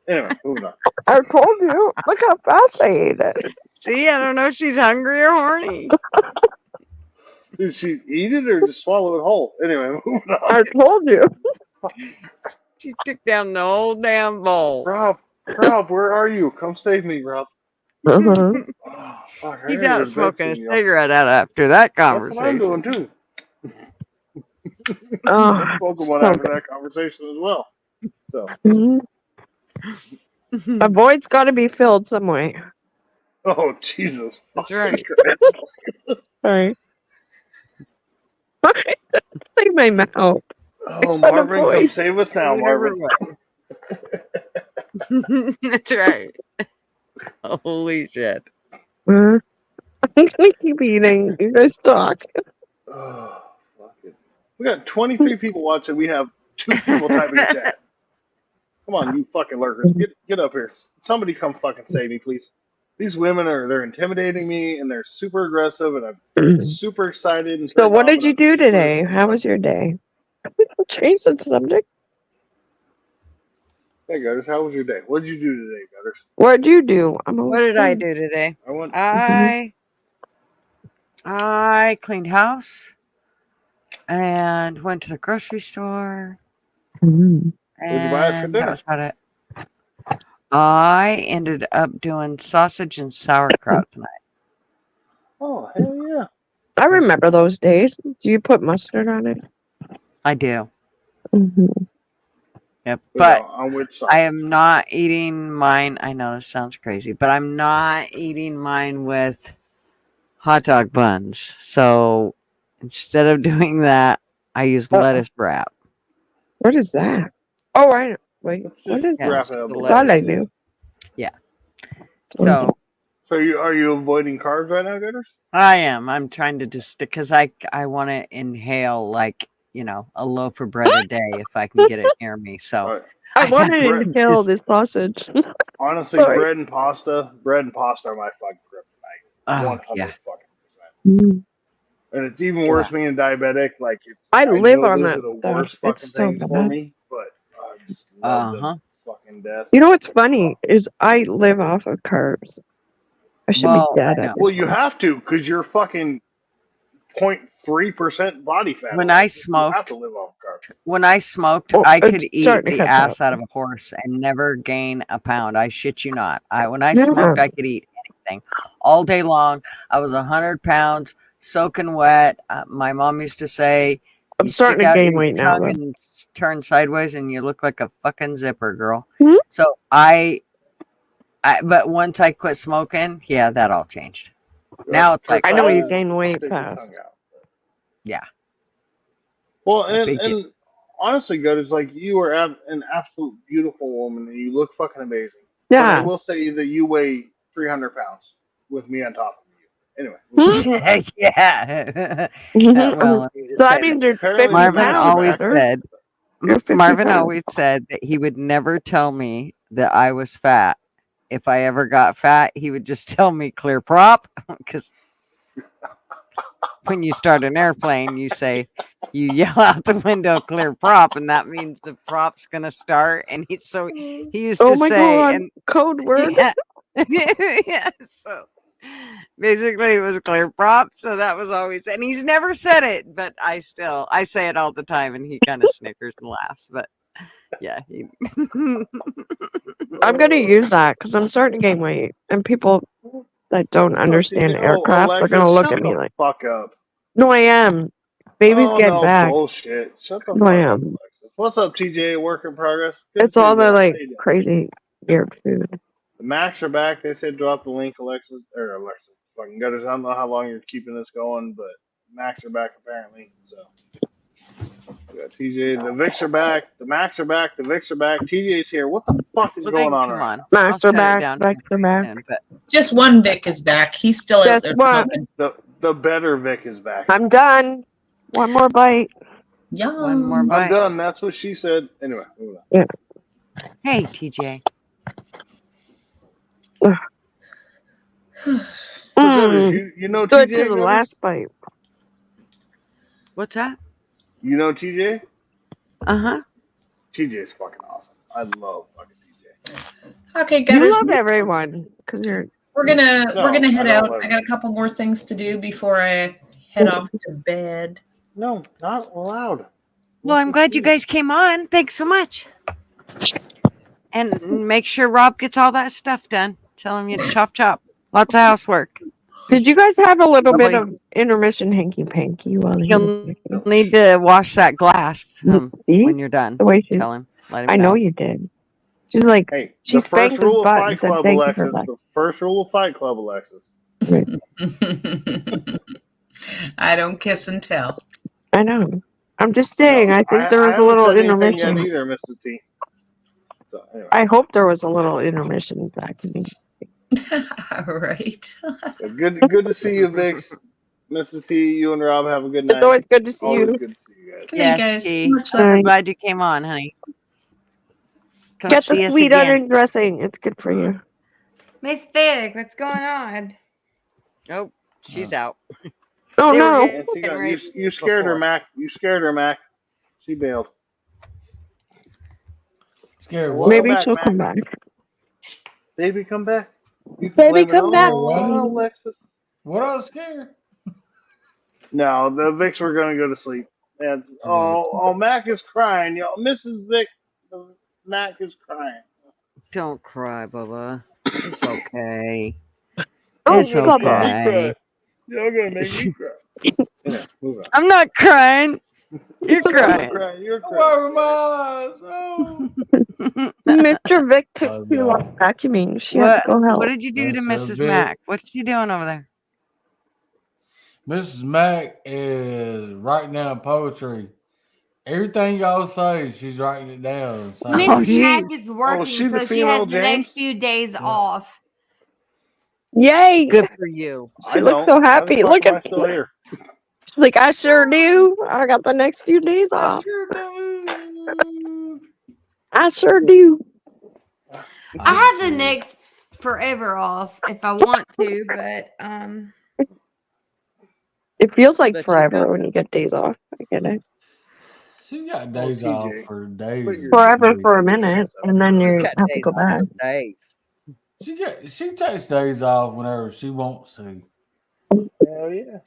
Anyway, moving on. I told you. Look how fast I ate it. See, I don't know if she's hungry or horny. Did she eat it or just swallow it whole? Anyway, moving on. I told you. She took down the whole damn bowl. Rob, where are you? Come save me, Rob. Uh-huh. Oh, fuck, He's out smoking a cigarette out after that conversation. That's what I'm doing too. Oh, I smoked one after that conversation as well. So. A void's got to be filled some way. Oh, Jesus. That's right. Sorry. Save my mouth. Oh, Marvin, come save us now, Marvin. That's right. Holy shit. I'm gonna keep eating. You guys talk. Oh, fuck it. We got 23 people watching. We have 2 people typing in chat. Come on, you fucking lurkers. Get up here. Somebody come fucking save me, please. These women they're intimidating me and they're super aggressive and I'm super excited and So turned what on, did but you I'm do super today? How was your day? Change the subject. Hey Gutters, how was your day? What did you do today, Gutters? What'd you do? I'm What did I do today? I went. I cleaned house and went to the grocery store, Mm-hmm. What'd you buy us for and that dinner? was about it. I ended up doing sausage and sauerkraut tonight. Oh hell yeah! I remember those days. Do you put mustard on it? I do. Mm-hmm. Yep, Yeah, but on which I sausage? am not eating mine. I know this sounds crazy, but I'm not eating mine with hot dog buns. So instead of doing that, I use lettuce wrap. What is that? Oh, I wait. Let's What just is Yeah, that? it's wrap it up. the I thought lettuce. I knew. Yeah. So So are you avoiding carbs right now, Gutters? I am. I'm trying to just because I want to inhale like a loaf of bread a day if I can get it near me. So Right. I I wanted have to to inhale just this sausage. Honestly, Sorry. bread and pasta are my fucking kryptonite. 100 yeah. fucking. Mm. And it's even worse being diabetic. Like I live know on those that are the stuff. worst It's fucking so things for bad. me, but I just love them fucking death. You know what's funny is I live off of carbs. I should Well, be dead I at know. this Well, you point. have to because you're fucking 0.3% body fat. When only. I You have smoked, to live off carbs. Oh, I it's could eat starting to the catch ass up. out of a horse and never gain a pound. I shit you not. When I Yeah. smoked, I could eat anything all day long. I was 100 pounds, soaking wet. My mom used to say, I'm "You starting stick to out gain your weight now, tongue though. and turn sideways, and you look like a fucking zipper, girl." Hmm? So but once I quit smoking, yeah, that all changed. Now it's like, I know you oh, gain weight Stick your fast. tongue out. yeah. Well, A big and honestly, good is like you are an absolute beautiful woman, and you look fucking amazing. But I Yeah. will say that you weigh 300 pounds with me on top of you. Anyway, yeah. Well, let me just So say that means that you're apparently 50 the Marvin Max are pounds, always back. sir. said You're 50 Marvin pounds. always said that he would never tell me that I was fat. If I ever got fat, he would just tell me clear prop because when you start an airplane, you yell out the window clear prop, and that means the prop's gonna start. And he used Oh to my say, God. and Code word. yeah, yeah. So basically, it was clear prop. So that was always, and he's never said it, but I say it all the time, and he kind of snickers and laughs. But yeah, I'm going to use that because I'm starting to gain weight. And people that don't understand aircraft are going to Alexis, look shut at me the like, fuck up. no, I am. Babies Oh get no, back. bullshit. Shut the No, fuck I up, am. Alexis. What's up, TJ? Work in progress. Good It's to see all you, the girl. like How you doing? crazy weird food. The Macs are back. They said drop the link, Alexis. Fucking gutters. I don't know how long you're keeping this going, but Macs are back apparently. So we got TJ. The Vics are back. The Macs are back. The Vics are back. TJ's here. What the fuck is well, they going on come right on. now? I'll Max are shut it back. down Max are back. soon, but Just one Vic is back. He's still Guess out there what? smoking. The better Vic is back. I'm done. One more bite. one more Yum. bite. I'm done. That's what she said. Anyway, moving on. Yeah. Hey, TJ. So gutters, you know Good to TJ the gutters? last bite. What's that? You know TJ? Uh-huh. TJ's fucking awesome. I love fucking TJ. Okay, You gutters. love everyone because you're. We're gonna No, head I don't out. love I got a couple more things to do before I head off to bed. No, not allowed. Well, I'm glad you guys came on. Thanks so much. And make sure Rob gets all that stuff done. Tell him you chop chop. Lots of housework. Did you guys have a little bit Probably- of intermission hanky panky while he He'll was need to wash that glass See? when you're done. The way she, Tell him. Let him I know you did. She's like, Hey, she the spanked first his rule of butt Fight and said, Club, "Thank you for Alexis. that." The first rule of Fight Club, Alexis. I don't kiss and tell. I know. I'm just saying. I think there was a haven't little said anything yet intermission. either, Mrs. T. So, anyway. I hope there was a little intermission back in me. All right. Good to see you, Vix. Mrs. T, you and Rob have a good night. It's always good to see Always you. good to see you guys. Good night, guys. T. Much I'm love. glad you came on, honey. Come Get see the us sweet again. onion dressing. It's good for you. Miss Fig, what's going on? Oh, she's out. Oh They were no. And she getting got, ready you scared her, before. Mac. You scared her, Mac. She bailed. Scared what? Maybe Welcome she'll back, come Mac. back. Baby, come back. You can Baby, blame it come back. all on Alexis. What I was scared? No, the Vicks were going to go to sleep. And Mac is crying, y'all. Mrs. Vic, Mac is crying. Don't cry, Bubba. It's okay. Oh, It's Y'all gonna make me okay. cry. Y'all gonna make me cry. Yeah, move on. I'm not crying. You're crying. You're crying. Mr. Vic took Oh, too long vacuuming. She had to go What help. did you do to Mr. Mrs. Vic. Mac? What's she doing over there? Mrs. Mac is writing down poetry. Everything y'all say, she's writing it down. So. Mrs. Mac is working, she the so she female has the next James? few days off. Yay! Good for you. She looks so happy. Look at still here. She's like, I sure do. I got the next few days off. Sure do. I sure do. I have the next forever off if I want to, but It feels like But you forever don't. when you get days off. I get it. She got days off for days. Forever for a minute, and then you got have to days go off back. for days. She takes days off whenever she wants to. Hell yeah.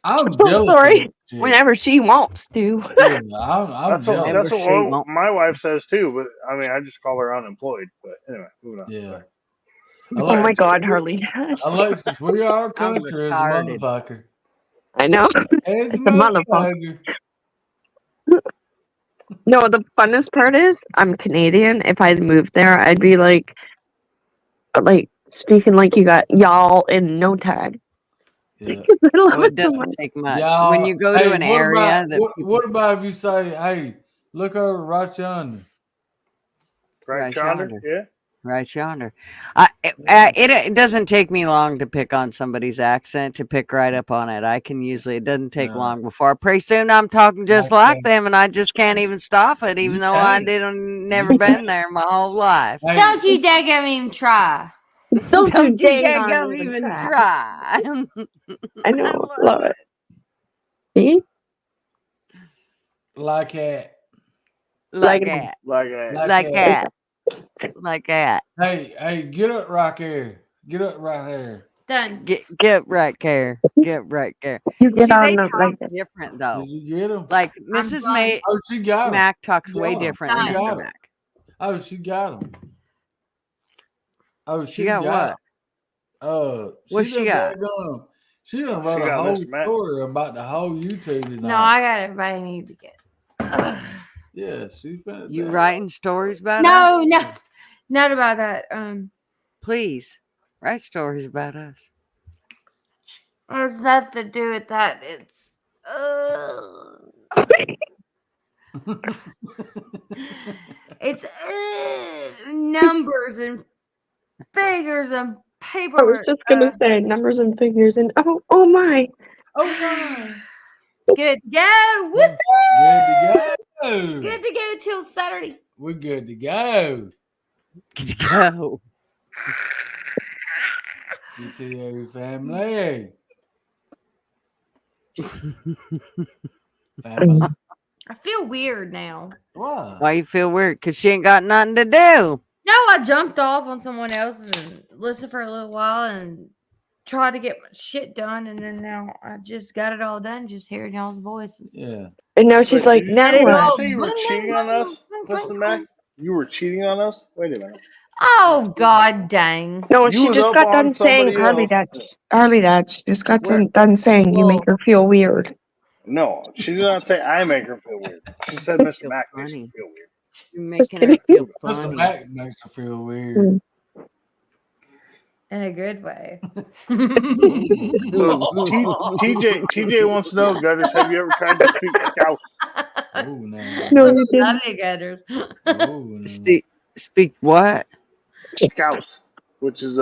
I'm Oh, jealous. sorry. Of shit. Whenever she wants to. Yeah, I'm That's jealous. what my wife says too. But I mean, I just call her unemployed. But anyway, moving on. Yeah. Oh my God, Harley. Alexis, we are I'm country as a retarded. motherfucker. I know. As a It's a motherfucker. motherfucker. No, the funnest part is I'm Canadian. If I moved there, I'd be like speaking like you got y'all in no time. Yeah. I love Oh, it it so doesn't much. take much. Y'all, When you go to an area that what about if you say, hey, look over right yonder? Right yonder, yeah. Right yonder. It doesn't take me long to pick on somebody's accent, to pick right up on it. I can usually, it doesn't take long before pretty soon I'm talking just like them, and I just can't even stop it, even though I never been there my whole life. don't you daggum even try. Don't you dang daggum on even try. try. I know. Love it. See? Like that. Like that. Like that. Like that. Like that. Hey, get up right there. Get up right there. Done. Get right there. Get right there. You get See, on they the talk right there. different though. Did you get him? Like Mrs. May Oh, she got him. Mac talks She way got him. different than She Mr. got him. Mac. Oh, she got him. Oh, She got what? What she got? She done She wrote a got whole Mr. Mac. story about the whole YouTube tonight. No, I got everybody I need to get. Yeah, she's been. You writing stories about No, us? no, not about that. Please write stories about us. It's nothing to do with that. It's it's numbers and figures and I was paperwork. just gonna say numbers and figures and oh my. Oh my. Good to go. Woo-hoo! Good to go till Saturday. We're good to go. Good to go. GTA family. I feel weird now. Why? Why you feel weird? Because she ain't got nothing to do. No, I jumped off on someone else and listened for a little while and tried to get my shit done, and then now I just got it all done, just hearing y'all's voices. Yeah. And now she's like, now Did you what? say you were cheating on us, Mr. Mac? You were cheating on us? Wait a minute. Oh God dang. No, You she was just up got on done saying somebody else. Harley Dad. She just got done saying you make her feel weird. No, she did not say I make her feel weird. She said Mr. Mac makes her feel weird. You're making her feel Mr. funny. Mac makes her feel weird. In a good way. TJ wants to know, Gutters, have you ever tried to speak Scouse? Oh no. No, you didn't. Love you, Gutters. Oh no. Speak what? Scouse, which is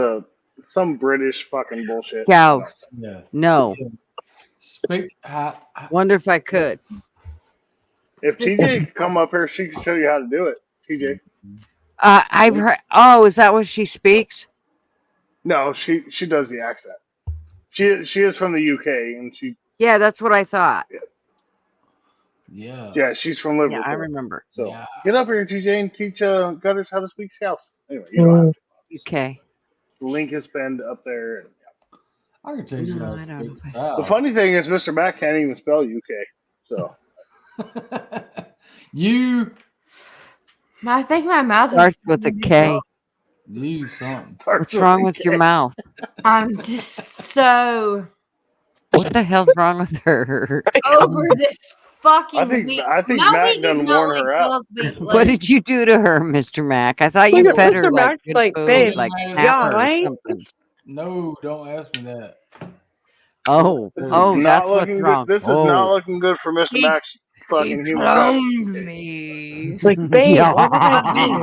some British fucking bullshit. Scouse. Yeah. No. Speak. Wonder if I could. If TJ could come up here, she could show you how to do it. TJ. I've heard. Oh, is that what she speaks? No, she does the accent. She is from the UK, and she Yeah, that's what I thought. yeah, she's from Liverpool. Yeah, I remember. So get up here, TJ, and teach Gutters how to speak Scouse. Anyway, you don't have to. Okay. The link has been up there. And, I can teach you No, how I to don't speak know. The South. funny thing is, Mr. Mac can't even spell UK. So You I think my mouth Starts with a K. you something. What's wrong with your mouth? I'm just so What the hell's wrong with her? over this fucking I think week. I think My Mac week is done not worn like her out. Bill's week. What Like, did you do to her, Mr. Mac? I thought you Look at fed her Mr. like Mac's good like, food, babe, like yeah, snapper or right? something. No, don't ask me that. Oh, This is oh, not that's what's looking good. wrong. This is Oh, not looking good for Mr. he Mac's fucking human cloned trafficking. me. Like, babe, Yeah. what did I I've been do?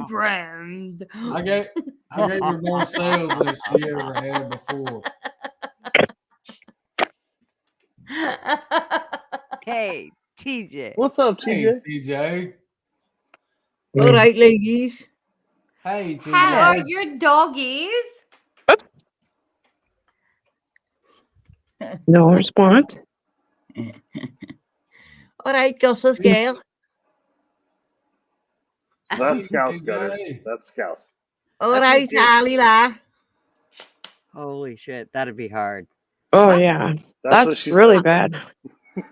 reprogrammed. I gave her more sales than she ever had before. hey, TJ. What's up, Hey, TJ? TJ. All right, ladies. Hey, TJ. How are your doggies? No response. All right, Gus's girl. That's Scouse, TJ. Gutters. That's Scouse. All That's right, what Ali la. Holy shit, that'd be hard. Oh yeah, That's that's what she really said. bad.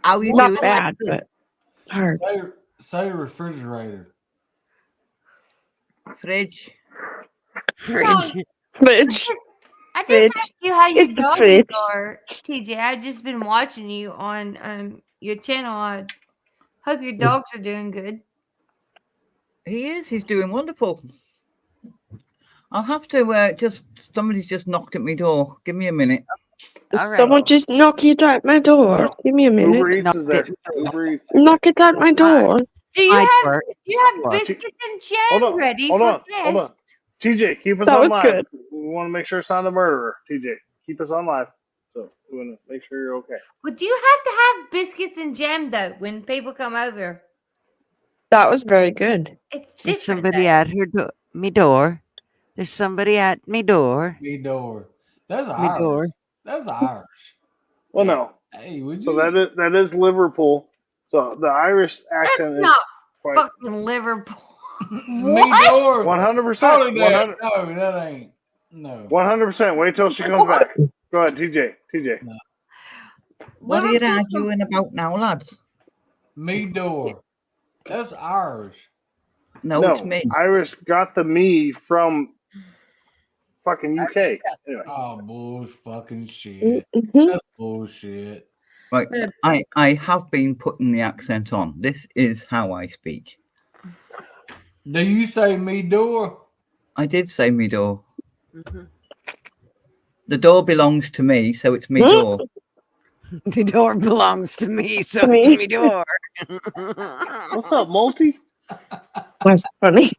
How you Not doing? bad, but hard. Say refrigerator. Fridge. Fridge. Fridge. I just Fridge. asked you how your It's the doggies fridge. are, TJ. I've just been watching you on your channel. I hope your dogs are doing good. He is. He's doing wonderful. I'll have to just. Somebody's just knocked at my door. Give me a minute. All right. Someone just knock it at my door. Give me a minute. Uber Eats Knock is there. it. Uber Eats. Knock it at my door. Do you My have door. do you have Door. biscuits and Hold jam on. ready Hold for on. Hold on. this? TJ, keep us That on was live. good. We want to make sure it's not a murderer. TJ, keep us on live. So we want to make sure you're okay. But do you have to have biscuits and jam though when people come over? That was very good. It's There's different. somebody at her me door. There's somebody at me door. Me door. That's Me Irish. door. That's Irish. Well, no. Hey, would So you? that is Liverpool. So the Irish That's accent is not quite fucking Liverpool. Me door. 100%. Totally that. 100. No, that ain't. No. 100%. Wait till she comes back. Go ahead, TJ. No. What are you Liverpool's arguing about now, lads? Me door. That's Irish. No, it's me. Irish got the me from fucking UK. Anyway. Oh, bullshit fucking shit. Mhm. That's bullshit. Right. I have been putting the accent on. This is how I speak. Do you say me door? I did say me door. Mhm. The door belongs to me, so it's me door. The door belongs to me, so To it's me. me door. What's up, Multi? That's funny.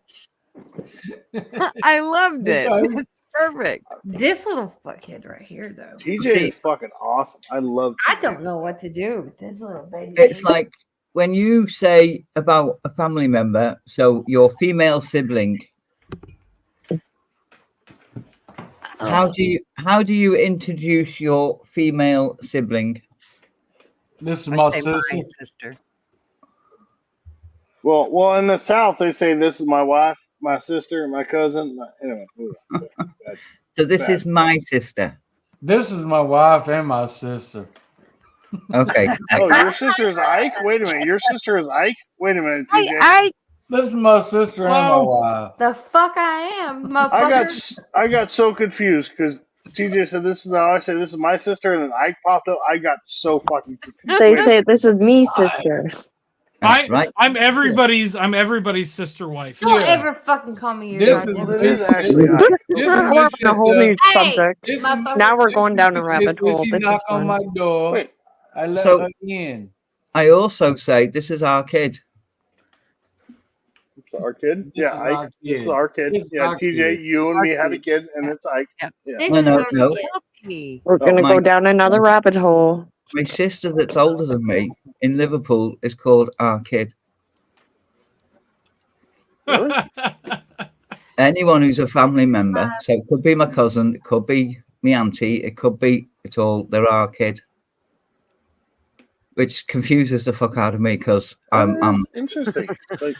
I loved it. Okay. It's perfect. This little fuckhead right here, though. TJ See- is fucking awesome. I love I TJ. don't know what to do with this little baby. It's like when you say about a family member, so your female sibling. How do you introduce your female sibling? This is I my say sister. my sister. Well, in the South they say this is my wife, my sister, my cousin. Anyway, So this is my sister. This is my wife and my sister. Okay. oh, your sister is Ike. Wait a minute, your sister is Ike. Wait a minute, TJ. This is my sister and my Whoa. wife. The fuck I am, motherfucker. I got so confused because TJ said this is now I said this is my sister, and then Ike popped up. I got so fucking confused. They Wait, say this is me, sister. I'm everybody's sister wife. Don't ever fucking call me your This goddamn is- it is sister. actually Ike. This is We're on a whole new Hey, subject. motherfucker. Now we're going down a rabbit When hole. she This is knock on fun. my door, Wait, I let So- her in. I also say this is our kid. it's our kid. This Yeah, is Ike. our This is kid. our kid. This is Yeah, our TJ, kid. you and Our me had a kid. kid, and it's Ike. Yeah. Yeah. This No, is no, our no. kid. We're gonna my- go down another rabbit hole. My sister that's older than me in Liverpool is called our kid. Really? anyone who's a family member. So it could be my cousin, it could be my auntie, it could be they're our kid, which confuses the fuck out of me because I'm interesting. Like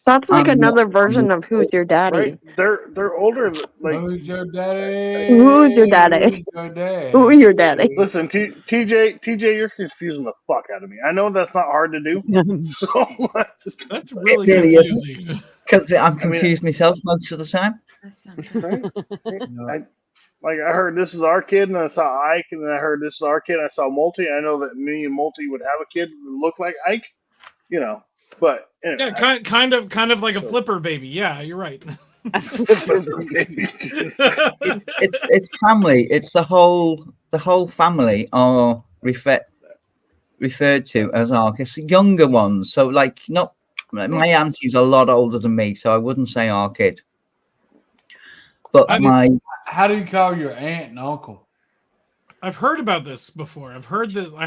That's like I'm not- another version of who's your daddy. right? They're older. Like who's your daddy? Who's your daddy? Who's your daddy? Who's your daddy? Listen, TJ, you're confusing the fuck out of me. I know that's not hard to do. So that's really It really confusing. because I'm confused myself most of the time. Right? I heard this is our kid, and I saw Ike, and then I heard this is our kid. And I saw Multi. I know that me and Multi would have a kid that looked like Ike, But anyway, Yeah, kind of like a flipper baby. Yeah, you're right. It's family. It's the whole family are referred to as our kids. Younger ones. So not my auntie's a lot older than me, so I wouldn't say our kid. But how do you call your aunt and uncle? I've heard about this before. I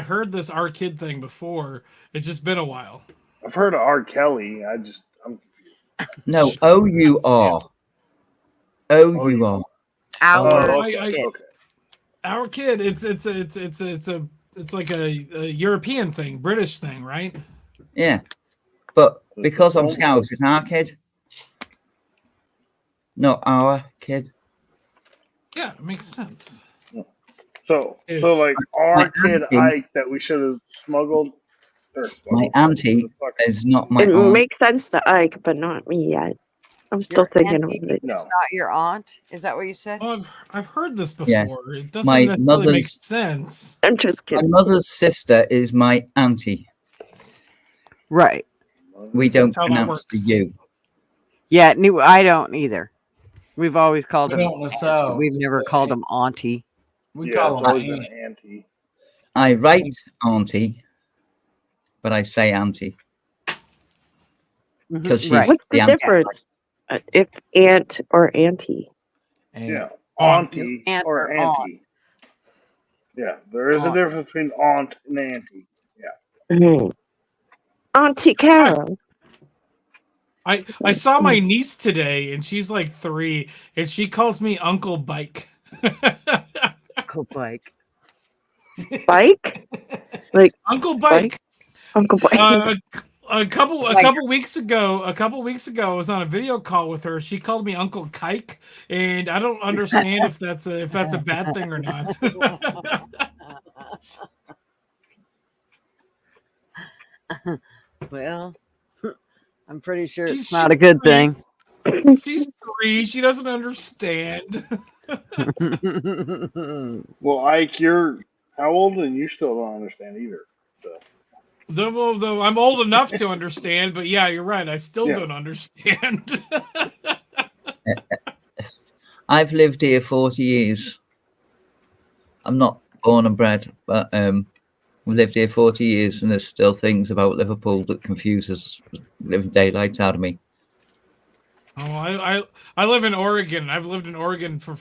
heard this our kid thing before. It's just been a while. I've heard of R. Kelly. I'm confused. No, O-U-R. O-U-R. Our kid. It's like a European thing, British thing, right? Yeah, but because I'm Scouse, it's our kid, not our kid. Yeah, it makes sense. So like our kid Ike that we should have smuggled. My auntie is not my It aunt. makes sense to Ike, but not me yet. I'm still thinking of it. It's not your aunt. Is that what you said? Well, I've heard this before. Yeah. It doesn't My necessarily make mother's- sense. I'm just My kidding. mother's sister is my auntie. Right. We don't That's how that pronounce the U. Yeah, I don't either. We've always called We him. don't know. We've never called him auntie. We Yeah, call it's them always been aunt. auntie. I write auntie, but I say auntie because she's Right. What's the auntie. difference? If aunt or auntie? Yeah, Aunt. auntie Aunt or or auntie. Yeah, there is a Aunt. difference between aunt and auntie. Yeah. Mhm. Auntie Carol. I saw my niece today, and she's like 3, and she calls me Uncle Bike. Uncle Bike. Bike? Like Uncle Bike. Uncle Bike. A couple weeks ago, I was on a video call with her. She called me Uncle Kike, and I don't understand if that's a bad thing or not. Well, I'm pretty sure She's it's not a good 3. thing. She's 3. She doesn't understand. Well, Ike, you're how old, and you still don't understand either. So. Though I'm old enough to understand, but yeah, you're right. I still don't understand. I've lived here 40 years. I'm not born and bred, but we've lived here 40 years, and there's still things about Liverpool that confuses living daylights out of me. Oh, I live in Oregon. I've lived in Oregon for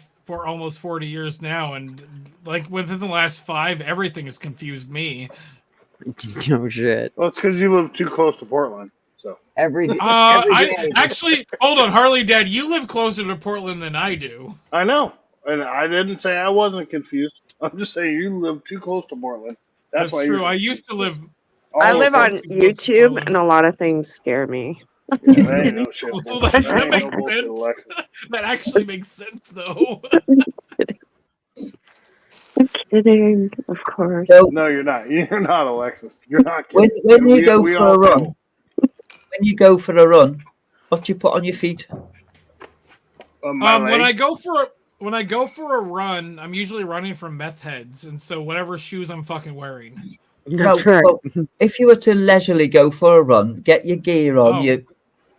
almost 40 years now, and like within the last 5, everything has confused me. No shit. Well, it's because you live too close to Portland. So Every I actually hold on, Harley Dad. You live closer to Portland than I do. I know, and I didn't say I wasn't confused. I'm just saying you live too close to Portland. That's why true. you're I used to live. I live on too close to YouTube, Portland. and a lot of things scare me. That ain't no shit. Well, Bullshit. that That ain't makes no bullshit, sense. Alexis. That actually makes sense, though. I'm kidding, of course. So No, you're not. You're not, Alexis. You're not when kidding. you go We for a all run, know. what do you put on your feet? When I go for a run, I'm usually running from meth heads, and so whatever shoes I'm fucking wearing. That's No, right. well, if you were to leisurely go for a run, get your gear on,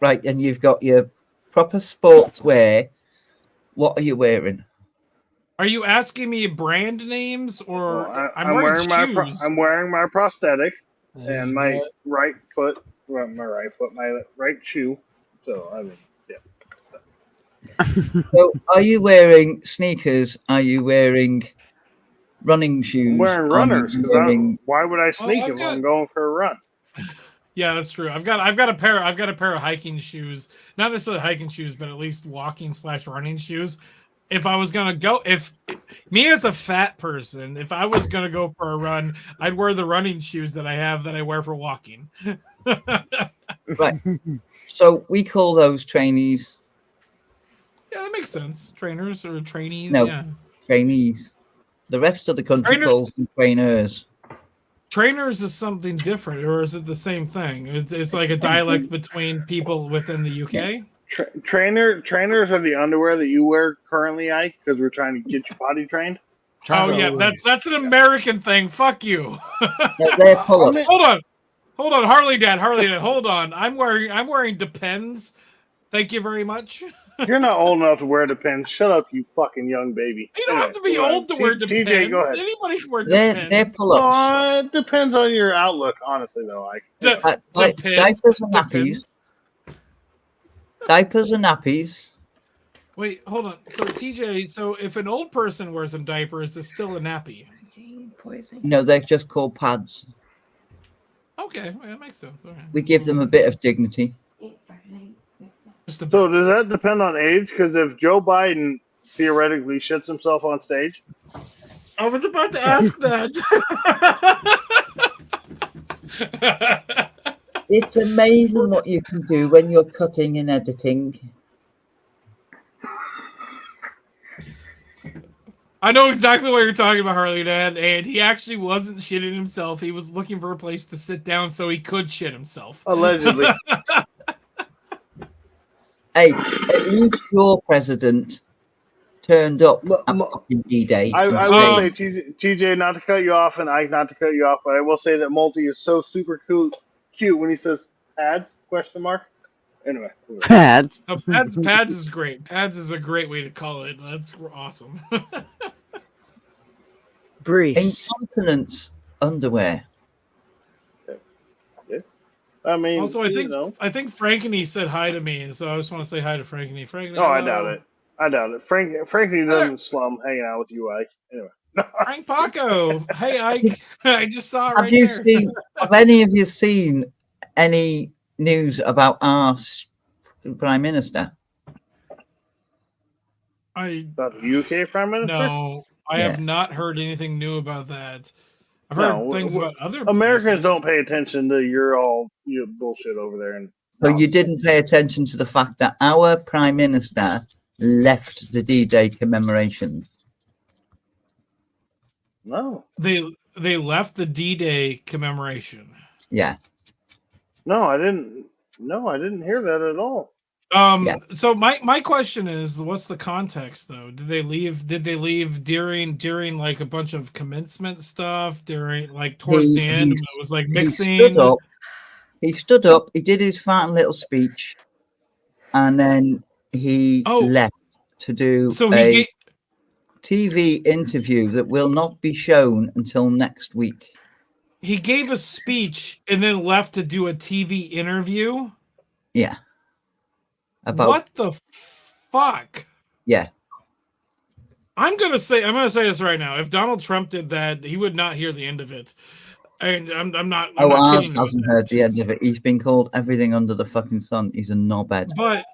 and you've got your proper sportswear. What are you wearing? Are you asking me brand names or Well, I'm wearing shoes? I'm wearing my prosthetic and my right foot, my right shoe. So I mean, yeah. So, are you wearing sneakers? Are you wearing running shoes? I'm wearing Are you runners because wearing- why would I sneak if I'm going for a run? Yeah, that's true. I've got a pair of hiking shoes. Not necessarily hiking shoes, but at least walking/running shoes. If I was gonna go, me as a fat person, if I was gonna go for a run, I'd wear the running shoes that I wear for walking. Right. So we call those trainees. Yeah, that makes sense. Trainers or trainees. No, Yeah. trainees. The rest of the country calls them trainers. Trainers is something different, or is it the same thing? It's like a dialect between people within the UK. Trainers are the underwear that you wear currently, Ike, because we're trying to get you potty trained. Oh yeah, that's an American thing. Fuck you. They're pull-ups. Hold on, Harley Dad, hold on. I'm wearing Depends. Thank you very much. You're not old enough to wear Depends. Shut up, you fucking young baby. You don't have to be old to wear Depends. TJ, go ahead. Anybody can wear They're Depends. pull-ups. It depends on your outlook, honestly, though, Ike. Diapers and nappies. Diapers and nappies. Wait, hold on. So TJ, so if an old person wears a diaper, is it still a nappy? No, they're just called pads. Okay, well, that makes sense. Okay. We give them a bit of dignity. So does that depend on age? Because if Joe Biden theoretically shits himself on stage, I was about to ask that. It's amazing what you can do when you're cutting and editing. I know exactly what you're talking about, Harley Dad, and he actually wasn't shitting himself. He was looking for a place to sit down so he could shit himself. Allegedly. Hey, at least your president turned up at fucking D-Day. I will say, TJ, not to cut you off, and Ike, not to cut you off, but I will say that Multi is so super cute when he says pads, ? Anyway. Pads. No, pads is great. Pads is a great way to call it. That's awesome. Briefs. Incontinence underwear. I mean, also, I think Frankeny said hi to me, and so I just want to say hi to Frankeny. Frankeny, I doubt it. Frankie doesn't slum hanging out with you, Ike. Anyway. Frank Paco. Hey, Ike. I just saw it Have any of you seen any news about our Prime Minister? About the UK Prime Minister? No, I have not heard anything new about that. I've heard things about other Americans places. don't pay attention to your bullshit over there. And So you didn't pay attention to the fact that our Prime Minister left the D-Day commemoration. No. They left the D-Day commemoration. Yeah. No, I didn't. No, I didn't hear that at all. So my question is, what's the context though? Did they leave during like a bunch of commencement stuff during like towards the end? It was like mixing. He stood up. He did his fat little speech, and then he left to do a TV interview that will not be shown until next week. He gave a speech and then left to do a TV interview. Yeah. About what the fuck? Yeah. I'm gonna say this right now. If Donald Trump did that, he would not hear the end of it. And I'm not. Ours hasn't heard the end of it. He's been called everything under the fucking sun. He's a knobhead. But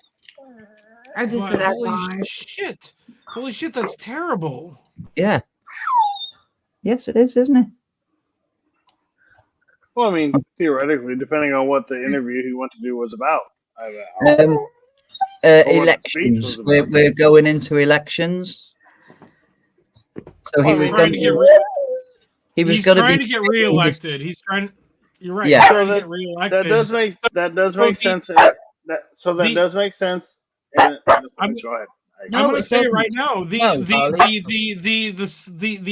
I just said holy shit, that's terrible. Yeah. Yes, it is, isn't it? Well, I mean, theoretically, depending on what the interview he went to do was about. Elections. We're going into elections. So he was going to get reelected. He's trying. You're right. Yeah. He's trying to get reelected. That does make sense. That does make sense. And, go ahead. I'm going to say it right now. The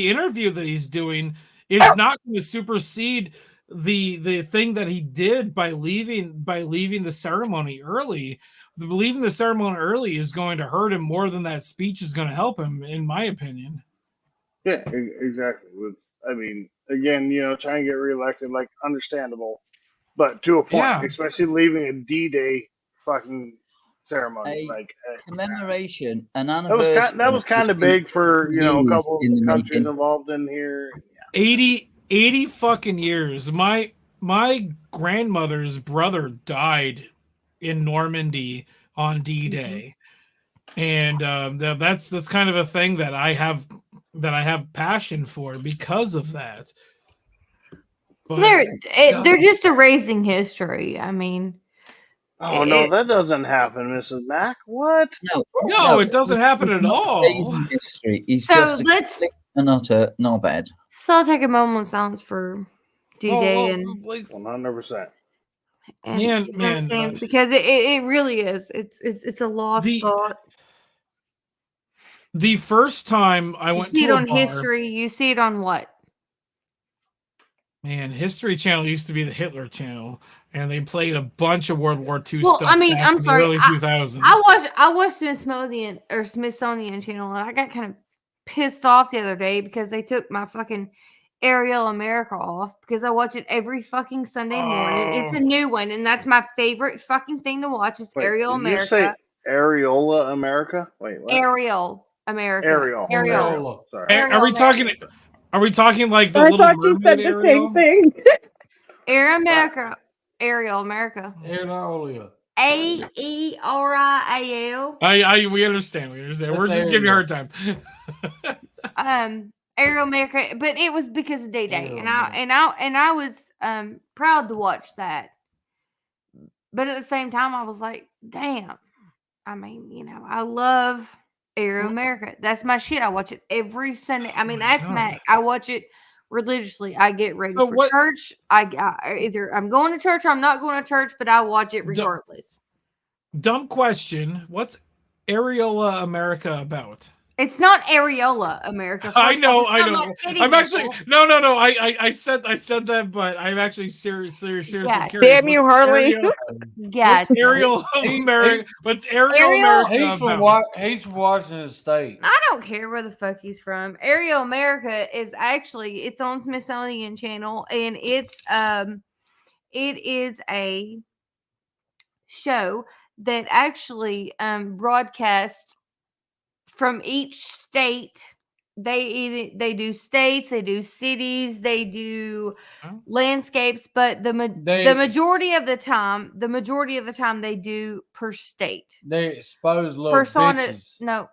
interview that he's doing is not going to supersede the thing that he did by leaving the ceremony early. Leaving the ceremony early is going to hurt him more than that speech is going to help him, in my opinion. Yeah, exactly. I mean, again, trying to get reelected, like, understandable, but to a point, especially leaving a D-Day fucking ceremony, commemoration, an anniversary. That was kind of big for a couple countries involved in here. 80 fucking years. My my grandmother's brother died in Normandy on D-Day, and that's kind of a thing that I have passion for because of that. But They're just erasing history. I mean, Oh no, that doesn't happen, Mrs. Mack. What? No, it doesn't happen at He's not all. erasing history. He's So just let's- an utter knobhead. so I'll take a moment of silence for D-Day and 100%. and Man, you know what I'm man, saying? Because it really is. It's a lost thought. The first time I You went see it to a on bar, history. You see it on what? man, History Channel used to be the Hitler Channel, and they played a bunch of World War II Well, stuff I mean, back I'm in sorry. the early 2000s. I watched Smithsonian Channel, and I got kind of pissed off the other day because they took my fucking Ariel America off because I watch it every fucking Sunday morning. It's a new one, and that's my favorite fucking thing to watch. Is Wait, Ariel did America. you say Areola America? Wait, what? Ariel America. Ariel. Ariel. Sorry. Are we talking? Are we talking like the I Little thought you Mermaid said the Ariel? same thing. Ariel America. Ariel America. Areola. Aerial. We understand. We understand. We're just giving you a hard time. Ariel America, but it was because of Day, and I was proud to watch that. But at the same time, I was like, damn. I mean, you know, I love Ariel America. That's my shit. I watch it every Sunday. I mean, that's Mac. I watch it religiously. I get ready for church. Either I'm going to church or I'm not going to church, but I watch it regardless. Dumb question. What's Areola America about? It's not Areola America. I know. I'm actually no. I said that, but I'm actually seriously curious. Damn you, Harley. Yeah. What's Ariel America? What's Ariel America about? He's from Washington State. I don't care where the fuck he's from. Ariel America is actually it's on Smithsonian Channel, and it is a show that actually broadcasts from each state. They do states, they do cities, they do landscapes, but the majority of the time they do per state. They expose little Persona. bitches. No,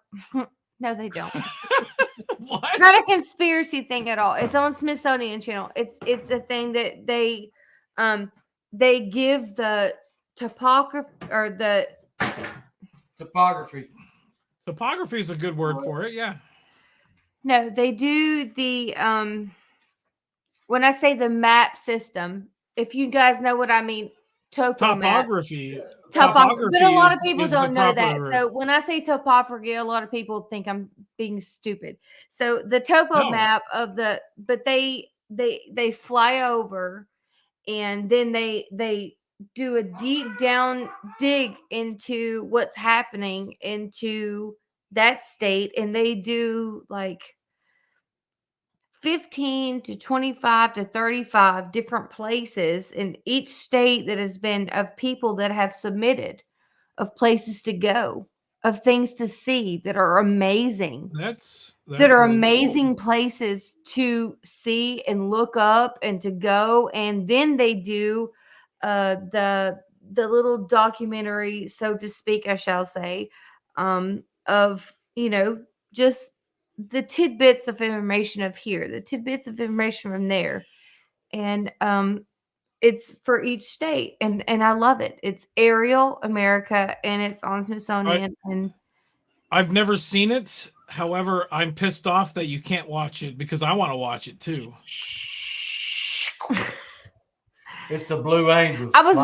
no, they don't. It's not a conspiracy thing at all. It's on Smithsonian Channel. It's a thing that they give the topography or the topography. Topography is a good word for it. Yeah. No, they do the when I say the map system, if you guys know what I mean, topography. Topography. But a lot of people is don't know that. proper- So when I say topography, a lot of people think I'm being stupid. So the topo map of the but they fly over and then they do a deep down dig into what's happening into that state, and they do like 15 to 25 to 35 different places in each state that has been of people that have submitted of places to go, of things to see that are amazing. That's that are really amazing cool. places to see and look up and to go. And then they do the little documentary, so to speak, I shall say, of, you know, just the tidbits of information of here, the tidbits of information from there. And it's for each state. And I love it. It's Ariel America, and it's on Smithsonian. And I've never seen it. However, I'm pissed off that you can't watch it because I want to watch it too. It's the Blue Angels. I was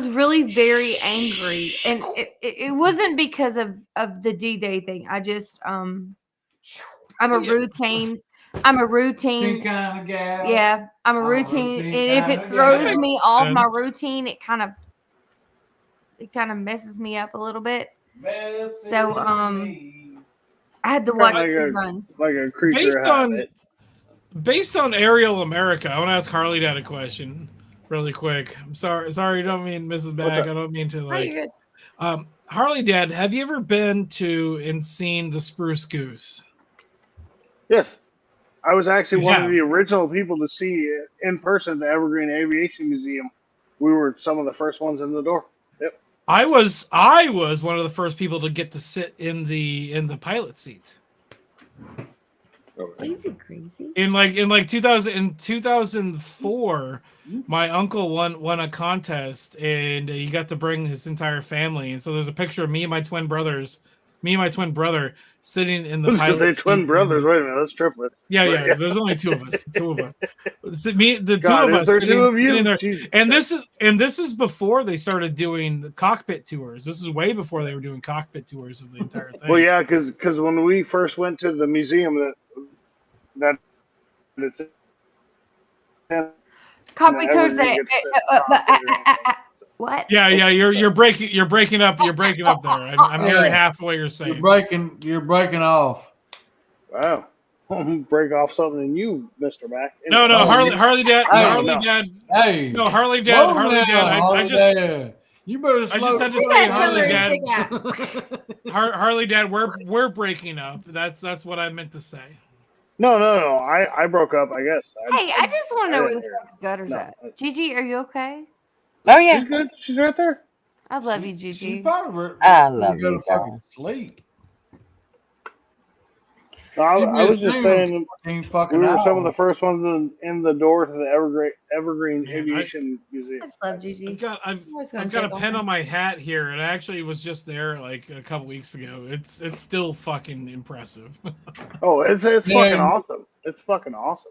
really very angry, and it wasn't because of the D-Day thing. I just I'm a routine kind of gal. Yeah, I'm a routine, and if it throws me off my routine, it kind of messes me up a little bit. So I had to watch reruns. Like a creature habit. Based on Ariel America, I want to ask Harley that a question really quick. I'm sorry, I don't mean Mrs. Bag. I don't mean to like. Harley, Dad, have you ever been to and seen the Spruce Goose? Yes. I was actually You one of have. the original people to see in person at the Evergreen Aviation Museum. We were some of the first ones in the door. Yep. I was one of the first people to get to sit in the pilot seat. Easy crazy. In 2004, my uncle won a contest, and he got to bring his entire family. And so there's a picture of me and my twin brother sitting in I the was gonna say pilot twin seat. brothers. Wait a minute, that's triplets. Yeah. But, There's only two of us. The two God, of is us there two of sitting you? there. Jesus. And this is before they started doing the cockpit tours. This is way before they were doing cockpit tours of the entire thing. Well, yeah, because when we first went to the museum that it's in, Copy everyone Tuesday. gets to sit in the cockpit or anything. What? Yeah. You're breaking up there. I'm hearing half of what you're saying. You're breaking off. Wow. Break off something in you, Mr. Mac. No, Harley Dad. Hey, No, Harley Dad. I just. You better I slow just had to down. say, Harley Dad. We're breaking up. That's what I meant to say. No. I broke up, I guess. Hey, I just want to know where the didn't fuck Gutter's No. at. Gigi, are you okay? Oh yeah, She's good. She's right there. I love you, Gigi. She's probably I love go you, to fucking sleep. No, I was just saying we fucking were some of hours. the first ones in the door to the Evergreen Aviation Museum. I just love Gigi. I've got a pen on my hat here, and I actually was just there like a couple weeks ago. It's still fucking impressive. Oh, it's fucking awesome. It's fucking awesome.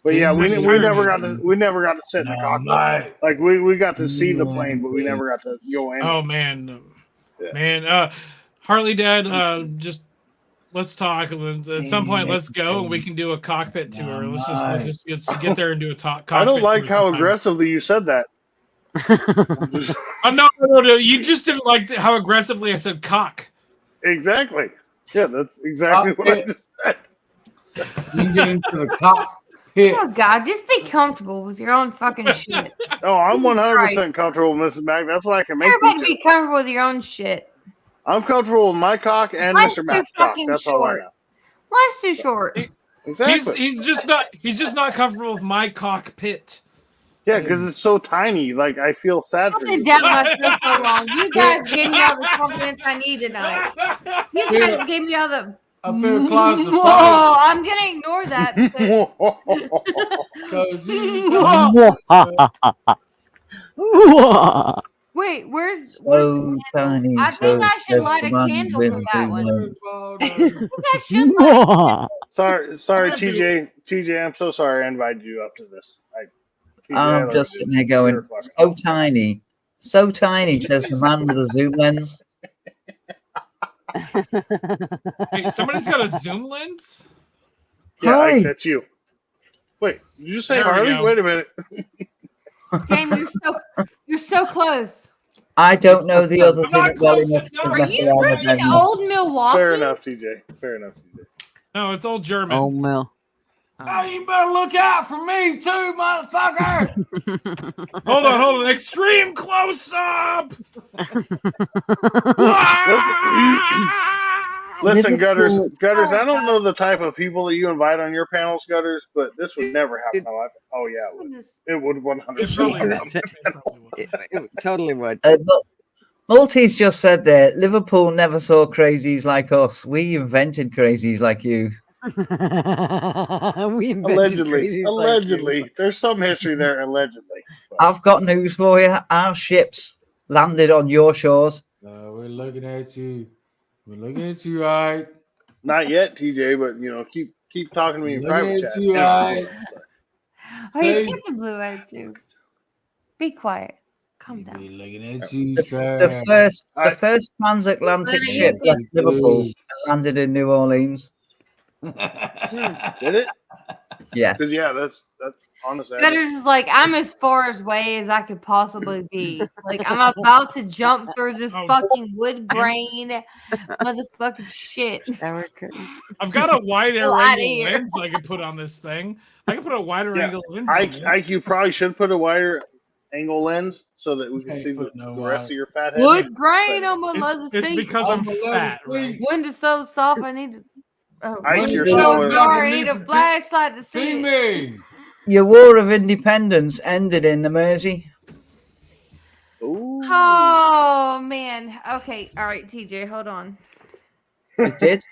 But yeah, we never got to sit in the cockpit. Like we got to see the plane, but we never got to go in. Oh man, Harley Dad, just let's talk at some point. Let's go and we can do a cockpit tour. Let's just get there and do a cockpit. I don't like tour how sometime. aggressively you said that. No. You just didn't like how aggressively I said cock. Exactly. Yeah, that's exactly what I just said. You can get into the cockpit. Oh God, just be comfortable with your own fucking shit. Oh, I'm 100% comfortable with Mrs. Mac. That's why I can make Everybody these. be comfortable with your own shit. I'm comfortable with my cock and Mine's Mr. too Mac's cock. fucking That's all I short. know. Life's too short. Exactly. He's just not comfortable with my cockpit. Yeah, because it's so tiny. Like I feel sad for I've been you. down myself so long. You guys gave me all the confidence I need tonight. You guys gave me all the. I feel claustrophobic. Whoa, I'm gonna ignore that. Wait, where's? So tiny. I think I should light a candle for that one. You guys should light Sorry, TJ. I'm so sorry I invited you up to this. I'm just sitting there going, so tiny, says the man with a zoom lens. Hey, somebody's got a zoom lens? Yeah, Hi. Ike, that's you. Wait, did you say There we Harley? go. Wait a minute. Damn, you're so close. I don't know the others in not it well close enough to Are mess you around with freaking them. old Milwaukee? Fair enough, TJ. No, it's all German. oh Mel. Oh, you better look out for me too, motherfucker. Hold on. Extreme close up. Listen, Gutters. I don't know the type of people that you invite on your panels, Gutters, but this would never happen. Oh yeah, it would 100%. It totally would. Maltese just said there, Liverpool never saw crazies like us. We invented crazies like you. We invented Allegedly, crazies like you. there's some history there. Allegedly, I've got news for you. Our ships landed on your shores. We're looking at you. We're looking at you, right? not yet, TJ, but keep talking to me in private chat. You, right? Oh, he's got the blue eyes too. Be quiet. Calm down. We're looking at you, The first transatlantic ship left Liverpool and landed in New Orleans. Did it? Yeah. Because that's honestly. Gutters is like, I'm as far away as I could possibly be. Like, I'm about to jump through this fucking wood grain motherfucking shit. I've got a wider Well, outta angle here. lens I can put on this thing. I can put a wider angle lens. Ike, you probably should put a wider angle lens so that we can see the rest of your fat head. Wood grain on my leather It's seat. because I'm fat, right? Wind is so soft, I need to. Oh, Ike, when you're so still far, need a flashlight to see it. me. Your War of Independence ended in the Mersey. Oh man. Okay. All right, TJ, hold on. It did.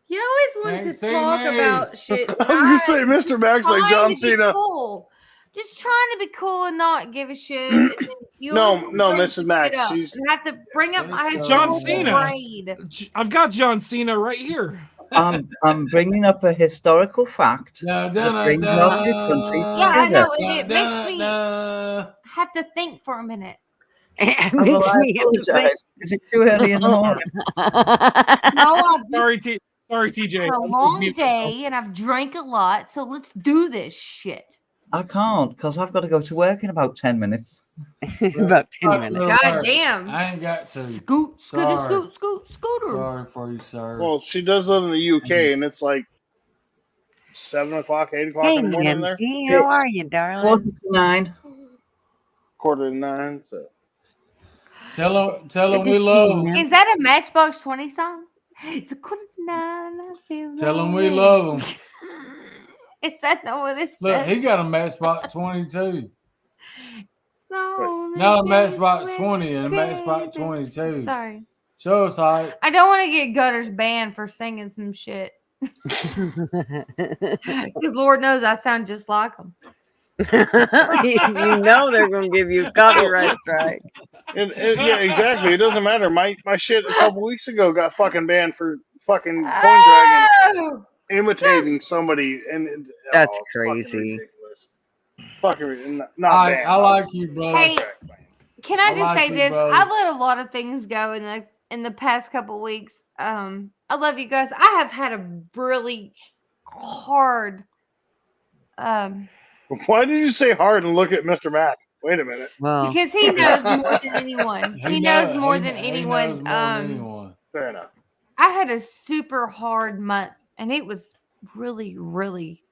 You always want Can't to see talk me. about shit. I was gonna say, Mr. Max, like Trying John to be Cena. cool. Just trying to be cool and not give a shit. And then you always No, want to no, bring Mrs. shit Max, up she's and have to bring up my John historical Cena. grade. I've got John Cena right here. I'm bringing up a historical fact that brings our two countries Yeah, I together. know, and it makes me have to think for a minute. It Oh, well, makes I me have to think. apologize. Is it too early in the morning? No, I've just Sorry, TJ. had a long day and I've drank a lot, so let's do this shit. I can't because I've got to go to work in about 10 minutes. About 10 minutes. God damn. I ain't got to. Scoot, scooter, Sorry. scoot, scoot, scooter. Sorry for you, sir. well, she does live in the UK, and it's like 7 o'clock, 8 o'clock Hey, in the morning there. Nancy, how are you, darling? 49. 8:45. So Tell them Good we to see love you, them. man. Is that a Matchbox 20 song? It's a quarter to nine. I feel Tell them lonely. we love them. Is that not what it Look, says? he got a Matchbox 22. No, Not a they Matchbox just 20 and a Matchbox crazy. 22. Sorry. Show us how. I don't want to get Gutters banned for singing some shit. Because Lord knows I sound just like him. You know they're going to give you a copyright strike. and yeah, exactly. It doesn't matter. My shit a couple weeks ago got fucking banned for fucking Coin Dragon Oh! imitating somebody, and That's it's crazy. fucking ridiculous. Fucking not banned. I like you, brother. Hey, can I I just like say you, this? brother. I've let a lot of things go in the past couple weeks. I love you guys. I have had a really hard Why did you say hard and look at Mr. Mac? Wait a minute. Well, because he knows more than anyone. He knows more than anyone. Fair enough. I had a super hard month and it was really, really,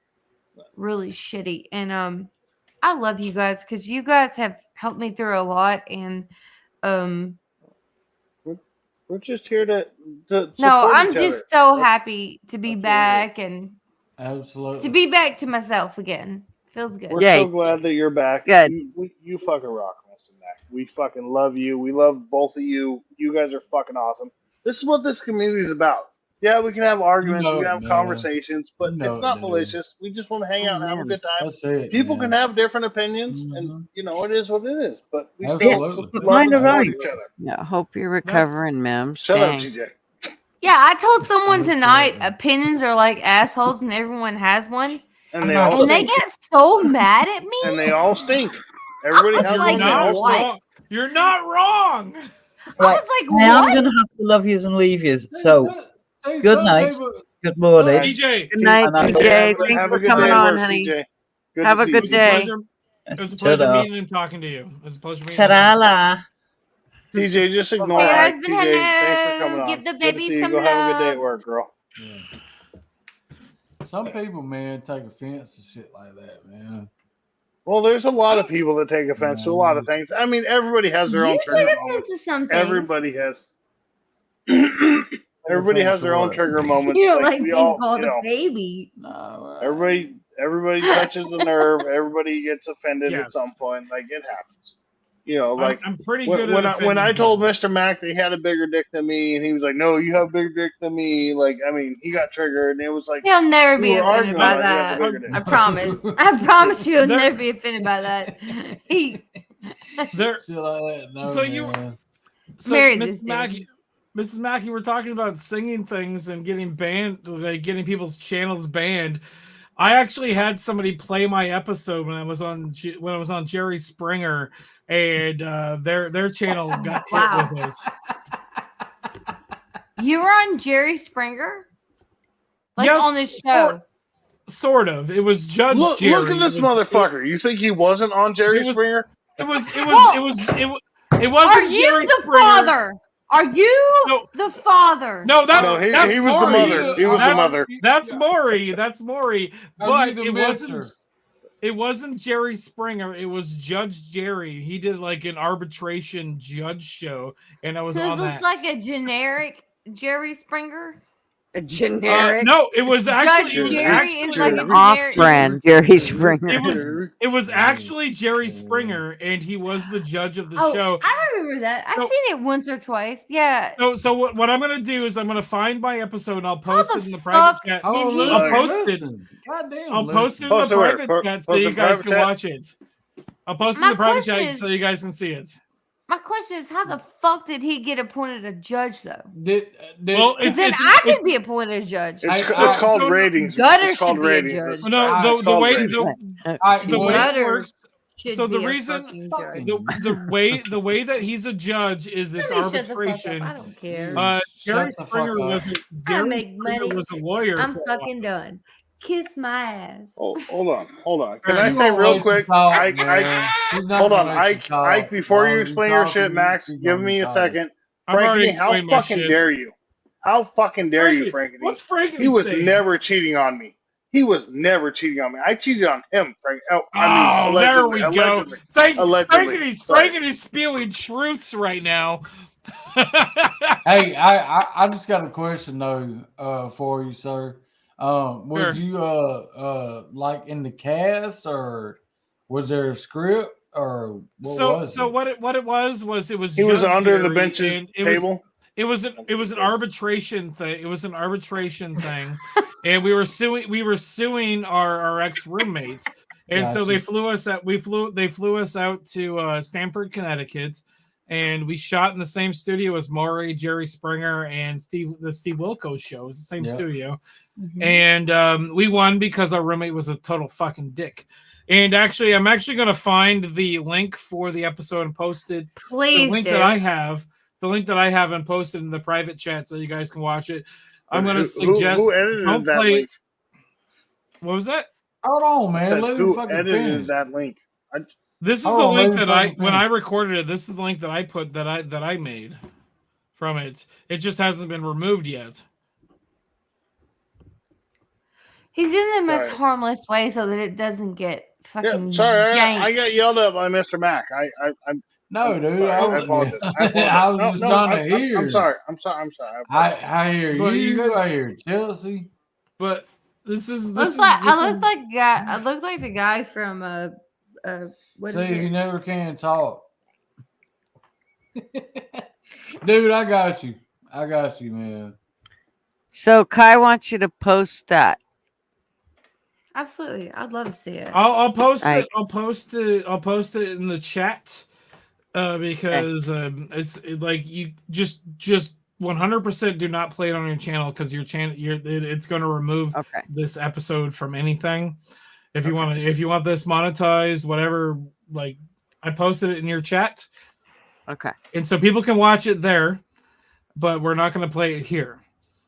really shitty. And I love you guys because you guys have helped me through a lot. And we're just here to no, support I'm each just other. so happy to be back and Absolutely. to be back to myself again. Feels good. We're so glad that you're back. Good. You fucking rock, Mr. Mac. We fucking love you. We love both of you. You guys are fucking awesome. This is what this community is about. Yeah, we can have arguments, we can have conversations, but it's not malicious. We just want to hang out and have a good time. That's it, People man. can have different opinions, and it is what it is. But we Absolutely. still But love mine and are support right. each other. Yeah, hope you're recovering, Mem. Shut up, Dang. TJ. Yeah, I told someone tonight opinions are like assholes and everyone has one. And they all And they stink. get so mad at me. And they all stink. Everybody was has like, one. They all what? stink. You're not wrong. I was like, I am what? going to have to love yous and leave yous. So, Say good some night. people- Good morning. TJ. Good night, And I- TJ. Thanks Have for a good coming day at on, work, honey. TJ. Good Have to a see good you. day. It was a pleasure Ta-da. meeting and talking to you. It was a pleasure meeting. Ta-da-la. TJ, just ignore Your Ike. husband, TJ, hello. thanks for coming on. Give the Good to baby see you. some Go have a good day love. at work, girl. Some people, man, take offense to shit like that, man. Well, there's a lot of people that take offense to a lot of things. I mean, everybody has their You own take trigger offense moments. to some things. Everybody has. Everybody has their own trigger moments. You don't Like like we being all, called a baby. everybody touches the nerve. Everybody gets offended at Yes. some point. Like it happens. Like I'm pretty when, good when at I when I offending told Mr. Mac that he had a bigger dick than me, and he was like, "No, you have a bigger dick than me." Like, I mean, he got triggered, and it was like He'll never we be were offended arguing by about who had that. the bigger dick. I promise. I promise you, he'll never be offended by that. He. There. Shit like that. No, So you- man. So, Married this Mrs. Mackey, we're talking about singing things and getting banned, like getting people's channels banned. I actually had somebody play my episode when I was on Jerry Springer, and their channel got Wow. hit with it. You were on Jerry Springer? Like Yes, on this show? Sort of. It was Judge Look Jerry. at this It was- motherfucker. You think he wasn't on Jerry Springer? It wasn't Are you Jerry the Springer. father? Are you the father? No, that's No, that's he was the Maury. mother. He was the mother. That's Maury. That's Maury. Are you But the it wasn't. mister? It wasn't Jerry Springer. It was Judge Jerry. He did like an arbitration judge show, and I was So on is this that. like a generic Jerry Springer? A generic. No, it was actually Judge Jerry is like a an generic. off-brand Jerry Springer. It was actually Jerry Springer, and he was the judge of the Oh, show. I remember that. I've So- seen it once or twice. Yeah. So what I'm gonna do is I'm gonna find my episode and I'll post it in the fuck private chat. did he- I'll post it. Goddamn, I'll post it in the Post it where? private chat so Post it you in guys private can chat? watch it. I'll post it My in the private question chat is- so you guys can see it. My question is, how the fuck did he get appointed a judge though? Well, Because then I could be appointed a judge. It's called ratings. Gutter It's called should be a ratings. judge. No, It's the called way ratings. the way it Gutter works. should So the be a reason fucking judge. the way that he's a judge is it's Somebody shut the fuck up. arbitration. I don't care. Jerry Shut the fuck Springer up. was a, I Jerry make Springer money. was a lawyer. I'm for a while. fucking done. Kiss my ass. Oh, hold on. Can She I say won't real let quick? you talk, Ike, man. She's not hold on, gonna let you Ike, talk. Ike. Before you While explain your talking, shit, Max, she's give gonna me a talk. second. I've already Frankie, how explained my fucking shit. dare you? How fucking dare you, Frankie? What's Frankie He was saying? never cheating on me. He was never cheating on me. I cheated on him, Frank. Oh, Oh, there we go. allegedly. Frankie is spewing truths right now. Hey, I just got a question though, for you, sir. Was Sure. you like in the cast, or was there a script, or what was it? What it was it was He was Judge under the Jerry, benches and it table. Was an arbitration thing. It was an arbitration thing, and we were suing our ex roommates, and so they flew us out. They flew us out to Stamford, Connecticut, and we shot in the same studio as Maury, Jerry Springer, and the Steve Wilkos show. It was the same studio. Mhm. And we won because our roommate was a total fucking dick. And actually, I'm actually going to find the link for the episode and post it. Please the link do. that I have, and posted in the private chat so you guys can watch it. I'm going to suggest who edited don't that play link? it. What was that? Hold on, man. Said, Let him who fucking edited finish. that link? This is Hold the on, link let me that fucking when I finish. recorded it. This is the link that I put that I made from it. It just hasn't been removed yet. He's in the most Sorry. harmless way so that it doesn't get fucking Yeah, sorry, yanked. I got yelled at by Mr. Mac. I'm No, I'm dude. sorry. I I was, apologize. I was just trying to hear. I'm sorry. I'm sorry. I hear But you you. guys- I hear Chelsea. But this is I look like the guy from what is See, you it? never can talk. Dude, I got you. I got you, man. So Kai wants you to post that. Absolutely, I'd love to see it. I'll post I- it. I'll post it in the chat because like you just 100% do not play it on your channel because your channel it's going to remove this episode from anything. If you want this monetized, whatever, like I posted it in your chat. Okay. And so people can watch it there, but we're not going to play it here.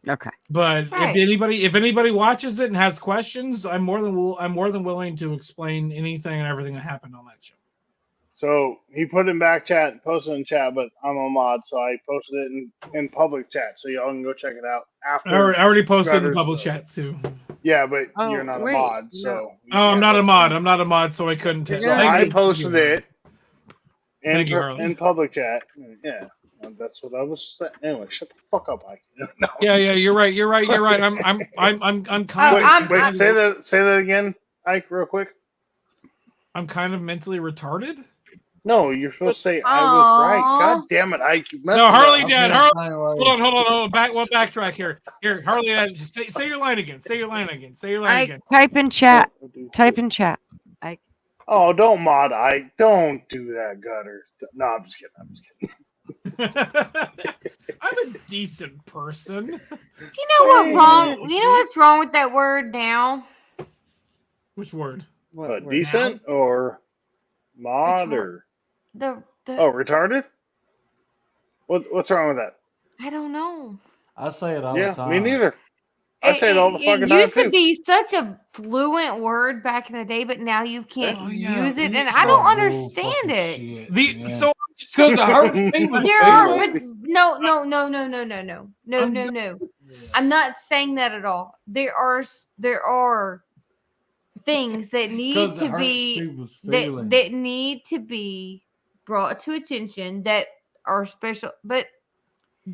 Okay. But Right. if anybody watches it and has questions, I'm more than willing to explain anything and everything that happened on that show. So he put it in back chat, posted it in chat, but I'm a mod, so I posted it in public chat, so y'all can go check it out after. I already posted in the Gutters. public chat too. Yeah, but Oh, you're not wait, a mod, no. so. Oh, I'm not a mod. I'm not a mod, so I couldn't. So Thank I you. posted it Thank you, Harley. in public chat. Yeah, that's what I was saying. Anyway, shut the fuck up, Ike. No. Yeah, you're right. I'm kind Wait, of say that again, Ike, real quick. I'm kind of mentally retarded. No, you're supposed to say I was right. God damn it, Ike. You messed No, it up. Harley Dad. Hold on. We'll backtrack here. Here, Harley Dad. Say your line again. Say your line again. Type in chat. Type in chat. Oh, don't mod Ike. Don't do that, Gutters. No, I'm just kidding. I'm a decent person. You know what wrong? You know what's wrong with that word now? Which word? What, decent or mod or The retarded? What's wrong with that? I don't know. I say it all Yeah, the time. me neither. I say it all the fucking It time used to too. be such a fluent word back in the day, but now you can't yeah. use it, and It's I don't all understand it. So because it hurts people's There are feelings. no. I'm not saying that at all. There are things that need 'Cause it to hurts be people's that feelings. need to be brought to attention that are special, but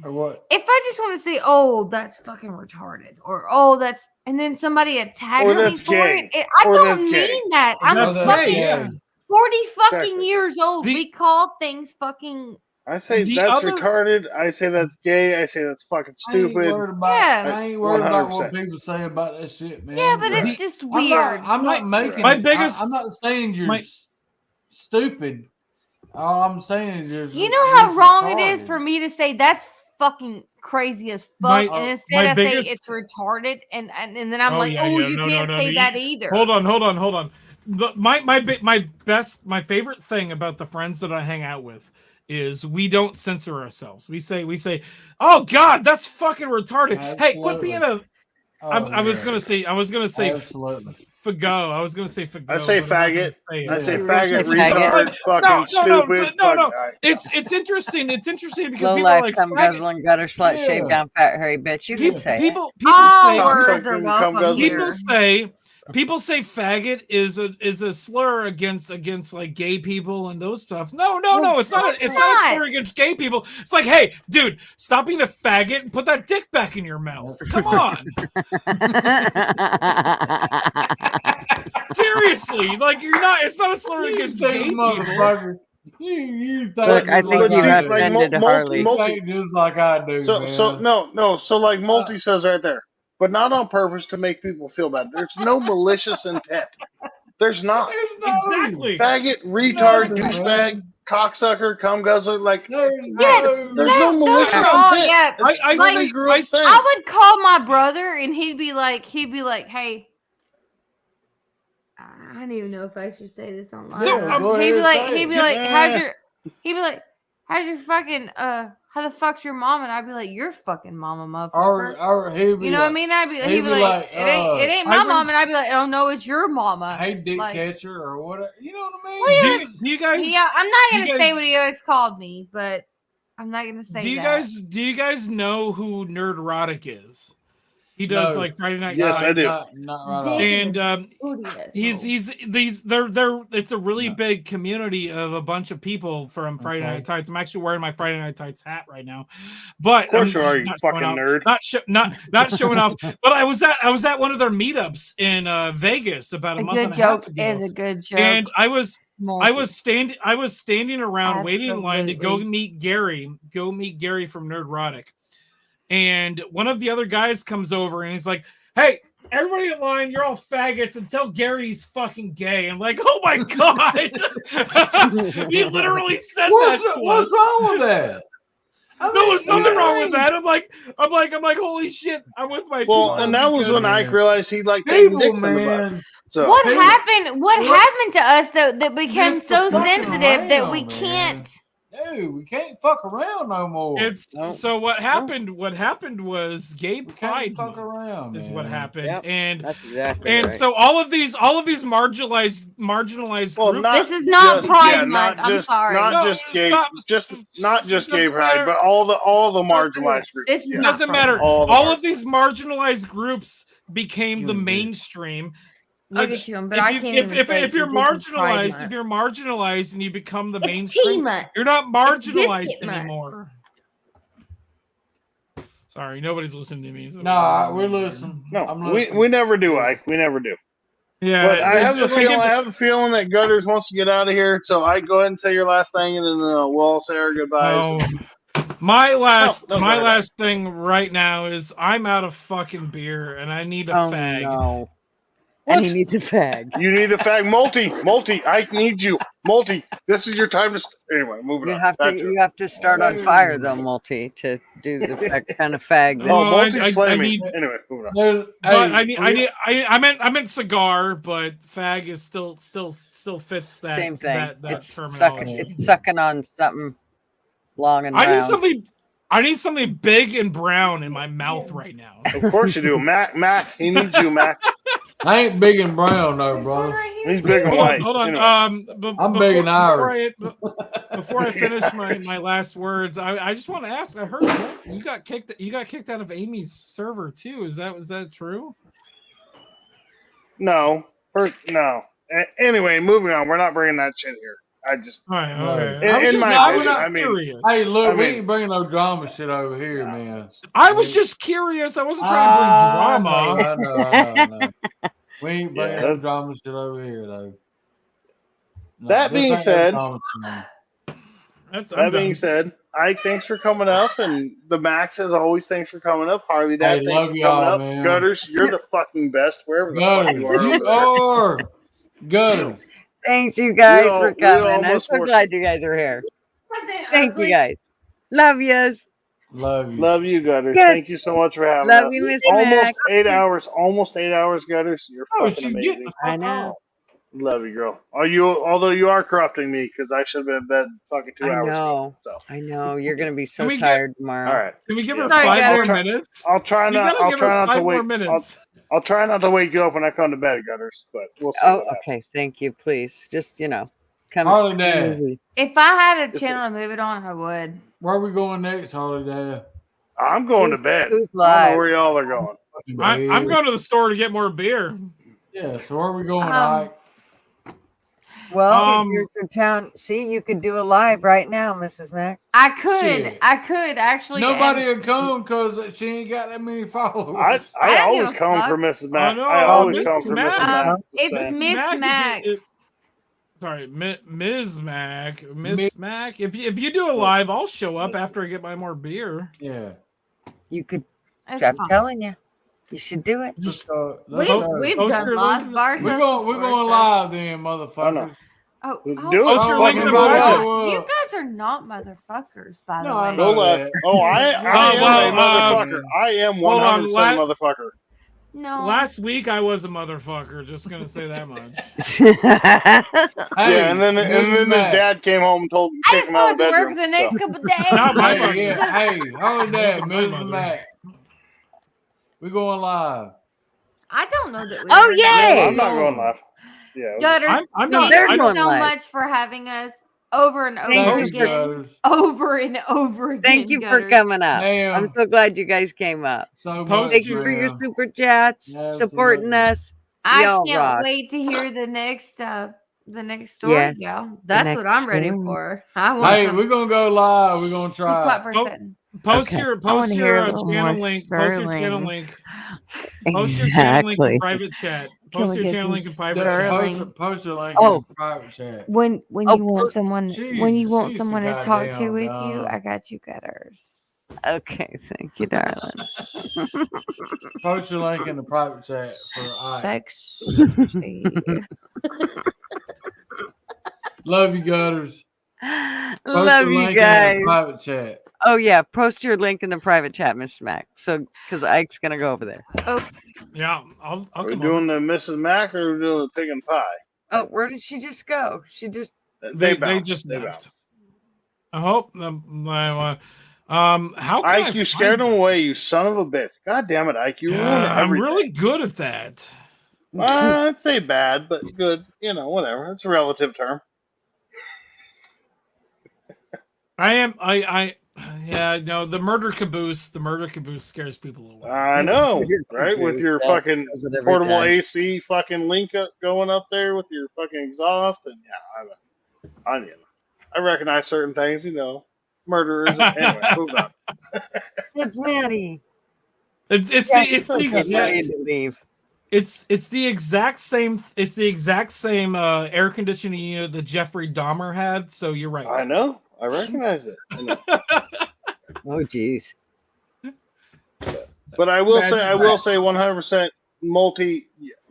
Or what? If I just want to say, "Oh, that's fucking retarded," or "Oh, that's," and then somebody attacks Or me that's for gay. it, I Or don't that's gay. mean that. I'm That's fucking gay, yeah. 40 fucking Exactly. years old. The- We call things fucking. I say The that's other- retarded. I say that's gay. I say that's fucking I ain't stupid. worried about. Yeah. I ain't worried about what 100%. people say about that shit, man. Yeah, but it's just weird. I'm not making. my biggest- I'm not saying you're stupid. All I'm saying is you're. You know how wrong it is for me to say that's fucking crazy as fuck, My- and my instead I biggest- say it's retarded, and then I'm like, you no, can't no, say no, that you- either. Hold on. My favorite thing about the friends that I hang out with is we don't censor ourselves. We say, "Oh God, that's fucking retarded." Hey, quit being a. I was gonna say Absolutely. fago. I was gonna say fago. I say but I'm not gonna faggot. say it. I say You were gonna faggot, say faggot? retard, fucking stupid. No. fucking- I- It's interesting. It's interesting because Low people are life, like cum faggot. guzzling, gutter slut, shave down, fat hairy bitch. You can say it. People All say words are welcome here. people say faggot is a slur against like gay people and those stuff. No, it's not. It's not a slur against gay people. It's like, hey, dude, stop being a faggot and put that dick back in your mouth. Come on. Seriously, like you're not. It's not a slur against gay people. You Look, I think But you see, have like, offended Harley. think just like I do, So man. no. So like Multi says right there, but not on purpose to make people feel bad. There's no malicious intent. There's not. Exactly. Faggot, retard, Nothing, douchebag, man. cocksucker, cum guzzler. Like, Yeah, there's no malicious oh intent. yeah. It's what they grew up saying. I would call my brother, and he'd be like, "Hey." I don't even know if I should say this online. So, he'd be like, it. how's your fucking how the fuck's your mom? And I'd be like, your fucking mama, Or motherfucker. he'd be You know what I mean? He'd be like, it ain't my mom, and I'd be like, oh no, it's your mama. Hey, dick Like, catcher or whatever. You know what I mean? well, Do you guys? yeah, I'm not do you gonna say guys- what he always called me, but I'm not gonna say Do you that. do you guys know who Nerdrotic is? He does No. like Friday Night Yes, I Lights. do. Not right off. And they're it's a really big community of a bunch of people from Friday Okay. Night Tights. I'm actually wearing my Friday Night Tights hat right now, but Of course you are, you not fucking showing off. nerd. Not showing off. But I was at one of their meetups in Vegas about a A month good and a half joke ago, is a good joke. and I was Multi. standing around waiting in line to go Absolutely. meet Gary from Nerdrotic. And one of the other guys comes over and he's like, "Hey, everybody in line, you're all faggots, and tell Gary he's fucking gay." I'm like, "Oh my god!" He literally said that. To What's us. wrong with that? No, there's nothing wrong with that. I'm like, holy shit! I'm with my Well, people and that was because- when Ike realized he liked taking People, dicks in the butt. man. So What happened? What happened to us that became Just so the fucking sensitive that we around, man. can't? Dude, we can't fuck around no more. It's so what happened. What happened was gay pride fuck Month around, is man. what happened, Yep, and that's exactly and right. so all of these marginalized well, groups. not This is not just, Pride yeah, Month. not I'm just, sorry. not No, just gay, stop. not just gay Doesn't pride, matter. but all the marginalized groups. This is It not doesn't Pride matter. Month. All of these marginalized groups became the mainstream. I'll get Which, to 'em, but I can't even say if you're this is Pride marginalized, Month. if you're marginalized and you become the It's mainstream, Tea Month. you're not marginalized Biscuit Month. anymore. Sorry, nobody's listening to me. So. Nah, we're listening. I'm No, listening. we never do, Ike. We never do. Yeah, But I have a like feeling. if- I have a feeling that Gutters wants to get out of here. So I go ahead and say your last thing, and then we'll all say our goodbyes. No. My last No, go my ahead. last thing right now is I'm out of fucking beer and I need a fag. No. And he needs a fag. You need a fag, multi. Ike needs you, multi. This is your time to. Anyway, moving You on. have Back to it. you have to start on fire though, Multi, to do the kind of fag. Oh, No, multi's I flaming. need- Anyway, moving on. But I meant cigar, but fag is still fits that Same thing. that It's terminology. sucking on something long and I round. need something big and brown in my mouth right now. Of course you do, Mac. He needs you, Mac. I ain't big and brown though, brother. He's big and white. Hold on. Anyway. I'm big and Irish. Before I finish my last words, I just want to ask. I heard you got kicked out of Amy's server too. Is that true? No. Anyway, moving on. We're not bringing that shit here. I just Right, No. okay. I was in just, my I was opinion, just I mean, curious. Hey, look, I we mean- ain't bringing no drama shit over here, man. I was just curious. I wasn't trying to bring drama. I know. We ain't bringing Yeah, no that's- drama shit over here, though. No, That this being ain't no said, drama channel. that being said, Ike, thanks for coming up, and the Max, as always, thanks for coming up. Harley, Dad, Hey, thanks love for y'all, coming up. man. Gutters, you're the fucking best, wherever the fuck Gutters, you are. you over there. are Gutters. Thanks, you guys, We for coming. I'm almost so were- glad you guys are here. Thank you, guys. Love yous. Love you. Love you, Gutters. Yes. Thank you so much for having Love us. you, Miss Almost Mac. 8 hours. Almost 8 hours, Gutters. You're Oh, fucking she's getting amazing. the I fuck know. off. Love you, girl. Although you are corrupting me because I should have been in bed fucking 2 I hours ago. know. So. I know. You're gonna be so we get- tired tomorrow. All right. Can we give her Yeah. 5 more try- minutes? I'll try You not. gotta I'll give try her not to 5 more wake. minutes. I'll try not to wake you up when I come to bed, Gutters. But we'll see. Oh, what happens. okay. Thank you. Please, just come Harley come Dad. easy. If I had a Yes, channel to move it on, I would. Where are we going next, Harley Dad? I'm going to bed. Who's I don't live? know where y'all are going. I'm going to the store to get more beer. Yeah, so where are we going, Um, Ike? Well, here's your town. See, you could do a live right now, Mrs. Mac. I could. Shit. I could actually. Nobody and- will come because she ain't got that many followers. I don't always give a come fuck. for Mrs. Oh Mac. no, I always Mrs. come for Mac. Mrs. Mac. It's Just saying. Miss Mac. Sorry, Ms. Mac. Miss Mac. If you do a live, I'll show up after I get my more beer. Yeah. You could. That's I'm fine. telling you, you should do it. Just, We've Post done your live link- bars. we're going live then, motherfuckers. Oh, Do it. Post your link in the Fucking go private. live. You guys are not motherfuckers, by the No, I way. know Go left. that. Oh, I am well, a motherfucker. I am hold on, 100% motherfucker. No. Last week I was a motherfucker. Just gonna say that much. Hey, Yeah, and then his Mac. dad came home and told him to I kick just him out of wanted the to work bedroom. for the next So. couple days. Not my Hey, mother. yeah, hey, Harley Dad, My Mrs. mother. Mac. We going live. I don't know that we Oh, were- yay! I'm not going live. Yeah. Gutters, I'm No, not. they're thank I you going so live. much for having us over and over Thank Thank you you, for- again. Gutters. Over and over again. Thank you for Gutters. coming up. Damn. I'm so glad you guys came up. So Post much, Thank you for your man. super chats, supporting Absolutely. us. I Y'all can't rock. wait to hear the next story, Yes, y'all. That's what I'm ready story. for. I want Hey, some. we're gonna go live. We're gonna Be quiet try. for a Oh, second. Post Okay. your I wanna hear a little channel more link. Post your channel Sterling. link. Post your channel link in Exactly. private chat. Can Post we your get channel some link in private Just chat. Sterling? post your link Oh. in the private chat. When Oh, you want post- someone She's someone a to talk to goddamn with you, dumb. I got you, Gutters. Okay, thank you, darling. Post your link in the private chat for Ike. Sexy. Love you, Gutters. Post Love your you link in guys. the private chat. Oh yeah, post your link in the private chat, Miss Mac. So, because Ike's gonna go over there. Yeah, I'll Are we come doing over. the Mrs. Mac or are we doing the pig and pie? Oh, where did she just go? She just. They bounced. just They left. bounced. I hope. How can Ike, I you scared find him away, you son of a bitch. God damn it, Ike, you ruined I'm everything. really good at that. I'd say bad, but good. You know, whatever. It's a relative term. I am. Yeah. No, the murder caboose. The murder caboose scares people away. I know, right? With your Yeah, fucking does it every portable time. AC fucking link up, going up there with your fucking exhaust, and yeah, I recognize certain things, you know, murderers. Anyway, move on. It's Maddie. It's Yes, the because I need exact. to leave. It's the exact same. It's the exact same air conditioning unit that Jeffrey Dahmer had. So you're right. I know. I recognize it. I know. Oh, geez. But I will That's say, 100% multi.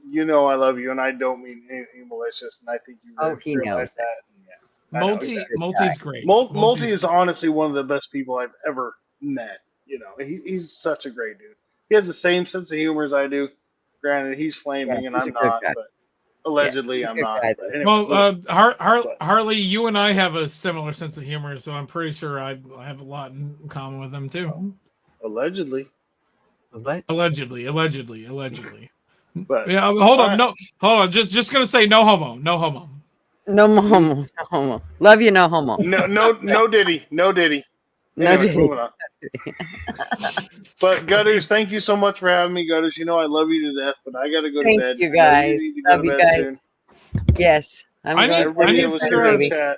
You know, I love you, and I don't mean anything malicious, and I think you Oh, he realize knows that. And yeah, I know, Multi exactly. Multi's great. Multi is honestly one of the best people I've ever met. You know, he's such a great dude. He has the same sense of humor as I do. Granted, he's flaming and he's I'm a good not, guy. but allegedly he's a I'm good not. guy, But though. anyway, Well, Harley, you and I have a similar sense of humor, so I'm pretty sure I have a lot in common with them too. allegedly. Allegedly. But Yeah, hold on, hold on. Just gonna say no homo, no homo. No homo. No homo. Love you, no homo. No Diddy. No Anyway, Diddy. moving on. But Gutters, thank you so much for having me, Gutters. You know I love you to death, but I gotta go to Thank bed. you I know guys. need to go Love to you bed guys. soon. Yes. I'm going to Everybody bed that was too, here in baby. chat,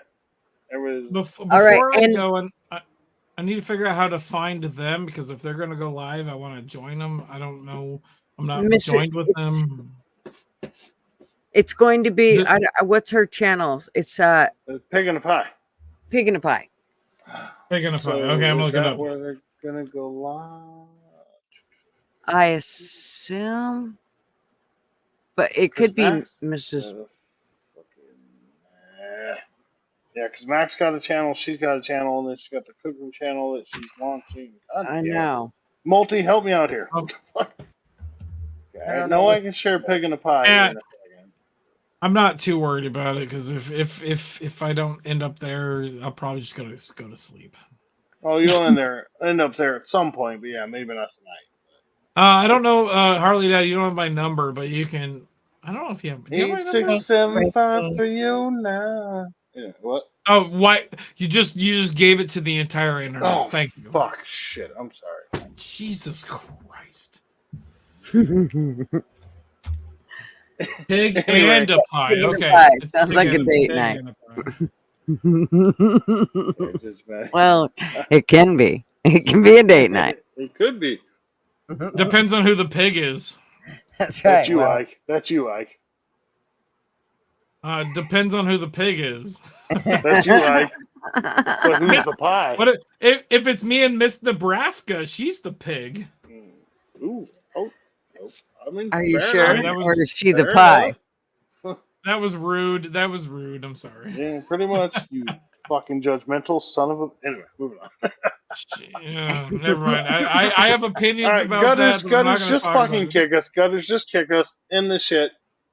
Before All right, I and- go, I need to figure out how to find them because if they're going to go live, I want to join them. I don't know. I'm not joined with them. It's going to be. Is it- What's her channel? It's Pig in a Pie. Pig in a Pie. Pig in a Pie. So Okay, I'm is looking that up. where they're gonna go live? I assume, but it could be Mrs. Yeah, because Max got a channel, she's got a channel, and then she's got the cooking channel that she's launching. God I damn it. know. Multi, help me out here. What the fuck? I I don't know know I what can share Pig in a Pie. Yeah. here in a second. I'm not too worried about it because if I don't end up there, I'll probably just go to sleep. Oh, you'll end up there at some point, but yeah, maybe not tonight. I don't know, Harley Dad. You don't have my number, but you can. I don't know if you have. Do you have my number? 8675309. Yeah, what? Oh, why? You just gave it to the entire internet. Oh, Thank you. fuck, shit. I'm sorry. Jesus Christ. Pig Anyway. and a pie. Pig in a Okay. Pie. It's Sounds pig like a and date pig night. and a pie. Well, it can be. It can be a date night. It could be. Depends on who the pig is. That's right. That's you, well, Ike. That's you, Ike. Depends on who the pig is. That's you, Ike. But who's the pie? But if it's me and Miss Nebraska, she's the pig. Ooh. Oh. I mean, Are you fair sure? enough. Or is she the Fair pie? enough. That was rude. That was rude. I'm sorry. Yeah, pretty much. You fucking judgmental son of a. Anyway, moving on. Yeah, never mind. I have opinions All right, about Gutters, that. But I'm not Gutters, gonna just talk about fucking it. kick us. Gutters, just kick us in the shit.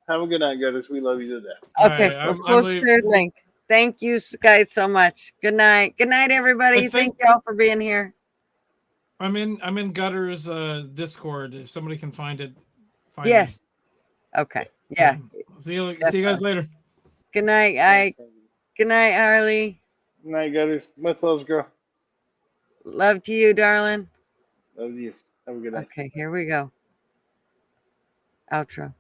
Have a good night, Gutters. We love you to death. Okay, Alright, we'll I'm post leaving. your link. Thank you guys so much. Good night. Good night, everybody. I think- Thank y'all for being here. I'm in Gutter's Discord. If somebody can find it, find Yes. Okay. Yeah. me. See you guys later. Good night, Ike. Good night, Harley. Good night, Gutters. Much love, girl. Love to you, darling. Love you. Have a good night. Okay, here we go. Outro.